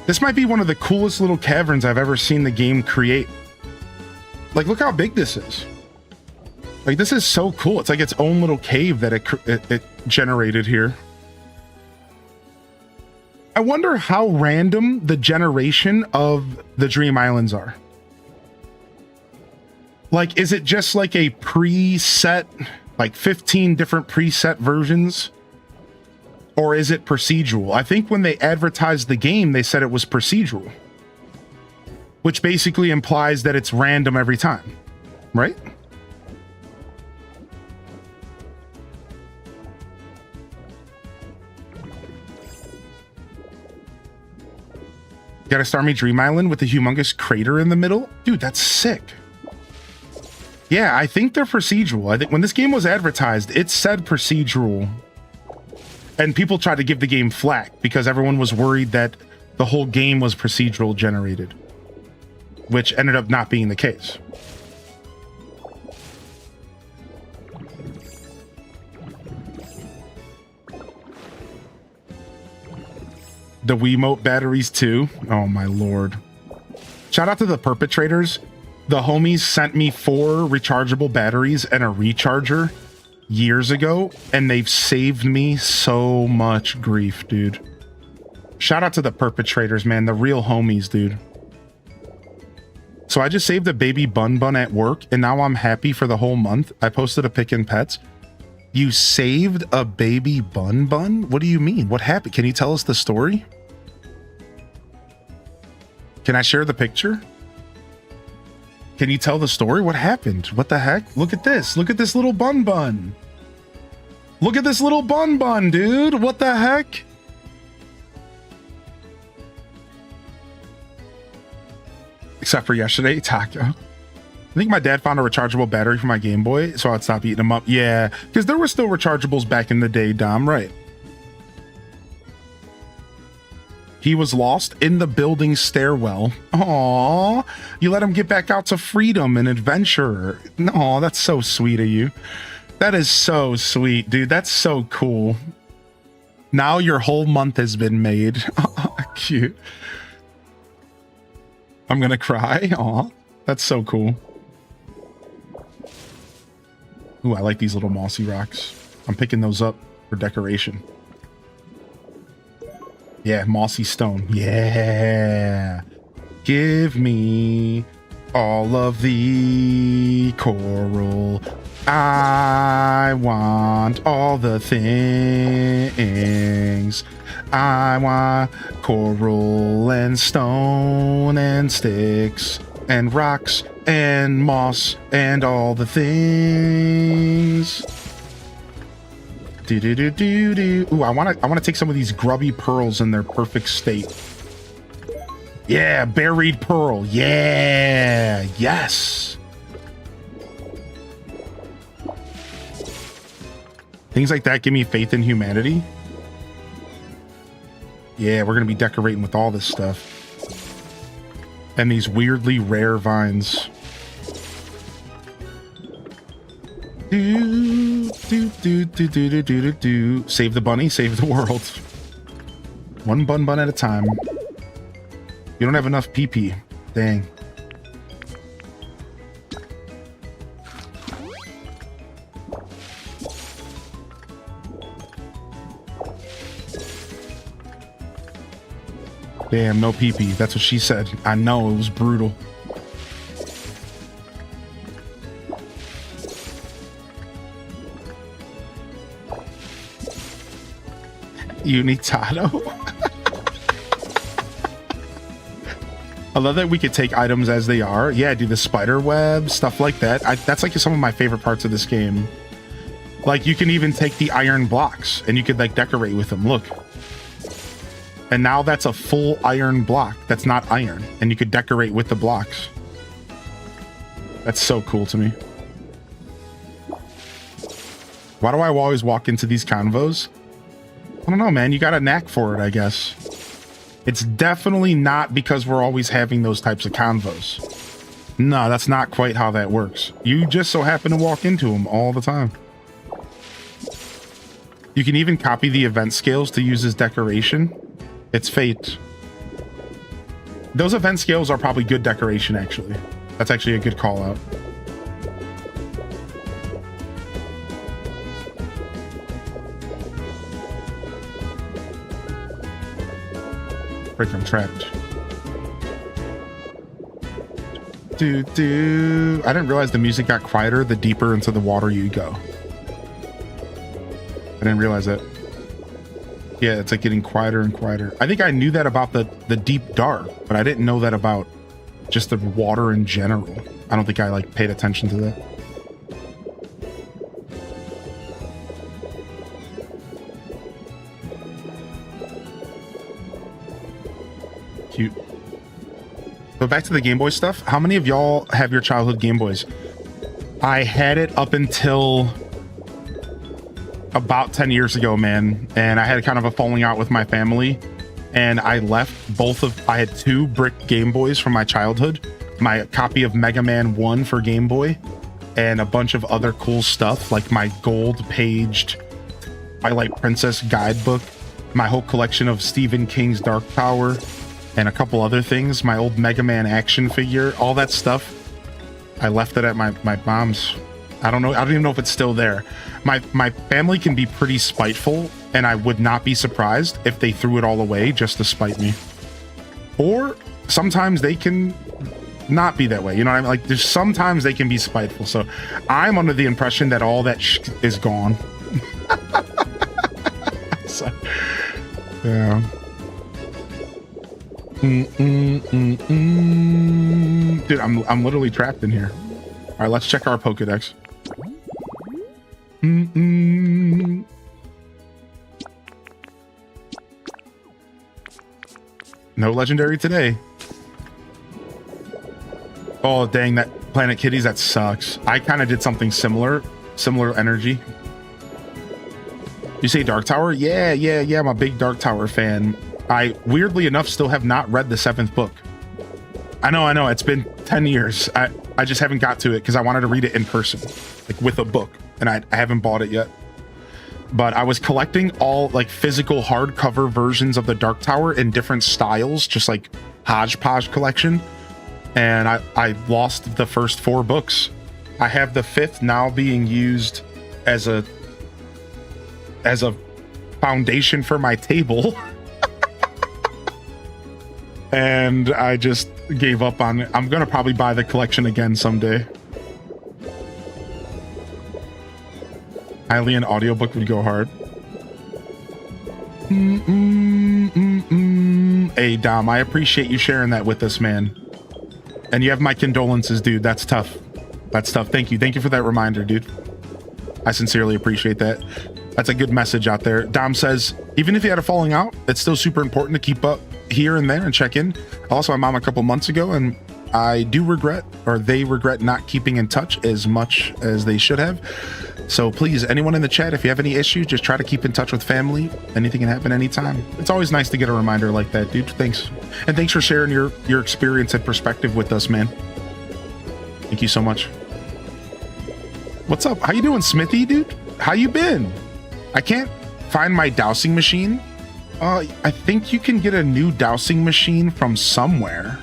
This might be one of the coolest little caverns I've ever seen the game create. Like, look how big this is. Like, this is so cool. It's like its own little cave that it generated here. I wonder how random the generation of the Dream Islands are. Like, is it just like a preset, like 15 different preset versions? Or is it procedural? I think when they advertised the game, they said it was procedural. Which basically implies that it's random every time, right? Got a Starmie Dream Island with a humongous crater in the middle? Dude, that's sick. Yeah, I think they're procedural. I think when this game was advertised, it said procedural And people tried to give the game flack because everyone was worried that the whole game was procedural generated, which ended up not being the case. The Wiimote batteries too. Oh my lord. Shout out to the perpetrators. The homies sent me 4 rechargeable batteries and a recharger years ago, and they've saved me so much grief, dude. Shout out to the perpetrators, man. The real homies, dude. So I just saved a baby bun bun at work, and now I'm happy for the whole month. I posted a pic in pets. You saved a baby bun bun? What do you mean? What happened? Can you tell us the story? Can I share the picture? Can you tell the story? What happened? What the heck? Look at this. Look at this little bun bun. Look at this little bun bun, dude. What the heck? Except for yesterday, Taco. I think my dad found a rechargeable battery for my Game Boy, so I'd stop eating them up. Yeah, because there were still rechargeables back in the day, Dom, right? He was lost in the building stairwell. Aww, you let him get back out to freedom and adventure. No, that's so sweet of you. That is so sweet, dude. That's so cool. Now your whole month has been made. Cute. I'm gonna cry. Aw, that's so cool. Ooh, I like these little mossy rocks. I'm picking those up for decoration. Yeah, mossy stone. Yeah. Give me all of the coral. I want all the things. I want coral and stone and sticks and rocks and moss and all the things. Ooh, I wanna take some of these grubby pearls in their perfect state. Yeah, buried pearl. Yeah, yes. Things like that give me faith in humanity. Yeah, we're gonna be decorating with all this stuff. And these weirdly rare vines. Save the bunny, save the world. One bun bun at a time. You don't have enough PP. Dang. Damn, no PP. That's what she said. I know, it was brutal. Unitato. I love that we could take items as they are. Yeah, do the spider web, stuff like that. That's like some of my favorite parts of this game. Like, you can even take the iron blocks and you could like decorate with them. Look. And now that's a full iron block. That's not iron. And you could decorate with the blocks. That's so cool to me. Why do I always walk into these convos? I don't know, man. You got a knack for it, I guess. It's definitely not because we're always having those types of convos. No, that's not quite how that works. You just so happen to walk into them all the time. You can even copy the event scales to use as decoration. It's fate. Those event scales are probably good decoration, actually. That's actually a good call out. Frick, I'm trapped. I didn't realize the music got quieter the deeper into the water you go. I didn't realize that. Yeah, it's like getting quieter and quieter. I think I knew that about the deep dark, but I didn't know that about just the water in general. I don't think I like paid attention to that. Cute. But back to the Game Boy stuff. How many of y'all have your childhood Game Boys? I had it up until about 10 years ago, man, and I had kind of a falling out with my family, and I left I had 2 brick Game Boys from my childhood, my copy of Mega Man 1 for Game Boy, and a bunch of other cool stuff, like my gold paged Twilight Princess guidebook, my whole collection of Stephen King's Dark Tower, and a couple other things, my old Mega Man action figure, all that stuff. I left it at my mom's. I don't even know if it's still there. My family can be pretty spiteful, and I would not be surprised if they threw it all away just to spite me. Or sometimes they can not be that way, you know what I mean? Like, there's sometimes they can be spiteful. So I'm under the impression that all that is gone. So, yeah. Dude, I'm literally trapped in here. All right, let's check our Pokedex. No legendary today. Oh, dang, that Planet Kitties, that sucks. I kind of did something similar energy. You say Dark Tower? Yeah, I'm a big Dark Tower fan. I, weirdly enough, still have not read the 7th book. I know, it's been 10 years. I just haven't got to it because I wanted to read it in person, like with a book, and I haven't bought it yet. But I was collecting all like physical hardcover versions of the Dark Tower in different styles, just like hodgepodge collection. And I lost the first 4 books. I have the 5th now being used as a foundation for my table. And I just gave up on it. I'm gonna probably buy the collection again someday. Alien audiobook would go hard. Hey Dom, I appreciate you sharing that with us, man. And you have my condolences, dude. That's tough. That's tough. Thank you for that reminder, dude. I sincerely appreciate that. That's a good message out there. Dom says, even if you had a falling out, it's still super important to keep up here and there and check in. I lost my mom a couple months ago, and I do regret, or they regret, not keeping in touch as much as they should have. So please, anyone in the chat, if you have any issues, just try to keep in touch with family. Anything can happen anytime. It's always nice to get a reminder like that, dude. Thanks. And thanks for sharing your experience and perspective with us, man. Thank you so much. What's up? How you doing, Smithy, dude? How you been? I can't find my dowsing machine. I think you can get a new dowsing machine from somewhere.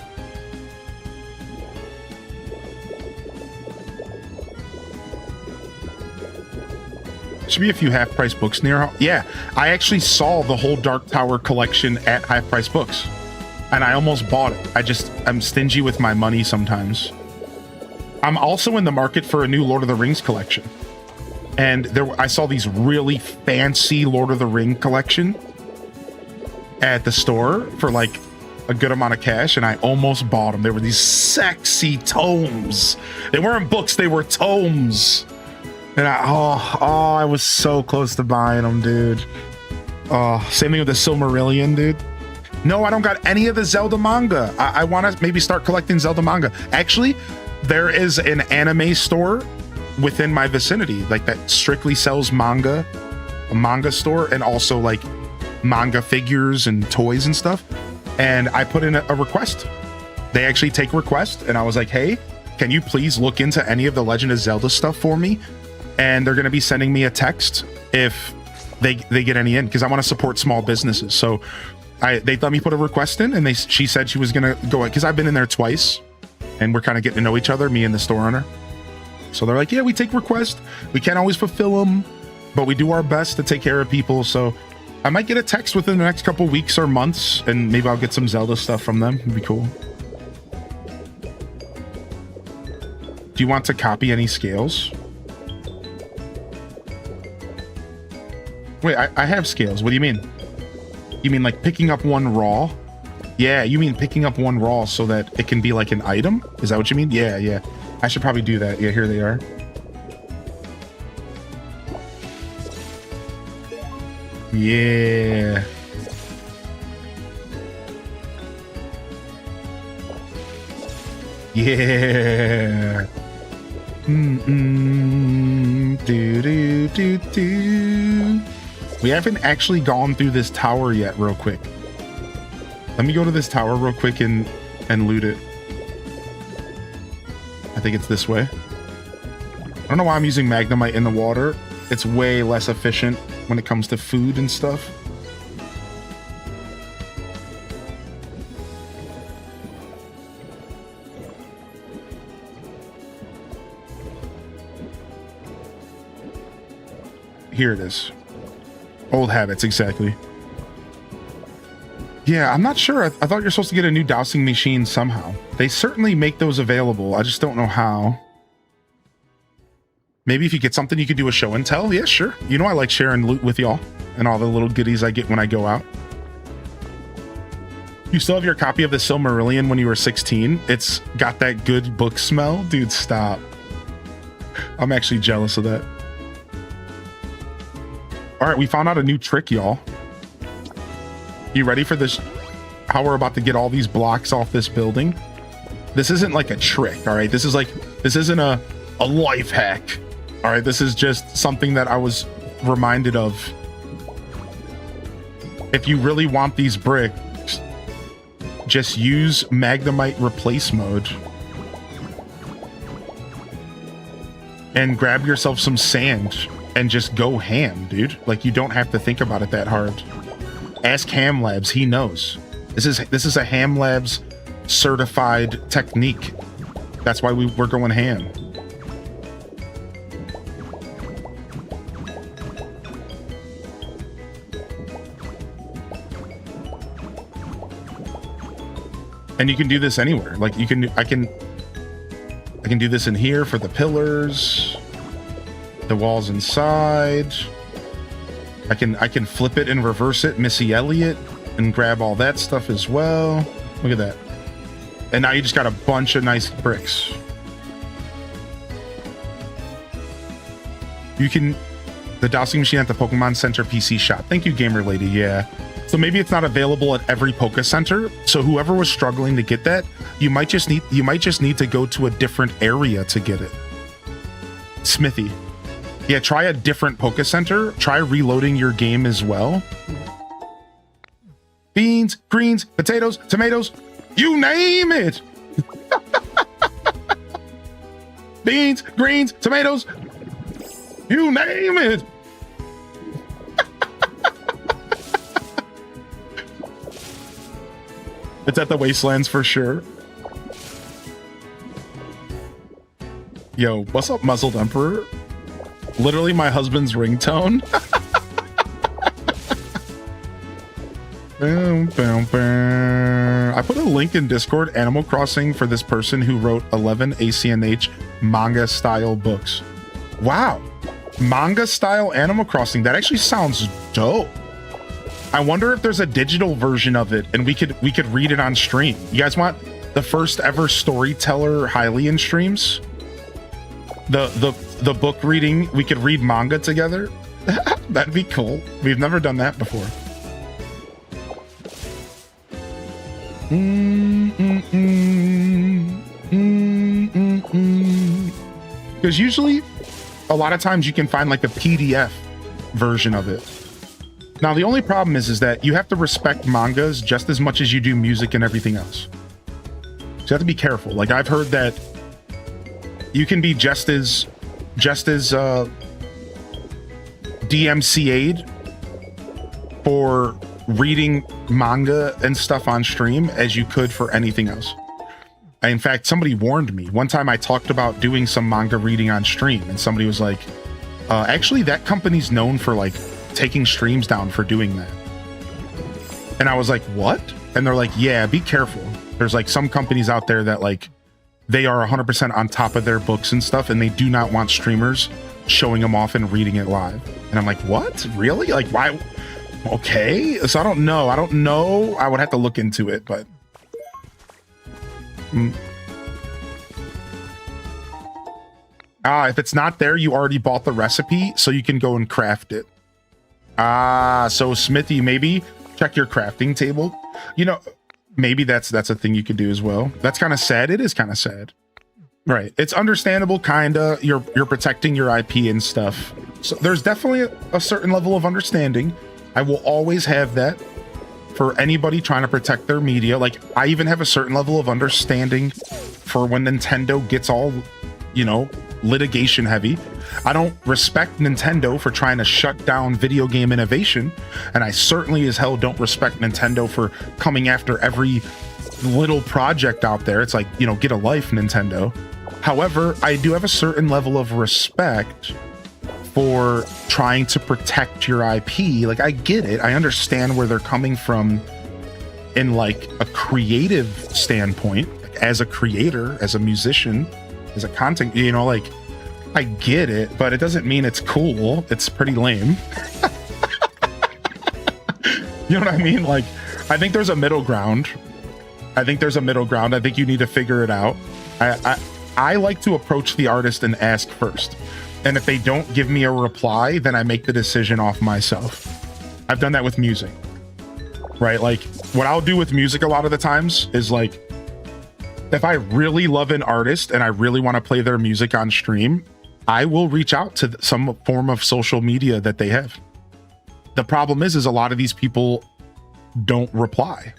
Should be a few half-price books near. Yeah, I actually saw the whole Dark Tower collection at half-price books, and I almost bought it. I'm stingy with my money sometimes. I'm also in the market for a new Lord of the Rings collection, and I saw these really fancy Lord of the Ring collection at the store for like a good amount of cash, and I almost bought them. They were these sexy tomes. They weren't books; they were tomes. And I was so close to buying them, dude. Same thing with the Silmarillion, dude. No, I don't got any of the Zelda manga. I want to maybe start collecting Zelda manga. Actually, there is an anime store within my vicinity, like that strictly sells manga, a manga store, and also like manga figures and toys and stuff. And I put in a request. They actually take requests, and I was like, hey, can you please look into any of the Legend of Zelda stuff for me? And they're going to be sending me a text if they get any in, because I want to support small businesses. So they let me put a request in, and she said she was going to go, because I've been in there twice, and we're kind of getting to know each other, me and the store owner. So they're like, yeah, we take requests. We can't always fulfill them, but we do our best to take care of people. So I might get a text within the next couple weeks or months, and maybe I'll get some Zelda stuff from them. It'd be cool. Do you want to copy any scales? Wait, I have scales. What do you mean? You mean like picking up one raw? Yeah, you mean picking up one raw so that it can be like an item? Is that what you mean? Yeah. I should probably do that. Yeah, here they are. Yeah. Yeah. Do, do, do, do. We haven't actually gone through this tower yet real quick. Let me go to this tower real quick and loot it. I think it's this way. I don't know why I'm using Magnemite in the water. It's way less efficient when it comes to food and stuff. Here it is. Old habits, exactly. Yeah, I'm not sure. I thought you're supposed to get a new dowsing machine somehow. They certainly make those available. I just don't know how. Maybe if you get something, you could do a show and tell. Yeah, sure. You know I like sharing loot with y'all and all the little goodies I get when I go out. You still have your copy of the Silmarillion when you were 16? It's got that good book smell? Dude, stop. I'm actually jealous of that. All right, we found out a new trick, y'all. You ready for this? How we're about to get all these blocks off this building? This isn't like a trick, all right? This isn't a life hack. All right, this is just something that I was reminded of. If you really want these bricks, just use Magnemite replace mode. And grab yourself some sand and just go ham, dude. Like, you don't have to think about it that hard. Ask Ham Labs, he knows. This is a Ham Labs certified technique. That's why we're going ham. And you can do this anywhere. Like I can do this in here for the pillars, the walls inside. I can flip it and reverse it, Missy Elliott, and grab all that stuff as well. Look at that. And now you just got a bunch of nice bricks. You can, the dowsing machine at the Pokemon Center PC shop. Thank you, Gamer Lady. Yeah. So maybe it's not available at every Poke Center. So whoever was struggling to get that, you might just need to go to a different area to get it. Smithy. Yeah, try a different Poke Center. Try reloading your game as well. Beans, greens, potatoes, tomatoes, you name it. Beans, greens, tomatoes, you name it. It's at the Wastelands for sure. Yo, what's up, Muzzled Emperor? Literally my husband's ringtone. I put a link in Discord, Animal Crossing, for this person who wrote 11 ACNH manga style books. Wow. Manga style Animal Crossing. That actually sounds dope. I wonder if there's a digital version of it and we could read it on stream. You guys want the first ever storyteller Hylian streams? The book reading, we could read manga together. That'd be cool. We've never done that before. Because usually, a lot of times you can find like a PDF version of it. Now, the only problem is that you have to respect mangas just as much as you do music and everything else. So you have to be careful. Like, I've heard that you can be just as DMCA'd for reading manga and stuff on stream as you could for anything else. In fact, somebody warned me. One time I talked about doing some manga reading on stream, and somebody was like, actually, that company's known for like taking streams down for doing that. And I was like, what? And they're like, yeah, be careful. There's like some companies out there that like, they are 100% on top of their books and stuff, and they do not want streamers showing them off and reading it live. And I'm like, what? Really? Like, why? Okay. So I don't know. I would have to look into it, but. If it's not there, you already bought the recipe, so you can go and craft it. So Smithy, maybe check your crafting table. You know, maybe that's a thing you could do as well. That's kind of sad. It is kind of sad. Right. It's understandable, kinda. You're protecting your IP and stuff. So there's definitely a certain level of understanding. I will always have that for anybody trying to protect their media. Like, I even have a certain level of understanding for when Nintendo gets all, you know, litigation heavy. I don't respect Nintendo for trying to shut down video game innovation, and I certainly as hell don't respect Nintendo for coming after every little project out there. It's like, you know, get a life, Nintendo. However, I do have a certain level of respect for trying to protect your IP. Like, I get it. I understand where they're coming from in like a creative standpoint, like, as a creator, as a musician, as a content, you know, like, I get it, but it doesn't mean it's cool. It's pretty lame. You know what I mean? Like, I think there's a middle ground. I think you need to figure it out. I like to approach the artist and ask first. And if they don't give me a reply, then I make the decision off myself. I've done that with music, right? Like, what I'll do with music a lot of the times is like, if I really love an artist and I really want to play their music on stream, I will reach out to some form of social media that they have. The problem is a lot of these people don't reply.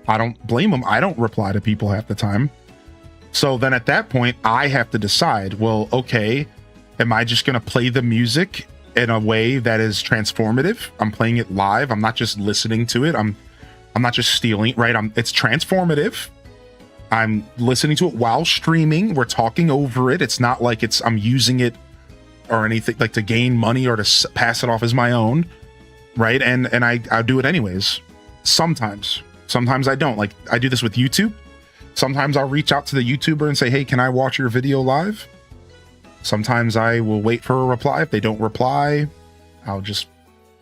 I don't blame them. I don't reply to people half the time. So then at that point, I have to decide, well, okay, am I just going to play the music in a way that is transformative? I'm playing it live. I'm not just listening to it. I'm not just stealing, right? It's transformative. I'm listening to it while streaming. We're talking over it. It's not like I'm using it or anything like to gain money or to pass it off as my own, right? And I do it anyways. Sometimes I don't. Like, I do this with YouTube. Sometimes I'll reach out to the YouTuber and say, hey, can I watch your video live? Sometimes I will wait for a reply. If they don't reply, I'll just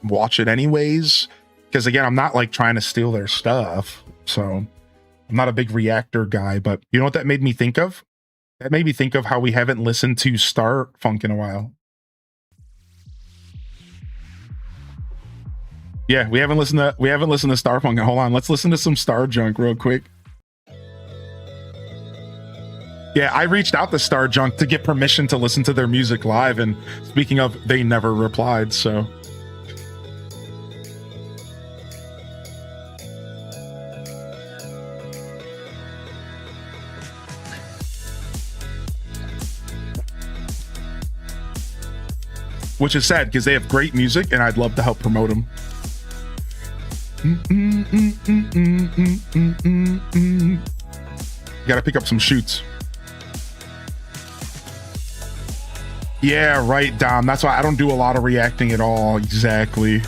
watch it anyways. Because again, I'm not like trying to steal their stuff. So I'm not a big reactor guy, but you know what that made me think of? That made me think of how we haven't listened to Star Funk in a while. Yeah, we haven't listened to Starfunk. Hold on, let's listen to some Star Junk real quick. Yeah, I reached out to Star Junk to get permission to listen to their music live, and speaking of, they never replied, so. Which is sad because they have great music and I'd love to help promote them. Gotta pick up some shoots. Yeah, right, Dom. That's why I don't do a lot of reacting at all. Exactly.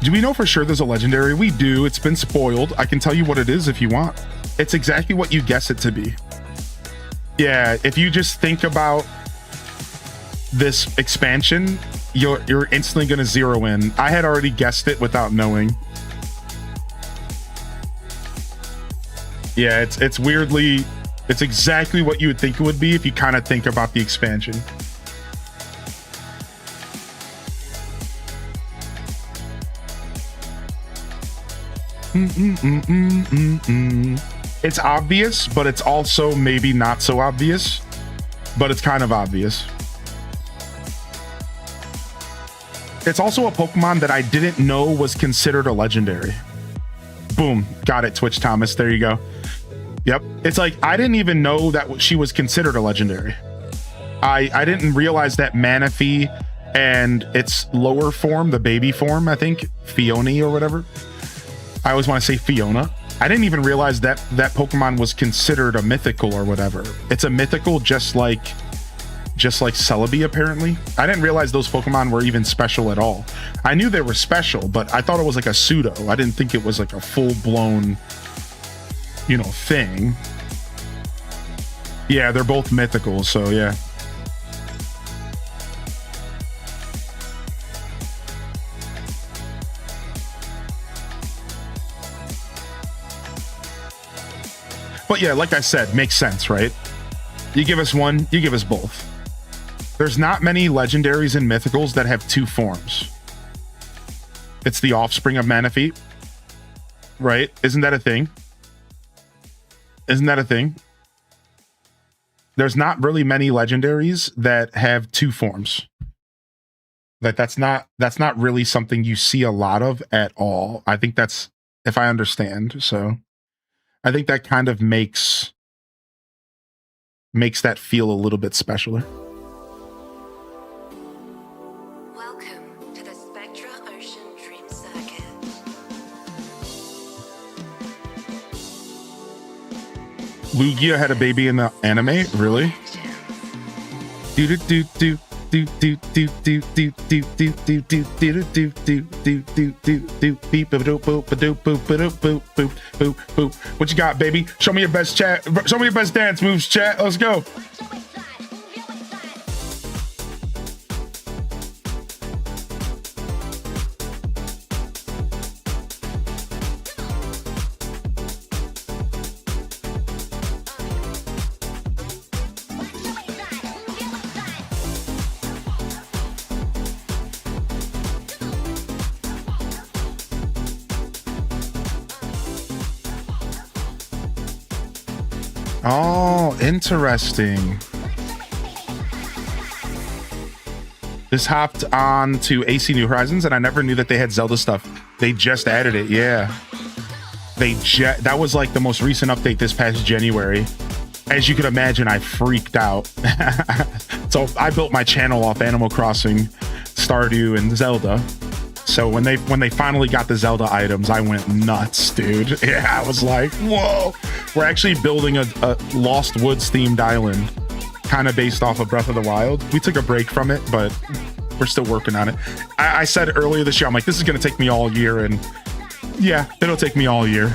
Do we know for sure there's a legendary? We do. It's been spoiled. I can tell you what it is if you want. It's exactly what you guess it to be. Yeah, if you just think about this expansion, you're instantly going to zero in. I had already guessed it without knowing. Yeah, it's weirdly, it's exactly what you would think it would be if you kind of think about the expansion. It's obvious, but it's also maybe not so obvious, but it's kind of obvious. It's also a Pokemon that I didn't know was considered a legendary. Boom. Got it, Twitch Thomas. There you go. Yep. It's like, I didn't even know that she was considered a legendary. I didn't realize that Manaphy and its lower form, the baby form, I think, Fiona or whatever. I always want to say Fiona. I didn't even realize that that Pokemon was considered a mythical or whatever. It's a mythical just like Celebi, apparently. I didn't realize those Pokemon were even special at all. I knew they were special, but I thought it was like a pseudo. I didn't think it was like a full-blown, you know, thing. Yeah, they're both mythical, so yeah. But yeah, like I said, makes sense, right? You give us one, you give us both. There's not many legendaries and mythicals that have two forms. It's the offspring of Manaphy, right? Isn't that a thing? Isn't that a thing? There's not really many legendaries that have two forms. That's not really something you see a lot of at all. I think that's, if I understand. So I think that kind of makes that feel a little bit specialer. Welcome to the Spectra Ocean Dream Circuit. Lugia had a baby in the anime? Really? Do do do do. Do do do do do do do do do do do do do do do beep boop boop boop boop boop boop boop boop boop. What you got, baby? Show me your best chat. Show me your best dance moves, chat. Let's go. Oh, interesting. This hopped on to AC New Horizons, and I never knew that they had Zelda stuff. They just added it, yeah. That was like the most recent update this past January. As you can imagine, I freaked out. So I built my channel off Animal Crossing, Stardew, and Zelda. So when they finally got the Zelda items, I went nuts, dude. Yeah, I was like, whoa. We're actually building a Lost Woods themed island, kind of based off of Breath of the Wild. We took a break from it, but we're still working on it. I said earlier this year, I'm like, this is going to take me all year. And yeah, it'll take me all year.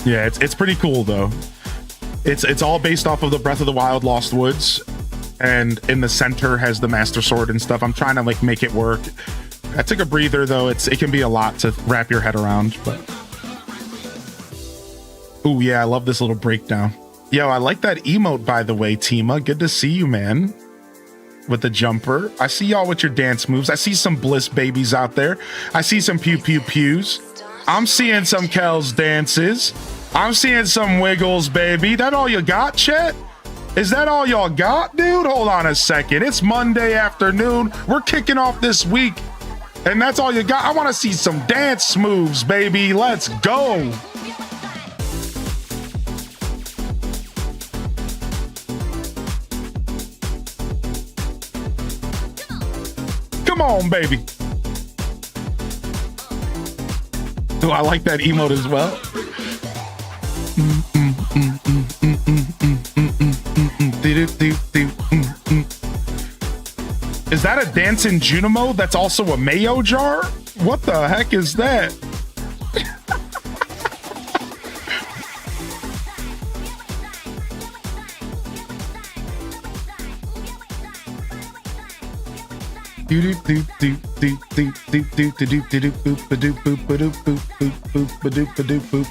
Yeah, it's pretty cool, though. It's all based off of the Breath of the Wild Lost Woods. And in the center has the Master Sword and stuff. I'm trying to like make it work. I took a breather, though. It can be a lot to wrap your head around, but... Ooh, yeah, I love this little breakdown. Yo, I like that emote, by the way, Tima. Good to see you, man. With the jumper. I see y'all with your dance moves. I see some bliss babies out there. I see some pew pew pews. I'm seeing some Kel's dances. I'm seeing some wiggles, baby. That all you got, chat? Is that all y'all got, dude? Hold on a second. It's Monday afternoon. We're kicking off this week. And that's all you got? I want to see some dance moves, baby. Let's go. Come on, baby. Oh, I like that emote as well. Is that a dancing Junimo that's also a mayo jar? What the heck is that?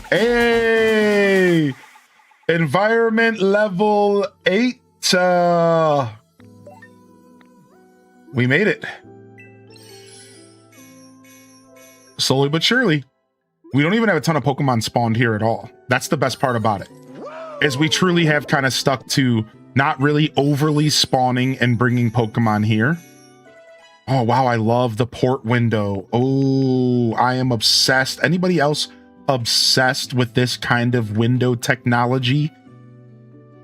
Hey! Environment level 8. We made it. Slowly but surely. We don't even have a ton of Pokemon spawned here at all. That's the best part about it. Is we truly have kind of stuck to not really overly spawning and bringing Pokemon here. Oh, wow. I love the port window. Oh, I am obsessed. Anybody else obsessed with this kind of window technology?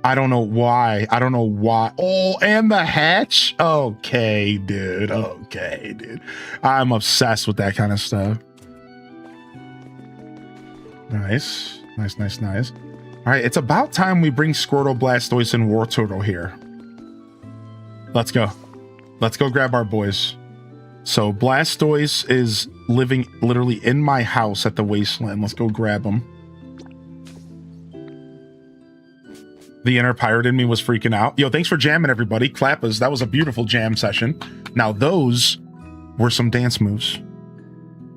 I don't know why. I don't know why. Oh, and the hatch. Okay, dude. Okay, dude. I'm obsessed with that kind of stuff. Nice. Nice, nice, nice. All right. It's about time we bring Squirtle, Blastoise, and Wartortle here. Let's go. Let's go grab our boys. So Blastoise is living literally in my house at the wasteland. Let's go grab him. The inner pirate in me was freaking out. Yo, thanks for jamming, everybody. Clappas, that was a beautiful jam session. Now, those were some dance moves.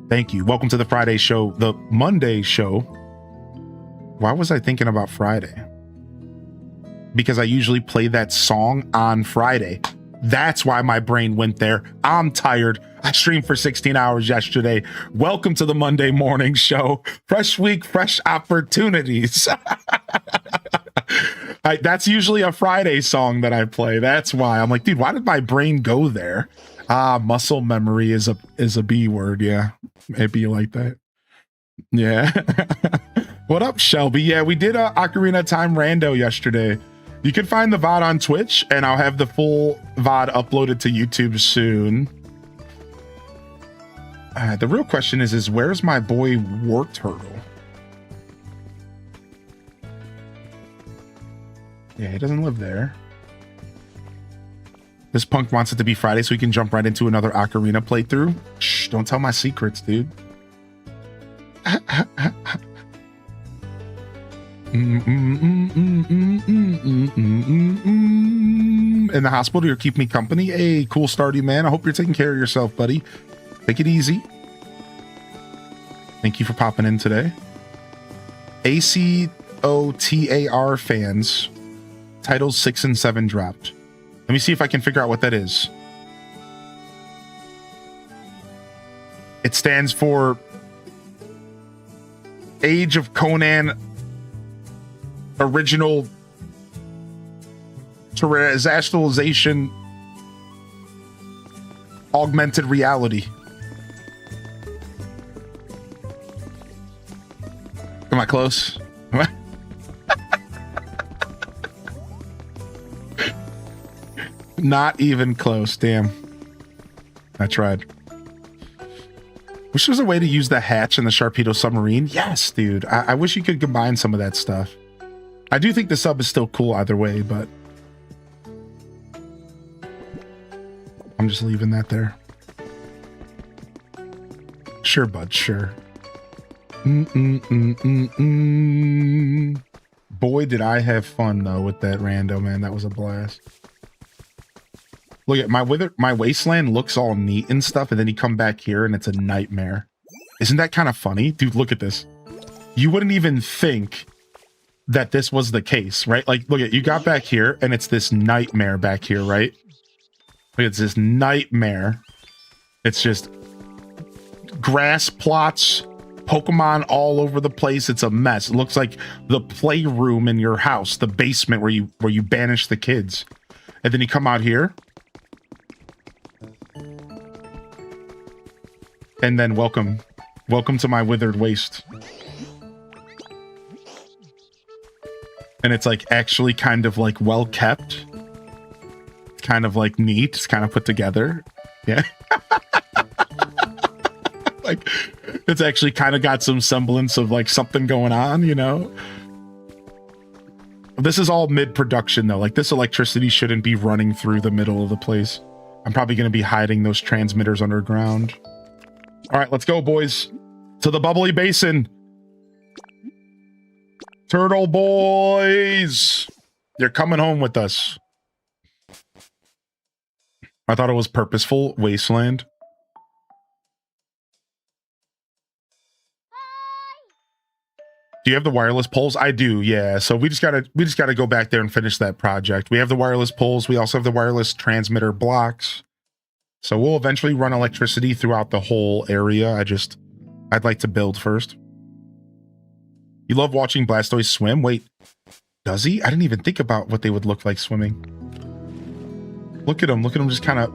Thank you. Welcome to the Friday show, the Monday show. Why was I thinking about Friday? Because I usually play that song on Friday. That's why my brain went there. I'm tired. I streamed for 16 hours yesterday. Welcome to the Monday morning show. Fresh week, fresh opportunities. That's usually a Friday song that I play. That's why I'm like, dude, why did my brain go there? Muscle memory is a B word. Yeah, it'd be like that. Yeah. What up, Shelby? Yeah, we did a Ocarina of Time rando yesterday. You can find the VOD on Twitch, and I'll have the full VOD uploaded to YouTube soon. The real question is where's my boy War Turtle? Yeah, he doesn't live there. This punk wants it to be Friday so we can jump right into another Ocarina playthrough. Shh, don't tell my secrets, dude. In the hospital, you're keeping me company. Hey, cool starty man. I hope you're taking care of yourself, buddy. Take it easy. Thank you for popping in today. ACOTAR fans. Titles 6 and 7 dropped. Let me see if I can figure out what that is. It stands for Age of Conan Original Terrestrialization Augmented Reality. Am I close? Not even close. Damn. I tried. Wish there was a way to use the hatch in the Sharpedo submarine. Yes, dude. I wish you could combine some of that stuff. I do think the sub is still cool either way, but I'm just leaving that there. Sure, bud. Sure. Boy, did I have fun though with that rando, man. That was a blast. Look at my wasteland looks all neat and stuff, and then you come back here and it's a nightmare. Isn't that kind of funny? Dude, look at this. You wouldn't even think that this was the case, right? Like, look at, you got back here and it's this nightmare back here, right? Look, it's this nightmare. It's just grass plots, Pokemon all over the place. It's a mess. It looks like the playroom in your house, the basement where you banish the kids. And then you come out here. And then welcome to my withered waste. And it's like actually kind of like well kept. It's kind of like neat. It's kind of put together. Yeah. Like it's actually kind of got some semblance of like something going on, you know? This is all mid-production though. Like this electricity shouldn't be running through the middle of the place. I'm probably going to be hiding those transmitters underground. All right, let's go, boys. To the bubbly basin. Turtle boys. You're coming home with us. I thought it was purposeful wasteland. Do you have the wireless poles? I do, yeah. So we just gotta go back there and finish that project. We have the wireless poles. We also have the wireless transmitter blocks. So we'll eventually run electricity throughout the whole area. I'd like to build first. You love watching Blastoise swim? Wait, does he? I didn't even think about what they would look like swimming. Look at him just kind of...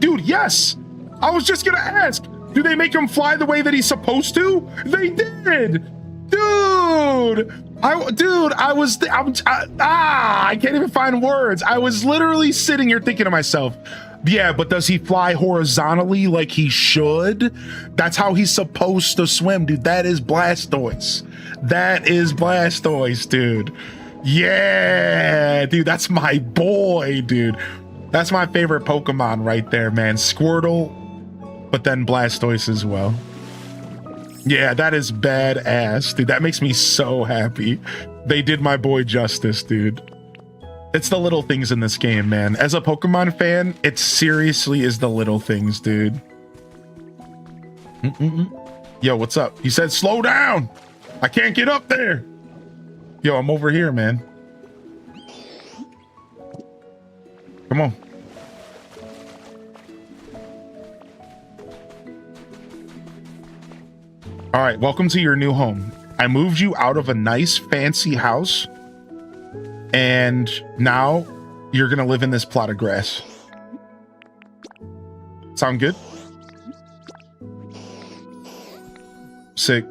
Dude, yes! I was just gonna ask! Do they make him fly the way that he's supposed to? They did! Dude! I can't even find words. I was literally sitting here thinking to myself, yeah, but does he fly horizontally like he should? That's how he's supposed to swim, dude. That is Blastoise. That is Blastoise, dude. Yeah, dude, that's my boy, dude. That's my favorite Pokemon right there, man. Squirtle, but then Blastoise as well. Yeah, that is badass, dude. That makes me so happy. They did my boy justice, dude. It's the little things in this game, man. As a Pokemon fan, it seriously is the little things, dude. Yo, what's up? You said slow down. I can't get up there. Yo, I'm over here, man. Come on. All right, welcome to your new home. I moved you out of a nice fancy house And now you're gonna live in this plot of grass. Sound good? Sick.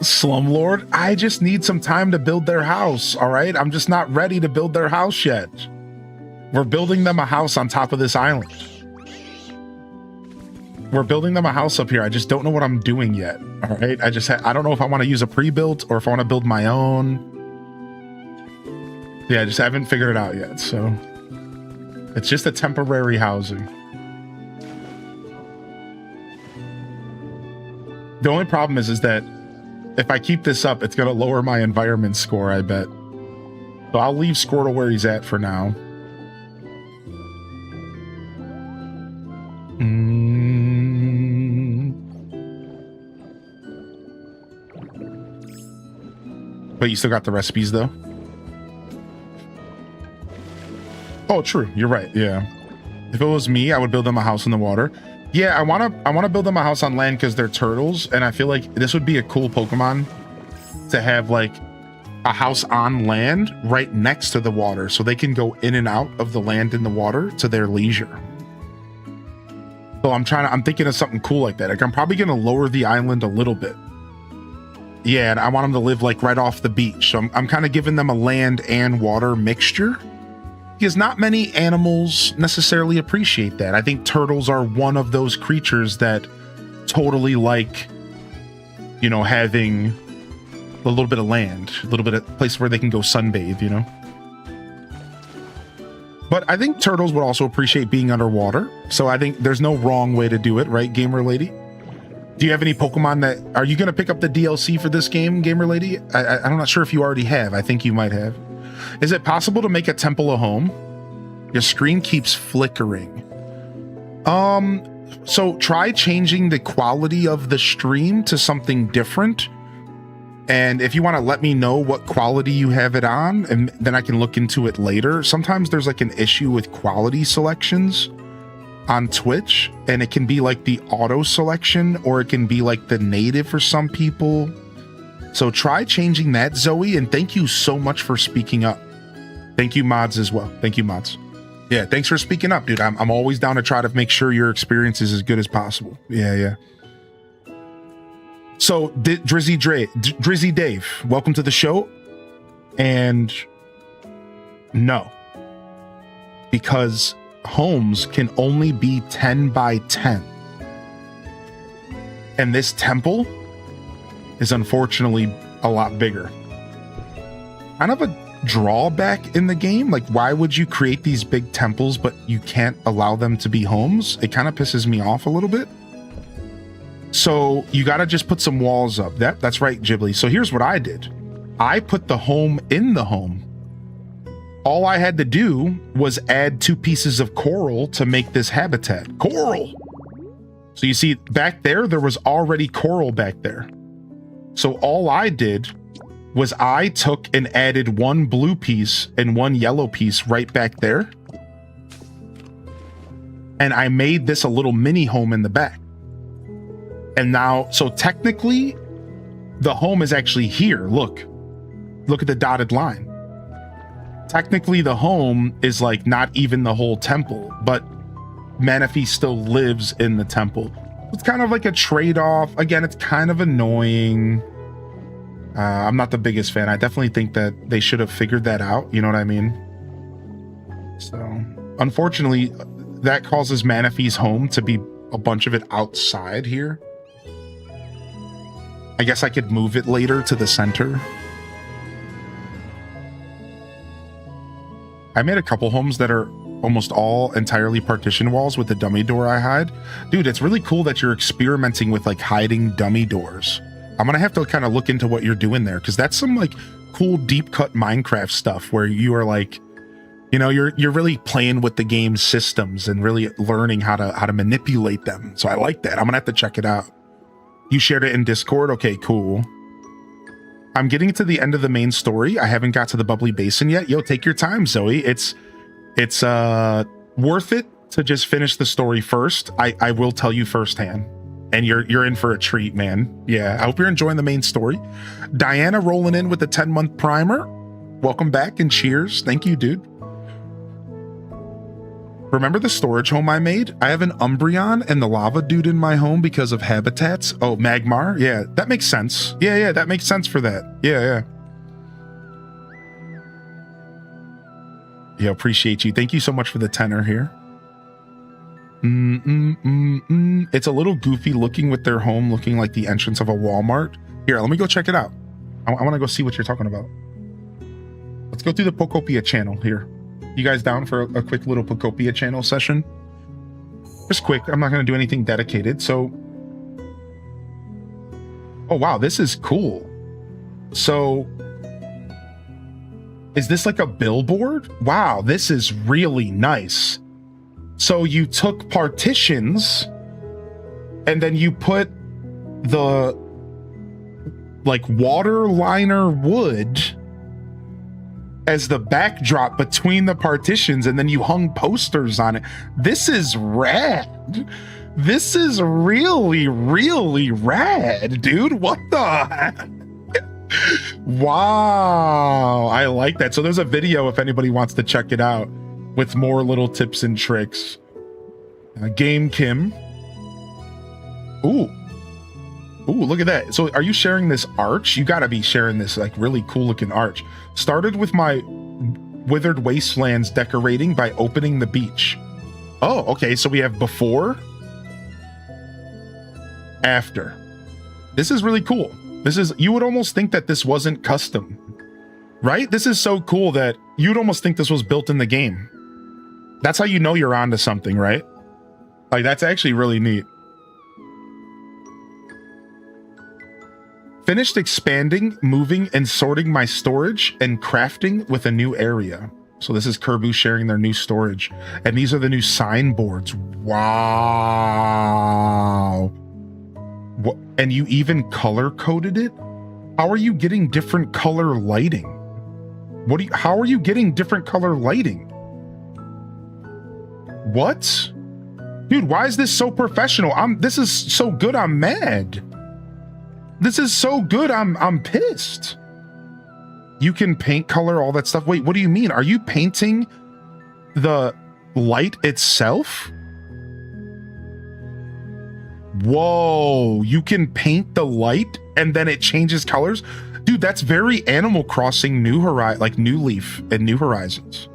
Slumlord, I just need some time to build their house, all right? I'm just not ready to build their house yet. We're building them a house on top of this island. We're building them a house up here. I just don't know what I'm doing yet, all right? I don't know if I want to use a pre-built or if I want to build my own. Yeah, I just haven't figured it out yet, so it's just a temporary housing. The only problem is that if I keep this up, it's going to lower my environment score, I bet. So I'll leave Squirtle where he's at for now. But you still got the recipes, though? Oh, true. You're right. Yeah. If it was me, I would build them a house in the water. Yeah, I want to build them a house on land because they're turtles, and I feel like this would be a cool Pokemon to have, like, a house on land right next to the water, so they can go in and out of the land and the water to their leisure. So I'm thinking of something cool like that. Like, I'm probably gonna lower the island a little bit. Yeah, and I want them to live like right off the beach. So I'm kind of giving them a land and water mixture. Because not many animals necessarily appreciate that. I think turtles are one of those creatures that totally like, you know, having a little bit of land, a little bit of place where they can go sunbathe, you know? But I think turtles would also appreciate being underwater. So I think there's no wrong way to do it, right, Gamer Lady? Do you have any Pokemon that... Are you going to pick up the DLC for this game, Gamer Lady? I'm not sure if you already have. I think you might have. Is it possible to make a temple a home? Your screen keeps flickering. So try changing the quality of the stream to something different. And if you want to let me know what quality you have it on, and then I can look into it later. Sometimes there's like an issue with quality selections on Twitch, and it can be like the auto selection, or it can be like the native for some people. So try changing that, Zoe, and thank you so much for speaking up. Thank you, mods, as well. Thank you, mods. Yeah, thanks for speaking up, dude. I'm always down to try to make sure your experience is as good as possible. Yeah. So, Drizzy Dave, welcome to the show. And no, because homes can only be 10 by 10. And this temple is unfortunately a lot bigger. Kind of a drawback in the game. Like, why would you create these big temples but you can't allow them to be homes? It kind of pisses me off a little bit. So you got to just put some walls up. That's right, Ghibli. So here's what I did. I put the home in the home. All I had to do was add 2 pieces of coral to make this habitat. Coral! So you see back there was already coral back there. So all I did was I took and added 1 blue piece and 1 yellow piece right back there. And I made this a little mini home in the back. And now, so technically, the home is actually here. Look at the dotted line. Technically, the home is like not even the whole temple, but Manaphy still lives in the temple. It's kind of like a trade-off. Again, it's kind of annoying. I'm not the biggest fan. I definitely think that they should have figured that out. You know what I mean? So, unfortunately, that causes Manaphy's home to be a bunch of it outside here. I guess I could move it later to the center. I made a couple homes that are almost all entirely partition walls with the dummy door I hide. Dude, it's really cool that you're experimenting with like hiding dummy doors. I'm gonna have to kind of look into what you're doing there, because that's some like cool deep cut Minecraft stuff where you are like, you know, you're really playing with the game's systems and really learning how to manipulate them. So I like that. I'm gonna have to check it out. You shared it in Discord? Okay, cool. I'm getting to the end of the main story. I haven't got to the bubbly basin yet. Yo, take your time, Zoe. It's worth it to just finish the story first, I will tell you firsthand. And you're in for a treat, man. Yeah, I hope you're enjoying the main story. Diana rolling in with the 10-month primer. Welcome back and cheers. Thank you, dude. Remember the storage home I made? I have an Umbreon and the lava dude in my home because of habitats. Oh, Magmar? Yeah, that makes sense. Yeah, that makes sense for that. Yeah. Yeah, appreciate you. Thank you so much for the tenor here. It's a little goofy looking with their home looking like the entrance of a Walmart. Here, let me go check it out. I want to go see what you're talking about. Let's go through the Pokopia channel here. You guys down for a quick little Pokopia channel session? Just quick. I'm not going to do anything dedicated. So, oh wow, this is cool. So, is this like a billboard? Wow, this is really nice. So you took partitions and then you put the like water liner wood as the backdrop between the partitions, and then you hung posters on it. This is rad. This is really, really rad, dude. What the heck? Wow, I like that. So there's a video if anybody wants to check it out with more little tips and tricks. Game Kim. Ooh, look at that. So are you sharing this arch? You gotta be sharing this like really cool looking arch. Started with my Withered Wastelands decorating by opening the beach. Oh, okay. So we have before, after. This is really cool. This is, you would almost think that this wasn't custom, right? This is so cool that you'd almost think this was built in the game. That's how you know you're onto something, right? Like, that's actually really neat. Finished expanding, moving, and sorting my storage and crafting with a new area. So this is Kerbu sharing their new storage. And these are the new signboards. Wow. What? And you even color coded it? How are you getting different color lighting? How are you getting different color lighting? What? Dude, why is this so professional? This is so good, I'm mad. This is so good, I'm pissed. You can paint color, all that stuff. Wait, what do you mean? Are you painting the light itself? Whoa, you can paint the light and then it changes colors? Dude, that's very Animal Crossing New Horizons, like New Leaf and New Horizons.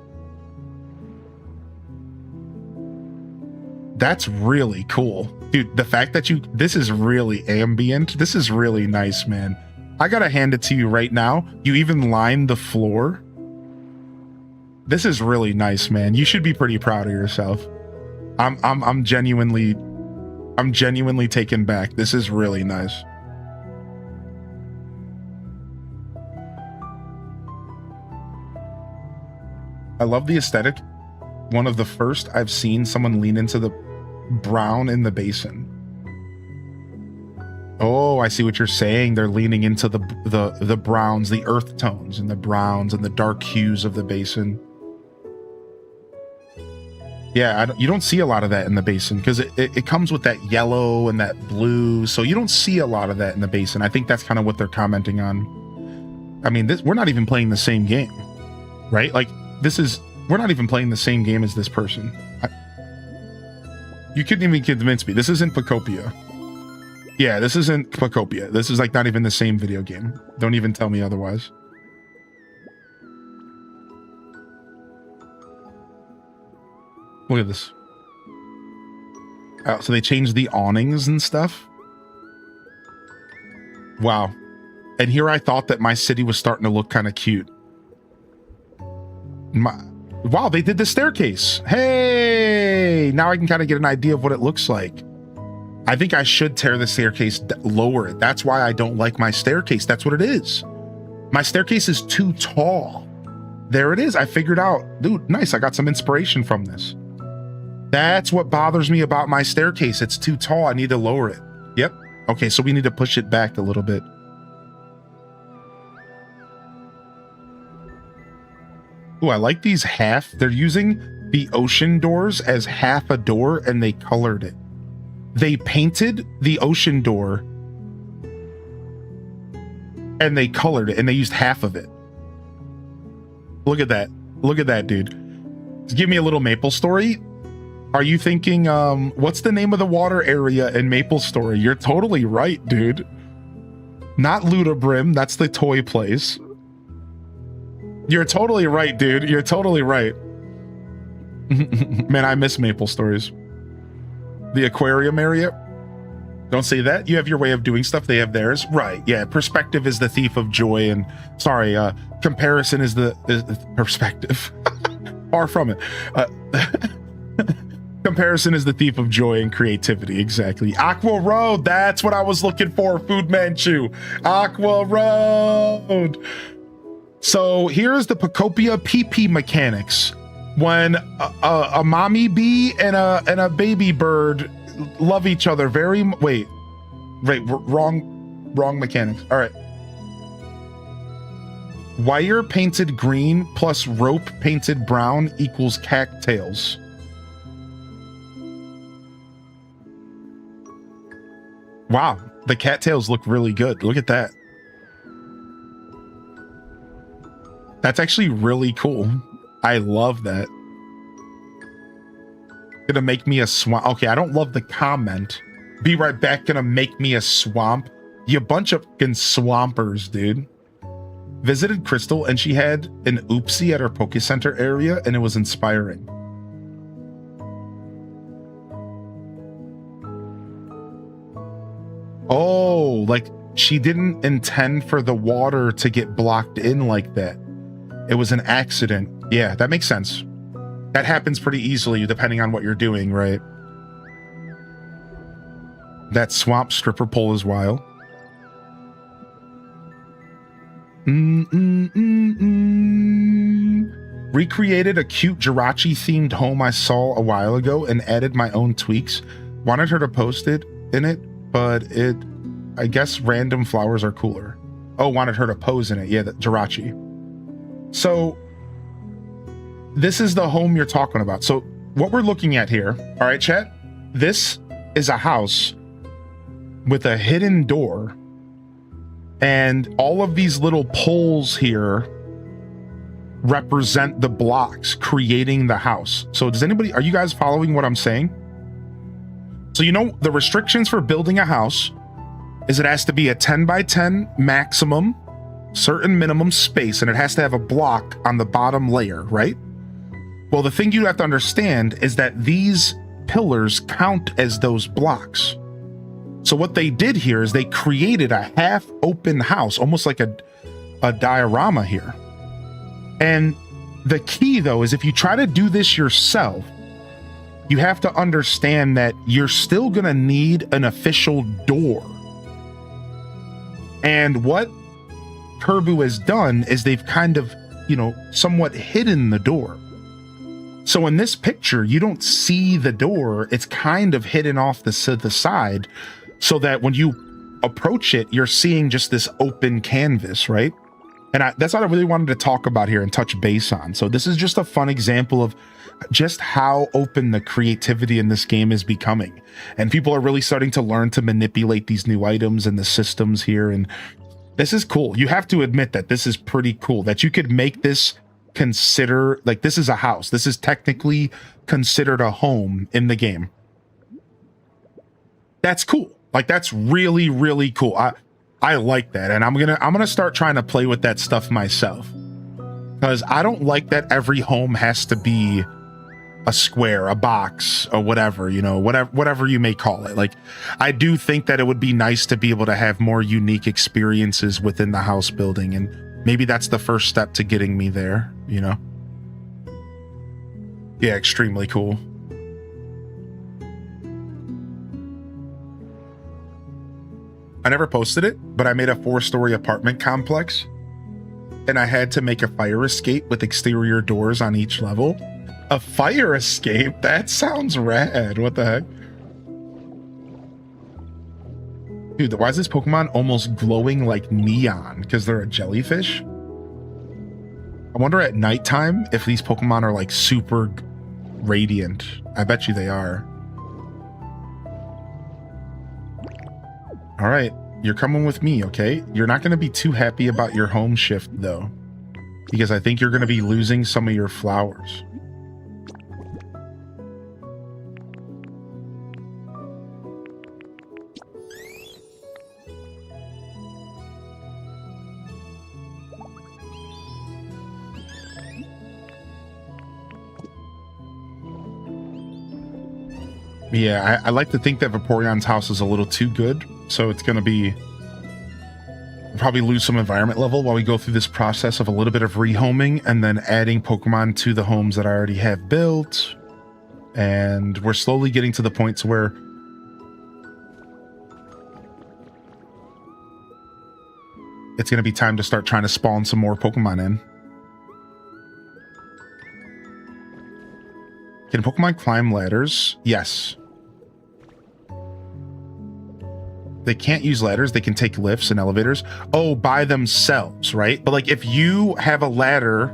That's really cool. Dude, the fact that this is really ambient. This is really nice, man. I gotta hand it to you right now. You even lined the floor. This is really nice, man. You should be pretty proud of yourself. I'm genuinely taken back. This is really nice. I love the aesthetic. One of the first I've seen someone lean into the brown in the basin. Oh, I see what you're saying. They're leaning into the browns, the earth tones and the browns and the dark hues of the basin. Yeah, you don't see a lot of that in the basin because it comes with that yellow and that blue. So you don't see a lot of that in the basin. I think that's kind of what they're commenting on. I mean, we're not even playing the same game, right? Like we're not even playing the same game as this person. You couldn't even convince me. This isn't Pokopia. Yeah, this isn't Pokopia. This is like not even the same video game. Don't even tell me otherwise. Look at this. Oh, so they changed the awnings and stuff. Wow. And here I thought that my city was starting to look kind of cute. Wow, they did the staircase. Hey, now I can kind of get an idea of what it looks like. I think I should tear the staircase, lower it. That's why I don't like my staircase. That's what it is. My staircase is too tall. There it is. I figured out. Dude, nice. I got some inspiration from this. That's what bothers me about my staircase. It's too tall. I need to lower it. Yep. Okay, so we need to push it back a little bit. Ooh, I like these half. They're using the ocean doors as half a door and they colored it. They painted the ocean door and they colored it and they used half of it. Look at that. Look at that, dude. Just give me a little Maple Story. Are you thinking, what's the name of the water area in Maple Story? You're totally right, dude. Not Ludabrim, that's the toy place. You're totally right, dude. You're totally right. Man, I miss Maple Stories. The aquarium area. Don't say that. You have your way of doing stuff. They have theirs. Right. Yeah. Perspective is the thief of joy. And sorry, comparison is the perspective. Far from it. Comparison is the thief of joy and creativity. Exactly. Aqua Road. That's what I was looking for. Food Manchu. Aqua Road. So here's the Pokopia PP mechanics. When a mommy bee and a baby bird love each other very wrong mechanics. All right. Wire painted green plus rope painted brown equals cattails. Wow, the cattails look really good. Look at that. That's actually really cool. I love that. Gonna make me a swamp. Okay, I don't love the comment. Be right back, gonna make me a swamp. You bunch of fucking swampers, dude. Visited Crystal and she had an oopsie at her Poke Center area and it was inspiring. Oh, like she didn't intend for the water to get blocked in like that. It was an accident. Yeah, that makes sense. That happens pretty easily depending on what you're doing, right? That swamp stripper pole is wild. Recreated a cute Jirachi themed home I saw a while ago and added my own tweaks. Wanted her to post it in it, but I guess random flowers are cooler. Oh, wanted her to pose in it. Yeah, the Jirachi. So this is the home you're talking about. So what we're looking at here, all right, chat, this is a house with a hidden door and all of these little poles here represent the blocks creating the house. So are you guys following what I'm saying? So you know the restrictions for building a house is it has to be a 10 by 10 maximum, certain minimum space, and it has to have a block on the bottom layer, right? Well, the thing you have to understand is that these pillars count as those blocks. So what they did here is they created a half open house, almost like a diorama here. And the key though is if you try to do this yourself, you have to understand that you're still gonna need an official door. And what Kerbu has done is they've kind of, somewhat hidden the door. So in this picture, you don't see the door. It's kind of hidden off the side so that when you approach it, you're seeing just this open canvas, right? And that's what I really wanted to talk about here and touch base on. So this is just a fun example of just how open the creativity in this game is becoming. And people are really starting to learn to manipulate these new items and the systems here. And this is cool. You have to admit that this is pretty cool, that you could make this consider, like, this is a house. This is technically considered a home in the game. That's cool. Like, that's really, really cool. I like that. And I'm gonna start trying to play with that stuff myself. Because I don't like that every home has to be a square, a box, or whatever, whatever you may call it. Like, I do think that it would be nice to be able to have more unique experiences within the house building, and maybe that's the first step to getting me there, Yeah, extremely cool. I never posted it, but I made a 4-story apartment complex, and I had to make a fire escape with exterior doors on each level. A fire escape? That sounds rad. What the heck? Dude, why is this Pokemon almost glowing like neon? Because they're a jellyfish? I wonder at nighttime if these Pokemon are like super radiant. I bet you they are. All right, you're coming with me, okay? You're not going to be too happy about your home shift, though, because I think you're going to be losing some of your flowers. Yeah, I like to think that Vaporeon's house is a little too good, so it's going to be... probably lose some environment level while we go through this process of a little bit of rehoming and then adding Pokemon to the homes that I already have built. And we're slowly getting to the points where it's going to be time to start trying to spawn some more Pokemon in. Can Pokemon climb ladders? Yes. They can't use ladders. They can take lifts and elevators. Oh, by themselves, right? But like if you have a ladder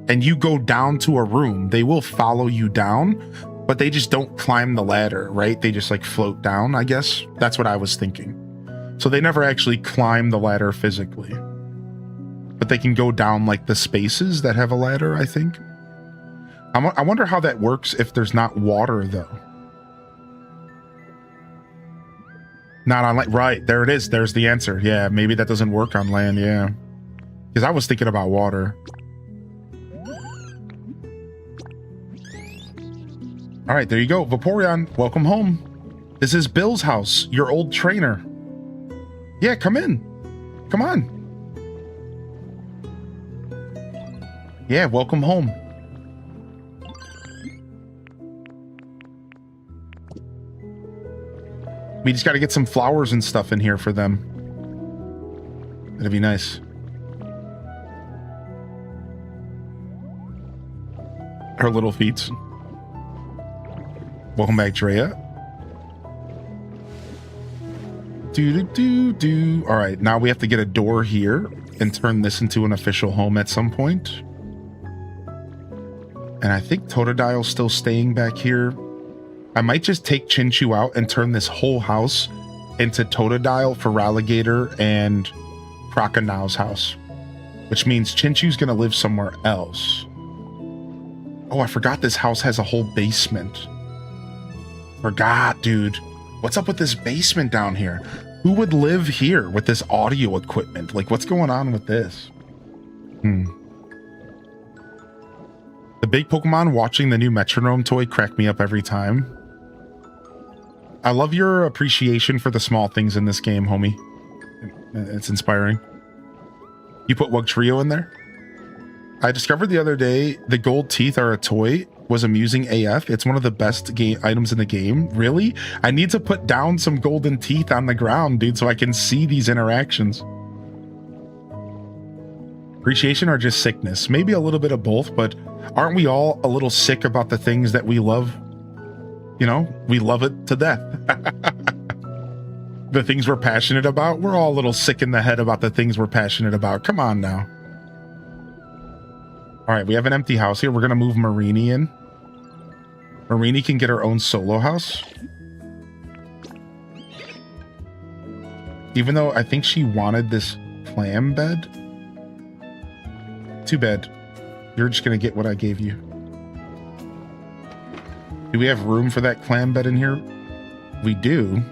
and you go down to a room, they will follow you down, but they just don't climb the ladder, right? They just like float down, I guess. That's what I was thinking. So they never actually climb the ladder physically, but they can go down like the spaces that have a ladder, I think. I wonder how that works if there's not water, though. Not on land. Right, there it is. There's the answer. Yeah, maybe that doesn't work on land, yeah. Because I was thinking about water. All right, there you go. Vaporeon, welcome home. This is Bill's house, your old trainer. Yeah, come in. Come on. Yeah, welcome home. We just got to get some flowers and stuff in here for them. That'd be nice. Her little feet. Welcome back, Drea. Do. All right, now we have to get a door here and turn this into an official home at some point. And I think Totodile's still staying back here. I might just take Chinchu out and turn this whole house into Totodile, Feraligatr, and Croconao's house. Which means Chinchu's gonna live somewhere else. Oh, I forgot this house has a whole basement. Forgot, dude. What's up with this basement down here? Who would live here with this audio equipment? Like, what's going on with this? The big Pokemon watching the new Metronome toy crack me up every time. I love your appreciation for the small things in this game, homie. It's inspiring. You put Wugtrio in there? I discovered the other day the gold teeth are a toy. Was amusing AF. It's one of the best game items in the game. Really? I need to put down some golden teeth on the ground, dude, so I can see these interactions. Appreciation or just sickness? Maybe a little bit of both, but aren't we all a little sick about the things that we love? You know, we love it to death. The things we're passionate about, we're all a little sick in the head about the things we're passionate about. Come on now. All right, we have an empty house here. We're going to move Marini in. Marini can get her own solo house. Even though I think she wanted this clam bed. Too bad. You're just going to get what I gave you. Do we have room for that clam bed in here? We do.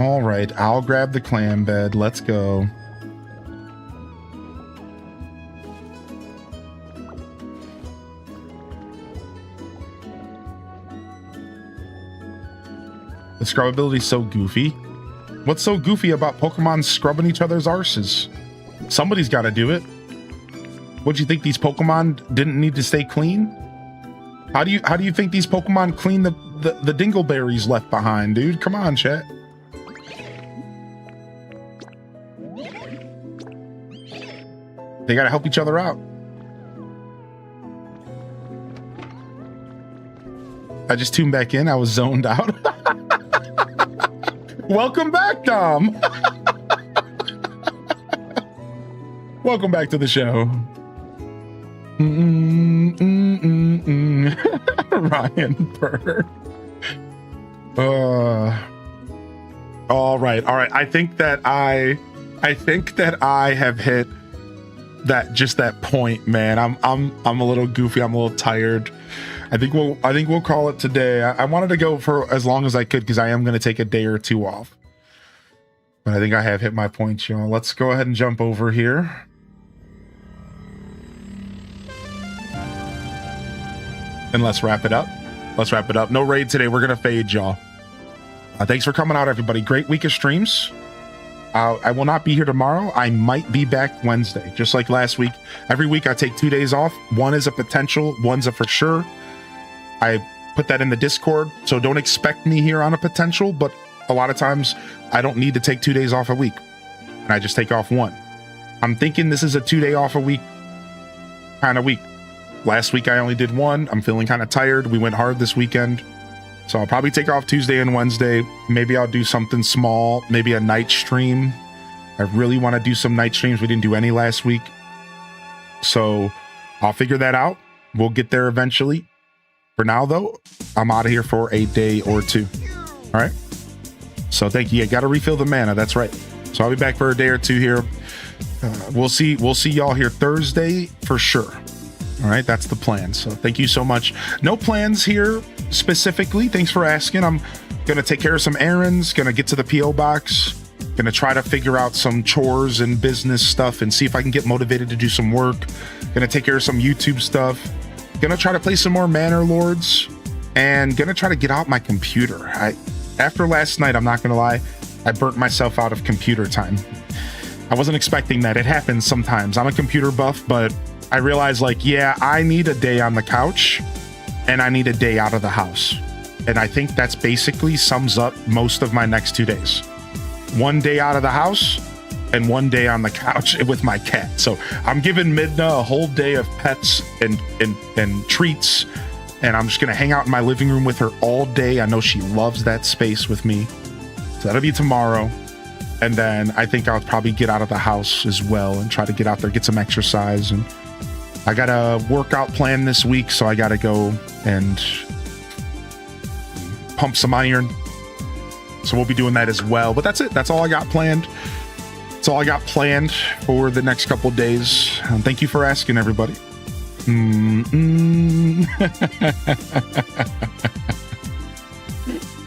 All right, I'll grab the clam bed. Let's go. The scrub ability is so goofy. What's so goofy about Pokemon scrubbing each other's arses? Somebody's got to do it. What do you think, these Pokemon didn't need to stay clean? How do you think these Pokemon clean the dingleberries left behind, dude? Come on, chat. They gotta help each other out. I just tuned back in. I was zoned out. Welcome back, Dom. Welcome back to the show. Ryan Bird. All right. I think that I have hit that point, man. I'm a little goofy. I'm a little tired. I think we'll call it today. I wanted to go for as long as I could because I am going to take a day or two off. But I think I have hit my points, y'all. Let's go ahead and jump over here. And let's wrap it up. No raid today. We're going to fade, y'all. Thanks for coming out, everybody. Great week of streams. I will not be here tomorrow. I might be back Wednesday, just like last week. Every week I take 2 days off. One is a potential, one's a for sure. I put that in the Discord, so don't expect me here on a potential, but a lot of times I don't need to take 2 days off a week, and I just take off one. I'm thinking this is a 2 day off a week kind of week. Last week I only did one. I'm feeling kind of tired. We went hard this weekend. So I'll probably take off Tuesday and Wednesday. Maybe I'll do something small, maybe a night stream. I really want to do some night streams. We didn't do any last week. So I'll figure that out. We'll get there eventually. For now, though, I'm out of here for a day or two. All right. So thank you. I got to refill the mana. That's right. So I'll be back for a day or two here. We'll see y'all here Thursday for sure. All right. That's the plan. So thank you so much. No plans here specifically. Thanks for asking. I'm going to take care of some errands, going to get to the P.O. box, going to try to figure out some chores and business stuff and see if I can get motivated to do some work. Going to take care of some YouTube stuff. Going to try to play some more Manor Lords and going to try to get out my computer. After last night, I'm not going to lie, I burnt myself out of computer time. I wasn't expecting that. It happens sometimes. I'm a computer buff, but I realized I need a day on the couch and I need a day out of the house. And I think that's basically sums up most of my next 2 days. 1 day out of the house and 1 day on the couch with my cat. So I'm giving Midna a whole day of pets and treats. And I'm just going to hang out in my living room with her all day. I know she loves that space with me. So that'll be tomorrow. And then I think I'll probably get out of the house as well and try to get out there, get some exercise. And I got a workout plan this week, so I got to go and pump some iron. So we'll be doing that as well. But that's it. That's all I got planned. That's all I got planned for the next couple of days. Thank you for asking, everybody.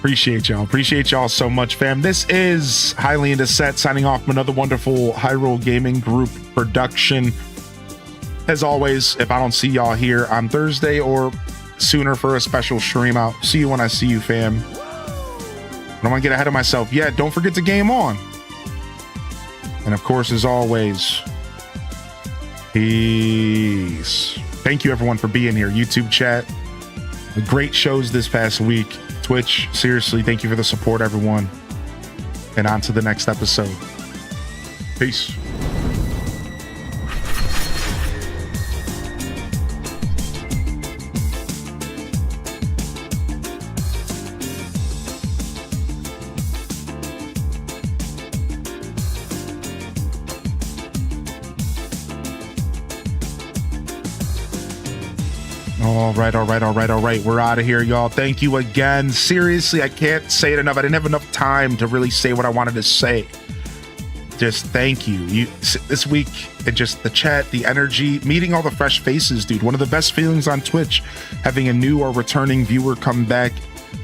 Appreciate y'all so much, fam. This is Highly Into Set signing off from another wonderful Hyrule Gaming Group production. As always, if I don't see y'all here on Thursday or sooner for a special stream, I'll see you when I see you, fam. I don't want to get ahead of myself yet. Don't forget to game on. And of course, as always, peace. Thank you, everyone, for being here. YouTube chat, the great shows this past week. Twitch, seriously, thank you for the support, everyone. And on to the next episode. Peace. All right. We're out of here, y'all. Thank you again. Seriously, I can't say it enough. I didn't have enough time to really say what I wanted to say. Just thank you. This week, and just the chat, the energy, meeting all the fresh faces, dude. One of the best feelings on Twitch, having a new or returning viewer come back,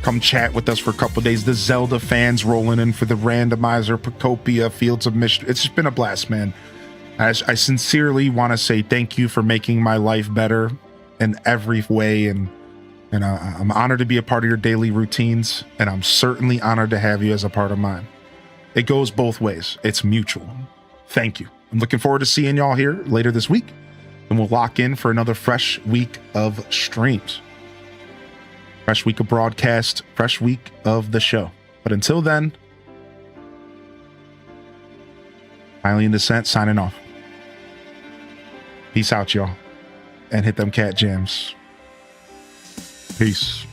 come chat with us for a couple days. The Zelda fans rolling in for the randomizer, Pokopia, Fields of Mystery. It's just been a blast, man. I sincerely want to say thank you for making my life better in every way, and I'm honored to be a part of your daily routines, and I'm certainly honored to have you as a part of mine. It goes both ways. It's mutual. Thank you. I'm looking forward to seeing y'all here later this week, and we'll lock in for another fresh week of streams, fresh week of broadcast, fresh week of the show. But until then, Highly in Descent signing off. Peace out, y'all. And hit them cat jams. Peace.